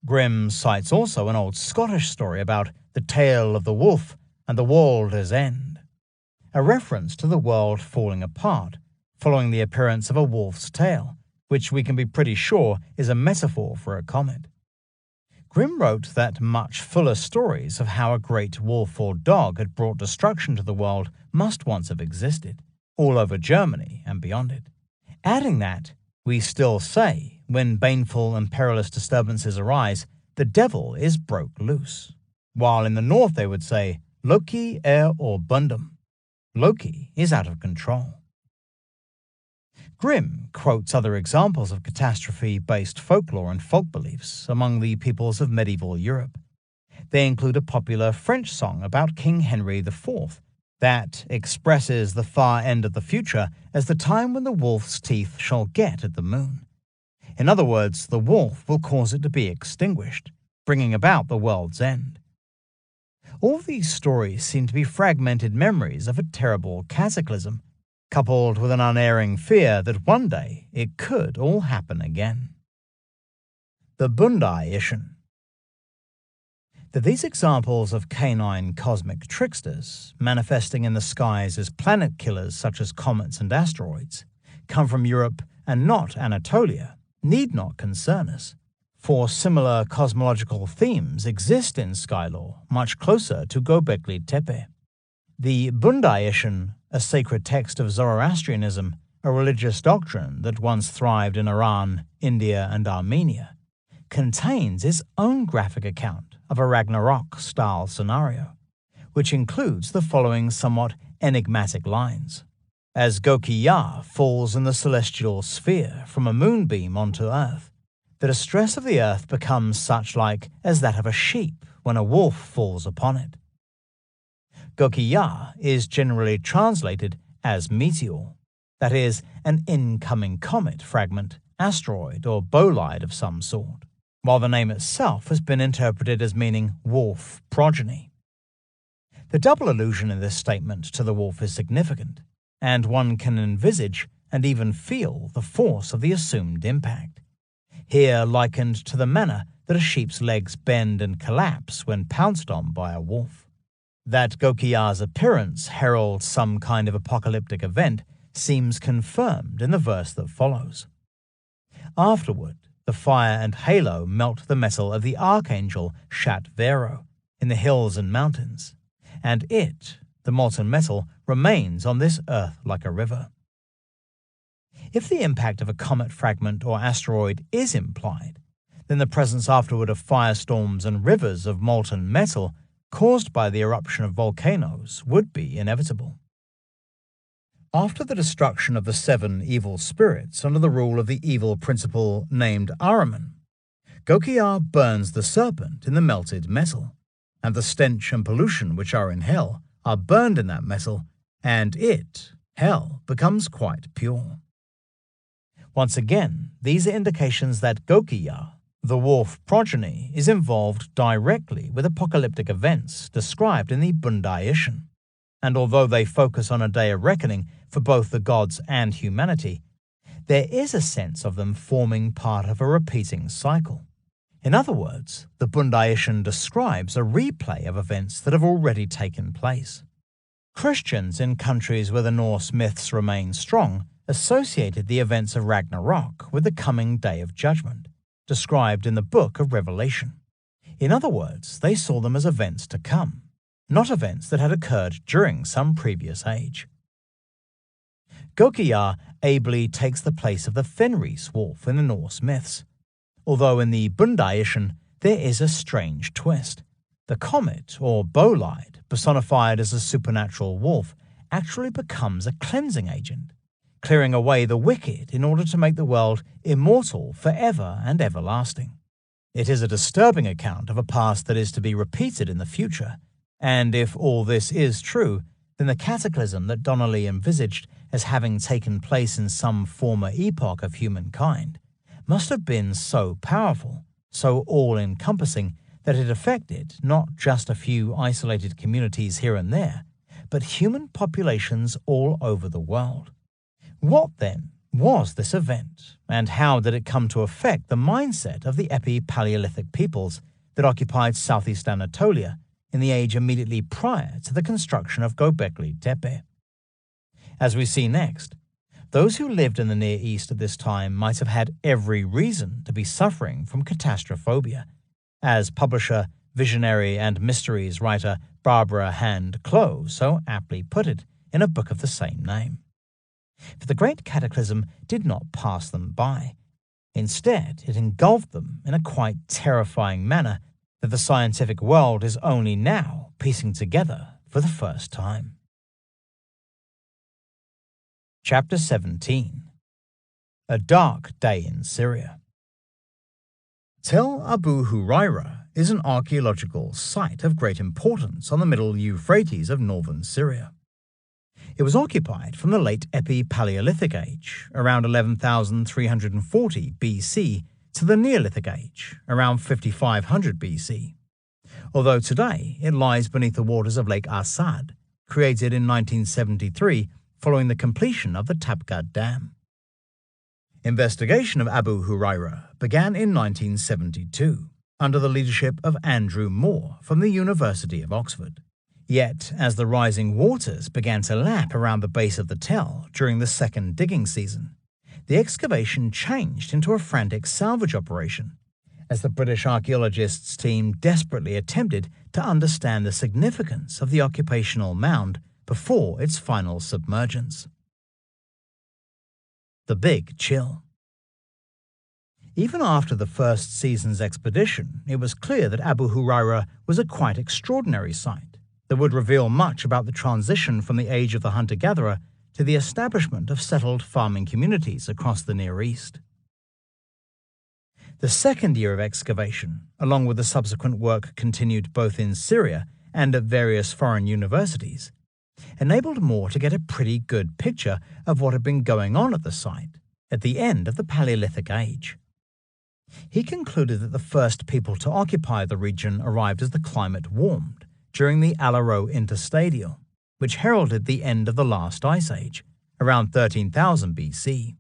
Grimm cites also an old Scottish story about the tale of the wolf and the world's end, a reference to the world falling apart following the appearance of a wolf's tail, which we can be pretty sure is a metaphor for a comet. Grimm wrote that much fuller stories of how a great wolf or dog had brought destruction to the world must once have existed, all over Germany and beyond it, adding that, we still say, when baneful and perilous disturbances arise, the devil is broke loose, while in the north they would say, Loki or Bundum. Loki is out of control. Grimm quotes other examples of catastrophe-based folklore and folk beliefs among the peoples of medieval Europe. They include a popular French song about King Henry IV that expresses the far end of the future as the time when the wolf's teeth shall get at the moon. In other words, the wolf will cause it to be extinguished, bringing about the world's end. All these stories seem to be fragmented memories of a terrible cataclysm, coupled with an unerring fear that one day it could all happen again. The Bundai-Ischen. That these examples of canine cosmic tricksters, manifesting in the skies as planet killers such as comets and asteroids, come from Europe and not Anatolia, need not concern us, for similar cosmological themes exist in sky lore much closer to Gobekli Tepe. The Bundai-Ischen, a sacred text of Zoroastrianism, a religious doctrine that once thrived in Iran, India, and Armenia, contains its own graphic account of a Ragnarok-style scenario, which includes the following somewhat enigmatic lines. As Gokya falls in the celestial sphere from a moonbeam onto Earth, the distress of the Earth becomes such like as that of a sheep when a wolf falls upon it. Gokya is generally translated as meteor, that is, an incoming comet fragment, asteroid, or bolide of some sort, while the name itself has been interpreted as meaning wolf progeny. The double allusion in this statement to the wolf is significant, and one can envisage and even feel the force of the assumed impact, here likened to the manner that a sheep's legs bend and collapse when pounced on by a wolf. That Gokya's appearance heralds some kind of apocalyptic event seems confirmed in the verse that follows. Afterward, the fire and halo melt the metal of the archangel Shat Vero in the hills and mountains, and it, the molten metal, remains on this earth like a river. If the impact of a comet fragment or asteroid is implied, then the presence afterward of firestorms and rivers of molten metal caused by the eruption of volcanoes would be inevitable. After the destruction of the 7 evil spirits under the rule of the evil principle named Ahriman, Gokya burns the serpent in the melted metal, and the stench and pollution which are in hell are burned in that metal, and it, hell, becomes quite pure. Once again, these are indications that Gokya, the wolf progeny, is involved directly with apocalyptic events described in the Bundai-Ischen, and although they focus on a day of reckoning for both the gods and humanity, there is a sense of them forming part of a repeating cycle. In other words, the Bundai-Ischen describes a replay of events that have already taken place. Christians in countries where the Norse myths remain strong associated the events of Ragnarok with the coming Day of Judgment, described in the Book of Revelation. In other words, they saw them as events to come, not events that had occurred during some previous age. Gokya ably takes the place of the Fenris wolf in the Norse myths, although in the Bundai-Ischen there is a strange twist. The comet, or bolide, personified as a supernatural wolf, actually becomes a cleansing agent, clearing away the wicked in order to make the world immortal forever and everlasting. It is a disturbing account of a past that is to be repeated in the future, and if all this is true, then the cataclysm that Donnelly envisaged as having taken place in some former epoch of humankind must have been so powerful, so all-encompassing, that it affected not just a few isolated communities here and there, but human populations all over the world. What, then, was this event, and how did it come to affect the mindset of the Epi-Paleolithic peoples that occupied southeast Anatolia in the age immediately prior to the construction of Gobekli Tepe? As we see next, those who lived in the Near East at this time might have had every reason to be suffering from catastrophobia, as publisher, visionary, and mysteries writer Barbara Hand Clow so aptly put it in a book of the same name. For the great cataclysm did not pass them by. Instead, it engulfed them in a quite terrifying manner that the scientific world is only now piecing together for the first time. Chapter 17. A Dark Day in Syria. Tel Abu Huraira is an archaeological site of great importance on the middle Euphrates of northern Syria. It was occupied from the late Epi-Paleolithic age, around 11,340 BC, to the Neolithic age, around 5,500 BC, although today it lies beneath the waters of Lake Assad, created in 1973 following the completion of the Tapgad Dam. Investigation of Abu Huraira began in 1972 under the leadership of Andrew Moore from the University of Oxford. Yet, as the rising waters began to lap around the base of the Tell during the second digging season, the excavation changed into a frantic salvage operation as the British archaeologists' team desperately attempted to understand the significance of the occupational mound before its final submergence. The Big Chill. Even after the first season's expedition, it was clear that Abu Huraira was a quite extraordinary site that would reveal much about the transition from the age of the hunter-gatherer to the establishment of settled farming communities across the Near East. The second year of excavation, along with the subsequent work continued both in Syria and at various foreign universities, enabled Moore to get a pretty good picture of what had been going on at the site at the end of the Paleolithic Age. He concluded that the first people to occupy the region arrived as the climate warmed during the Alaro Interstadial, which heralded the end of the last ice age, around 13,000 BC.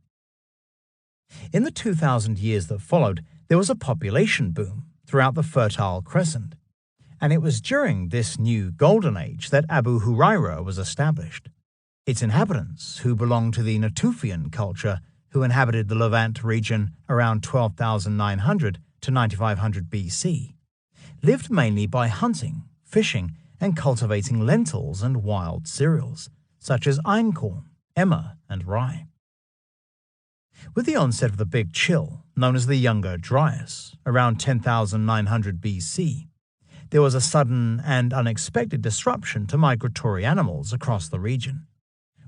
In the 2,000 years that followed, there was a population boom throughout the Fertile Crescent, and it was during this new Golden Age that Abu Huraira was established. Its inhabitants, who belonged to the Natufian culture, who inhabited the Levant region around 12,900 to 9,500 BC, lived mainly by hunting, fishing, and cultivating lentils and wild cereals, such as einkorn, emmer, and rye. With the onset of the Big Chill, known as the Younger Dryas, around 10,900 BC, there was a sudden and unexpected disruption to migratory animals across the region.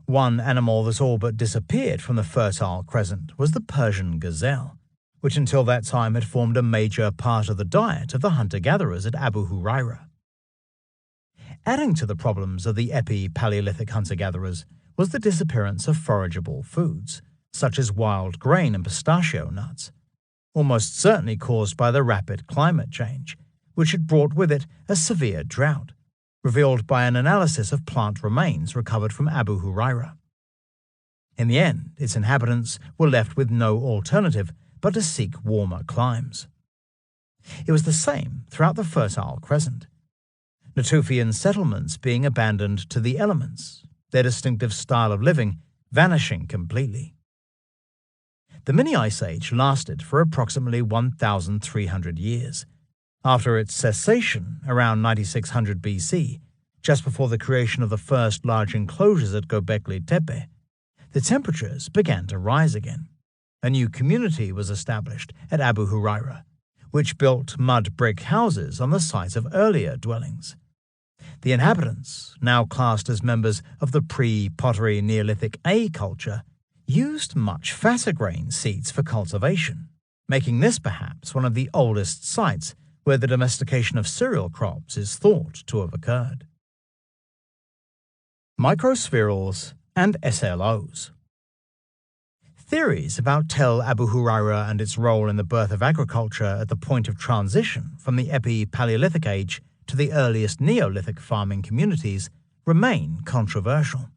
One animal that all but disappeared from the Fertile Crescent was the Persian gazelle, which until that time had formed a major part of the diet of the hunter-gatherers at Abu Huraira. Adding to the problems of the Epi-Paleolithic hunter-gatherers was the disappearance of forageable foods, such as wild grain and pistachio nuts, almost certainly caused by the rapid climate change, which had brought with it a severe drought, revealed by an analysis of plant remains recovered from Abu Huraira. In the end, its inhabitants were left with no alternative but to seek warmer climes. It was the same throughout the Fertile Crescent, Natufian settlements being abandoned to the elements, their distinctive style of living vanishing completely. The Mini-Ice Age lasted for approximately 1,300 years. After its cessation around 9600 BC, just before the creation of the first large enclosures at Gobekli Tepe, the temperatures began to rise again. A new community was established at Abu Huraira, which built mud brick houses on the site of earlier dwellings. The inhabitants, now classed as members of the pre-pottery Neolithic A culture, used much fatter grain seeds for cultivation, making this perhaps one of the oldest sites where the domestication of cereal crops is thought to have occurred. Microspherules and SLOs. Theories about Tel Abu Huraira and its role in the birth of agriculture at the point of transition from the Epi-Paleolithic Age to the earliest Neolithic farming communities remain controversial.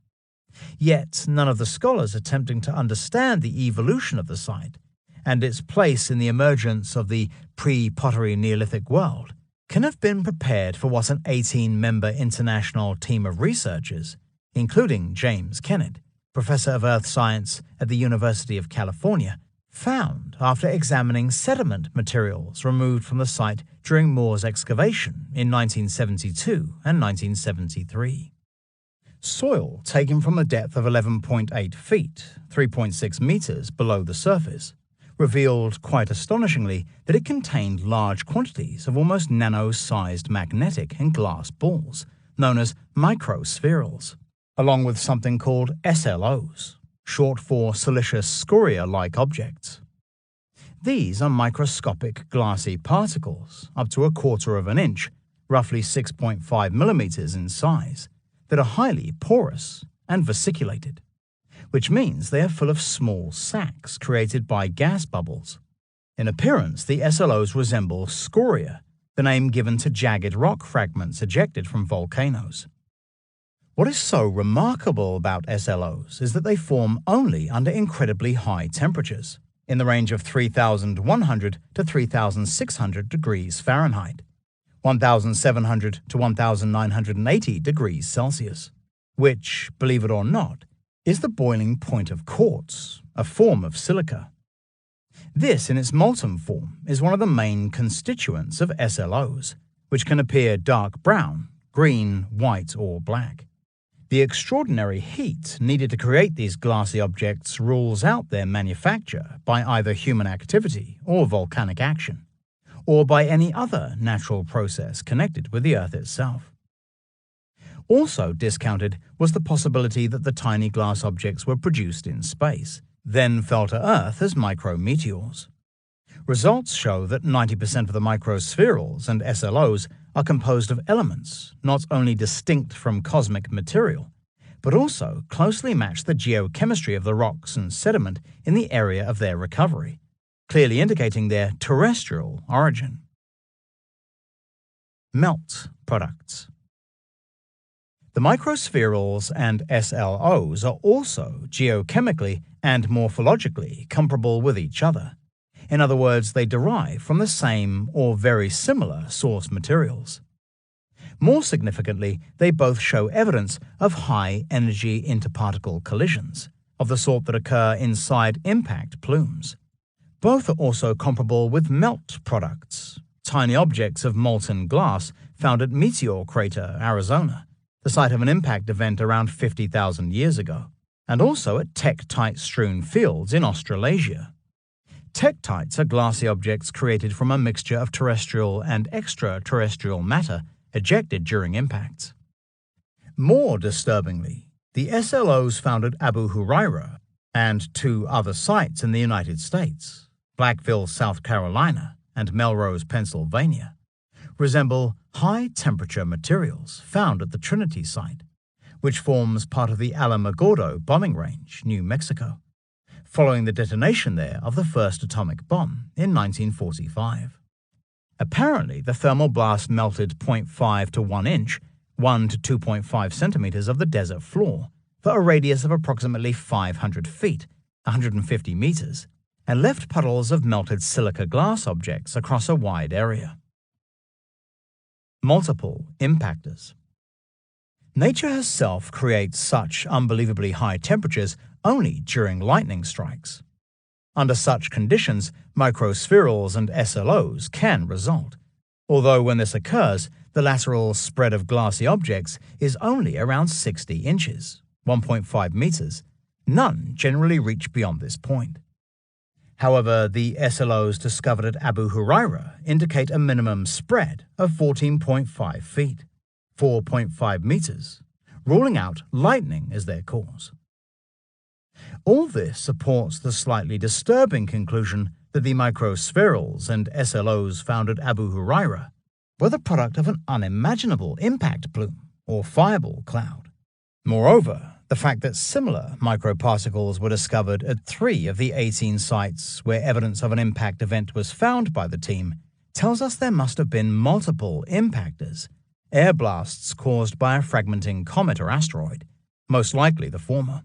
Yet none of the scholars attempting to understand the evolution of the site and its place in the emergence of the pre-pottery Neolithic world can have been prepared for what an 18-member international team of researchers, including James Kennett, professor of earth science at the University of California, found after examining sediment materials removed from the site during Moore's excavation in 1972 and 1973. Soil taken from a depth of 11.8 feet, 3.6 meters below the surface, revealed quite astonishingly that it contained large quantities of almost nano-sized magnetic and glass balls, known as microspherules, along with something called SLOs, short for silicious scoria-like objects. These are microscopic glassy particles, up to 1/4 of an inch, roughly 6.5 millimeters in size, that are highly porous and vesiculated, which means they are full of small sacs created by gas bubbles. In appearance, the SLOs resemble scoria, the name given to jagged rock fragments ejected from volcanoes. What is so remarkable about SLOs is that they form only under incredibly high temperatures, in the range of 3,100 to 3,600 degrees Fahrenheit, 1,700 to 1,980 degrees Celsius, which, believe it or not, is the boiling point of quartz, a form of silica. This, in its molten form, is one of the main constituents of SLOs, which can appear dark brown, green, white, or black. The extraordinary heat needed to create these glassy objects rules out their manufacture by either human activity or volcanic action, or by any other natural process connected with the Earth itself. Also discounted was the possibility that the tiny glass objects were produced in space, then fell to Earth as micrometeors. Results show that 90% of the microspherules and SLOs are composed of elements not only distinct from cosmic material, but also closely match the geochemistry of the rocks and sediment in the area of their recovery, clearly indicating their terrestrial origin. Melt products. The microspherules and SLOs are also geochemically and morphologically comparable with each other. In other words, they derive from the same or very similar source materials. More significantly, they both show evidence of high-energy interparticle collisions, of the sort that occur inside impact plumes. Both are also comparable with melt products, tiny objects of molten glass found at Meteor Crater, Arizona, the site of an impact event around 50,000 years ago, and also at tektite-strewn fields in Australasia. Tektites are glassy objects created from a mixture of terrestrial and extraterrestrial matter ejected during impacts. More disturbingly, the SLOs found at Abu Huraira and two other sites in the United States, Blackville, South Carolina, and Melrose, Pennsylvania, resemble high-temperature materials found at the Trinity site, which forms part of the Alamogordo bombing range, New Mexico, following the detonation there of the first atomic bomb in 1945. Apparently, the thermal blast melted 0.5 to 1 inch, 1 to 2.5 centimeters of the desert floor for a radius of approximately 500 feet, 150 meters, and left puddles of melted silica glass objects across a wide area. Multiple impactors. Nature herself creates such unbelievably high temperatures only during lightning strikes. Under such conditions, microspherules and SLOs can result, although when this occurs, the lateral spread of glassy objects is only around 60 inches, 1.5 meters. None generally reach beyond this point. However, the SLOs discovered at Abu Huraira indicate a minimum spread of 14.5 feet, 4.5 meters, ruling out lightning as their cause. All this supports the slightly disturbing conclusion that the microspherules and SLOs found at Abu Huraira were the product of an unimaginable impact plume or fireball cloud. Moreover, the fact that similar microparticles were discovered at 3 of the 18 sites where evidence of an impact event was found by the team tells us there must have been multiple impactors, air blasts caused by a fragmenting comet or asteroid, most likely the former.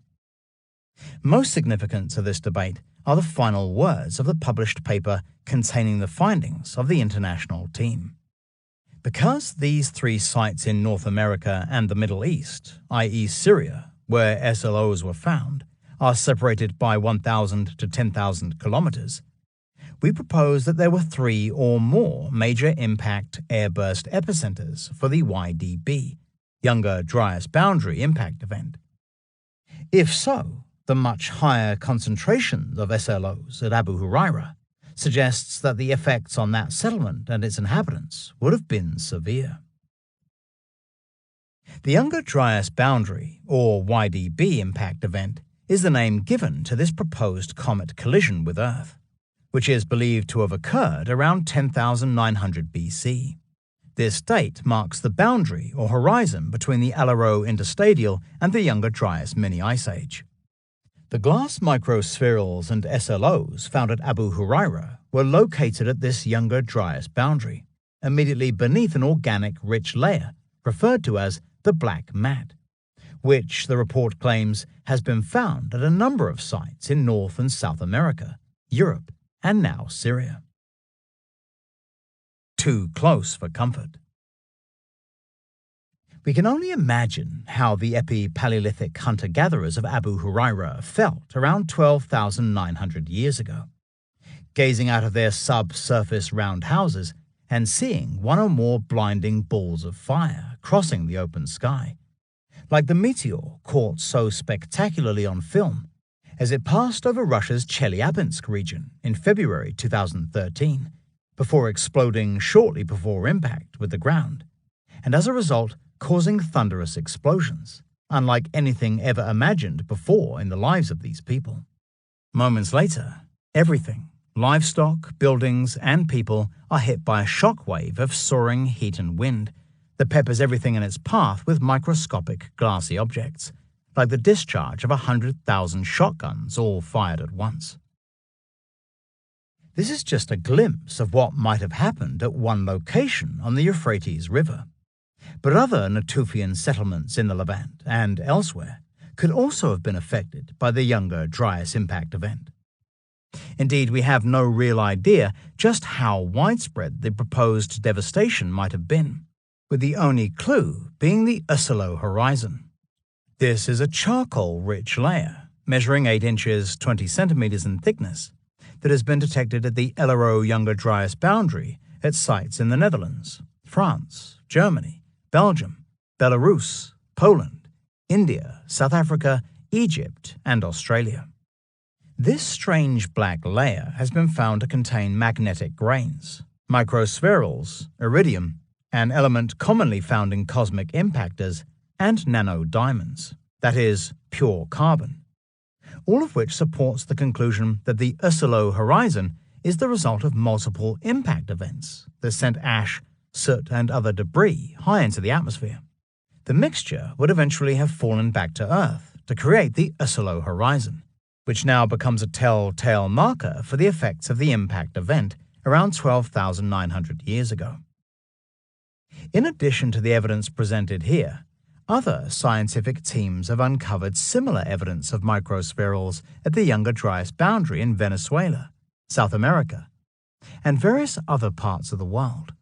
Most significant to this debate are the final words of the published paper containing the findings of the international team. Because these 3 sites in North America and the Middle East, i.e. Syria, where SLOs were found, are separated by 1,000 to 10,000 kilometers, we propose that there were 3 or more major impact airburst epicenters for the YDB, Younger Dryas Boundary impact event. If so, the much higher concentrations of SLOs at Abu Huraira suggests that the effects on that settlement and its inhabitants would have been severe. The Younger Dryas Boundary, or YDB impact event, is the name given to this proposed comet collision with Earth, which is believed to have occurred around 10,900 BC. This date marks the boundary or horizon between the Alaro interstadial and the Younger Dryas mini-ice age. The glass microspherules and SLOs found at Abu Huraira were located at this Younger Dryas boundary, immediately beneath an organic rich layer referred to as the black mat, which the report claims has been found at a number of sites in North and South America, Europe, and now Syria. Too close for comfort. We can only imagine how the epi-Paleolithic hunter-gatherers of Abu Huraira felt around 12,900 years ago, gazing out of their subsurface round houses and seeing one or more blinding balls of fire crossing the open sky, like the meteor caught so spectacularly on film as it passed over Russia's Chelyabinsk region in February 2013, before exploding shortly before impact with the ground, and as a result causing thunderous explosions, unlike anything ever imagined before in the lives of these people. Moments later, everything, livestock, buildings, and people, are hit by a shockwave of soaring heat and wind that peppers everything in its path with microscopic glassy objects, like the discharge of 100,000 shotguns all fired at once. This is just a glimpse of what might have happened at one location on the Euphrates River, but other Natufian settlements in the Levant and elsewhere could also have been affected by the Younger Dryas impact event. Indeed, we have no real idea just how widespread the proposed devastation might have been, with the only clue being the Oslo horizon. This is a charcoal-rich layer, measuring 8 inches 20 centimeters in thickness, that has been detected at the Elero-Younger Dryas boundary at sites in the Netherlands, France, Germany, Belgium, Belarus, Poland, India, South Africa, Egypt, and Australia. This strange black layer has been found to contain magnetic grains, microspherules, iridium, an element commonly found in cosmic impactors, and nanodiamonds, that is, pure carbon, all of which supports the conclusion that the Oslo horizon is the result of multiple impact events that sent ash, soot, and other debris high into the atmosphere. The mixture would eventually have fallen back to Earth to create the Oslo horizon, which now becomes a telltale marker for the effects of the impact event around 12,900 years ago. In addition to the evidence presented here, other scientific teams have uncovered similar evidence of microspherules at the Younger Dryas boundary in Venezuela, South America, and various other parts of the world.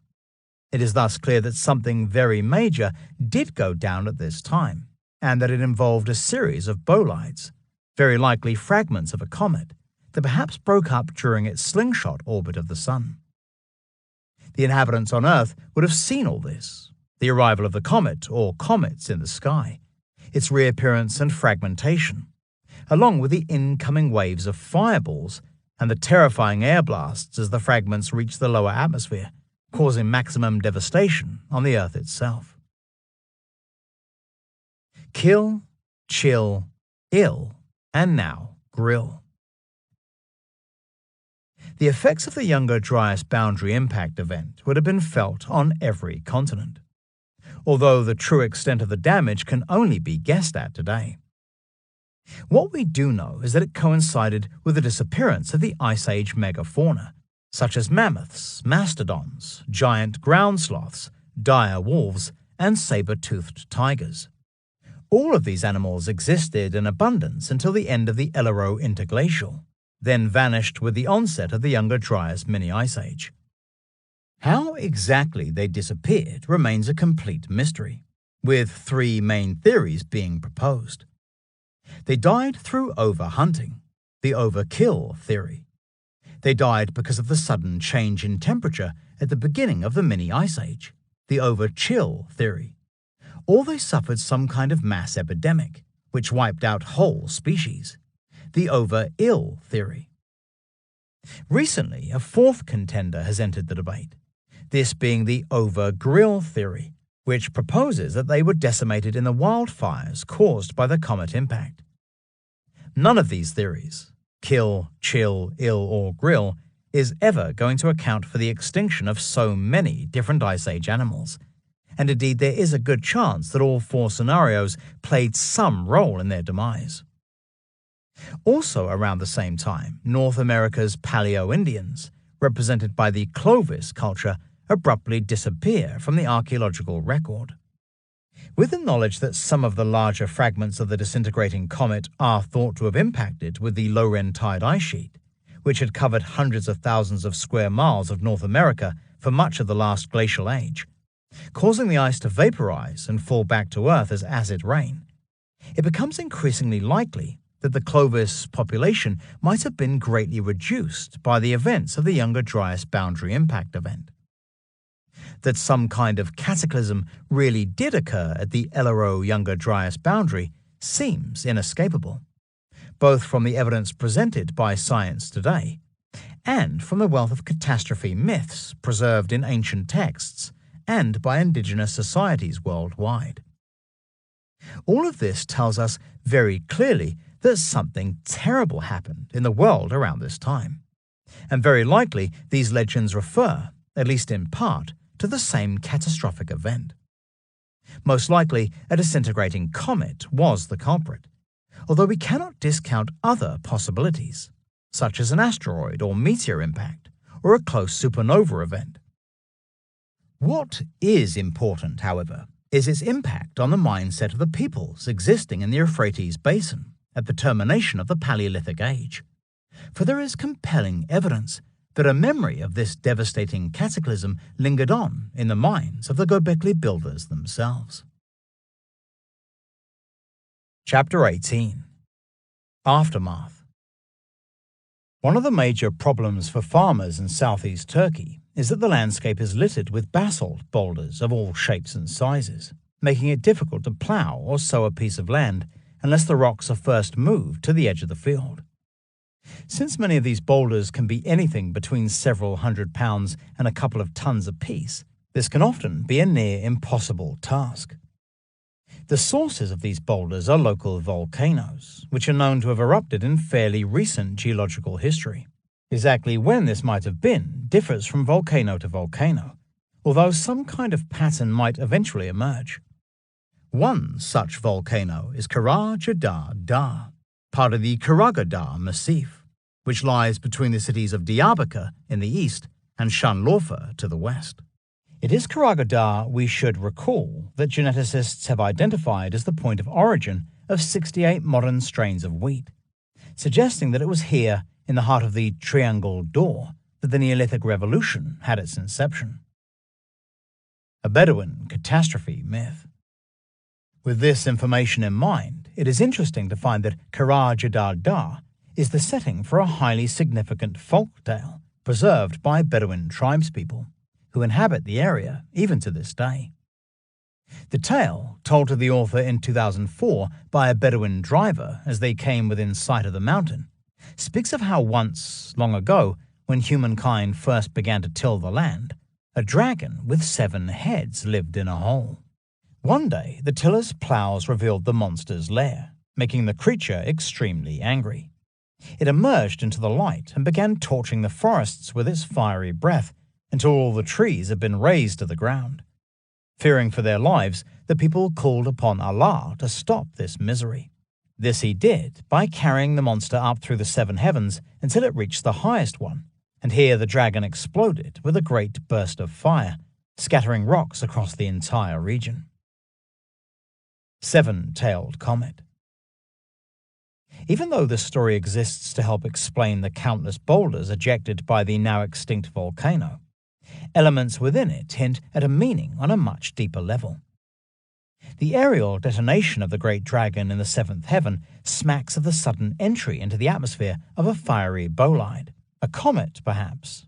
It is thus clear that something very major did go down at this time, and that it involved a series of bolides, very likely fragments of a comet, that perhaps broke up during its slingshot orbit of the Sun. The inhabitants on Earth would have seen all this, the arrival of the comet or comets in the sky, its reappearance and fragmentation, along with the incoming waves of fireballs and the terrifying air blasts as the fragments reach the lower atmosphere, causing maximum devastation on the Earth itself. Kill, chill, ill, and now grill. The effects of the Younger Dryas boundary impact event would have been felt on every continent, although the true extent of the damage can only be guessed at today. What we do know is that it coincided with the disappearance of the Ice Age megafauna, such as mammoths, mastodons, giant ground sloths, dire wolves, and saber-toothed tigers. All of these animals existed in abundance until the end of the Elero interglacial, then vanished with the onset of the Younger Dryas mini-ice age. How exactly they disappeared remains a complete mystery, with 3 main theories being proposed. They died through overhunting, the overkill theory. They died because of the sudden change in temperature at the beginning of the mini-ice age, the overchill theory. Or they suffered some kind of mass epidemic, which wiped out whole species, the over-ill theory. Recently, a 4th contender has entered the debate, this being the over-grill theory, which proposes that they were decimated in the wildfires caused by the comet impact. None of these theories, kill, chill, ill, or grill, is ever going to account for the extinction of so many different Ice Age animals, and indeed there is a good chance that all 4 scenarios played some role in their demise. Also around the same time, North America's Paleo-Indians, represented by the Clovis culture, abruptly disappear from the archaeological record. With the knowledge that some of the larger fragments of the disintegrating comet are thought to have impacted with the Laurentide ice sheet, which had covered hundreds of thousands of square miles of North America for much of the last glacial age, causing the ice to vaporize and fall back to Earth as acid rain, it becomes increasingly likely that the Clovis population might have been greatly reduced by the events of the Younger Dryas boundary impact event. That some kind of cataclysm really did occur at the Elaro-Younger Dryas boundary seems inescapable, both from the evidence presented by science today and from the wealth of catastrophe myths preserved in ancient texts and by indigenous societies worldwide. All of this tells us very clearly that something terrible happened in the world around this time, and very likely these legends refer, at least in part, to the same catastrophic event. Most likely, a disintegrating comet was the culprit, although we cannot discount other possibilities, such as an asteroid or meteor impact, or a close supernova event. What is important, however, is its impact on the mindset of the peoples existing in the Euphrates basin at the termination of the Paleolithic Age, for there is compelling evidence that a memory of this devastating cataclysm lingered on in the minds of the Gobekli builders themselves. Chapter 18. Aftermath. One of the major problems for farmers in southeast Turkey is that the landscape is littered with basalt boulders of all shapes and sizes, making it difficult to plough or sow a piece of land unless the rocks are first moved to the edge of the field. Since many of these boulders can be anything between several hundred pounds and a couple of tons apiece, this can often be a near impossible task. The sources of these boulders are local volcanoes, which are known to have erupted in fairly recent geological history. Exactly when this might have been differs from volcano to volcano, although some kind of pattern might eventually emerge. One such volcano is Kara Jadar Dağ, part of the Karagödağ Massif, which lies between the cities of Diyarbakir in the east and Şanlıurfa to the west. It is Karagödağ, we should recall, that geneticists have identified as the point of origin of 68 modern strains of wheat, suggesting that it was here, in the heart of the Triangle Door, that the Neolithic Revolution had its inception. A Bedouin catastrophe myth. With this information in mind, it is interesting to find that Kara Jadar Dağ is the setting for a highly significant folk tale preserved by Bedouin tribespeople, who inhabit the area even to this day. The tale, told to the author in 2004 by a Bedouin driver as they came within sight of the mountain, speaks of how once, long ago, when humankind first began to till the land, a dragon with 7 heads lived in a hole. One day, the tiller's plows revealed the monster's lair, making the creature extremely angry. It emerged into the light and began torching the forests with its fiery breath until all the trees had been razed to the ground. Fearing for their lives, the people called upon Allah to stop this misery. This he did by carrying the monster up through the 7 heavens until it reached the highest one, and here the dragon exploded with a great burst of fire, scattering rocks across the entire region. 7-tailed comet. Even though this story exists to help explain the countless boulders ejected by the now extinct volcano, elements within it hint at a meaning on a much deeper level. The aerial detonation of the great dragon in the 7th heaven smacks of the sudden entry into the atmosphere of a fiery bolide, a comet perhaps.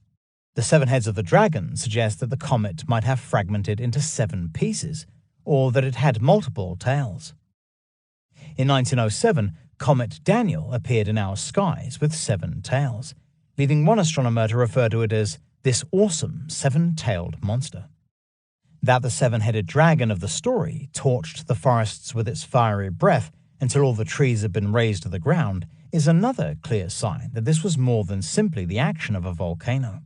The 7 heads of the dragon suggest that the comet might have fragmented into 7 pieces, or that it had multiple tails. In 1907, Comet Daniel appeared in our skies with 7 tails, leading one astronomer to refer to it as this awesome 7-tailed monster. That the 7-headed dragon of the story torched the forests with its fiery breath until all the trees had been razed to the ground is another clear sign that this was more than simply the action of a volcano.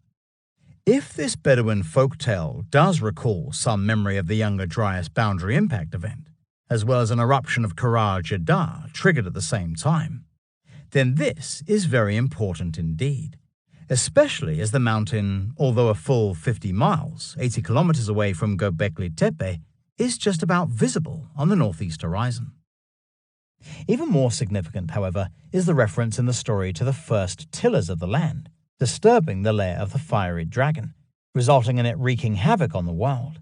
If this Bedouin folktale does recall some memory of the Younger Dryas boundary impact event, as well as an eruption of Kara Jadar triggered at the same time, then this is very important indeed, especially as the mountain, although a full 50 miles, 80 kilometers away from Gobekli Tepe, is just about visible on the northeast horizon. Even more significant, however, is the reference in the story to the first tillers of the land, disturbing the lair of the fiery dragon, resulting in it wreaking havoc on the world.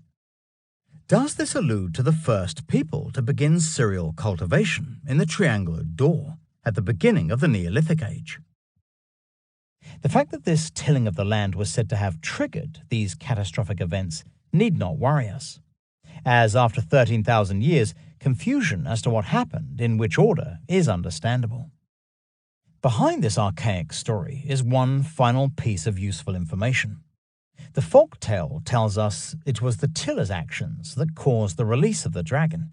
Does this allude to the first people to begin cereal cultivation in the Triangular Door at the beginning of the Neolithic Age? The fact that this tilling of the land was said to have triggered these catastrophic events need not worry us, as after 13,000 years, confusion as to what happened in which order is understandable. Behind this archaic story is one final piece of useful information. The folk tale tells us it was the tillers' actions that caused the release of the dragon.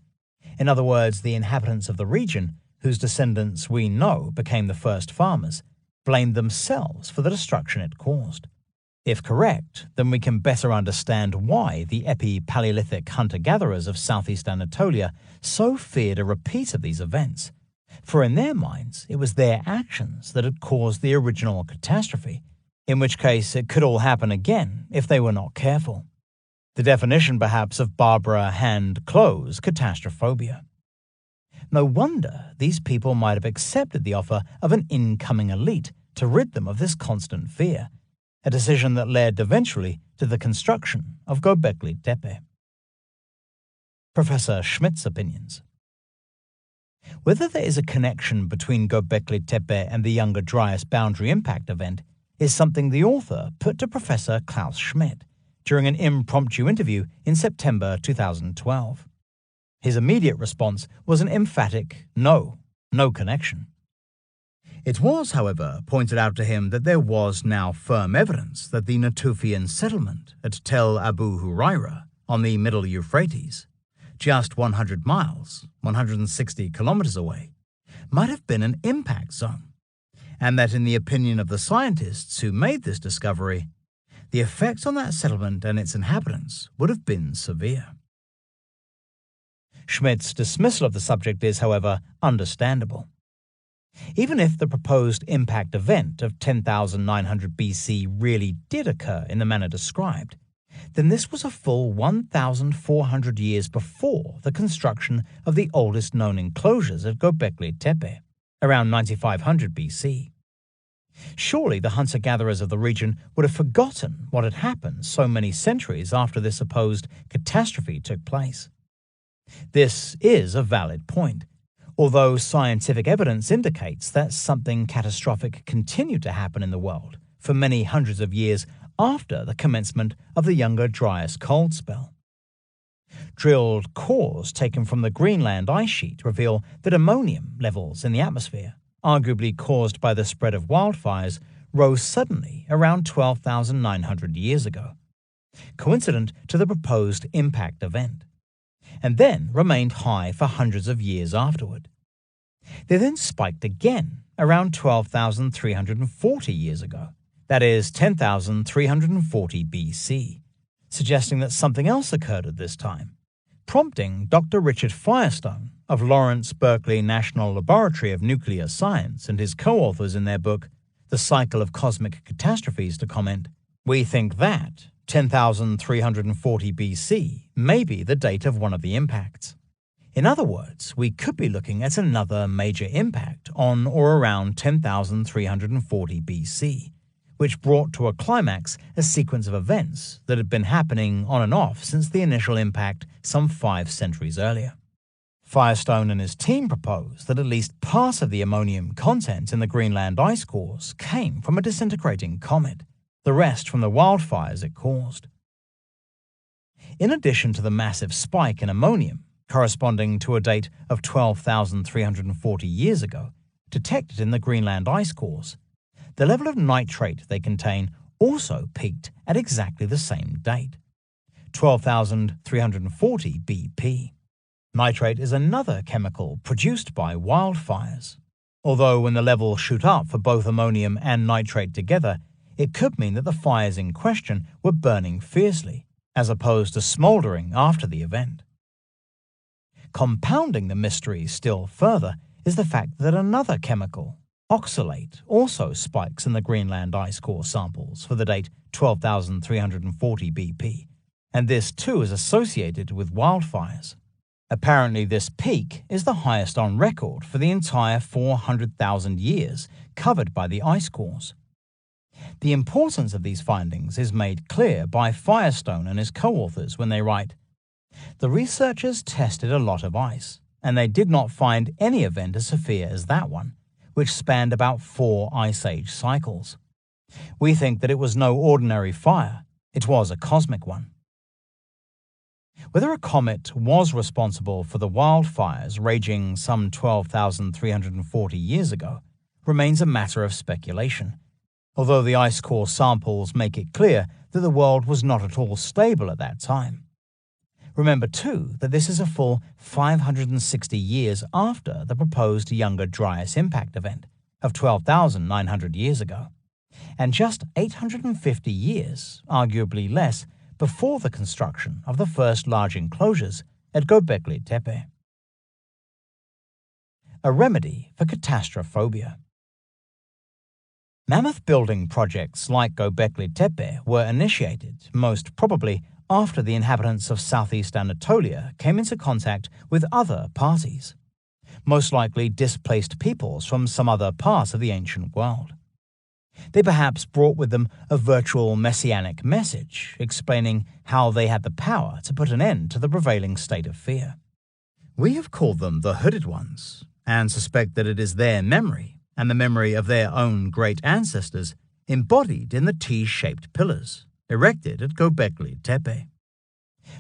In other words, the inhabitants of the region, whose descendants we know became the first farmers, blamed themselves for the destruction it caused. If correct, then we can better understand why the epi-Paleolithic hunter-gatherers of southeast Anatolia so feared a repeat of these events, for in their minds it was their actions that had caused the original catastrophe, in which case it could all happen again if they were not careful. The definition, perhaps, of Barbara Hand Close catastrophobia. No wonder these people might have accepted the offer of an incoming elite to rid them of this constant fear, a decision that led eventually to the construction of Gobekli Tepe. Professor Schmidt's opinions. Whether there is a connection between Gobekli Tepe and the Younger Dryas boundary impact event is something the author put to Professor Klaus Schmidt during an impromptu interview in September 2012. His immediate response was an emphatic no connection. It was, however, pointed out to him that there was now firm evidence that the Natufian settlement at Tel Abu Huraira on the Middle Euphrates, just 100 miles, 160 kilometers away, might have been an impact zone, and that in the opinion of the scientists who made this discovery, the effects on that settlement and its inhabitants would have been severe. Schmidt's dismissal of the subject is, however, understandable. Even if the proposed impact event of 10,900 BC really did occur in the manner described, then this was a full 1,400 years before the construction of the oldest known enclosures at Gobekli Tepe, around 9500 BC. Surely the hunter-gatherers of the region would have forgotten what had happened so many centuries after this supposed catastrophe took place. This is a valid point, although scientific evidence indicates that something catastrophic continued to happen in the world for many hundreds of years after the commencement of the Younger Dryas cold spell. Drilled cores taken from the Greenland ice sheet reveal that ammonium levels in the atmosphere, arguably caused by the spread of wildfires, rose suddenly around 12,900 years ago, coincident to the proposed impact event, and then remained high for hundreds of years afterward. They then spiked again around 12,340 years ago, that is 10,340 BC, suggesting that something else occurred at this time, prompting Dr. Richard Firestone of Lawrence Berkeley National Laboratory of Nuclear Science and his co-authors in their book, The Cycle of Cosmic Catastrophes, to comment, "We think that 10,340 BC may be the date of one of the impacts. In other words, we could be looking at another major impact on or around 10,340 BC, which brought to a climax a sequence of events that had been happening on and off since the initial impact some 5 centuries earlier." Firestone and his team propose that at least part of the ammonium content in the Greenland ice cores came from a disintegrating comet, the rest from the wildfires it caused. In addition to the massive spike in ammonium, corresponding to a date of 12,340 years ago, detected in the Greenland ice cores, the level of nitrate they contain also peaked at exactly the same date, 12,340 BP. Nitrate is another chemical produced by wildfires, although when the levels shoot up for both ammonium and nitrate together, it could mean that the fires in question were burning fiercely, as opposed to smoldering after the event. Compounding the mystery still further is the fact that another chemical, oxalate, also spikes in the Greenland ice core samples for the date 12,340 BP, and this too is associated with wildfires. Apparently, this peak is the highest on record for the entire 400,000 years covered by the ice cores. The importance of these findings is made clear by Firestone and his co-authors when they write, "The researchers tested a lot of ice, and they did not find any event as severe as that one, which spanned about 4 ice age cycles. We think that it was no ordinary fire, it was a cosmic one." Whether a comet was responsible for the wildfires raging some 12,340 years ago remains a matter of speculation, although the ice core samples make it clear that the world was not at all stable at that time. Remember, too, that this is a full 560 years after the proposed Younger Dryas impact event of 12,900 years ago, and just 850 years, arguably less, before the construction of the first large enclosures at Gobekli Tepe. A remedy for catastrophophobia. Mammoth building projects like Gobekli Tepe were initiated, most probably, after the inhabitants of southeast Anatolia came into contact with other parties, most likely displaced peoples from some other part of the ancient world. They perhaps brought with them a virtual messianic message explaining how they had the power to put an end to the prevailing state of fear. We have called them the Hooded Ones, and suspect that it is their memory and the memory of their own great ancestors embodied in the T-shaped pillars erected at Gobekli Tepe.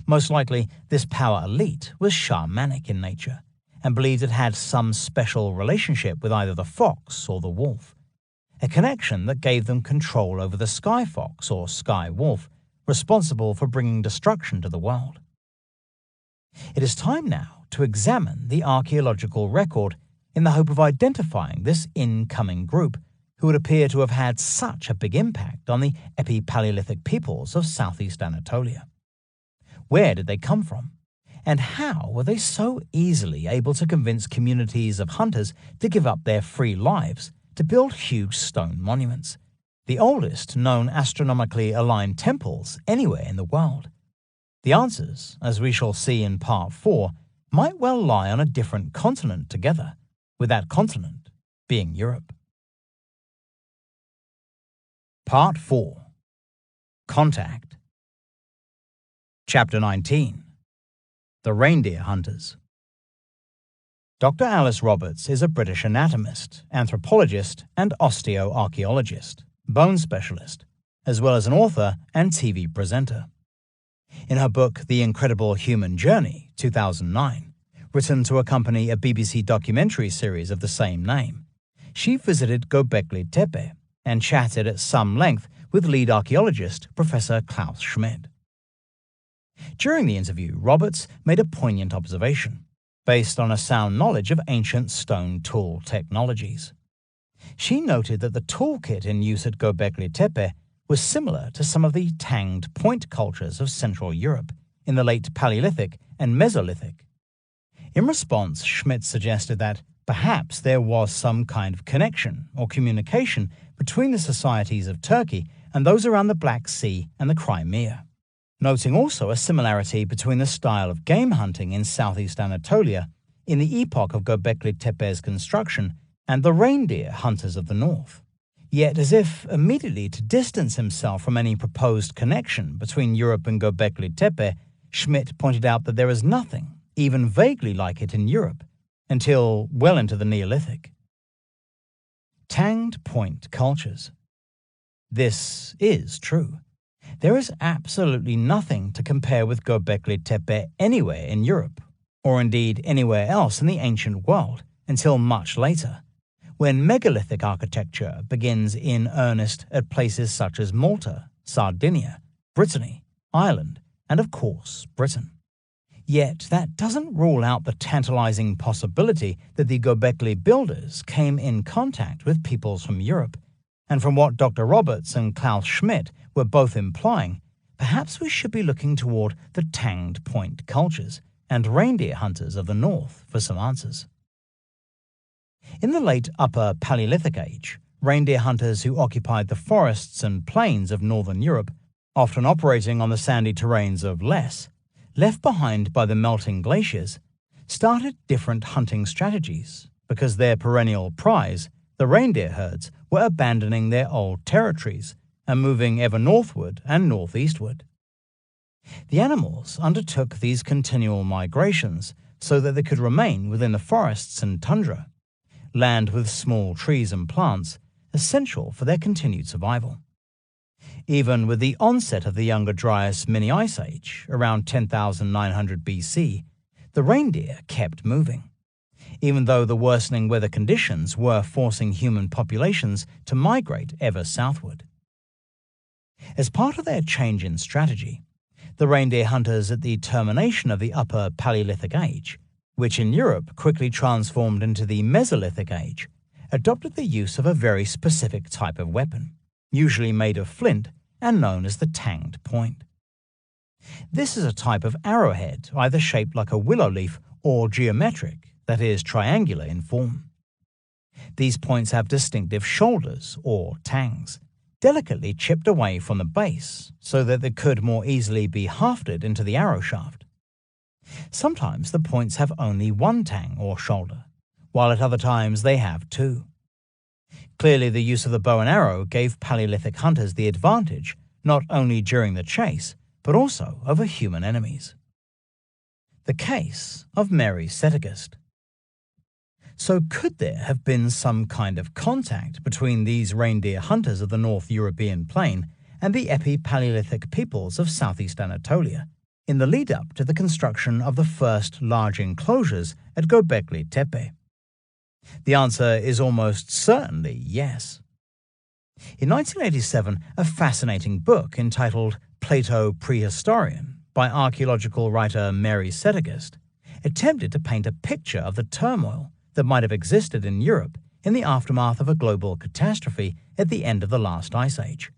Most likely, this power elite was shamanic in nature and believed it had some special relationship with either the fox or the wolf, a connection that gave them control over the sky fox or sky wolf, responsible for bringing destruction to the world. It is time now to examine the archaeological record in the hope of identifying this incoming group who would appear to have had such a big impact on the Epi-Paleolithic peoples of southeast Anatolia. Where did they come from? And how were they so easily able to convince communities of hunters to give up their free lives to build huge stone monuments, the oldest known astronomically aligned temples anywhere in the world? The answers, as we shall see in Part 4, might well lie on a different continent together, with that continent being Europe. Part 4. Contact. Chapter 19. The Reindeer Hunters. Dr. Alice Roberts is a British anatomist, anthropologist, and osteoarchaeologist, bone specialist, as well as an author and TV presenter. In her book The Incredible Human Journey, 2009, written to accompany a BBC documentary series of the same name, she visited Gobekli Tepe and chatted at some length with lead archaeologist Professor Klaus Schmidt. During the interview, Roberts made a poignant observation, based on a sound knowledge of ancient stone tool technologies. She noted that the toolkit in use at Gobekli Tepe was similar to some of the tanged point cultures of Central Europe in the late Paleolithic and Mesolithic. In response, Schmidt suggested that perhaps there was some kind of connection or communication between the societies of Turkey and those around the Black Sea and the Crimea, noting also a similarity between the style of game hunting in southeast Anatolia in the epoch of Gobekli Tepe's construction and the reindeer hunters of the north. Yet, as if immediately to distance himself from any proposed connection between Europe and Gobekli Tepe, Schmidt pointed out that there is nothing even vaguely like it in Europe until well into the Neolithic. Tanged point cultures. This is true. There is absolutely nothing to compare with Gobekli Tepe anywhere in Europe, or indeed anywhere else in the ancient world, until much later, when megalithic architecture begins in earnest at places such as Malta, Sardinia, Brittany, Ireland, and of course Britain. Yet that doesn't rule out the tantalizing possibility that the Gobekli builders came in contact with peoples from Europe, and from what Dr. Roberts and Klaus Schmidt were both implying, perhaps we should be looking toward the tanged point cultures and reindeer hunters of the north for some answers. In the late Upper Paleolithic Age, reindeer hunters who occupied the forests and plains of northern Europe often operating on the sandy terrains of Less, left behind by the melting glaciers, started different hunting strategies because their perennial prize, the reindeer herds, were abandoning their old territories and moving ever northward and northeastward. The animals undertook these continual migrations so that they could remain within the forests and tundra, land with small trees and plants, essential for their continued survival. Even with the onset of the Younger Dryas mini-ice age, around 10,900 BC, the reindeer kept moving, even though the worsening weather conditions were forcing human populations to migrate ever southward. As part of their change in strategy, the reindeer hunters at the termination of the Upper Paleolithic Age, which in Europe quickly transformed into the Mesolithic Age, adopted the use of a very specific type of weapon, usually made of flint and known as the tanged point. This is a type of arrowhead either shaped like a willow leaf or geometric, that is, triangular in form. These points have distinctive shoulders, or tangs, delicately chipped away from the base so that they could more easily be hafted into the arrow shaft. Sometimes the points have only one tang or shoulder, while at other times they have two. Clearly, the use of the bow and arrow gave Paleolithic hunters the advantage not only during the chase, but also over human enemies. The case of Mary Setagast. So could there have been some kind of contact between these reindeer hunters of the North European plain and the epi-Paleolithic peoples of southeast Anatolia in the lead-up to the construction of the first large enclosures at Gobekli Tepe? The answer is almost certainly yes. In 1987, a fascinating book entitled Plato Prehistorian by archaeological writer Mary Setagast attempted to paint a picture of the turmoil that might have existed in Europe in the aftermath of a global catastrophe at the end of the last ice age.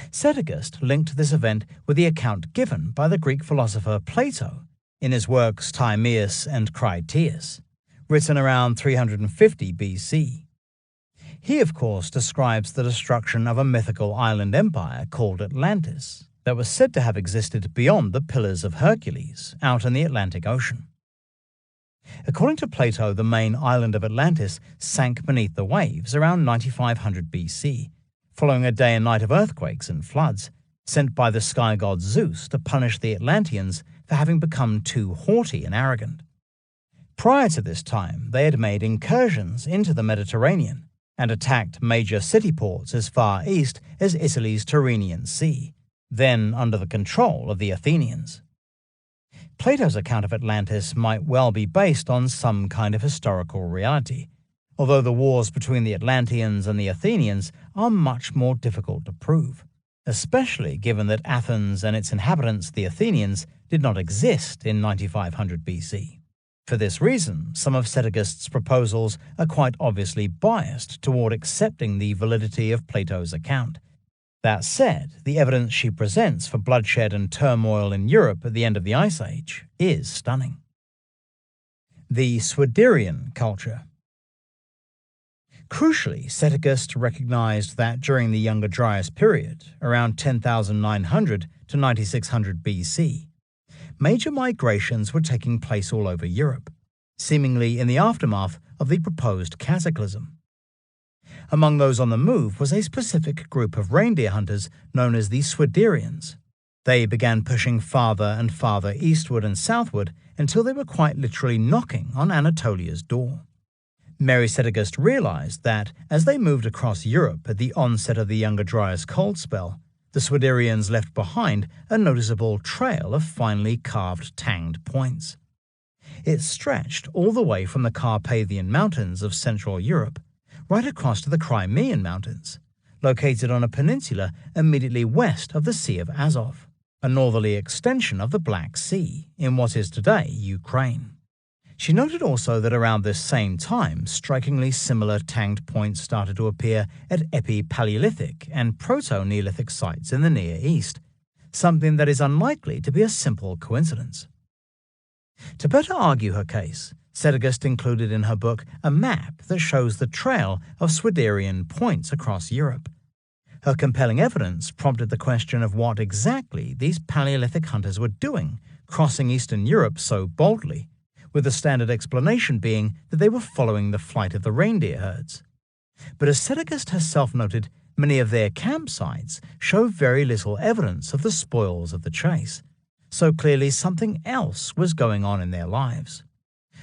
Setagast linked this event with the account given by the Greek philosopher Plato in his works Timaeus and Critias, written around 350 BC. He, of course, describes the destruction of a mythical island empire called Atlantis that was said to have existed beyond the Pillars of Hercules out in the Atlantic Ocean. According to Plato, the main island of Atlantis sank beneath the waves around 9500 BC, following a day and night of earthquakes and floods, sent by the sky god Zeus to punish the Atlanteans for having become too haughty and arrogant. Prior to this time, they had made incursions into the Mediterranean and attacked major city ports as far east as Italy's Tyrrhenian Sea, then under the control of the Athenians. Plato's account of Atlantis might well be based on some kind of historical reality, although the wars between the Atlanteans and the Athenians are much more difficult to prove, especially given that Athens and its inhabitants, the Athenians, did not exist in 9500 BC. For this reason, some of Setagast's proposals are quite obviously biased toward accepting the validity of Plato's account. That said, the evidence she presents for bloodshed and turmoil in Europe at the end of the Ice Age is stunning. The Swiderian culture. Crucially, Setagast recognized that during the Younger Dryas period, around 10,900 to 9600 BC, major migrations were taking place all over Europe, seemingly in the aftermath of the proposed cataclysm. Among those on the move was a specific group of reindeer hunters known as the Swiderians. They began pushing farther and farther eastward and southward until they were quite literally knocking on Anatolia's door. Mary Setagast realized that, as they moved across Europe at the onset of the Younger Dryas cold spell, the Swiderians left behind a noticeable trail of finely carved tanged points. It stretched all the way from the Carpathian Mountains of Central Europe right across to the Crimean Mountains, located on a peninsula immediately west of the Sea of Azov, a northerly extension of the Black Sea in what is today Ukraine. She noted also that around this same time, strikingly similar tanged points started to appear at epi-Paleolithic and proto-Neolithic sites in the Near East, something that is unlikely to be a simple coincidence. To better argue her case, Setagast included in her book a map that shows the trail of Swiderian points across Europe. Her compelling evidence prompted the question of what exactly these Paleolithic hunters were doing, crossing Eastern Europe so boldly, with the standard explanation being that they were following the flight of the reindeer herds. But as Sedegast herself noted, many of their campsites show very little evidence of the spoils of the chase, so clearly something else was going on in their lives.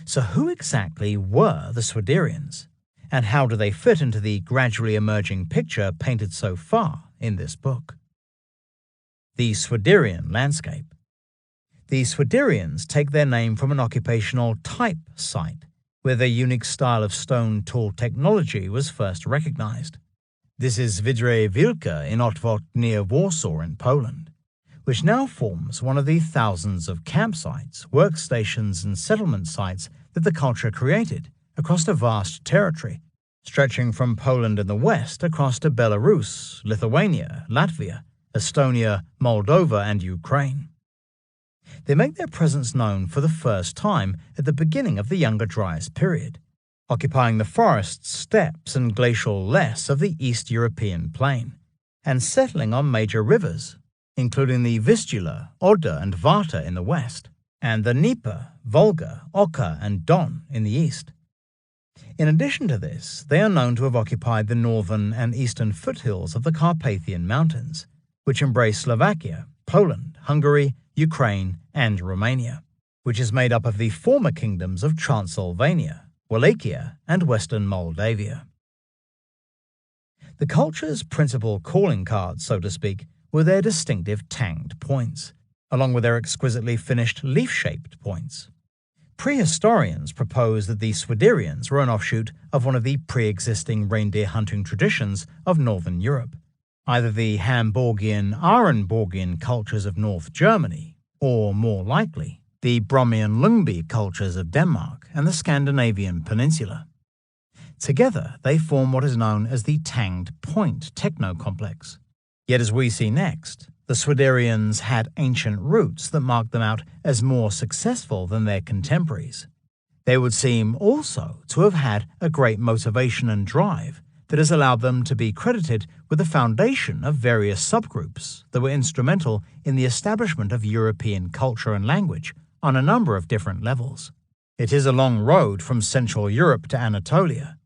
So who exactly were the Swiderians, and how do they fit into the gradually emerging picture painted so far in this book? The Swiderian landscape. The Swiderians take their name from an occupational type site, where their unique style of stone tool technology was first recognized. This is Wydre Wilke in Otwock near Warsaw in Poland, which now forms one of the thousands of campsites, workstations and settlement sites that the culture created across a vast territory, stretching from Poland in the west across to Belarus, Lithuania, Latvia, Estonia, Moldova and Ukraine. They make their presence known for the first time at the beginning of the Younger Dryas period, occupying the forests, steppes and glacial loess of the East European plain, and settling on major rivers, including the Vistula, Oder and Varta in the west, and the Dnieper, Volga, Oka and Don in the east. In addition to this, they are known to have occupied the northern and eastern foothills of the Carpathian Mountains, which embrace Slovakia, Poland, Hungary, Ukraine, and Romania, which is made up of the former kingdoms of Transylvania, Wallachia, and Western Moldavia. The culture's principal calling cards, so to speak, were their distinctive tanged points, along with their exquisitely finished leaf-shaped points. Prehistorians propose that the Swiderians were an offshoot of one of the pre-existing reindeer hunting traditions of northern Europe, either the Hamburgian Arenborgian cultures of North Germany, or more likely, the Bromian Ljungby cultures of Denmark and the Scandinavian peninsula. Together, they form what is known as the Tanged Point techno-complex. Yet as we see next, the Swiderians had ancient roots that marked them out as more successful than their contemporaries. They would seem also to have had a great motivation and drive that has allowed them to be credited with the foundation of various subgroups that were instrumental in the establishment of European culture and language on a number of different levels. It is a long road from Central Europe to Anatolia,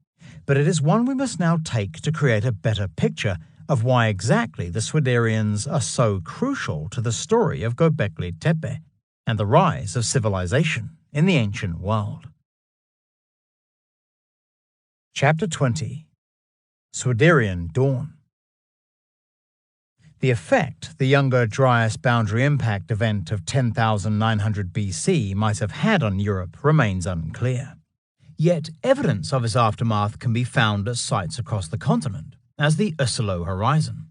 but it is one we must now take to create a better picture of why exactly the Swiderians are so crucial to the story of Gobekli Tepe and the rise of civilization in the ancient world. Chapter 20. Swiderian Dawn. The effect the Younger Dryas boundary impact event of 10,900 BC might have had on Europe remains unclear. Yet evidence of its aftermath can be found at sites across the continent, as the Oslo Horizon,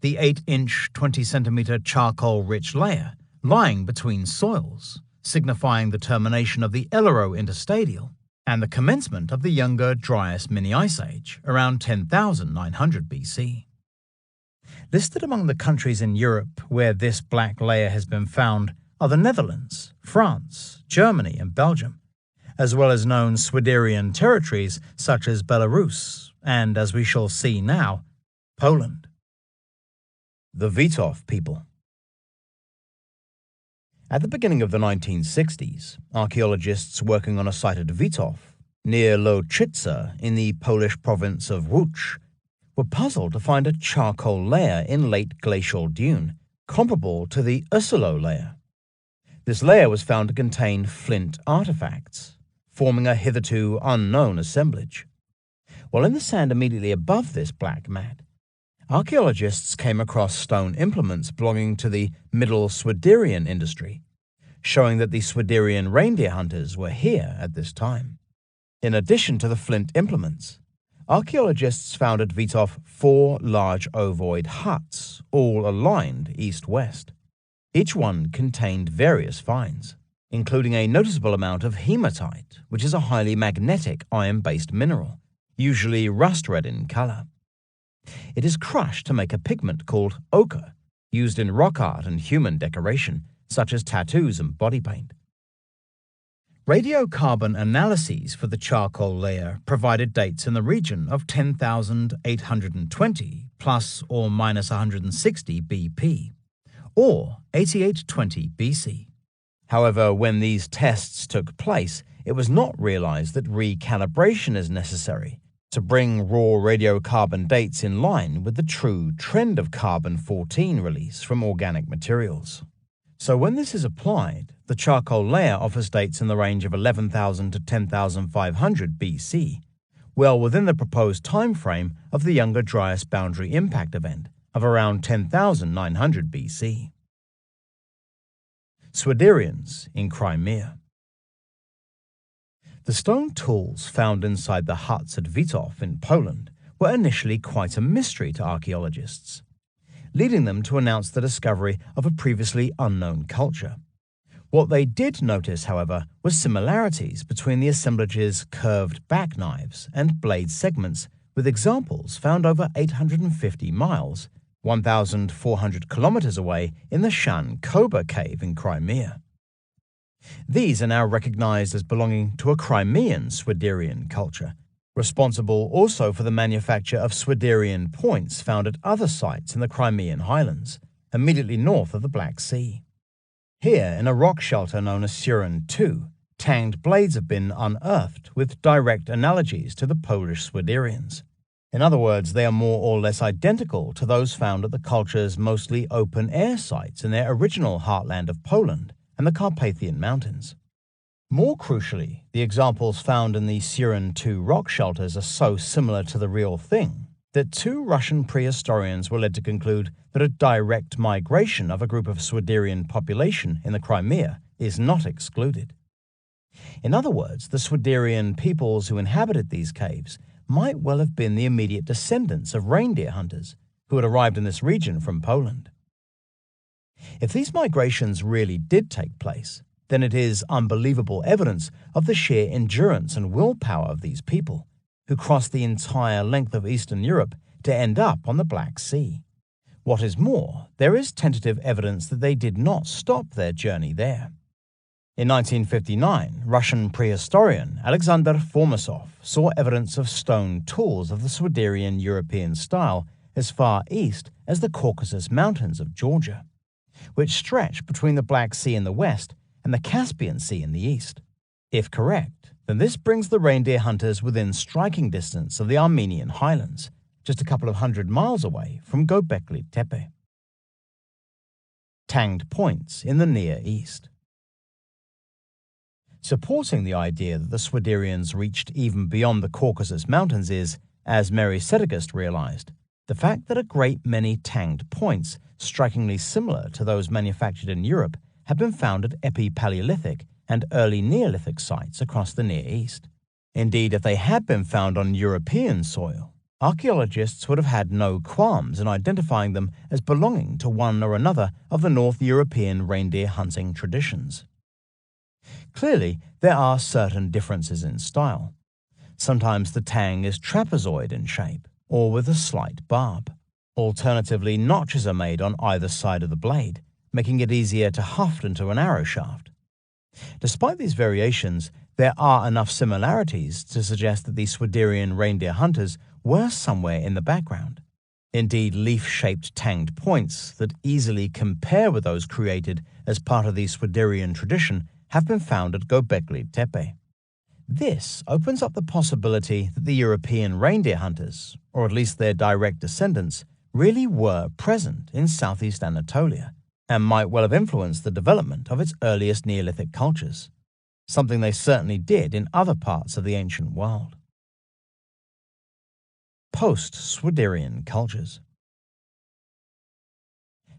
the 8-inch, 20-centimeter charcoal-rich layer lying between soils, signifying the termination of the Ellero interstadial, and the commencement of the Younger Dryas mini-ice age around 10,900 BC. Listed among the countries in Europe where this black layer has been found are the Netherlands, France, Germany, and Belgium, as well as known Swiderian territories such as Belarus and, as we shall see now, Poland. The Vitov people. At the beginning of the 1960s, archaeologists working on a site at Vitov, near Lowczyce in the Polish province of Łódź, were puzzled to find a charcoal layer in late glacial dune, comparable to the Oslo layer. This layer was found to contain flint artifacts, forming a hitherto unknown assemblage. While in the sand immediately above this black mat, archaeologists came across stone implements belonging to the Middle Swiderian industry, showing that the Swiderian reindeer hunters were here at this time. In addition to the flint implements, archaeologists found at Vitov 4 large ovoid huts, all aligned east-west. Each one contained various finds, including a noticeable amount of hematite, which is a highly magnetic iron-based mineral, usually rust-red in color. It is crushed to make a pigment called ochre, used in rock art and human decoration, such as tattoos and body paint. Radiocarbon analyses for the charcoal layer provided dates in the region of 10,820 plus or minus 160 BP, or 8820 BC. However, when these tests took place, it was not realized that recalibration is necessary to bring raw radiocarbon dates in line with the true trend of carbon-14 release from organic materials. So when this is applied, the charcoal layer offers dates in the range of 11,000 to 10,500 BC, well within the proposed time frame of the Younger Dryas boundary impact event of around 10,900 BC. Swiderians in Crimea. The stone tools found inside the huts at Witów in Poland were initially quite a mystery to archaeologists, leading them to announce the discovery of a previously unknown culture. What they did notice, however, was similarities between the assemblage's curved back knives and blade segments, with examples found over 850 miles, 1,400 kilometers away in the Shan Koba cave in Crimea. These are now recognized as belonging to a Crimean Swiderian culture, responsible also for the manufacture of Swiderian points found at other sites in the Crimean highlands, immediately north of the Black Sea. Here, in a rock shelter known as Surin II, tanged blades have been unearthed with direct analogies to the Polish Swiderians. In other words, they are more or less identical to those found at the culture's mostly open-air sites in their original heartland of Poland and the Carpathian Mountains. More crucially, the examples found in the Surin II rock shelters are so similar to the real thing that two Russian prehistorians were led to conclude that a direct migration of a group of Swiderian population in the Crimea is not excluded. In other words, the Swiderian peoples who inhabited these caves might well have been the immediate descendants of reindeer hunters who had arrived in this region from Poland. If these migrations really did take place, then it is unbelievable evidence of the sheer endurance and willpower of these people, who crossed the entire length of Eastern Europe to end up on the Black Sea. What is more, there is tentative evidence that they did not stop their journey there. In 1959, Russian prehistorian Alexander Formasov saw evidence of stone tools of the Swiderian European style as far east as the Caucasus Mountains of Georgia, which stretch between the Black Sea in the west and the Caspian Sea in the east. If correct, then this brings the reindeer hunters within striking distance of the Armenian highlands, just a couple of 100 miles away from Gobekli Tepe. Tanged points in the Near East. Supporting the idea that the Swiderians reached even beyond the Caucasus Mountains is, as Mary Sedegast realized, the fact that a great many tanged points, strikingly similar to those manufactured in Europe, have been found at Epi-Paleolithic and early Neolithic sites across the Near East. Indeed, if they had been found on European soil, archaeologists would have had no qualms in identifying them as belonging to one or another of the North European reindeer hunting traditions. Clearly, there are certain differences in style. Sometimes the tang is trapezoid in shape, or with a slight barb. Alternatively, notches are made on either side of the blade, making it easier to haft into an arrow shaft. Despite these variations, there are enough similarities to suggest that the Swiderian reindeer hunters were somewhere in the background. Indeed, leaf-shaped tanged points that easily compare with those created as part of the Swiderian tradition have been found at Gobekli Tepe. This opens up the possibility that the European reindeer hunters, or at least their direct descendants, really were present in southeast Anatolia and might well have influenced the development of its earliest Neolithic cultures, something they certainly did in other parts of the ancient world. Post-Swiderian cultures.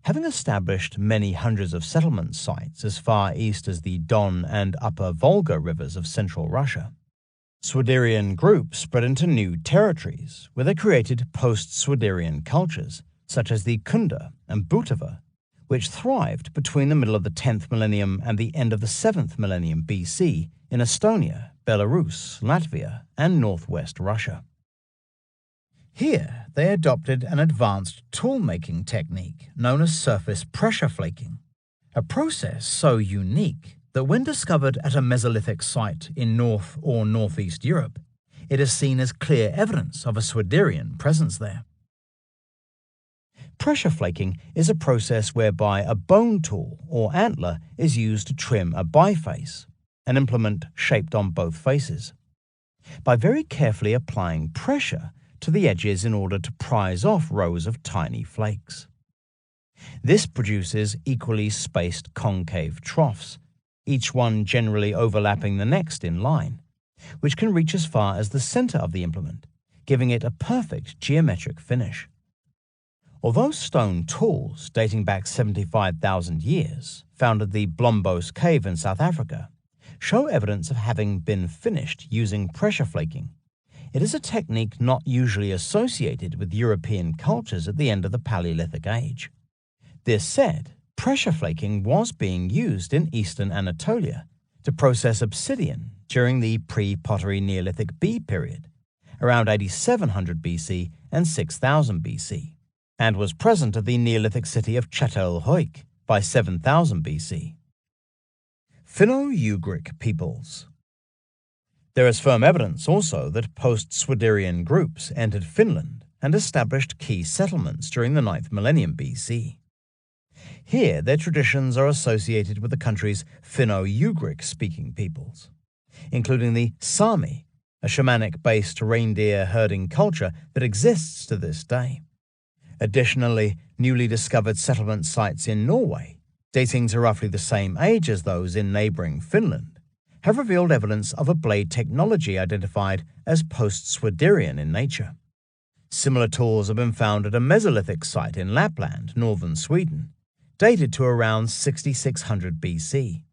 Having established many hundreds of settlement sites as far east as the Don and Upper Volga rivers of central Russia, Swiderian groups spread into new territories where they created post-Swiderian cultures, such as the Kunda and Butova, which thrived between the middle of the 10th millennium and the end of the 7th millennium BC in Estonia, Belarus, Latvia, and northwest Russia. Here, they adopted an advanced tool-making technique known as surface pressure flaking, a process so unique that when discovered at a Mesolithic site in North or Northeast Europe, it is seen as clear evidence of a Swiderian presence there. Pressure flaking is a process whereby a bone tool or antler is used to trim a biface, an implement shaped on both faces, by very carefully applying pressure to the edges in order to prise off rows of tiny flakes. This produces equally spaced concave troughs, each one generally overlapping the next in line, which can reach as far as the center of the implement, giving it a perfect geometric finish. Although stone tools dating back 75,000 years, found at the Blombos Cave in South Africa, show evidence of having been finished using pressure flaking, it is a technique not usually associated with European cultures at the end of the Paleolithic Age. This said, pressure flaking was being used in eastern Anatolia to process obsidian during the pre-pottery Neolithic B period, around 8700 BC and 6000 BC, and was present at the Neolithic city of Çatalhöyük by 7000 BC. Finno-Ugric peoples. There is firm evidence also that post-Swiderian groups entered Finland and established key settlements during the 9th millennium BC. Here, their traditions are associated with the country's Finno-Ugric-speaking peoples, including the Sami, a shamanic-based reindeer herding culture that exists to this day. Additionally, newly discovered settlement sites in Norway, dating to roughly the same age as those in neighboring Finland, have revealed evidence of a blade technology identified as post-Swiderian in nature. Similar tools have been found at a Mesolithic site in Lapland, northern Sweden, dated to around 6600 BC.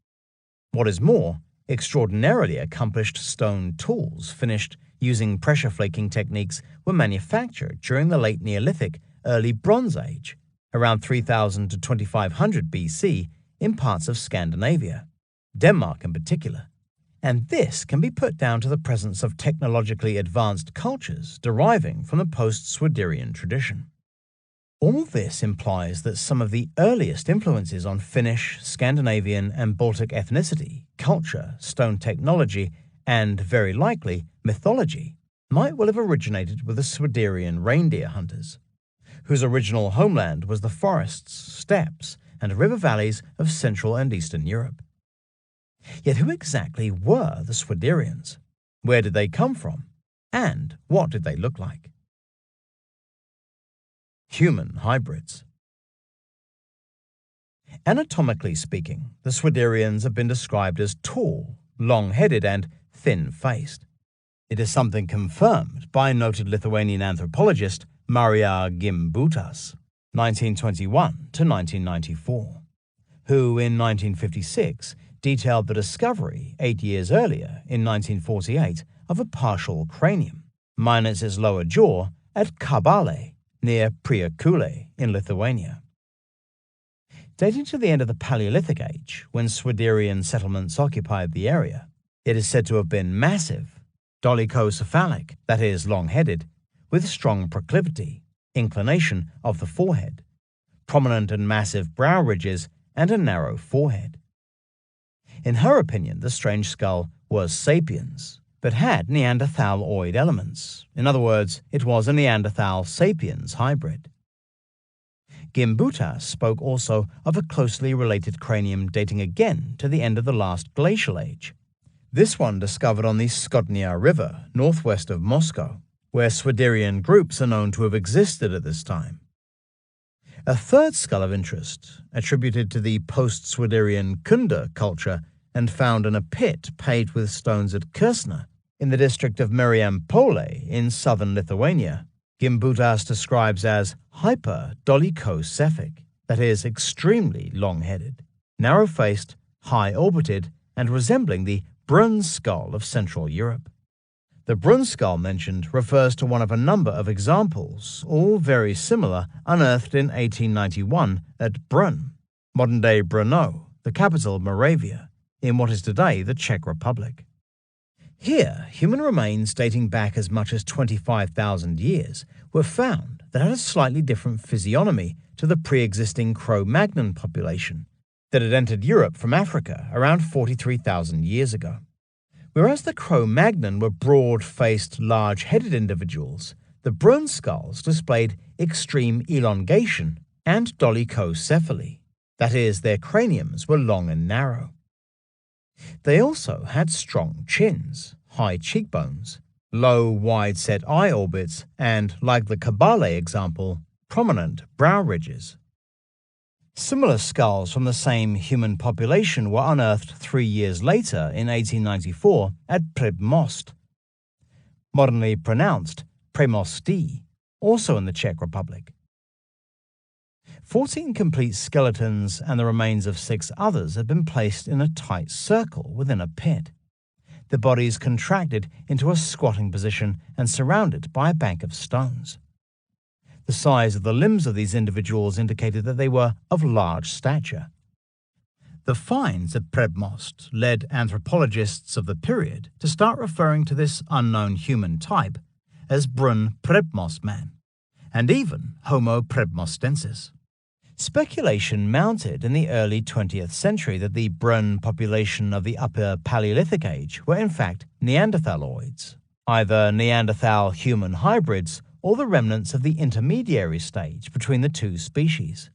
What is more, extraordinarily accomplished stone tools finished using pressure flaking techniques were manufactured during the late Neolithic, early Bronze Age, around 3000 to 2500 BC in parts of Scandinavia, Denmark in particular, and this can be put down to the presence of technologically advanced cultures deriving from the post-Swiderian tradition. All this implies that some of the earliest influences on Finnish, Scandinavian, and Baltic ethnicity, culture, stone technology, and, very likely, mythology might well have originated with the Swiderian reindeer hunters, whose original homeland was the forests, steppes, and river valleys of Central and Eastern Europe. Yet who exactly were the Swiderians? Where did they come from? And what did they look like? Human hybrids. Anatomically speaking, the Swiderians have been described as tall, long-headed, and thin-faced. It is something confirmed by noted Lithuanian anthropologist Maria Gimbutas, 1921 to 1994, who in 1956 detailed the discovery 8 years earlier, in 1948, of a partial cranium, minus its lower jaw, at Kabale, near Priekule in Lithuania. Dating to the end of the Paleolithic Age, when Swiderian settlements occupied the area, it is said to have been massive, dolichocephalic, that is, long-headed, with strong proclivity, inclination of the forehead, prominent and massive brow ridges, and a narrow forehead. In her opinion, the strange skull was sapiens, but had Neanderthaloid elements. In other words, it was a Neanderthal-sapiens hybrid. Gimbutas spoke also of a closely related cranium dating again to the end of the last glacial age, this one discovered on the Skodnia River, northwest of Moscow, where Swiderian groups are known to have existed at this time. A third skull of interest, attributed to the post-Swiderian Kunda culture and found in a pit paved with stones at Kersna, in the district of Marijampolė in southern Lithuania, Gimbutas describes as hyper-dolichocephic, that is, extremely long-headed, narrow-faced, high-orbited, and resembling the Brun skull of Central Europe. The Brun skull mentioned refers to one of a number of examples, all very similar, unearthed in 1891 at Brunn, modern-day Brno, the capital of Moravia, in what is today the Czech Republic. Here, human remains dating back as much as 25,000 years were found that had a slightly different physiognomy to the pre-existing Cro-Magnon population, that had entered Europe from Africa around 43,000 years ago. Whereas the Cro-Magnon were broad-faced, large-headed individuals, the Brun skulls displayed extreme elongation and dolichocephaly, that is, their craniums were long and narrow. They also had strong chins, high cheekbones, low, wide-set eye orbits, and, like the Kabale example, prominent brow ridges. Similar skulls from the same human population were unearthed 3 years later in 1894 at Przmost, modernly pronounced Premosti, also in the Czech Republic. 14 complete skeletons and the remains of 6 others had been placed in a tight circle within a pit. The bodies contracted into a squatting position and surrounded by a bank of stones. The size of the limbs of these individuals indicated that they were of large stature. The finds at Przmost led anthropologists of the period to start referring to this unknown human type as Brun Przmost man, and even Homo przmostensis. Speculation mounted in the early 20th century that the Brun population of the Upper Paleolithic Age were in fact Neanderthaloids, either Neanderthal-human hybrids or the remnants of the intermediary stage between the two species.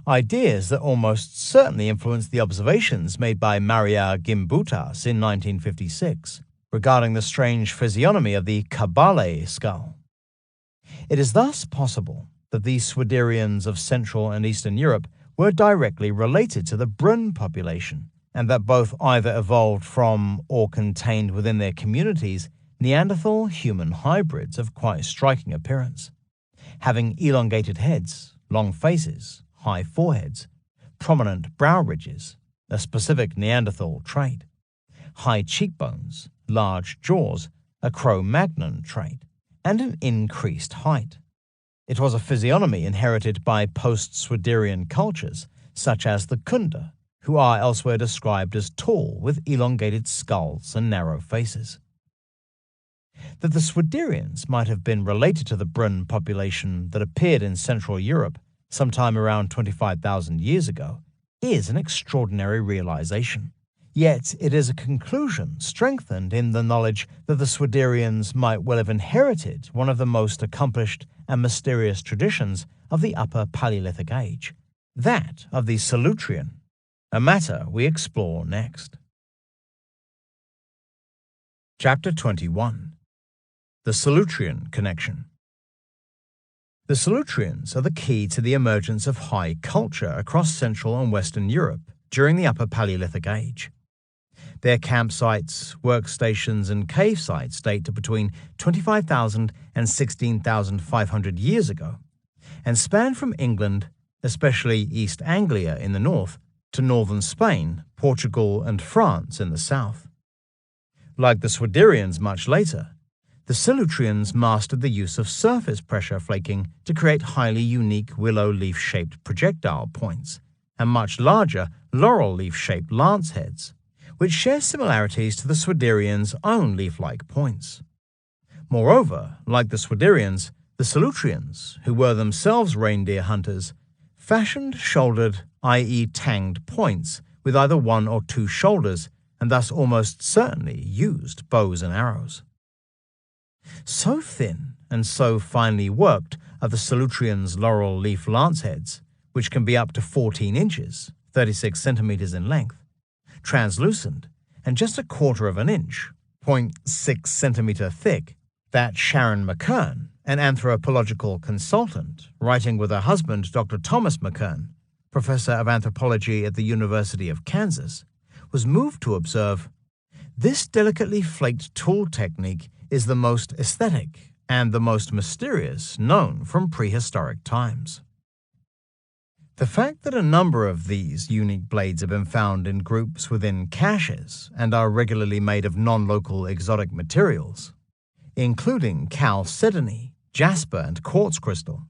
Ideas that almost certainly influenced the observations made by Maria Gimbutas in 1956 regarding the strange physiognomy of the Kabale skull. It is thus possible that these Swiderians of Central and Eastern Europe were directly related to the Brun population, and that both either evolved from or contained within their communities Neanderthal-human hybrids of quite striking appearance, having elongated heads, long faces, high foreheads, prominent brow ridges, a specific Neanderthal trait, high cheekbones, large jaws, a Cro-Magnon trait, and an increased height. It was a physiognomy inherited by post-Swiderian cultures, such as the Kunda, who are elsewhere described as tall with elongated skulls and narrow faces. That the Swiderians might have been related to the Brun population that appeared in Central Europe sometime around 25,000 years ago is an extraordinary realization. Yet it is a conclusion strengthened in the knowledge that the Swiderians might well have inherited one of the most accomplished and mysterious traditions of the Upper Paleolithic Age, that of the Solutrean, a matter we explore next. Chapter 21. The Solutrean Connection. The Solutreans are the key to the emergence of high culture across Central and Western Europe during the Upper Paleolithic Age. Their campsites, workstations, and cave sites date to between 25,000 and 16,500 years ago, and span from England, especially East Anglia in the north, to northern Spain, Portugal, and France in the south. Like the Swiderians much later, the Solutreans mastered the use of surface pressure flaking to create highly unique willow leaf-shaped projectile points, and much larger laurel leaf-shaped lance heads, which share similarities to the Swiderians' own leaf-like points. Moreover, like the Swiderians, the Solutreans, who were themselves reindeer hunters, fashioned shouldered, i.e. tanged points with either 1 or 2 shoulders, and thus almost certainly used bows and arrows. So thin and so finely worked are the Solutreans' laurel leaf lanceheads, which can be up to 14 inches, 36 centimeters in length, translucent, and just 1/4 of an inch, 0.6 centimeter thick, that Sharon McKern, an anthropological consultant, writing with her husband Dr. Thomas McKern, professor of anthropology at the University of Kansas, was moved to observe, "This delicately flaked tool technique is the most aesthetic and the most mysterious known from prehistoric times." The fact that a number of these unique blades have been found in groups within caches and are regularly made of non-local exotic materials, including chalcedony, jasper, and quartz crystal,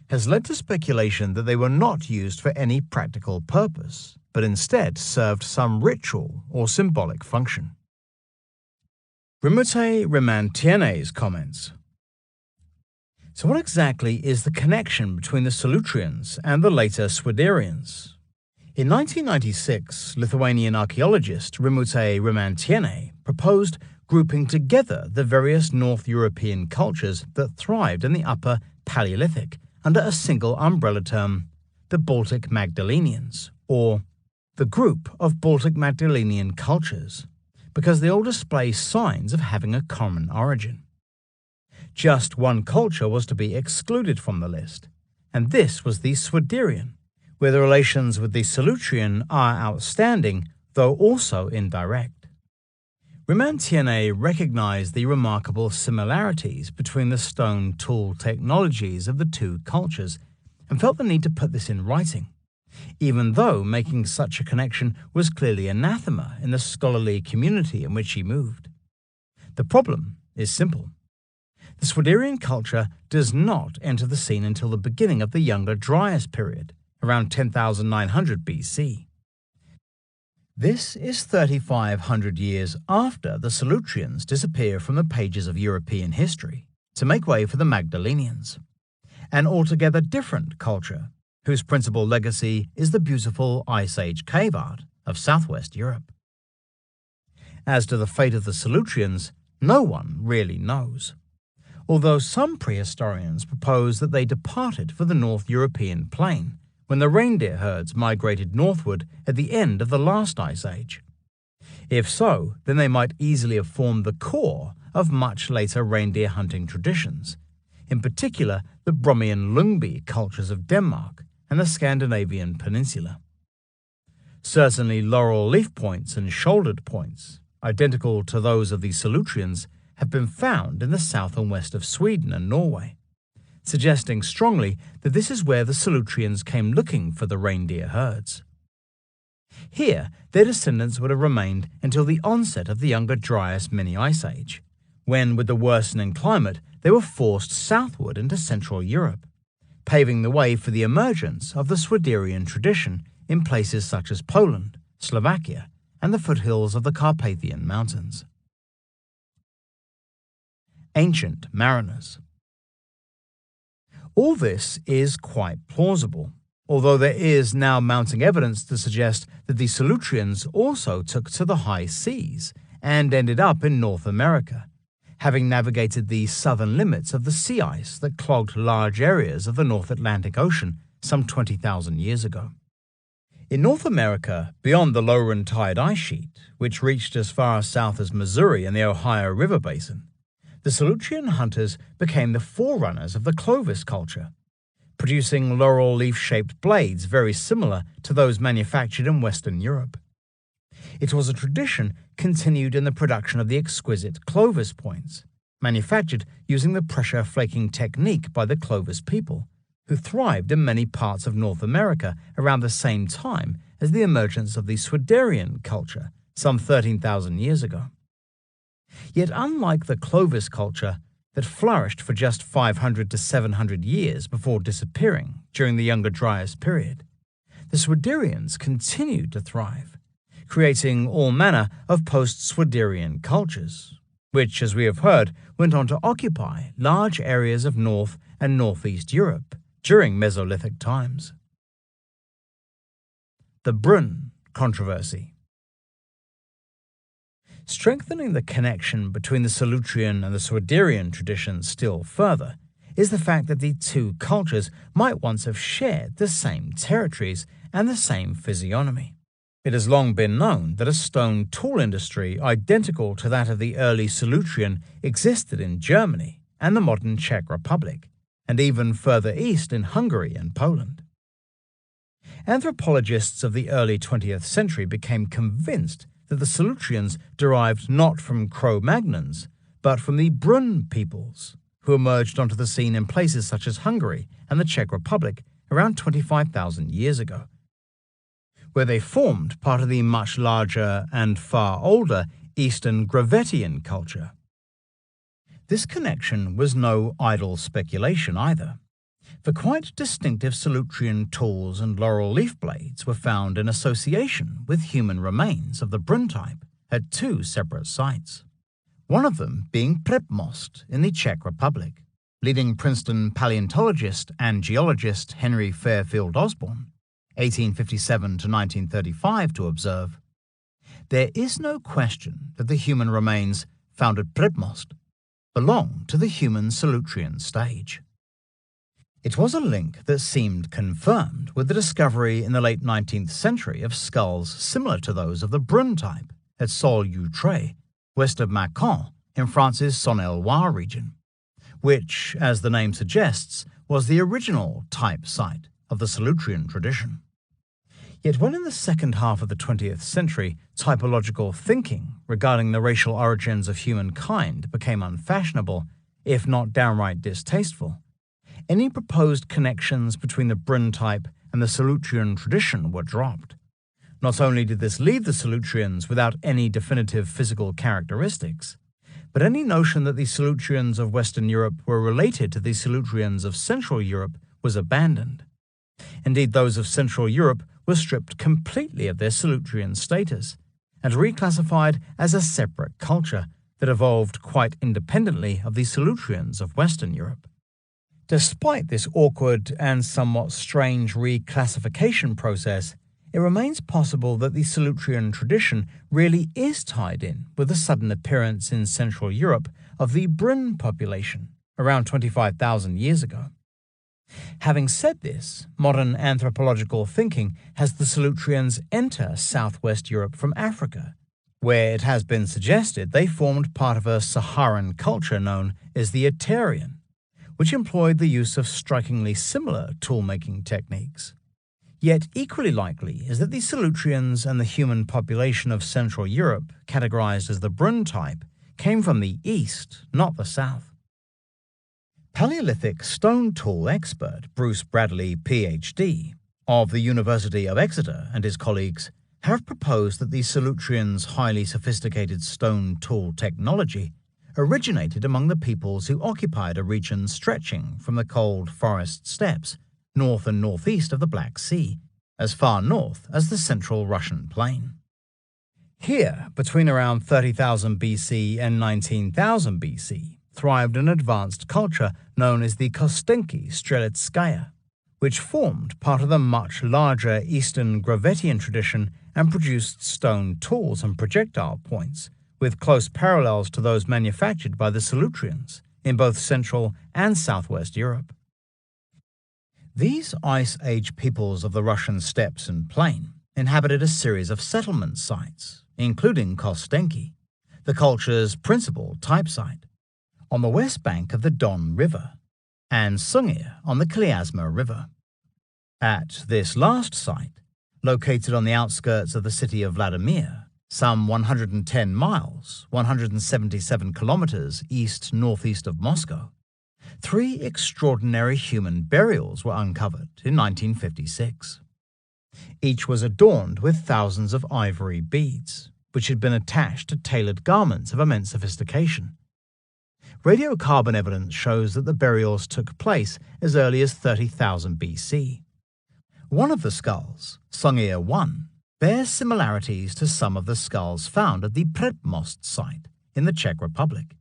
has led to speculation that they were not used for any practical purpose, but instead served some ritual or symbolic function. Rimute Rimantiene's comments. So what exactly is the connection between the Solutreans and the later Swiderians? In 1996, Lithuanian archaeologist Rimute Rimantiene proposed grouping together the various North European cultures that thrived in the Upper Paleolithic under a single umbrella term, the Baltic Magdalenians, or the group of Baltic Magdalenian cultures, because they all display signs of having a common origin. Just one culture was to be excluded from the list, and this was the Swiderian, where the relations with the Solutrean are outstanding, though also indirect. Rimantiene recognized the remarkable similarities between the stone tool technologies of the two cultures and felt the need to put this in writing, even though making such a connection was clearly anathema in the scholarly community in which he moved. The problem is simple. The Swiderian culture does not enter the scene until the beginning of the Younger Dryas period, around 10,900 BC. This is 3,500 years after the Solutreans disappear from the pages of European history to make way for the Magdalenians, an altogether different culture whose principal legacy is the beautiful Ice Age cave art of southwest Europe. As to the fate of the Solutreans, no one really knows, although some prehistorians propose that they departed for the North European plain when the reindeer herds migrated northward at the end of the last Ice Age. If so, then they might easily have formed the core of much later reindeer hunting traditions, in particular the Brummian Lungby cultures of Denmark and the Scandinavian peninsula. Certainly laurel leaf points and shouldered points, identical to those of the Solutreans, have been found in the south and west of Sweden and Norway, suggesting strongly that this is where the Solutreans came looking for the reindeer herds. Here, their descendants would have remained until the onset of the Younger Dryas mini-ice age, when, with the worsening climate, they were forced southward into Central Europe, paving the way for the emergence of the Swiderian tradition in places such as Poland, Slovakia, and the foothills of the Carpathian Mountains. Ancient mariners. All this is quite plausible, although there is now mounting evidence to suggest that the Solutreans also took to the high seas and ended up in North America, having navigated the southern limits of the sea ice that clogged large areas of the North Atlantic Ocean some 20,000 years ago. In North America, beyond the Laurentian tide ice sheet, which reached as far south as Missouri and the Ohio River basin, the Solutrean hunters became the forerunners of the Clovis culture, producing laurel leaf-shaped blades very similar to those manufactured in Western Europe. It was a tradition continued in the production of the exquisite Clovis points, manufactured using the pressure flaking technique by the Clovis people, who thrived in many parts of North America around the same time as the emergence of the Swiderian culture some 13,000 years ago. Yet unlike the Clovis culture that flourished for just 500 to 700 years before disappearing during the Younger Dryas period, the Swiderians continued to thrive, creating all manner of post-Swiderian cultures, which, as we have heard, went on to occupy large areas of North and Northeast Europe during Mesolithic times. The Brunn controversy. Strengthening the connection between the Solutrean and the Swiderian traditions still further is the fact that the two cultures might once have shared the same territories and the same physiognomy. It has long been known that a stone tool industry identical to that of the early Solutrean existed in Germany and the modern Czech Republic, and even further east in Hungary and Poland. Anthropologists of the early 20th century became convinced that the Solutreans derived not from Cro-Magnons, but from the Brunn peoples, who emerged onto the scene in places such as Hungary and the Czech Republic around 25,000 years ago, where they formed part of the much larger and far older Eastern Gravettian culture. This connection was no idle speculation either, for quite distinctive Solutrean tools and laurel leaf blades were found in association with human remains of the Brunn type at two separate sites, one of them being Prepmost in the Czech Republic. Leading Princeton paleontologist and geologist Henry Fairfield Osborn, 1857 to 1935, to observe, "There is no question that the human remains found at Predmost belong to the human Solutrean stage." It was a link that seemed confirmed with the discovery in the late 19th century of skulls similar to those of the Brun type at Sol-Outre, west of Mâcon, in France's Saône-et-Loire region, which, as the name suggests, was the original type site of the Solutrean tradition. Yet when in the second half of the 20th century typological thinking regarding the racial origins of humankind became unfashionable, if not downright distasteful, any proposed connections between the Brun type and the Solutrean tradition were dropped. Not only did this leave the Solutreans without any definitive physical characteristics, but any notion that the Solutreans of Western Europe were related to the Solutreans of Central Europe was abandoned. Indeed, those of Central Europe were stripped completely of their Solutrean status and reclassified as a separate culture that evolved quite independently of the Solutreans of Western Europe. Despite this awkward and somewhat strange reclassification process, it remains possible that the Solutrean tradition really is tied in with the sudden appearance in Central Europe of the Brun population around 25,000 years ago. Having said this, modern anthropological thinking has the Solutreans enter southwest Europe from Africa, where it has been suggested they formed part of a Saharan culture known as the Aterian, which employed the use of strikingly similar tool-making techniques. Yet equally likely is that the Solutreans and the human population of Central Europe, categorized as the Brun type, came from the east, not the south. Paleolithic stone tool expert Bruce Bradley, Ph.D., of the University of Exeter, and his colleagues have proposed that the Solutreans' highly sophisticated stone tool technology originated among the peoples who occupied a region stretching from the cold forest steppes north and northeast of the Black Sea, as far north as the central Russian plain. Here, between around 30,000 BC and 19,000 BC, thrived an advanced culture known as the Kostenki Strelitskaya, which formed part of the much larger Eastern Gravettian tradition and produced stone tools and projectile points, with close parallels to those manufactured by the Solutreans in both Central and Southwest Europe. These Ice Age peoples of the Russian steppes and plain inhabited a series of settlement sites, including Kostenki, the culture's principal type site, on the west bank of the Don River, and Sungir on the Kliazma River. At this last site, located on the outskirts of the city of Vladimir, some 110 miles, 177 kilometers east-northeast of Moscow, 3 extraordinary human burials were uncovered in 1956. Each was adorned with thousands of ivory beads, which had been attached to tailored garments of immense sophistication. Radiocarbon evidence shows that the burials took place as early as 30,000 BC. One of the skulls, Sungir I, bears similarities to some of the skulls found at the Predmost site in the Czech Republic.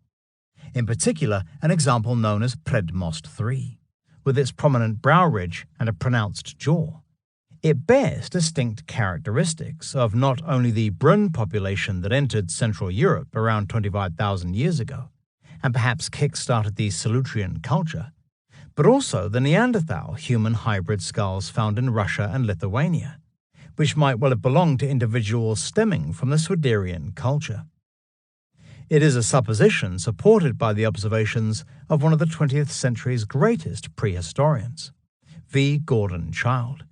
In particular, an example known as Predmost III, with its prominent brow ridge and a pronounced jaw. It bears distinct characteristics of not only the Brun population that entered Central Europe around 25,000 years ago, and perhaps kick-started the Solutrean culture, but also the Neanderthal human hybrid skulls found in Russia and Lithuania, which might well have belonged to individuals stemming from the Swiderian culture. It is a supposition supported by the observations of one of the 20th century's greatest prehistorians, V. Gordon Childe.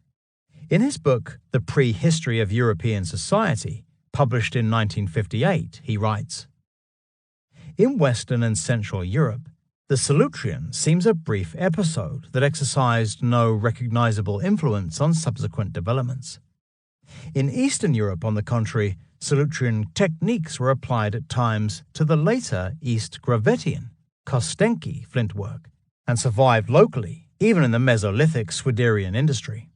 In his book, The Prehistory of European Society, published in 1958, he writes, "In Western and Central Europe, the Solutrean seems a brief episode that exercised no recognizable influence on subsequent developments. In Eastern Europe, on the contrary, Solutrean techniques were applied at times to the later East Gravettian, Kostenki flintwork, and survived locally, even in the Mesolithic Swiderian industry."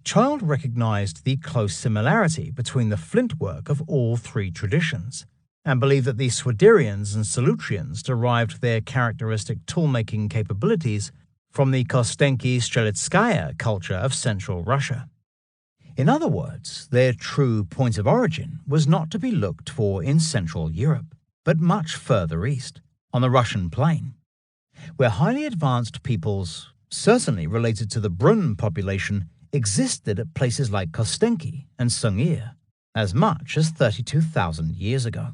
Childe recognized the close similarity between the flintwork of all 3 traditions, and believed that the Swiderians and Solutreans derived their characteristic tool-making capabilities from the Kostenki-Strelitskaya culture of central Russia. In other words, their true point of origin was not to be looked for in Central Europe, but much further east, on the Russian plain, where highly advanced peoples, certainly related to the Brun population, existed at places like Kostenki and Sungir, as much as 32,000 years ago.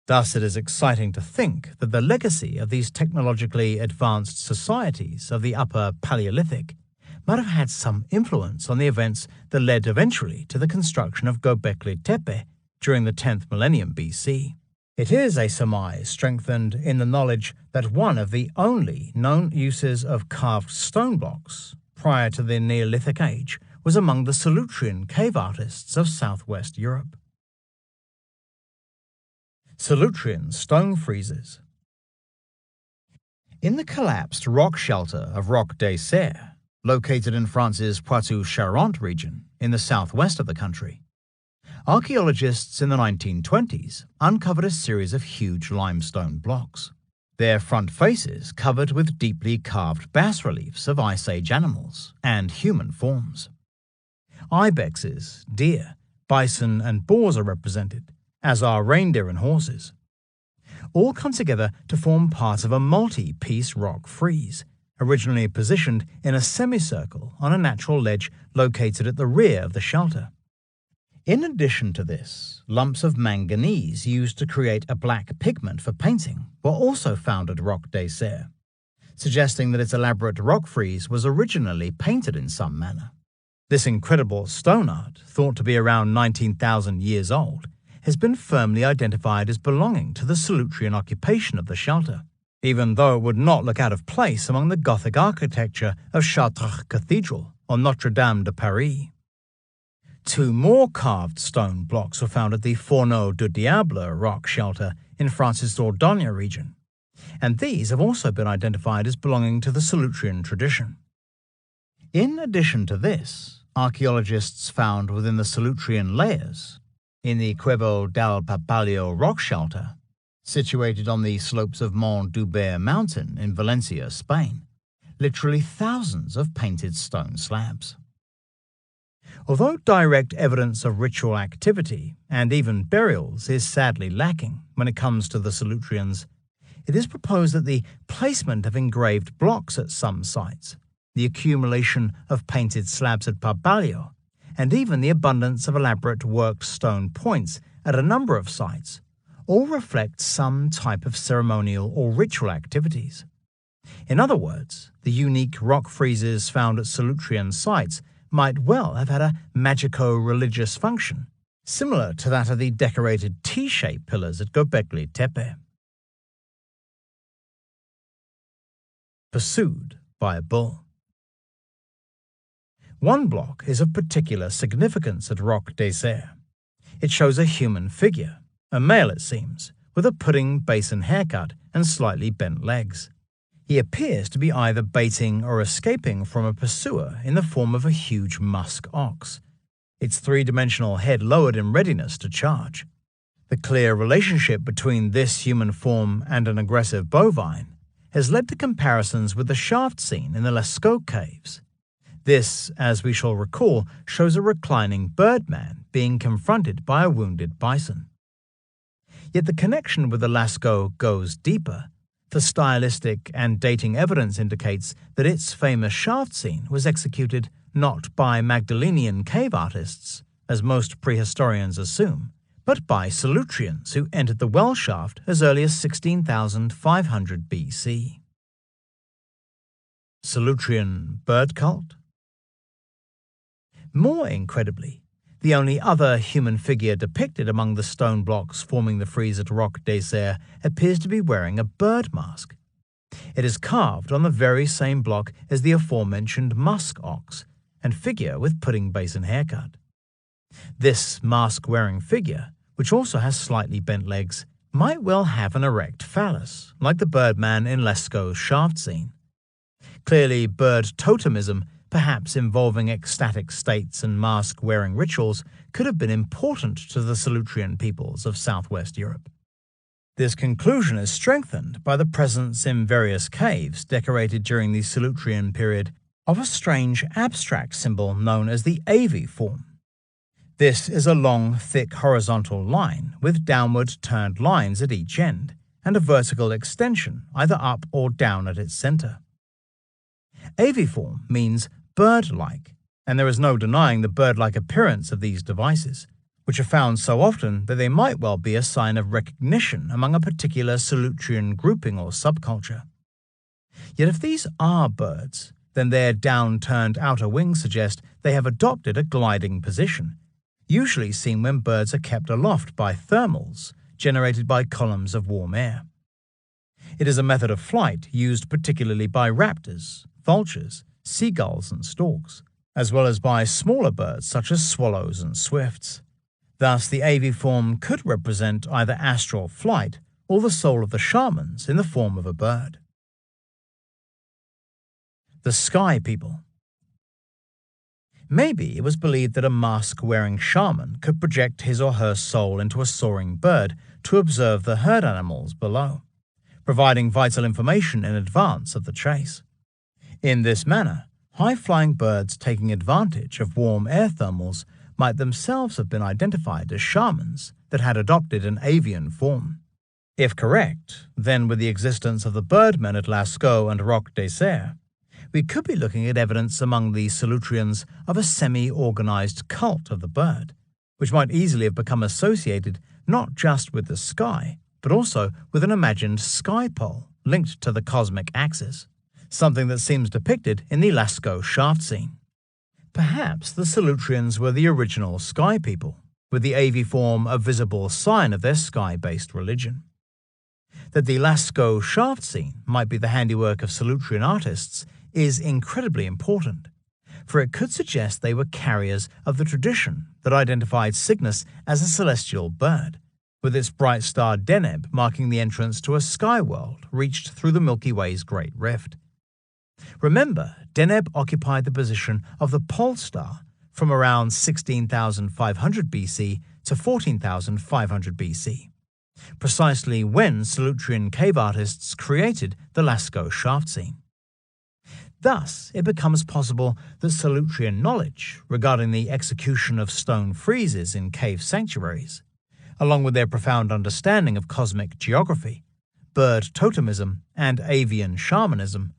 Thus, it is exciting to think that the legacy of these technologically advanced societies of the Upper Paleolithic might have had some influence on the events that led eventually to the construction of Gobekli Tepe during the 10th millennium BC. It is a surmise strengthened in the knowledge that one of the only known uses of carved stone blocks prior to the Neolithic age was among the Solutrean cave artists of southwest Europe. Solutrean stone friezes. In the collapsed rock shelter of Roc des Serres, located in France's Poitou-Charentes region in the southwest of the country, archaeologists in the 1920s uncovered a series of huge limestone blocks, their front faces covered with deeply carved bas-reliefs of Ice Age animals and human forms. Ibexes, deer, bison, and boars are represented, as are reindeer and horses. All come together to form part of a multi-piece rock frieze, originally positioned in a semicircle on a natural ledge located at the rear of the shelter. In addition to this, lumps of manganese used to create a black pigment for painting were also found at Roc des Serres, suggesting that its elaborate rock frieze was originally painted in some manner. This incredible stone art, thought to be around 19,000 years old, has been firmly identified as belonging to the Solutrean occupation of the shelter, even though it would not look out of place among the Gothic architecture of Chartres Cathedral or Notre Dame de Paris. Two more carved stone blocks were found at the Fourneau du Diable rock shelter in France's Dordogne region, and these have also been identified as belonging to the Solutrean tradition. In addition to this, archaeologists found within the Solutrean layers, in the Cuevo del Papalio rock shelter, situated on the slopes of Mont Dubert mountain in Valencia, Spain, literally thousands of painted stone slabs. Although direct evidence of ritual activity and even burials is sadly lacking when it comes to the Solutreans, it is proposed that the placement of engraved blocks at some sites, the accumulation of painted slabs at Papalio, and even the abundance of elaborate worked stone points at a number of sites all reflect some type of ceremonial or ritual activities. In other words, the unique rock friezes found at Solutrean sites might well have had a magico-religious function, similar to that of the decorated T-shaped pillars at Gobekli Tepe. Pursued by a bull. One block is of particular significance at Roc des Serres. It shows a human figure, a male it seems, with a pudding basin haircut and slightly bent legs. He appears to be either baiting or escaping from a pursuer in the form of a huge musk ox, its three-dimensional head lowered in readiness to charge. The clear relationship between this human form and an aggressive bovine has led to comparisons with the shaft scene in the Lascaux caves. This, as we shall recall, shows a reclining birdman being confronted by a wounded bison. Yet the connection with the Lascaux goes deeper. The stylistic and dating evidence indicates that its famous shaft scene was executed not by Magdalenian cave artists, as most prehistorians assume, but by Solutreans who entered the well shaft as early as 16,500 BC. Solutrean bird cult? More incredibly, the only other human figure depicted among the stone blocks forming the frieze at Roc des Serres appears to be wearing a bird mask. It is carved on the very same block as the aforementioned musk ox and figure with pudding basin haircut. This mask-wearing figure, which also has slightly bent legs, might well have an erect phallus, like the birdman in Lascaux's shaft scene. Clearly, bird totemism, perhaps involving ecstatic states and mask-wearing rituals, could have been important to the Solutrean peoples of southwest Europe. This conclusion is strengthened by the presence in various caves decorated during the Solutrean period of a strange abstract symbol known as the AV form. This is a long, thick horizontal line with downward turned lines at each end and a vertical extension either up or down at its center. Aviform means bird-like, and there is no denying the bird-like appearance of these devices, which are found so often that they might well be a sign of recognition among a particular Solutrean grouping or subculture. Yet if these are birds, then their down-turned outer wings suggest they have adopted a gliding position, usually seen when birds are kept aloft by thermals generated by columns of warm air. It is a method of flight used particularly by raptors, vultures, seagulls and storks, as well as by smaller birds such as swallows and swifts. Thus, the aviform could represent either astral flight or the soul of the shamans in the form of a bird. The Sky People. Maybe it was believed that a mask-wearing shaman could project his or her soul into a soaring bird to observe the herd animals below, providing vital information in advance of the chase. In this manner, high-flying birds taking advantage of warm air thermals might themselves have been identified as shamans that had adopted an avian form. If correct, then with the existence of the birdmen at Lascaux and Roc des Serres, we could be looking at evidence among the Solutreans of a semi-organized cult of the bird, which might easily have become associated not just with the sky, but also with an imagined sky pole linked to the cosmic axis, something that seems depicted in the Lascaux shaft scene. Perhaps the Solutreans were the original sky people, with the aviform a visible sign of their sky-based religion. That the Lascaux shaft scene might be the handiwork of Solutrean artists is incredibly important, for it could suggest they were carriers of the tradition that identified Cygnus as a celestial bird, with its bright star Deneb marking the entrance to a sky world reached through the Milky Way's Great Rift. Remember, Deneb occupied the position of the pole star from around 16,500 BC to 14,500 BC, precisely when Solutrean cave artists created the Lascaux shaft scene. Thus, it becomes possible that Solutrean knowledge regarding the execution of stone friezes in cave sanctuaries, along with their profound understanding of cosmic geography, bird totemism, and avian shamanism,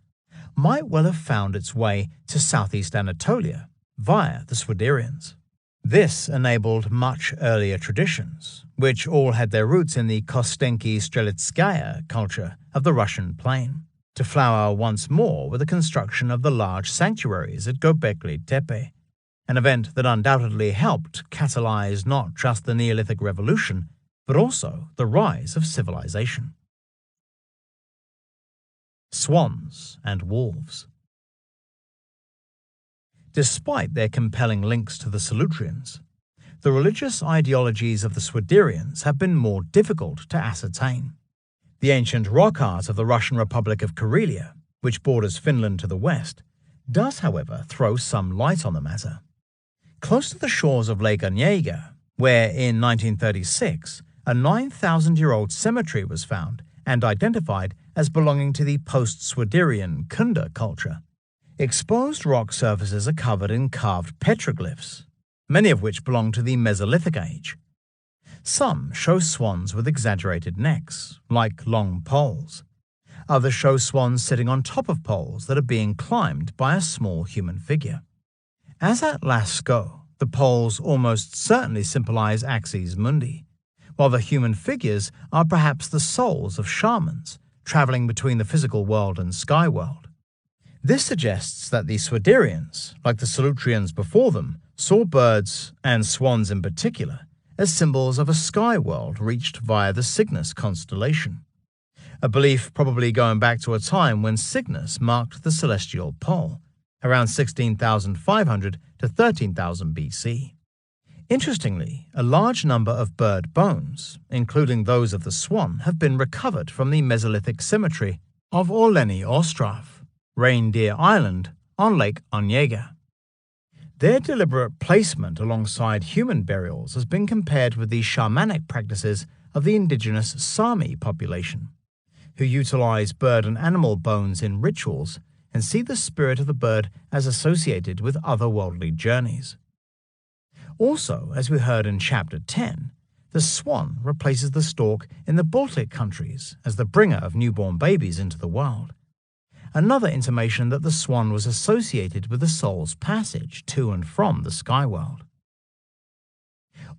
might well have found its way to southeast Anatolia via the Swiderians. This enabled much earlier traditions, which all had their roots in the Kostenki-Strelitskaya culture of the Russian plain, to flower once more with the construction of the large sanctuaries at Gobekli Tepe, an event that undoubtedly helped catalyze not just the Neolithic Revolution, but also the rise of civilization. Swans and wolves. Despite their compelling links to the Solutreans, the religious ideologies of the Swiderians have been more difficult to ascertain. The ancient rock art of the Russian Republic of Karelia, which borders Finland to the west, does, however, throw some light on the matter. Close to the shores of Lake Onega, where in 1936 a 9,000-year-old cemetery was found and identified as belonging to the post-Swiderian Kunda culture, exposed rock surfaces are covered in carved petroglyphs, many of which belong to the Mesolithic age. Some show swans with exaggerated necks, like long poles. Others show swans sitting on top of poles that are being climbed by a small human figure. As at Lascaux, the poles almost certainly symbolize axes mundi, while the human figures are perhaps the souls of shamans traveling between the physical world and sky world. This suggests that the Swiderians, like the Solutreans before them, saw birds, and swans in particular, as symbols of a sky world reached via the Cygnus constellation, a belief probably going back to a time when Cygnus marked the celestial pole, around 16,500 to 13,000 BC. Interestingly, a large number of bird bones, including those of the swan, have been recovered from the Mesolithic cemetery of Orleni Ostrov, Reindeer Island, on Lake Onega. Their deliberate placement alongside human burials has been compared with the shamanic practices of the indigenous Sami population, who utilize bird and animal bones in rituals and see the spirit of the bird as associated with otherworldly journeys. Also, as we heard in Chapter 10, the swan replaces the stork in the Baltic countries as the bringer of newborn babies into the world. Another intimation that the swan was associated with the soul's passage to and from the sky world.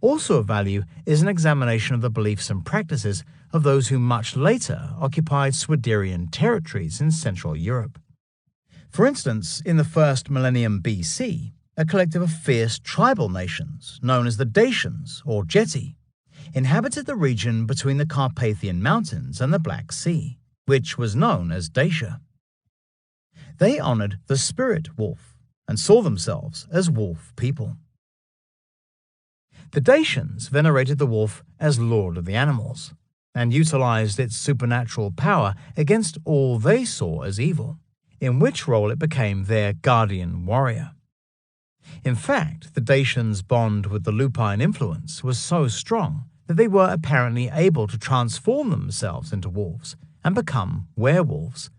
Also of value is an examination of the beliefs and practices of those who much later occupied Swiderian territories in Central Europe. For instance, in the first millennium BC, a collective of fierce tribal nations, known as the Dacians or Geti, inhabited the region between the Carpathian Mountains and the Black Sea, which was known as Dacia. They honored the spirit wolf and saw themselves as wolf people. The Dacians venerated the wolf as lord of the animals and utilized its supernatural power against all they saw as evil, in which role it became their guardian warrior. In fact, the Dacians' bond with the lupine influence was so strong that they were apparently able to transform themselves into wolves and become werewolves,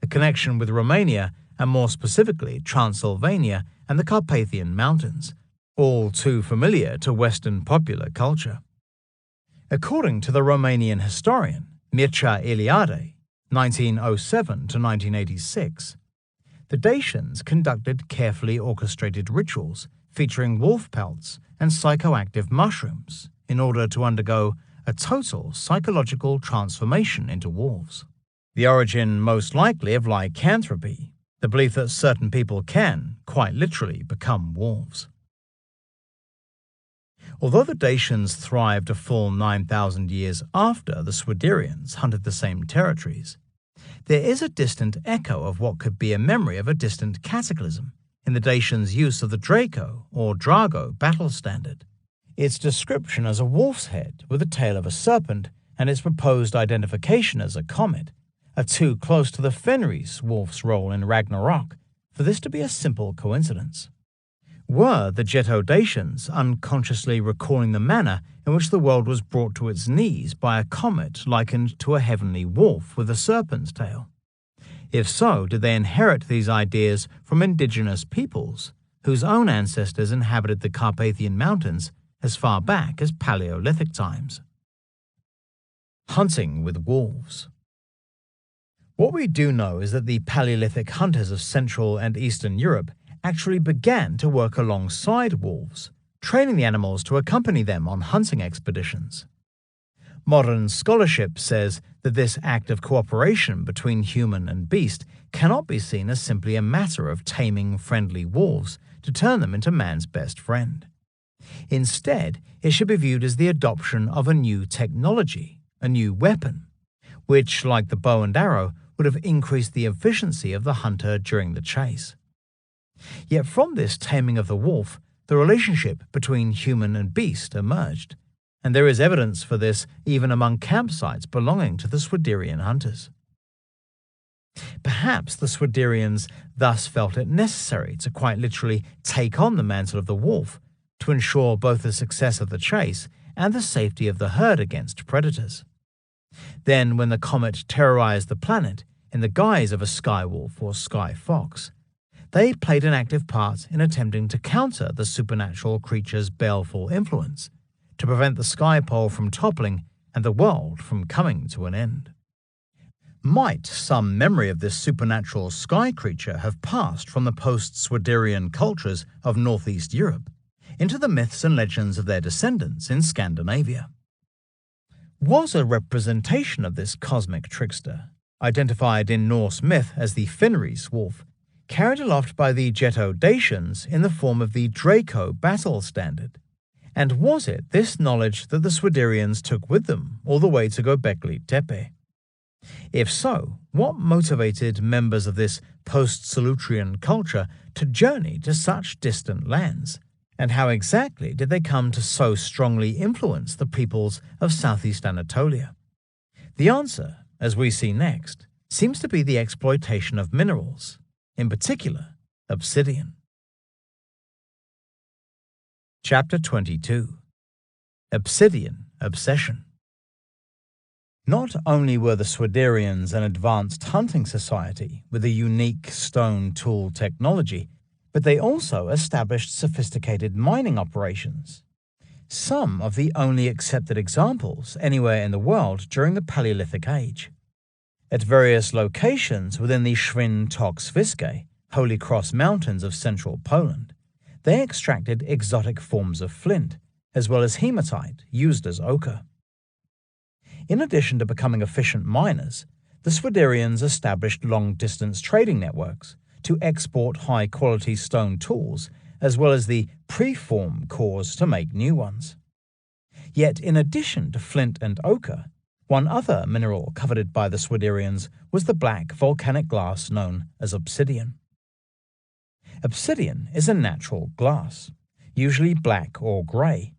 a connection with Romania and more specifically Transylvania and the Carpathian Mountains, all too familiar to Western popular culture. According to the Romanian historian Mircea Eliade, 1907 to 1986, the Dacians conducted carefully orchestrated rituals featuring wolf pelts and psychoactive mushrooms in order to undergo a total psychological transformation into wolves. The origin most likely of lycanthropy, the belief that certain people can, quite literally, become wolves. Although the Dacians thrived a full 9,000 years after the Swiderians hunted the same territories, there is a distant echo of what could be a memory of a distant cataclysm in the Dacians' use of the Draco or Drago battle standard. Its description as a wolf's head with the tail of a serpent and its proposed identification as a comet are too close to the Fenris wolf's role in Ragnarok for this to be a simple coincidence. Were the Ghetto-Dacians unconsciously recalling the manner in which the world was brought to its knees by a comet likened to a heavenly wolf with a serpent's tail? If so, did they inherit these ideas from indigenous peoples whose own ancestors inhabited the Carpathian Mountains as far back as Paleolithic times? Hunting with wolves. What we do know is that the Paleolithic hunters of Central and Eastern Europe actually began to work alongside wolves, training the animals to accompany them on hunting expeditions. Modern scholarship says that this act of cooperation between human and beast cannot be seen as simply a matter of taming friendly wolves to turn them into man's best friend. Instead, it should be viewed as the adoption of a new technology, a new weapon, which, like the bow and arrow, would have increased the efficiency of the hunter during the chase. Yet from this taming of the wolf, the relationship between human and beast emerged, and there is evidence for this even among campsites belonging to the Swiderian hunters. Perhaps the Swiderians thus felt it necessary to quite literally take on the mantle of the wolf to ensure both the success of the chase and the safety of the herd against predators. Then, when the comet terrorized the planet in the guise of a sky wolf or sky fox, they played an active part in attempting to counter the supernatural creature's baleful influence, to prevent the sky pole from toppling and the world from coming to an end. Might some memory of this supernatural sky creature have passed from the post-Swiderian cultures of northeast Europe into the myths and legends of their descendants in Scandinavia? Was a representation of this cosmic trickster, identified in Norse myth as the Fenris wolf, carried aloft by the Ghetto-Dacians in the form of the Draco battle standard? And was it this knowledge that the Swiderians took with them all the way to Gobekli Tepe? If so, what motivated members of this post-Solutrean culture to journey to such distant lands? And how exactly did they come to so strongly influence the peoples of southeast Anatolia? The answer, as we see next, seems to be the exploitation of minerals, in particular, obsidian. Chapter 22. Obsidian Obsession. Not only were the Swiderians an advanced hunting society with a unique stone tool technology, but they also established sophisticated mining operations, some of the only accepted examples anywhere in the world during the Paleolithic Age. At various locations within the Świętokrzyskie, Holy Cross Mountains of central Poland, they extracted exotic forms of flint, as well as hematite used as ochre. In addition to becoming efficient miners, the Swiderians established long-distance trading networks to export high-quality stone tools, as well as the preform cores to make new ones. Yet, in addition to flint and ochre, one other mineral coveted by the Swiderians was the black volcanic glass known as obsidian. Obsidian is a natural glass, usually black or grey,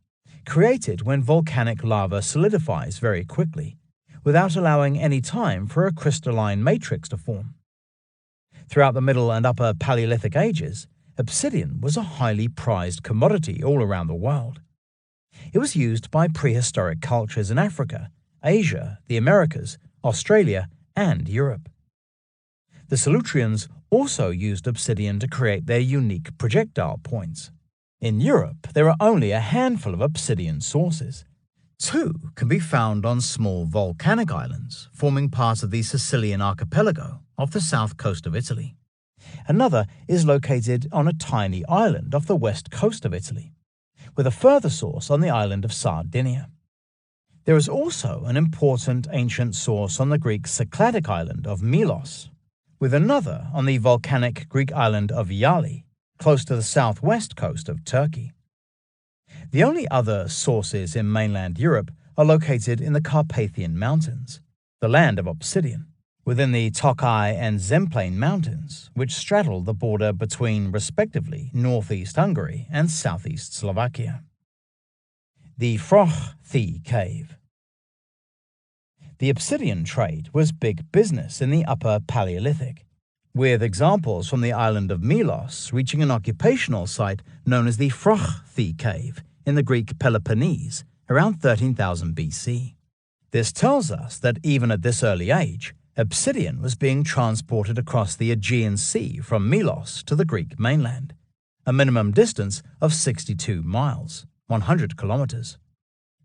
created when volcanic lava solidifies very quickly, without allowing any time for a crystalline matrix to form. Throughout the Middle and Upper Paleolithic ages, obsidian was a highly prized commodity all around the world. It was used by prehistoric cultures in Africa, Asia, the Americas, Australia, and Europe. The Solutreans also used obsidian to create their unique projectile points. In Europe, there are only a handful of obsidian sources. 2 can be found on small volcanic islands forming part of the Sicilian archipelago off the south coast of Italy. Another is located on a tiny island off the west coast of Italy, with a further source on the island of Sardinia. There is also an important ancient source on the Greek Cycladic island of Milos, with another on the volcanic Greek island of Yali, close to the southwest coast of Turkey. The only other sources in mainland Europe are located in the Carpathian Mountains, the land of obsidian, within the Tokai and Zemplane Mountains, which straddle the border between, respectively, northeast Hungary and southeast Slovakia. The Frochthi Cave. The obsidian trade was big business in the Upper Paleolithic, with examples from the island of Milos reaching an occupational site known as the Frochthi Cave in the Greek Peloponnese around 13,000 BC. This tells us that even at this early age, obsidian was being transported across the Aegean Sea from Milos to the Greek mainland, a minimum distance of 62 miles, 100 kilometers.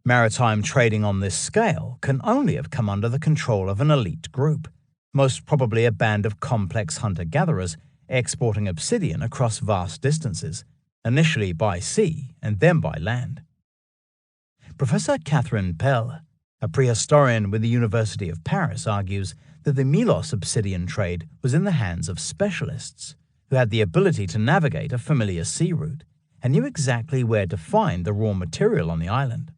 Maritime trading on this scale can only have come under the control of an elite group, most probably a band of complex hunter-gatherers exporting obsidian across vast distances, initially by sea and then by land. Professor Catherine Pell, a prehistorian with the University of Paris, argues that the Milos obsidian trade was in the hands of specialists who had the ability to navigate a familiar sea route and knew exactly where to find the raw material on the island.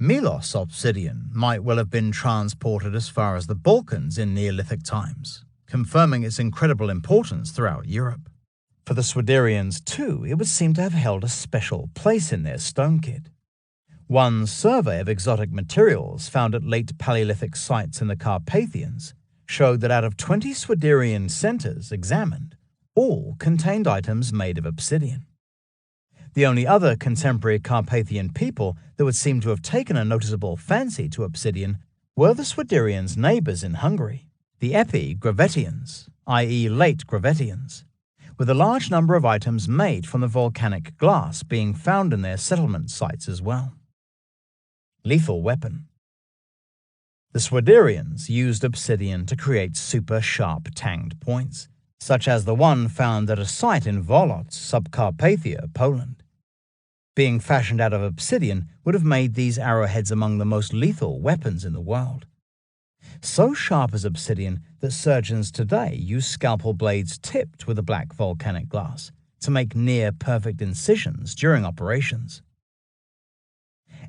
Milos obsidian might well have been transported as far as the Balkans in Neolithic times, confirming its incredible importance throughout Europe. For the Swiderians, too, it would seem to have held a special place in their stone kit. One survey of exotic materials found at late Paleolithic sites in the Carpathians showed that out of 20 Swiderian centers examined, all contained items made of obsidian. The only other contemporary Carpathian people that would seem to have taken a noticeable fancy to obsidian were the Swiderians' neighbors in Hungary, the Epi-Gravetians, i.e. late Gravetians, with a large number of items made from the volcanic glass being found in their settlement sites as well. Lethal weapon. The Swiderians used obsidian to create super-sharp tanged points, such as the one found at a site in Wolot, Subcarpathia, Poland. Being fashioned out of obsidian would have made these arrowheads among the most lethal weapons in the world. So sharp as obsidian that surgeons today use scalpel blades tipped with a black volcanic glass to make near-perfect incisions during operations.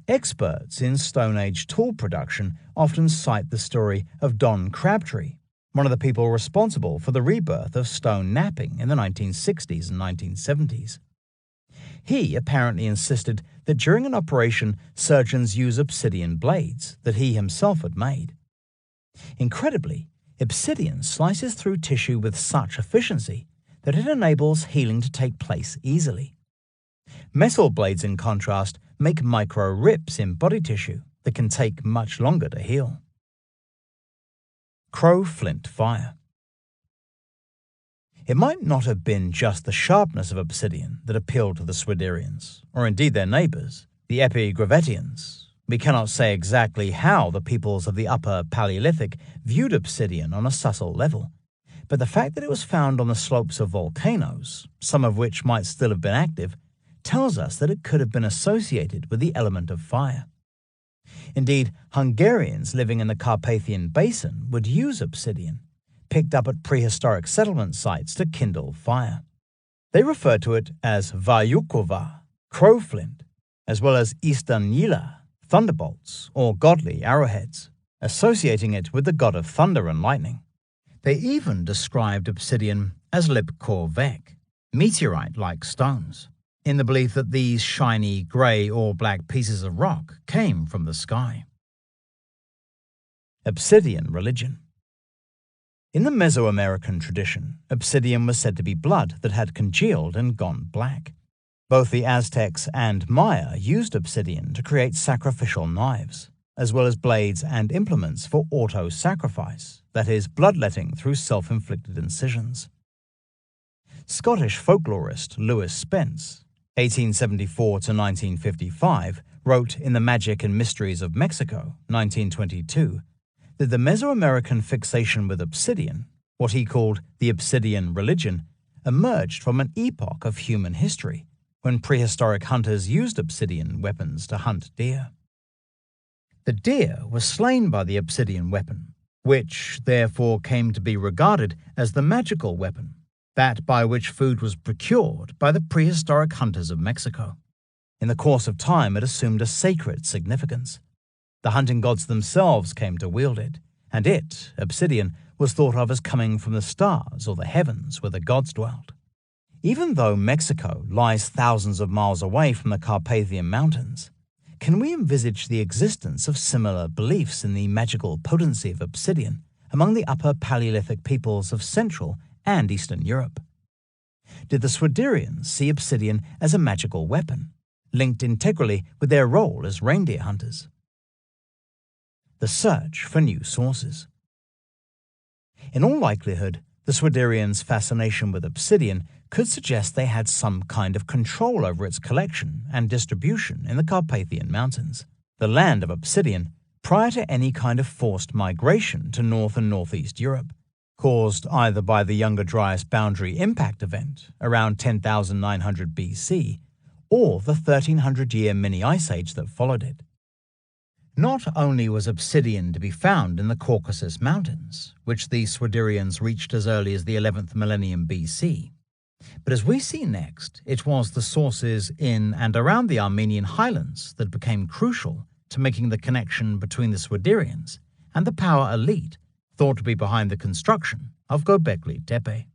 Experts in Stone Age tool production often cite the story of Don Crabtree, one of the people responsible for the rebirth of stone knapping in the 1960s and 1970s. He apparently insisted that during an operation, surgeons use obsidian blades that he himself had made. Incredibly, obsidian slices through tissue with such efficiency that it enables healing to take place easily. Metal blades, in contrast, make micro rips in body tissue that can take much longer to heal. Crow flint fire. It might not have been just the sharpness of obsidian that appealed to the Swiderians, or indeed their neighbours, the Epigravetians. We cannot say exactly how the peoples of the Upper Paleolithic viewed obsidian on a subtle level, but the fact that it was found on the slopes of volcanoes, some of which might still have been active, tells us that it could have been associated with the element of fire. Indeed, Hungarians living in the Carpathian Basin would use obsidian, picked up at prehistoric settlement sites to kindle fire. They referred to it as Vajukova, crow flint, as well as Istanila, thunderbolts, or godly arrowheads, associating it with the god of thunder and lightning. They even described obsidian as Lipkorvek, meteorite-like stones, in the belief that these shiny grey or black pieces of rock came from the sky. Obsidian religion. In the Mesoamerican tradition, obsidian was said to be blood that had congealed and gone black. Both the Aztecs and Maya used obsidian to create sacrificial knives, as well as blades and implements for auto-sacrifice, that is, bloodletting through self-inflicted incisions. Scottish folklorist Lewis Spence, 1874 to 1955, wrote in The Magic and Mysteries of Mexico, 1922, that the Mesoamerican fixation with obsidian, what he called the obsidian religion, emerged from an epoch of human history when prehistoric hunters used obsidian weapons to hunt deer. The deer was slain by the obsidian weapon, which therefore came to be regarded as the magical weapon, that by which food was procured by the prehistoric hunters of Mexico. In the course of time, it assumed a sacred significance. The hunting gods themselves came to wield it, and it, obsidian, was thought of as coming from the stars or the heavens where the gods dwelt. Even though Mexico lies thousands of miles away from the Carpathian Mountains, can we envisage the existence of similar beliefs in the magical potency of obsidian among the Upper Paleolithic peoples of Central and Eastern Europe? Did the Swiderians see obsidian as a magical weapon, linked integrally with their role as reindeer hunters? The search for new sources. In all likelihood, the Swiderians' fascination with obsidian could suggest they had some kind of control over its collection and distribution in the Carpathian Mountains, the land of obsidian, prior to any kind of forced migration to North and Northeast Europe, caused either by the Younger Dryas boundary impact event around 10,900 BC or the 1300-year mini-ice age that followed it. Not only was obsidian to be found in the Caucasus Mountains, which the Swiderians reached as early as the 11th millennium BC, but as we see next, it was the sources in and around the Armenian highlands that became crucial to making the connection between the Swiderians and the power elite thought to be behind the construction of Gobekli Tepe.